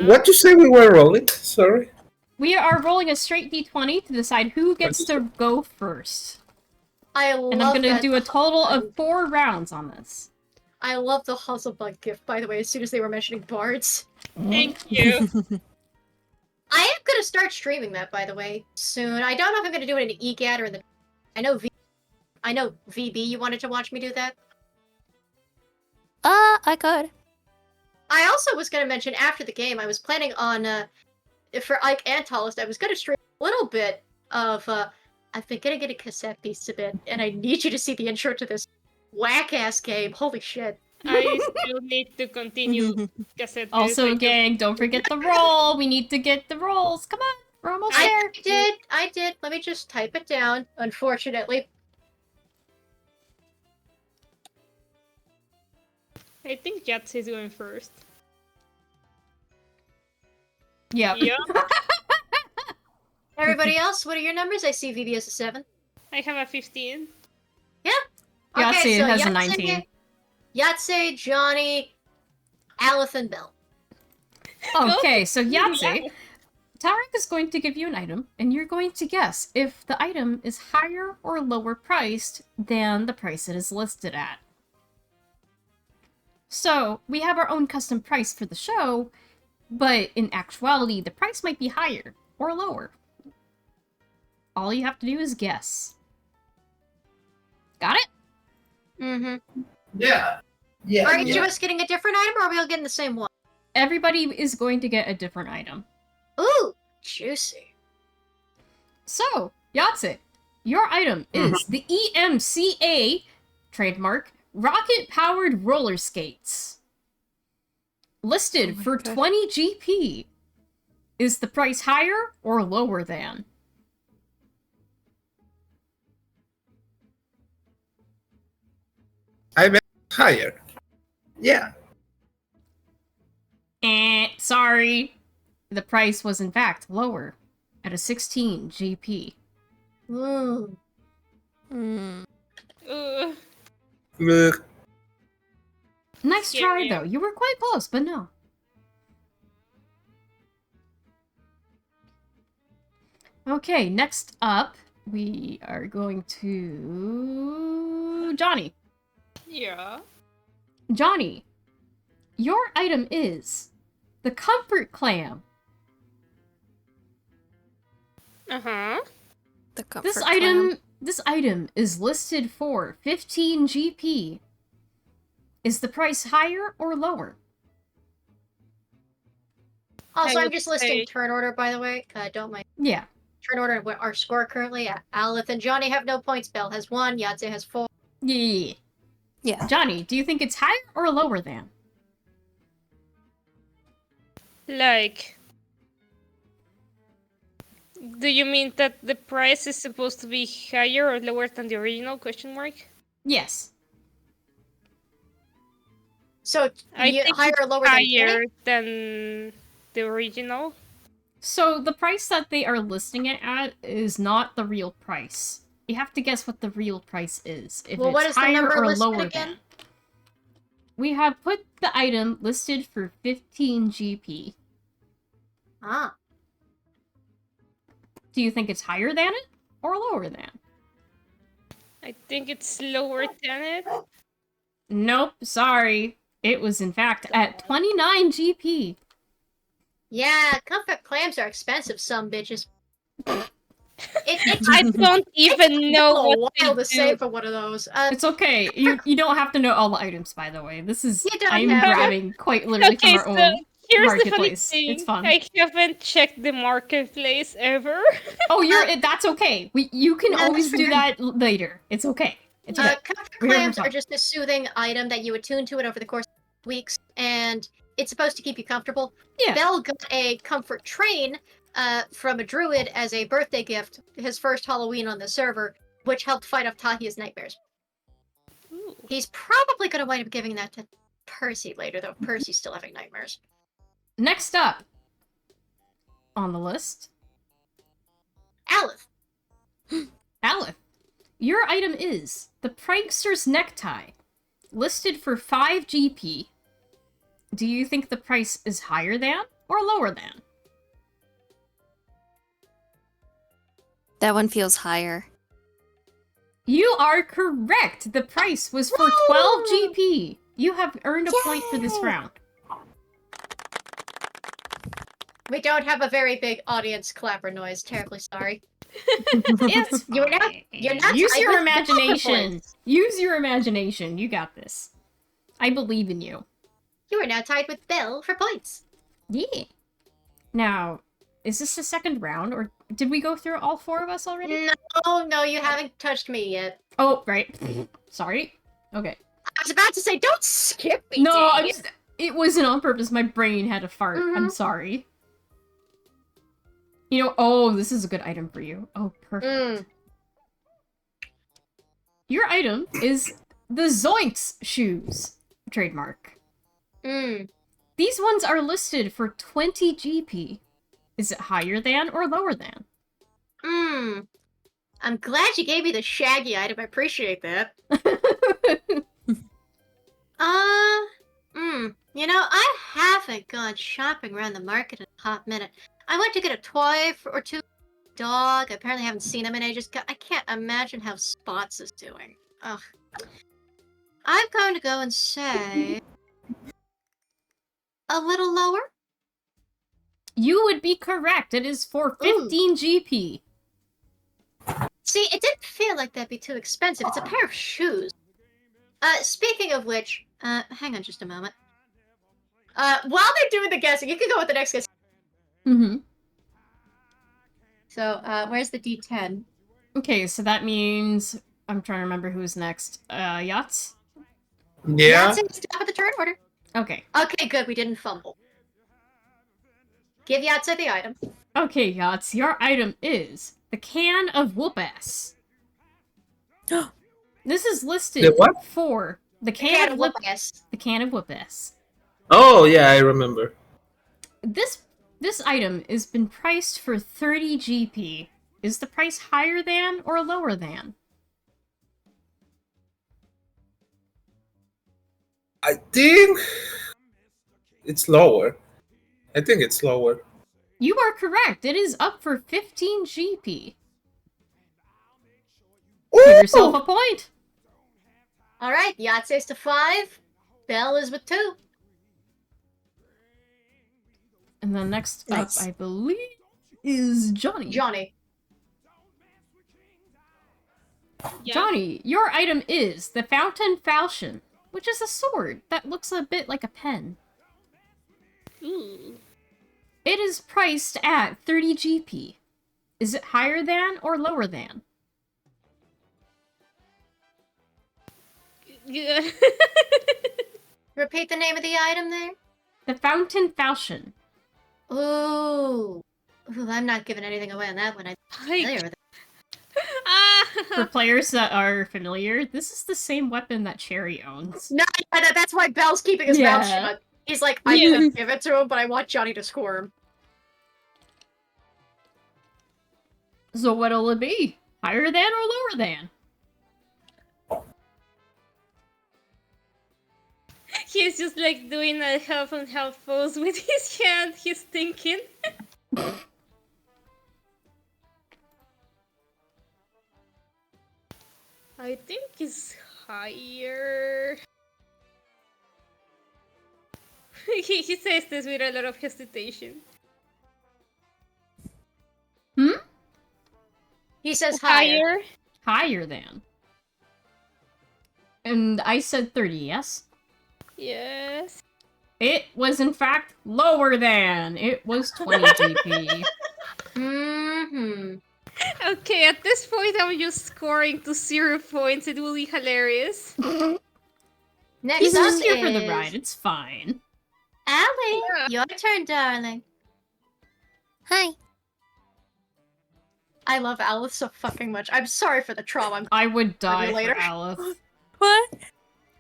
What you say we were rolling? Sorry. We are rolling a straight d20 to decide who gets to go first. I love And I'm gonna that. do a total of 4 rounds on this. I love the Huzzlebug gift, by the way, as soon as they were mentioning bards. Thank you. I am gonna start streaming that, by the way, soon. I don't know if I'm gonna do it in EGAD or in the... I know VB, you wanted to watch me do that. I could. I also was gonna mention after the game, I was planning on, for Ike and Tallest, I was gonna stream a little bit of, I've been gonna get a cassette piece a bit, and I need you to see the intro to this whack-ass game. Holy shit. I still need to continue cassette. Also, gang, don't forget the roll. We need to get the rolls. Come on, we're almost there. I did. Let me just type it down, unfortunately. I think Yahtzee is going first. Yep. Yeah, Everybody else, what are your numbers? I see VB as a 7. I have a 15. Yahtzee has a 19. Yahtzee, Johnny, Aleph, and Bill. Okay, so Yahtzee, Tarek is going to give you an item, and you're going to guess if the item is higher or lower priced than the price it is listed at. So, we have our own custom price for the show, but in actuality, the price might be higher or lower. All you have to do is guess. Got it? Mm-hmm. Yeah. Are each of us getting a different item, or are we all getting the same one? Everybody is going to get a different item. Ooh, juicy. So, Yahtzee, your item is the EMCA trademark rocket-powered roller skates. Listed for 20 GP. Is the price higher or lower than? I bet higher. Yeah. Sorry. The price was in fact lower at a 16 GP. Ooh. Look. Nice try Scary. though. You were quite close, but no. Okay, next up, we are going to Johnny. Yeah. Johnny, your item is the Comfort Clam. Uh-huh. The comfort This clam. item is listed for 15 GP. Is the price higher or lower? Also, I I'm would just listing say- turn order, by the way. Don't mind. Yeah. Turn order, our score currently. Aleph and Johnny have no points. Bell has 1. Yahtzee has 4. Yeah. Yeah. Johnny, do you think it's higher or lower than? Like, do you mean that the price is supposed to be higher or lower than the original? Question mark. Yes. So, I think higher or lower than Higher 20? than the original. So the price that they are listing it at is not the real price. You have to guess what the real price is. If Well, it's what is the higher number or listed lower again? than. We have put the item listed for 15 GP. Ah. Do you think it's higher than it or lower than? I think it's lower than it. Nope, sorry. It was in fact at 29 GP. Yeah, comfort clams are expensive, some bitches. I don't even know a what while they to save do. for one of those. It's okay. You don't have to know all the items, by the way. This is You don't I'm have to. grabbing quite literally from Okay, our so own here's the funny marketplace. thing. It's fun. I haven't checked the marketplace ever. Oh, that's okay. You can No, that's always do fair. that later. It's okay. It's okay. Comfort We're here for clams fun. are just a soothing item that you attune to it over the course of weeks, and it's supposed to keep you comfortable. Yeah. Bell got a comfort train from a druid as a birthday gift, his first Halloween on the server, which helped fight off Tahia's nightmares. Ooh. He's probably going to wind up giving that to Percy later, though. Percy's still having nightmares. Next up on the list, Aleph. Aleph. Your item is the Prankster's Necktie, listed for 5 GP. Do you think the price is higher than or lower than? That one feels higher. You are correct! The price was for 12 GP. You have earned a point for this round. We don't have a very big audience clapper noise. Terribly sorry. It's fine. You're not Use tied your with imagination. points. Use your imagination. You got this. I believe in you. You are now tied with Bell for points. Yeah. Now, is this the second round, or did we go through all 4 of us already? No, you haven't touched me yet. Oh, right. Sorry. Okay. I was about to say, don't skip me. No, Dave. it wasn't on purpose. My brain had a fart. I'm Mhm. sorry. You know, oh, this is a good item for you. Oh, perfect. Your item is the Zoinks shoes trademark. These ones are listed for 20 GP. Is it higher than or lower than? I'm glad you gave me the shaggy item. I appreciate that. You know, I haven't gone shopping around the market in a hot minute. I went to get a toy or two. Dog. I apparently haven't seen him in ages. I can't imagine how Spots is doing. Ugh. I'm going to go and say a little lower. You would be correct. It is for 15 GP. See, it didn't feel like that'd be too expensive. It's a pair of shoes. Speaking of which, hang on just a moment. While they're doing the guessing, you can go with the next guess. Mm-hmm. So, where's the D10? Okay, so that means I'm trying to remember who's next. Yachts? Yeah. That's it. Stop at the turn order. Okay. Okay, good. We didn't fumble. Give Yatsa the item. Okay, Yachts, your item is the can of whoop-ass. This is listed The what? for the Can can of whoop whoop ass. the can of whoop-ass. Oh, yeah, I remember. This item has been priced for 30 GP. Is the price higher than or lower than? I think it's lower. I think it's lower. You are correct. It is up for 15 GP. Give yourself a point. All right, Yatsa's to 5. Bell is with 2. And then next Nice. up, I believe, is Johnny. Johnny. Yeah. Johnny, your item is the Fountain Falchion, which is a sword that looks a bit like a pen. Ooh. It is priced at 30 GP. Is it higher than or lower than? Yeah. Repeat the name of the item there. The Fountain Falchion. Ooh. I'm not giving anything away on that one. I'm familiar with it. For players that are familiar, this is the same weapon that Cherry owns. No, that's why Bell's keeping his mouth Yeah. shut. He's like, I'm gonna give it to him, but I want Johnny to squirm. So what'll it be? Higher than or lower than? He's just like doing a half and half pose with his hand. He's thinking. I think it's higher. He says this with a lot of hesitation. He says higher. Higher than. And I said 30, yes? Yes. It was, in fact, lower than. It was 20 GP. Mm-hmm. Okay, at this point I'm just scoring to 0 points. It will be hilarious. Next He's up just here is for the ride. It's fine. Allie. Yeah. Your turn, darling. Hi. I love Alice so fucking much. I'm sorry for the trauma. I would die later. for Aleph. What?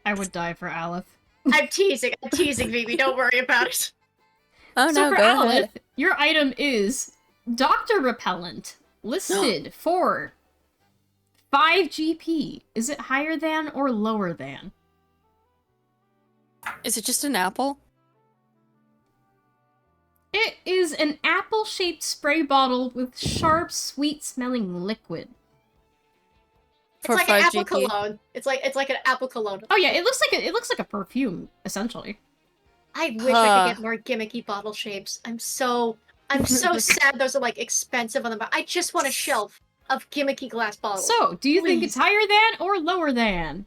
I would die for Aleph. I'm teasing, Vivi. Don't worry about it. Oh So no, for go Aleph, ahead. your item is Doctor Repellent, listed for 5 GP. Is it higher than or lower than? Is it just an apple? It is an apple-shaped spray bottle with sharp, sweet-smelling liquid. It's For like 5 an apple GP? cologne. It's like an apple cologne. Oh yeah, it looks like a perfume, essentially. I wish I could get more gimmicky bottle shapes. I'm so sad those are like expensive on the. I just want a shelf of gimmicky glass bottles. So, do you think Please. it's higher than or lower than?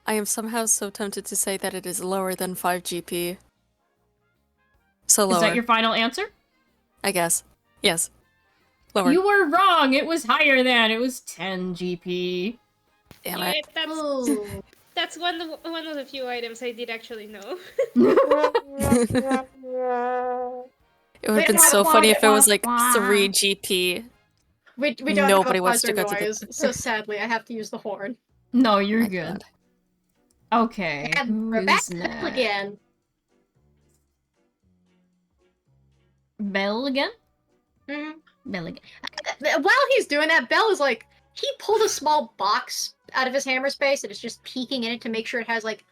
I am somehow so tempted to say that it is lower than 5 GP. So lower, Is that your final answer? I guess. Yes. Lower. You were wrong. It was higher than. It was 10 GP. Damn Yeah, it. Ooh. that's one of the few items I did actually know. It would have been Wait, so funny if it was like wah. 3 GP. We don't Nobody have a wants to buzzer go to the- noise, so sadly I have to use the horn. No, you're My good. God. Okay, And who we're back is to next? Bell again. Bell again? Mhm. Bell again. While he's doing that, Bell is like, he pulled a small box out of his hammer space and is just peeking in it to make sure it has like,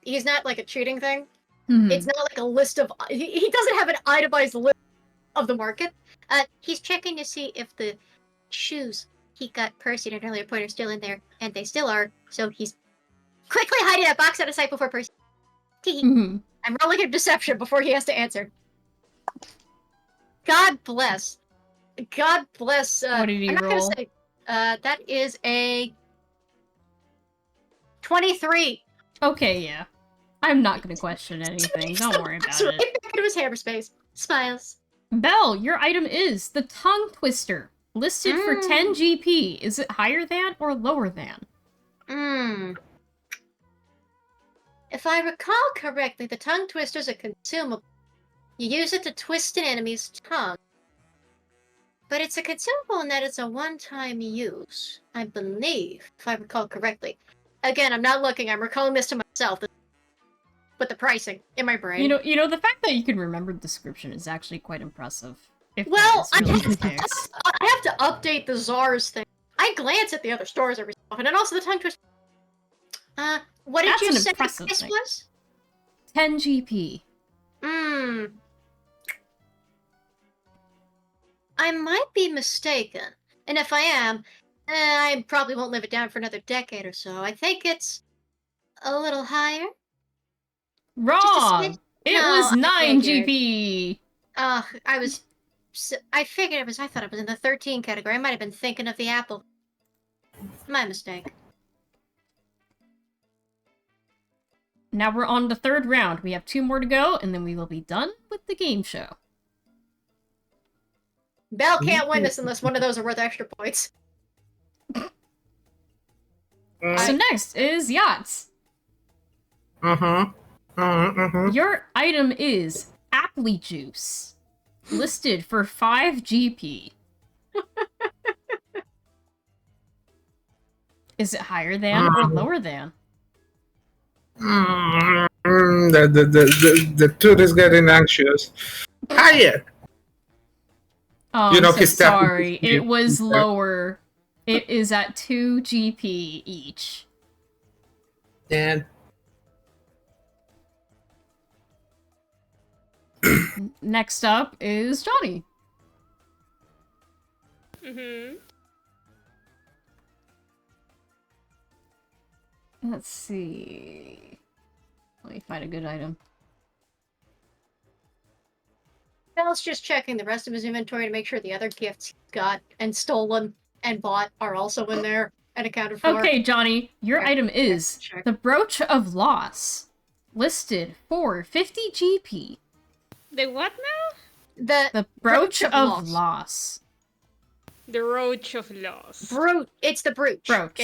he's not like a cheating thing. Mhm. It's not like a list of, he doesn't have an itemized list of the market. He's checking to see if the shoes he got Percy at an earlier point are still in there, and they still are, so he's quickly hiding that box out of sight before Percy. Mhm. I'm rolling a deception before he has to answer. God bless. God bless. What did he I'm not roll? gonna say. That is a 23. Okay, yeah. I'm not gonna question anything. Don't worry That's about right it. back into his hammer space. Smiles. Bell, your item is the Tongue Twister, listed for 10 GP. Is it higher than or lower than? If I recall correctly, the tongue twister's a consumable. You use it to twist an enemy's tongue. But it's a consumable in that it's a one-time use, I believe, if I recall correctly. Again, I'm not looking, I'm recalling this to myself. With the pricing in my brain. You know, the fact that you can remember the description is actually quite impressive. If Well, that is really the case. I have to update the Czars thing. I glance at the other stores every so often, and also the tongue twister. What did That's you an say the impressive price thing. was? 10 GP. I might be mistaken. And if I am, I probably won't live it down for another decade or so. I think it's a little higher. Wrong! It No, was I 9 figured. GP! I figured I thought it was in the 13 category. I might have been thinking of the apple. My mistake. Now we're on the third round. We have 2 more to go, and then we will be done with the game show. Belle can't win this unless one of those are worth extra points. So next is Yachts. Mm-hmm. Your item is Apple Juice, listed for 5 GP. Is it higher than or lower than? The tooth is getting anxious. Higher. Oh, You know, I'm so his step- sorry. It was lower. It is at 2 GP each. And Next up is Johnny. Let's see. Let me find a good item. Belle's just checking the rest of his inventory to make sure the other gifts he got and stolen and bought are also in there and accounted for. Okay, Johnny, your Check, item is check. the Brooch of Loss, listed for 50 GP. The what now? The Brooch of Loss. The Roach of Loss. It's the brooch. Brooch.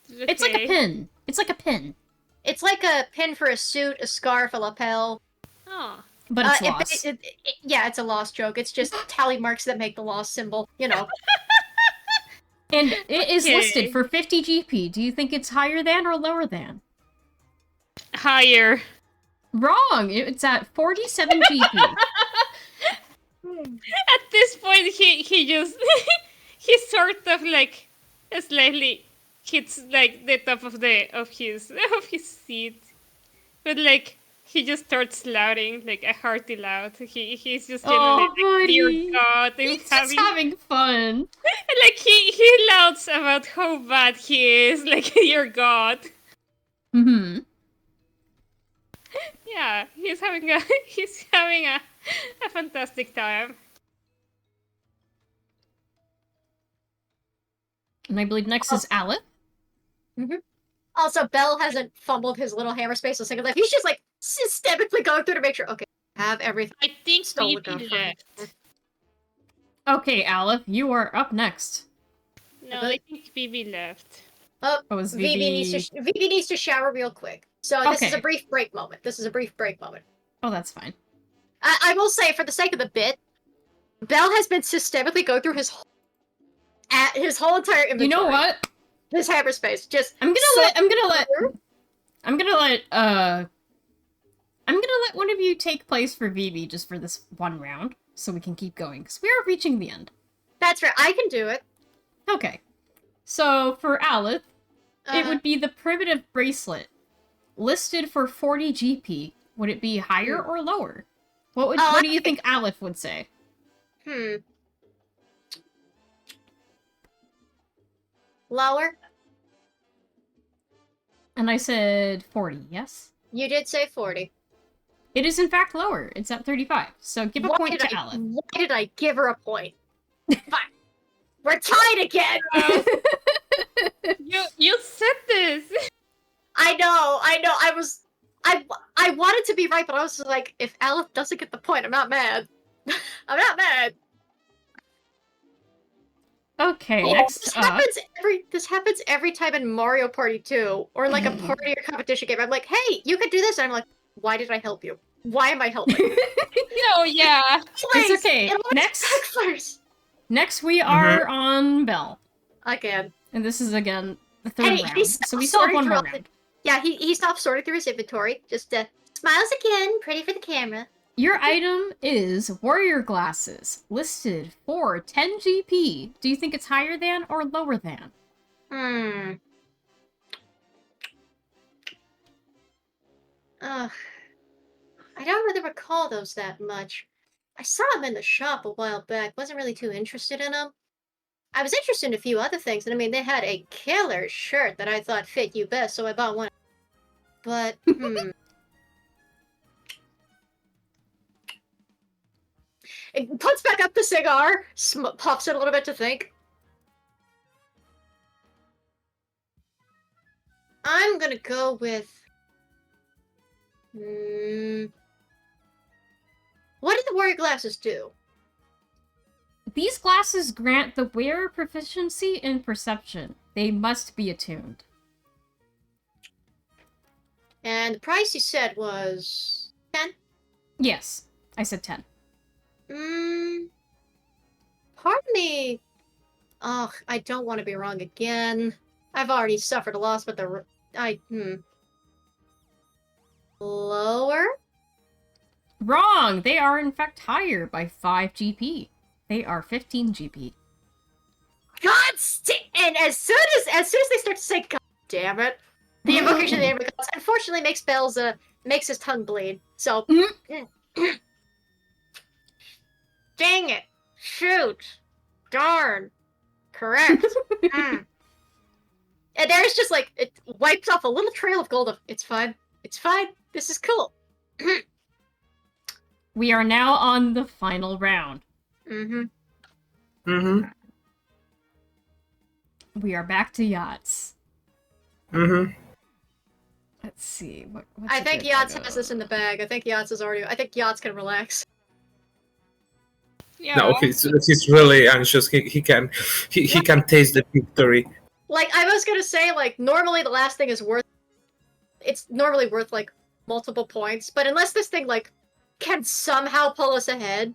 It's like a Okay. pin. It's like a pin, It's like a pin for a suit, a scarf, a lapel. Oh. but it's loss. Yeah, it's a loss joke. It's just tally marks that make the loss symbol. You know. And it is Okay. listed for 50 GP. Do you think it's higher than or lower than? Higher. Wrong! It's at 47 GP. At this point, he just he sort of like slightly hits like the top of his seat, but like he just starts shouting like a hearty loud. He's just Oh, genuinely like, dear buddy. God, I'm He's just having fun. like he louds about how bad he is, like dear God. Mm-hmm. Yeah, he's having a fantastic time. And I believe next is Aleph. Also, Bell hasn't fumbled his little hammer space a single time. He's just like systemically going through to make sure. Okay, I have everything. I think Stolen Bibi from- left. Okay, Aleph, you are up next. No, I think Bibi left. Oh, is VB needs to shower real quick. So this is Okay. a brief break moment. Oh, that's fine. I will say, for the sake of the bit, Bell has been systemically going through his whole entire inventory. You know what? His hammer space. Just I'm gonna let one of you take place for VB just for this one round, so we can keep going, because we are reaching the end. That's right. I can do it. Okay. So for Aleph, it Uh, would be the primitive bracelet, listed for 40 GP. Would it be higher or lower? What do you think Aleph would say? Lower. And I said 40, yes? You did say 40. It is in fact lower. It's at 35. So give a point to Aleph. Why did I give her a point? Fine. We're tied again. You said this. I know. I wanted to be right, but I was just like, if Aleph doesn't get the point, I'm not mad. I'm not mad. Okay, Oh, next this happens every time in Mario Party 2, or like a party or competition game. I'm like, hey, you could do this, and I'm like, why did I help you? Why am I helping? Oh yeah. It's okay. Next we are on Bell. Again. And this is again the third And round. he So we still have sorted one through more all the- round. Yeah, he stopped sorting through his inventory. Just smiles again, pretty for the camera. Your item is Warrior Glasses, listed for 10 GP. Do you think it's higher than or lower than? Ugh. I don't really recall those that much. I saw them in the shop a while back. Wasn't really too interested in them. I was interested in a few other things, and I mean, they had a killer shirt that I thought fit you best, so I bought one. But, It puts back up the cigar, puffs it a little bit to think. I'm gonna go with... What did the warrior glasses do? These glasses grant the wearer proficiency in perception. They must be attuned. And the price you said was 10? Yes, I said 10. Pardon me. Ugh, I don't want to be wrong again. I've already suffered a loss with the... Lower? Wrong! They are in fact higher by 5 GP. They are 15 GP. And as soon as they start to say God damn it, the invocation of the name of gods unfortunately makes his tongue bleed. So dang it. Shoot. Darn. Correct. And there's just like it wipes off a little trail of gold of it's fine. It's fine. This is cool. We are now on the final round. Mm-hmm. Mm-hmm. We are back to yachts. Mm-hmm. Let's see. What's I a think good Yachts item? has this in the bag. I think Yachts is already. I think Yachts can relax. Yeah. No, he's really anxious. He can taste the victory. Like I was gonna say, like normally the last thing is worth. It's normally worth like multiple points, but unless this thing like can somehow pull us ahead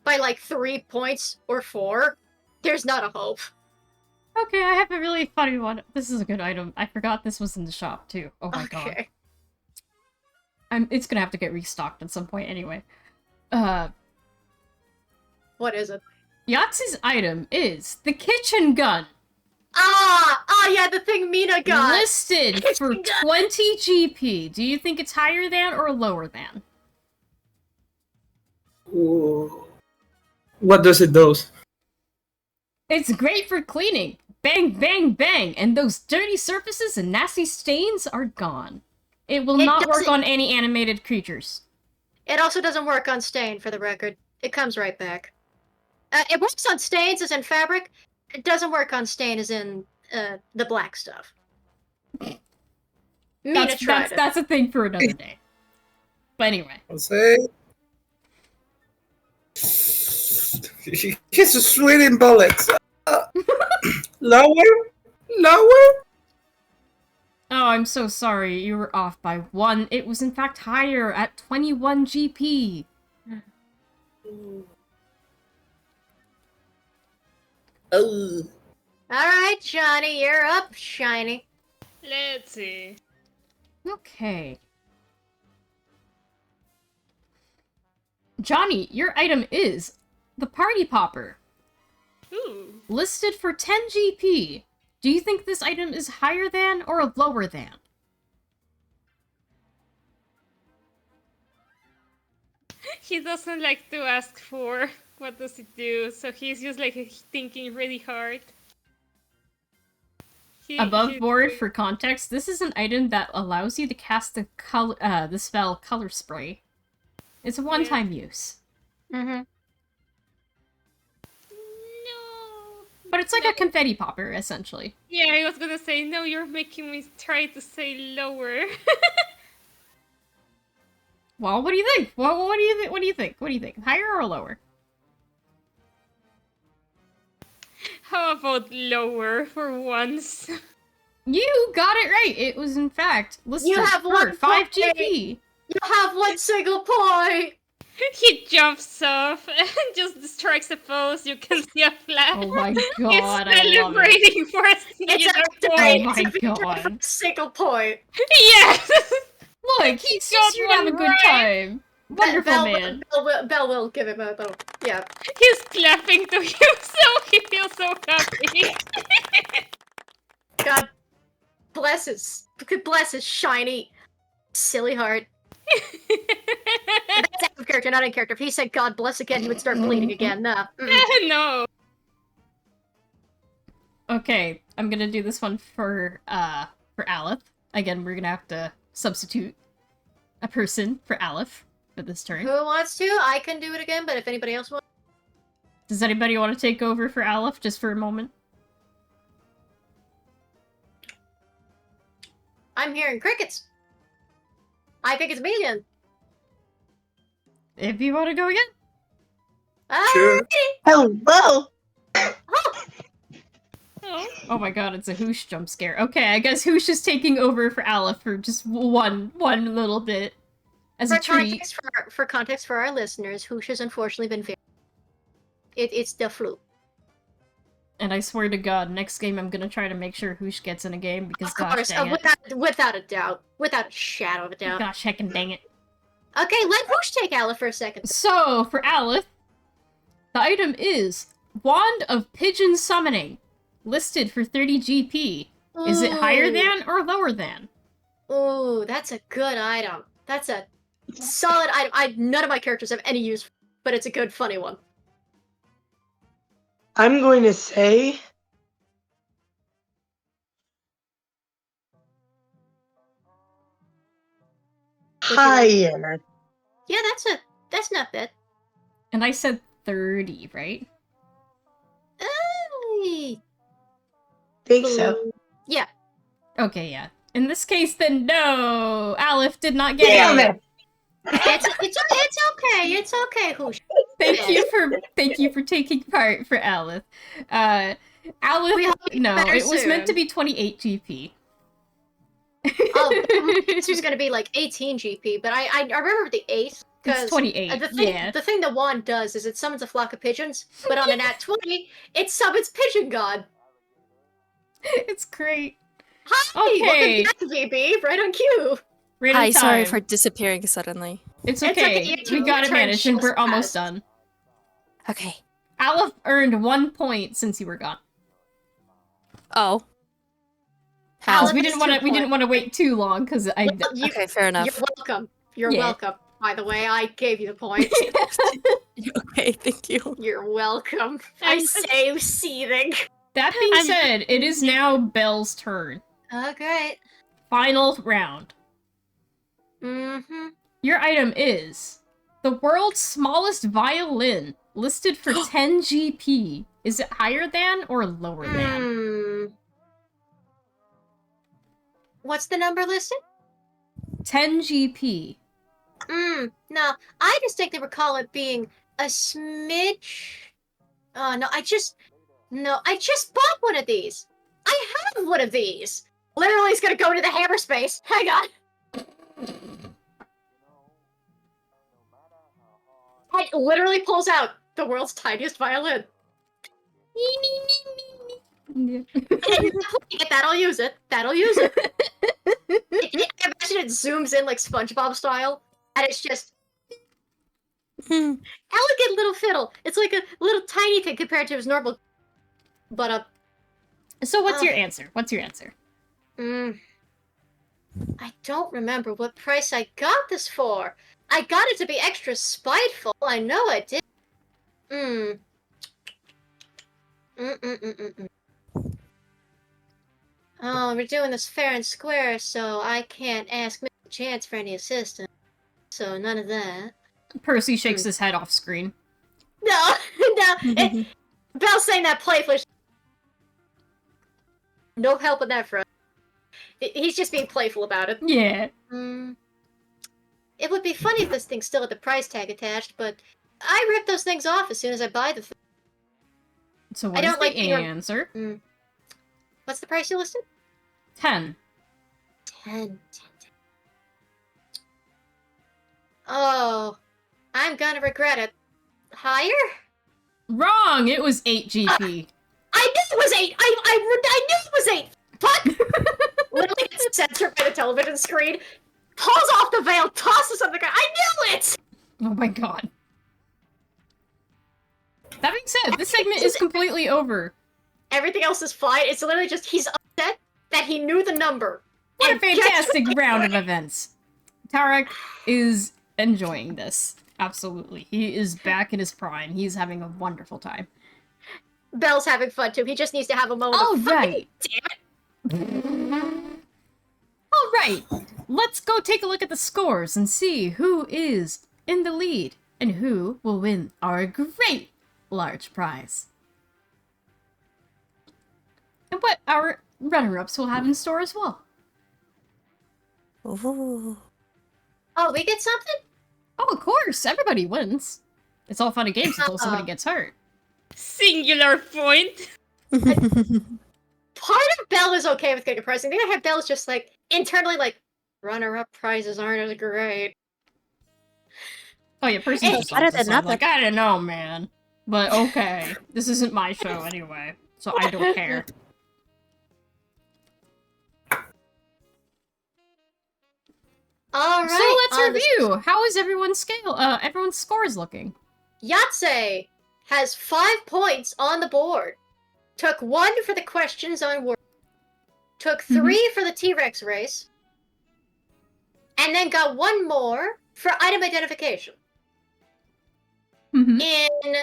by like 3 points or 4, there's not a hope. Okay, I have a really funny one. This is a good item. I forgot this was in the shop too. Oh my god. Okay. It's gonna have to get restocked at some point anyway. What is it? Yahtzee's item is the kitchen gun. Yeah, the thing Mina got. Listed for 20 GP. Do you think it's higher than or lower than? Ooh. What does it do? It's great for cleaning. Bang, bang, bang. And those dirty surfaces and nasty stains are gone. It will not work on any animated creatures. It also doesn't work on stain, for the record. It comes right back. It works on stains as in fabric. It doesn't work on stain as in the black stuff. Mina tried it. That's a thing for another day. But anyway. I'll say. He's sweating bullets. Lower? Oh, I'm so sorry. You were off by 1. It was in fact higher at 21 GP. Oh. Alright, Johnny, you're up, shiny. Let's see. Okay. Johnny, your item is the Party Popper. Ooh. Listed for 10 GP. Do you think this item is higher than or lower than? He doesn't like to ask for what does it do, so he's just like thinking really hard. Above board, for context, this is an item that allows you to cast the spell Color Spray. It's a one-time use. Mm-hmm. No. But it's like a confetti popper, essentially. Yeah, I was gonna say, no, you're making me try to say lower. Well, what do you think? What do you think? What do you think? What do you think? Higher or lower? How about lower for once? You got it right. It was in fact listed You have for 1 5 point. GP. You have 1 single point! He jumps off and just strikes a pose. You can see a flash. Oh my god, He's I love it. celebrating for a It's singular a point. Oh my It's a victory god. for a single point! Yes! Look, he's just here to have a good time. Wonderful Belle, man. Belle will give him a though. Yeah. He's clapping to himself. He feels so happy. God bless his shiny, silly heart. That's out of character, not in character. If he said God bless again, he would start bleeding again. Nah. No. Okay, I'm gonna do this one for Aleph. Again, we're gonna have to substitute a person for Aleph for this turn. Who wants to? I can do it again, but if anybody else wants. Does anybody want to take over for Aleph just for a moment? I'm hearing crickets. I think it's me again. If you want to go again? Sure. Hello. Oh. Oh my god, it's a Hoosh jump scare. Okay, I guess Hoosh is taking over for Aleph for just one little bit. As a treat. For context for our listeners, Hoosh has unfortunately been very. It's the flu. And I swear to god, next game I'm gonna try to make sure Hoosh gets in a game because Of gosh course, dang it. without a doubt. Without a shadow of a doubt. Gosh heckin' dang it. Okay, let Hoosh take Aleph for a second. So, for Aleph, the item is Wand of Pigeon Summoning. Listed for 30 GP. Is it higher Ooh. than or lower than? Ooh, that's a good item. That's a solid item. None of my characters have any use, but it's a good, funny one. I'm going to say higher. Yeah, That's not bad. And I said 30, right? I Think so. Yeah. Okay, yeah. In this case, then no! Aleph did not get Damn it! it! It's okay. It's okay, Hoosh. Thank you for taking part for Aleph. Aleph, We hope you no, get better it was meant to soon. be 28 GP. Oh, this was gonna be like 18 GP, but I remember the 8. It's 28, yeah. The thing the wand does is it summons a flock of pigeons, but on a nat 20, it summons Pigeon God. It's great. Hi! Okay. Welcome back, VB. Right on cue. Right Hi, on time. sorry for disappearing suddenly. It's It's okay. okay, We you got it returned managed, and just we're almost fast. done. Okay. Aleph earned 1 point since you were gone. Oh. How? Because we didn't want to wait too long. Because I. Okay, fair enough. You're welcome. You're Yeah. welcome. By the way, I gave you the point. Okay, thank you. You're welcome. I say seething. That being said, it is now Belle's turn. Oh, great. Final round. Mm-hmm. Your item is the world's smallest violin, listed for 10 GP. Is it higher than or lower than? What's the number listed? 10 GP. No, I distinctly recall it being a smidge. Oh, no, I just bought one of these. I have one of these. Literally, it's gonna go into the hammer space. Hang on. It literally pulls out the world's tiniest violin. Get that'll use it. That'll use it. I imagine it zooms in like SpongeBob style, and it's just elegant little fiddle. It's like a little tiny thing compared to his normal. But So what's your answer? What's your answer? I don't remember what price I got this for. I got it to be extra spiteful. I know I did. Oh, we're doing this fair and square, so I can't ask Mr. Chance for any assistance. So none of that. Percy shakes his head off screen. No, no. Belle's saying that playfully. No help on that front. He's just being playful about it. Yeah. It would be funny if this thing still had the price tag attached, but I rip those things off as soon as I buy the thing. So what's don't the like being answer? What's the price you listed? 10. 10. Oh, I'm gonna regret it. Higher? Wrong! It was 8 GP. I knew it was 8! I knew it was 8! But literally gets censored by the television screen, pulls off the veil, tosses on the ground. I knew it! Oh my god. That being said, this segment is completely over. Everything else is fine. It's literally just he's upset that he knew the number. What a And fantastic round of events. Tarek is enjoying this. Absolutely. He is back in his prime. He's having a wonderful time. Belle's having fun too. He just needs to have a moment All of right. damn it. All right. Let's go take a look at the scores and see who is in the lead and who will win our great large prize. And what our runner-ups will have in store as well. Ooh. Oh, we get something? Oh, of course. Everybody wins. It's all fun and games until somebody gets hurt. Singular point. Part of Belle is okay with getting a prize. I think I have Belle's just like internally like runner-up prizes aren't as great. Oh yeah, Percy Hey, just better off the than side, nothing. like, I don't know, man. But okay. This isn't my show anyway, so I don't care. All right. So let's on the review. How is everyone's everyone's scores looking? Yahtzee has 5 points on the board. Took 1 for the questions on word. Took 3 for the T-Rex race. And then got 1 more for item identification. Mm-hmm. In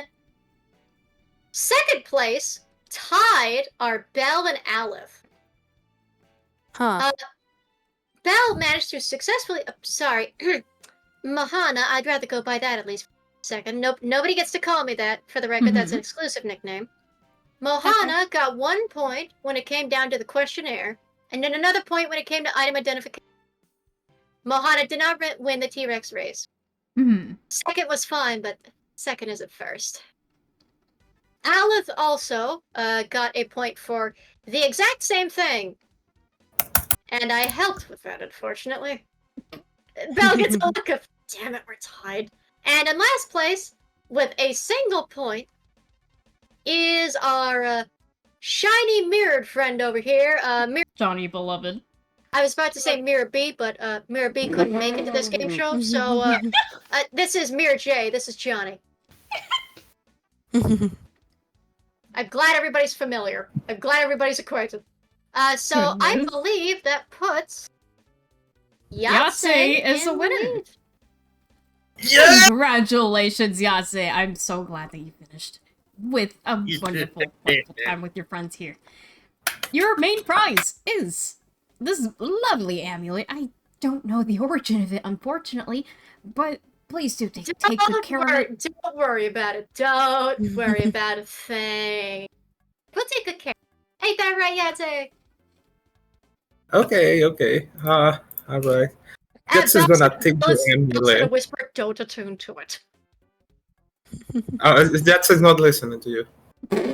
second place, tied are Belle and Aleph. Huh. Belle managed to Mahana, I'd rather go by that at least for a second. Nope, nobody gets to call me that. For the record, that's an exclusive nickname. Mohana got 1 point when it came down to the questionnaire, and then another point when it came to item identification. Mohana did not win the T-Rex race. Second was fine, but second isn't first. Alith also got a point for the exact same thing. And I helped with that, unfortunately. Belle gets a look of, damn it, we're tied. And in last place, with a single point, is our shiny mirrored friend over here, Johnny Beloved. I was about to say Mirror B, but Mirror B couldn't make it to this game show, so this is Mirror J, this is Johnny. I'm glad everybody's familiar. I'm glad everybody's acquainted. So I believe that puts Yase is in the winner. lead. Yeah! Congratulations, Yase. I'm so glad that you finished with a wonderful, wonderful time with your friends here. Your main prize is this lovely amulet. I don't know the origin of it, unfortunately, but please do take good care of it. Don't worry about it. Don't worry about a thing. We'll take good care. Ain't that right, Yate? Okay. Alright. Guts is gonna take the amulet. Whisper, don't attune to it. Guts is not listening to you.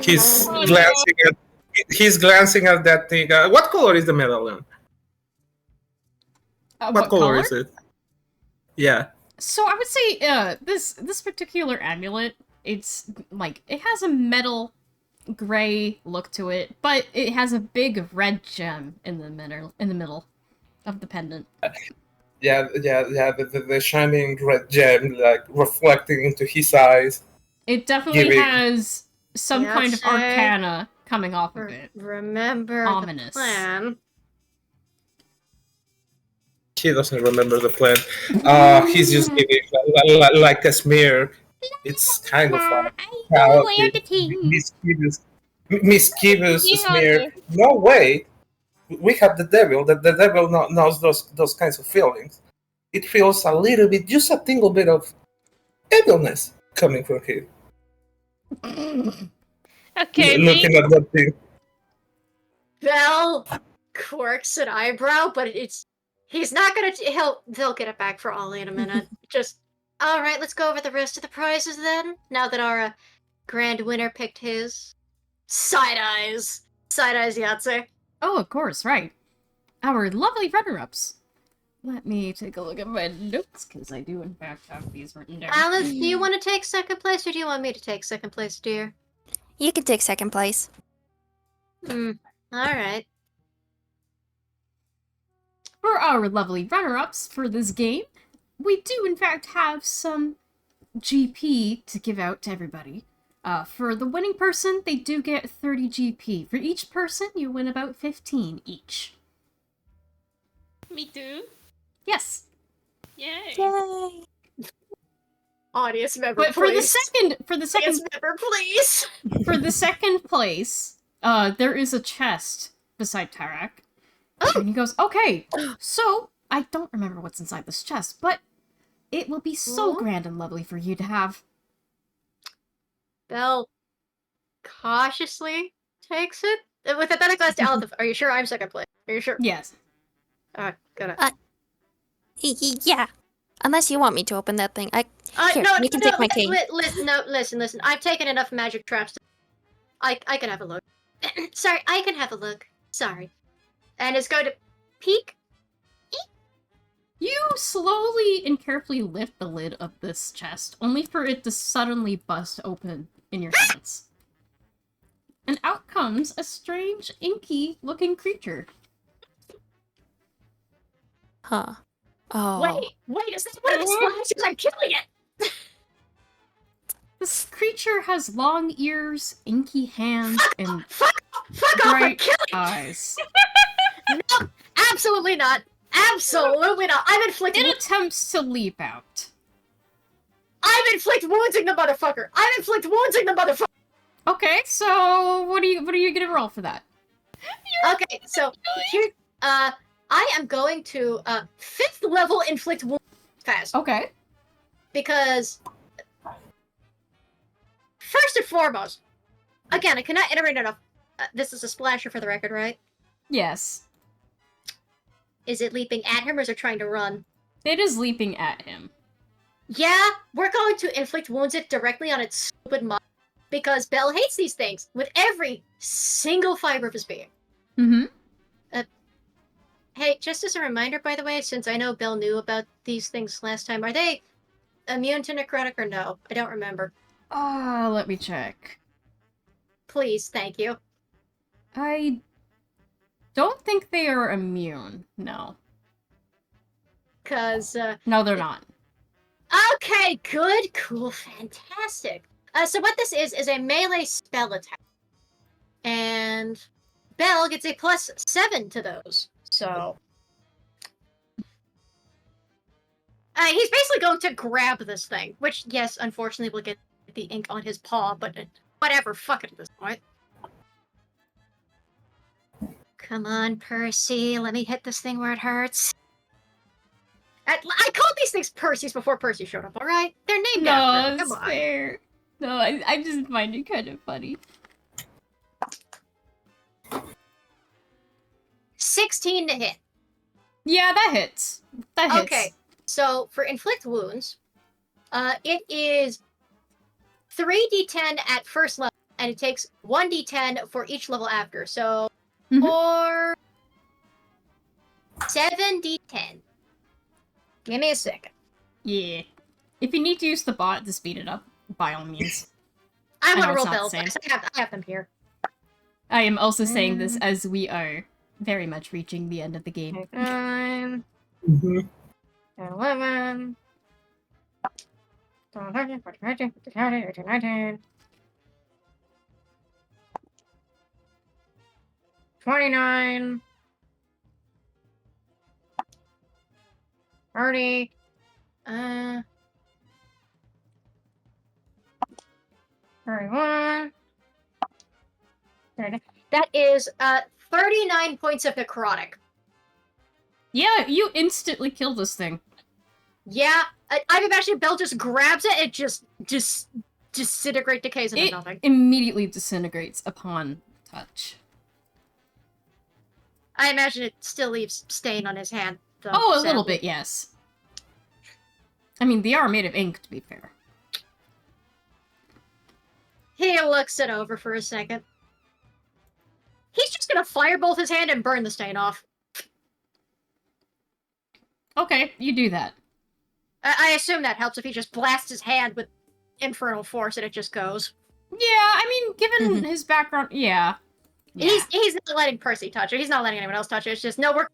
He's glancing at that thing. What color is the medallion? What color is it? Yeah. So I would say this particular amulet, it's like it has a metal gray look to it, but it has a big red gem in the middle of the pendant. Yeah. The shining red gem, like reflecting into his eyes. It definitely has some kind of arcana coming off of it. Remember Ominous. the plan. He doesn't remember the plan. He's just giving like a smear. It's kind of mischievous smear. No way. We have the devil. The devil knows those kinds of feelings. It feels a little bit, just a tingle bit of evilness coming from him. Okay, Looking at that thing. Belle quirks an eyebrow, but he's not gonna. They'll get it back for Ollie in a minute. Just all right. Let's go over the rest of the prizes then. Now that our grand winner picked his side eyes, Yahtzee. Oh, of course, right. Our lovely runner-ups. Let me take a look at my notes, because I do in fact have these written down. Alice, do you want to take second place, or do you want me to take second place, dear? You can take second place. All right. For our lovely runner-ups for this game, we do in fact have some GP to give out to everybody. For the winning person, they do get 30 GP. For each person, you win about 15 each. Me too. Yes. Yay. Yay! Audience member, But please. for the second Audience member, please. for the second place, there is a chest beside Tarak. And he goes, okay, so I don't remember what's inside this chest, but it will be so grand and lovely for you to have. Belle cautiously takes it. With a better glass to Alith, are you sure I'm second place? Are you sure? Yes. Gonna. Yeah. Unless you want me to open that thing. Here, no, you can take my cane. Listen. I've taken enough magic traps. I can have a look. Sorry, I can have a look. Sorry. And it's going to peek. You slowly and carefully lift the lid of this chest, only for it to suddenly bust open in your hands. And out comes a strange, inky-looking creature. Huh. Oh. Wait, is that one of the splashes? I'm killing it! This creature has long ears, inky hands, and Fuck off, I'm bright killing eyes. No, absolutely not. Absolutely not. I'm inflicting. It attempts to leap out. I'm inflict wounding the motherfucker. Okay, so what are you gonna roll for that? Okay, so here, I am going to 5th level inflict wound fast. Okay. because first and foremost, again, I cannot iterate enough. This is a splasher for the record, right? Yes. Is it leaping at him or is it trying to run? It is leaping at him. Yeah, we're going to inflict wounds it directly on its stupid mind because Bell hates these things with every single fiber of his being. Mm-hmm. Hey, just as a reminder, by the way, since I know Bell knew about these things last time, are they immune to necrotic or no? I don't remember. Let me check. Please, thank you. I don't think they are immune. No. Cause, No, they're not. okay, good, cool, fantastic. So what this is a melee spell attack. And Bell gets a +7 to those. So he's basically going to grab this thing, which, yes, unfortunately will get the ink on his paw, but whatever, fuck it at this point. Come on, Percy, let me hit this thing where it hurts. I called these things Percy's before Percy showed up, alright? They're named after him, No, come it's on. fair. No, I just find it kind of funny. 16 to hit. Yeah, that hits. That hits. Okay, so for inflict wounds, it is 3d10 at first level, and it takes 1d10 for each level after. So, Mhm. for 7d10. Give me a second. Yeah. If you need to use the bot to speed it up, by all means. I I want know to it's roll not the bells. same. I have them here. I am also saying this as we are very much reaching the end of the game. 9, Mm-hmm. 11, 29, 30, 31, 30. That is 39 points of necrotic. Yeah, you instantly kill this thing. Yeah, I imagine Bell just grabs it and just disintegrate decays into It nothing. immediately disintegrates upon touch. I imagine it still leaves stain on his hand, though. Oh, a little sadly. bit, yes. I mean, they are made of ink, to be fair. He looks it over for a second. He's just gonna firebolt his hand and burn the stain off. Okay, you do that. I assume that helps if he just blasts his hand with infernal force and it just goes. Yeah, I mean, given his background, yeah. He's not letting Percy touch it. He's not letting anyone else touch it. It's just, no, we're...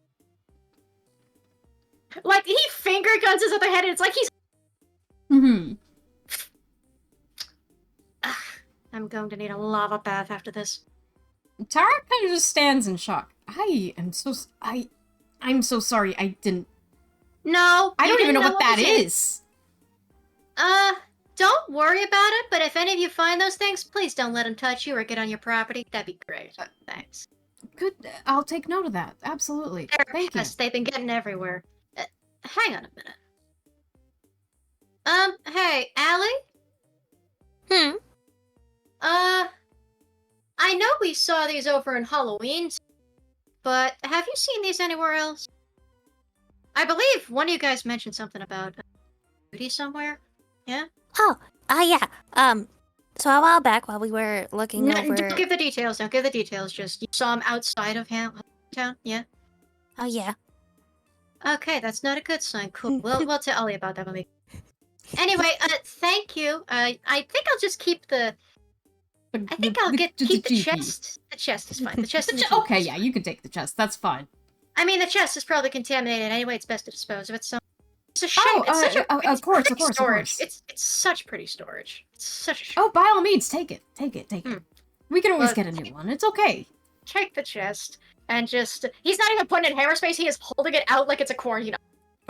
Like, he finger guns his other head and it's like he's... Mm-hmm. I'm going to need a lava bath after this. Tara kind of just stands in shock. I'm so sorry, I didn't... No, I you don't even didn't know what that was it. is. Don't worry about it, but if any of you find those things, please don't let them touch you or get on your property. That'd be great. Thanks. Good, I'll take note of that. Absolutely. Thank you. Yes, they've been getting everywhere. Hang on a minute. Hey, Allie? I know we saw these over in Halloween, but have you seen these anywhere else? I believe one of you guys mentioned something about beauty somewhere. Yeah? Yeah. So a while back while we were looking over... Don't give the details. Don't give the details. Just you saw him outside of town. Yeah. Oh, yeah. Okay, that's not a good sign. Cool. We'll tell Ollie about that when we. Anyway, thank you. I think I'll just keep the. I think I'll keep the chest. The chest is fine. The chest. Okay, yeah, you can take the chest. That's fine. I mean, the chest is probably contaminated anyway. It's best to dispose of it. So it's a shame. Oh, it's such a of course, pretty of course, storage. of course. It's such pretty storage. It's such a shame. Oh, by all means, take it. Take it. Hmm. We can always Well, get a new one. It's okay. Take the chest and just. He's not even putting it in hammerspace. He is holding it out like it's a corn. You know.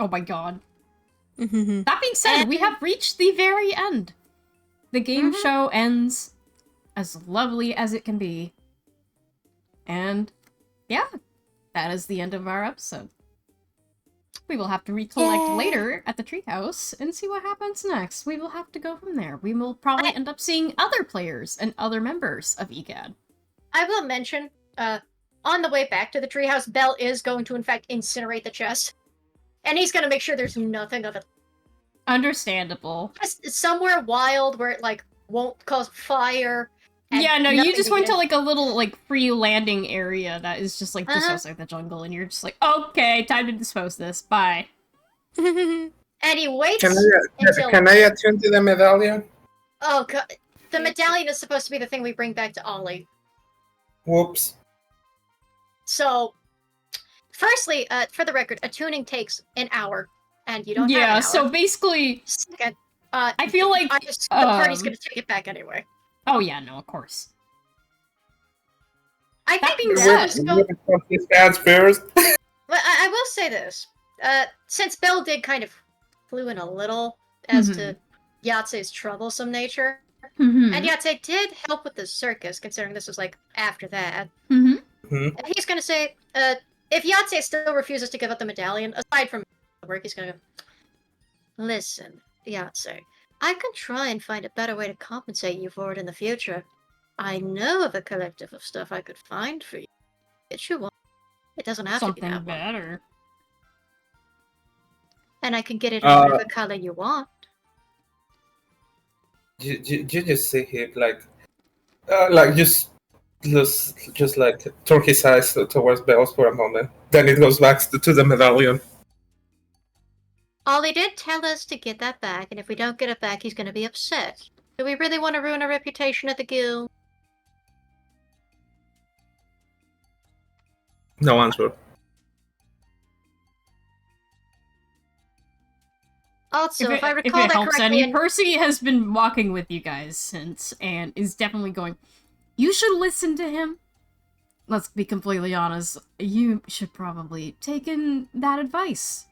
Oh my god. That being said, we have reached the very end. The game show ends as lovely as it can be. And yeah, that is the end of our episode. We will have to recollect Yay. later at the treehouse and see what happens next. We will have to go from there. We will probably end up seeing other players and other members of EGAD. I will mention, on the way back to the treehouse, Bell is going to, in fact, incinerate the chest. And he's going to make sure there's nothing of it. Understandable. Just somewhere wild where it, like, won't cause fire. and Yeah, no, you nothing just went to needed. like a little like free landing area that is just like just outside the jungle, and you're just like, okay, time to dispose this. Bye. And he waits Can until... can I attune to the medallion? Oh, God. The medallion is supposed to be the thing we bring back to Ollie. Whoops. So, firstly, for the record, attuning takes an hour, and you don't have an Yeah, hour. so basically, Second, I feel like the party's um, gonna take it back anyway. oh yeah, no, of course. I That think being Bell said- is going... His hands first. But I will say this. Since Bell did kind of clue in a little as to Yahtzei's troublesome nature, Mhm. and Yahtzei did help with the circus, considering this was, like, after that, Mhm. Mhm. and he's gonna say, if Yahtzei still refuses to give up the medallion, aside from the work, he's gonna go, listen, Yahtzei, I can try and find a better way to compensate you for it in the future. I know of a collective of stuff I could find for you. Get you one. It doesn't have to be Something that one. better. And I can get it in whatever color you want. You just see him like just like turn his eyes towards Bells for a moment. Then it goes back to the medallion. Ollie did tell us to get that back, and if we don't get it back, he's gonna be upset. Do we really want to ruin our reputation at the guild? No answer. Also, if I if recall it that helps correctly, any, Percy has been walking with you guys since, and is definitely going, you should listen to him. Let's be completely honest, you should probably take in that advice.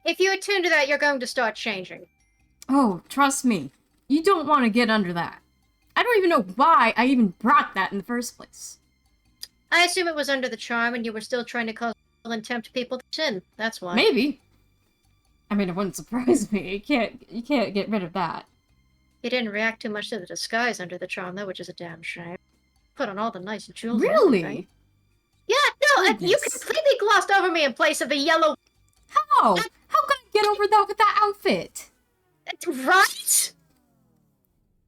if you attune to that, you're going to start changing. Oh, trust me, you don't want to get under that. I don't even know why I even brought that in the first place. I assume it was under the charm and you were still trying to cause and tempt people to sin. That's why. Maybe. I mean, it wouldn't surprise me. You can't get rid of that. You didn't react too much to the disguise under the charm, though, which is a damn shame. Put on all the nice jewels. and everything. Really? Yeah, no, you Goodness. completely glossed over me in place of the yellow. How? How could I get over that with that outfit? Right?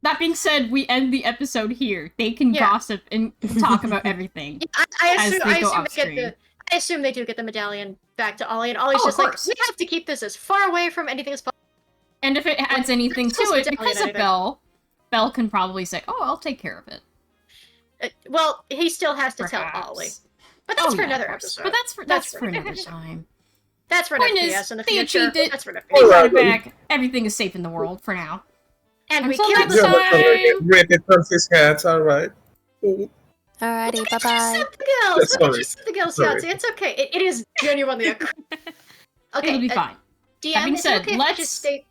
That being said, we end the episode here. They can Yeah. gossip and talk about everything. I As assume, they I go assume upstream. I assume they do get the medallion back to Ollie, and Ollie's Oh, of just like, course. we have to keep this as far away from anything as possible. And if it adds anything to Doesn't it, tell because you of anything. Belle can probably say, "Oh, I'll take care of it." Well, he still has to tell Perhaps. Ollie. But that's Oh, for yeah, another of course. episode. But that's for another time. That's for an Point FPS is, in the they future. achieved it. That's for an They FPS. got it back. Everything is safe in the world for now. And we Until killed next the time. Rip it from his hands. All right. Alrighty, bye bye. Something else. Look at Sorry. you, something else, Sorry. Yahtzee. It's okay. It is genuinely a... Okay, It'll be fine. DM, That being is said, it okay if I let's- just state...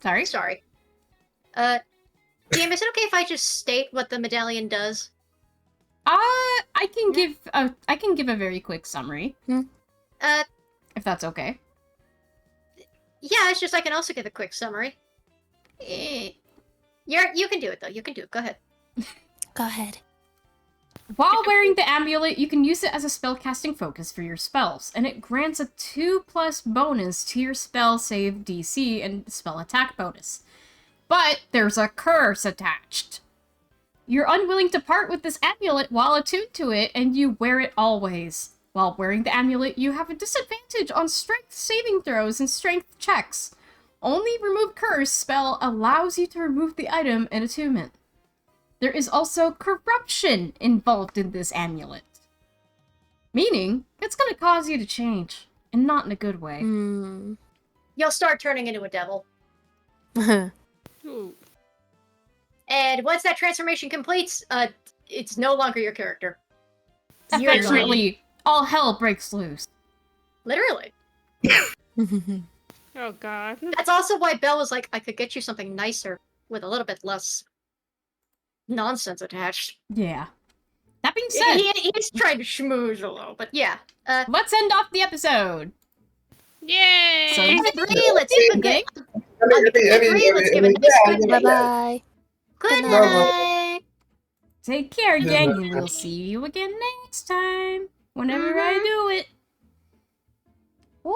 Sorry. Sorry. DM, is it okay if I just state what the medallion does? I can give a very quick summary, Uh, if that's okay. yeah, it's just I can also give a quick summary. You can do it, though. You can do it. Go ahead. Go ahead. While wearing the amulet, you can use it as a spellcasting focus for your spells, and it grants a 2+ bonus to your spell save DC and spell attack bonus. But there's a curse attached. You're unwilling to part with this amulet while attuned to it, and you wear it always. While wearing the amulet, you have a disadvantage on strength saving throws and strength checks. Only Remove Curse spell allows you to remove the item in attunement. There is also corruption involved in this amulet. Meaning, it's gonna cause you to change, and not in a good way. Hmm. You'll start turning into a devil. Ooh. And once that transformation completes, it's no longer your character. You're Unfortunately, all hell breaks loose. Literally. Oh god. That's also why Belle was like, I could get you something nicer with a little bit less nonsense attached. Yeah. That being said, He's trying to schmooze a little, but yeah. let's end off the episode. Yay! So, Let's give a gang. let's give a nice good Bye night. bye. Good Good night. Take care, gang, and we'll see you again next time. Whenever I do it. Whoop.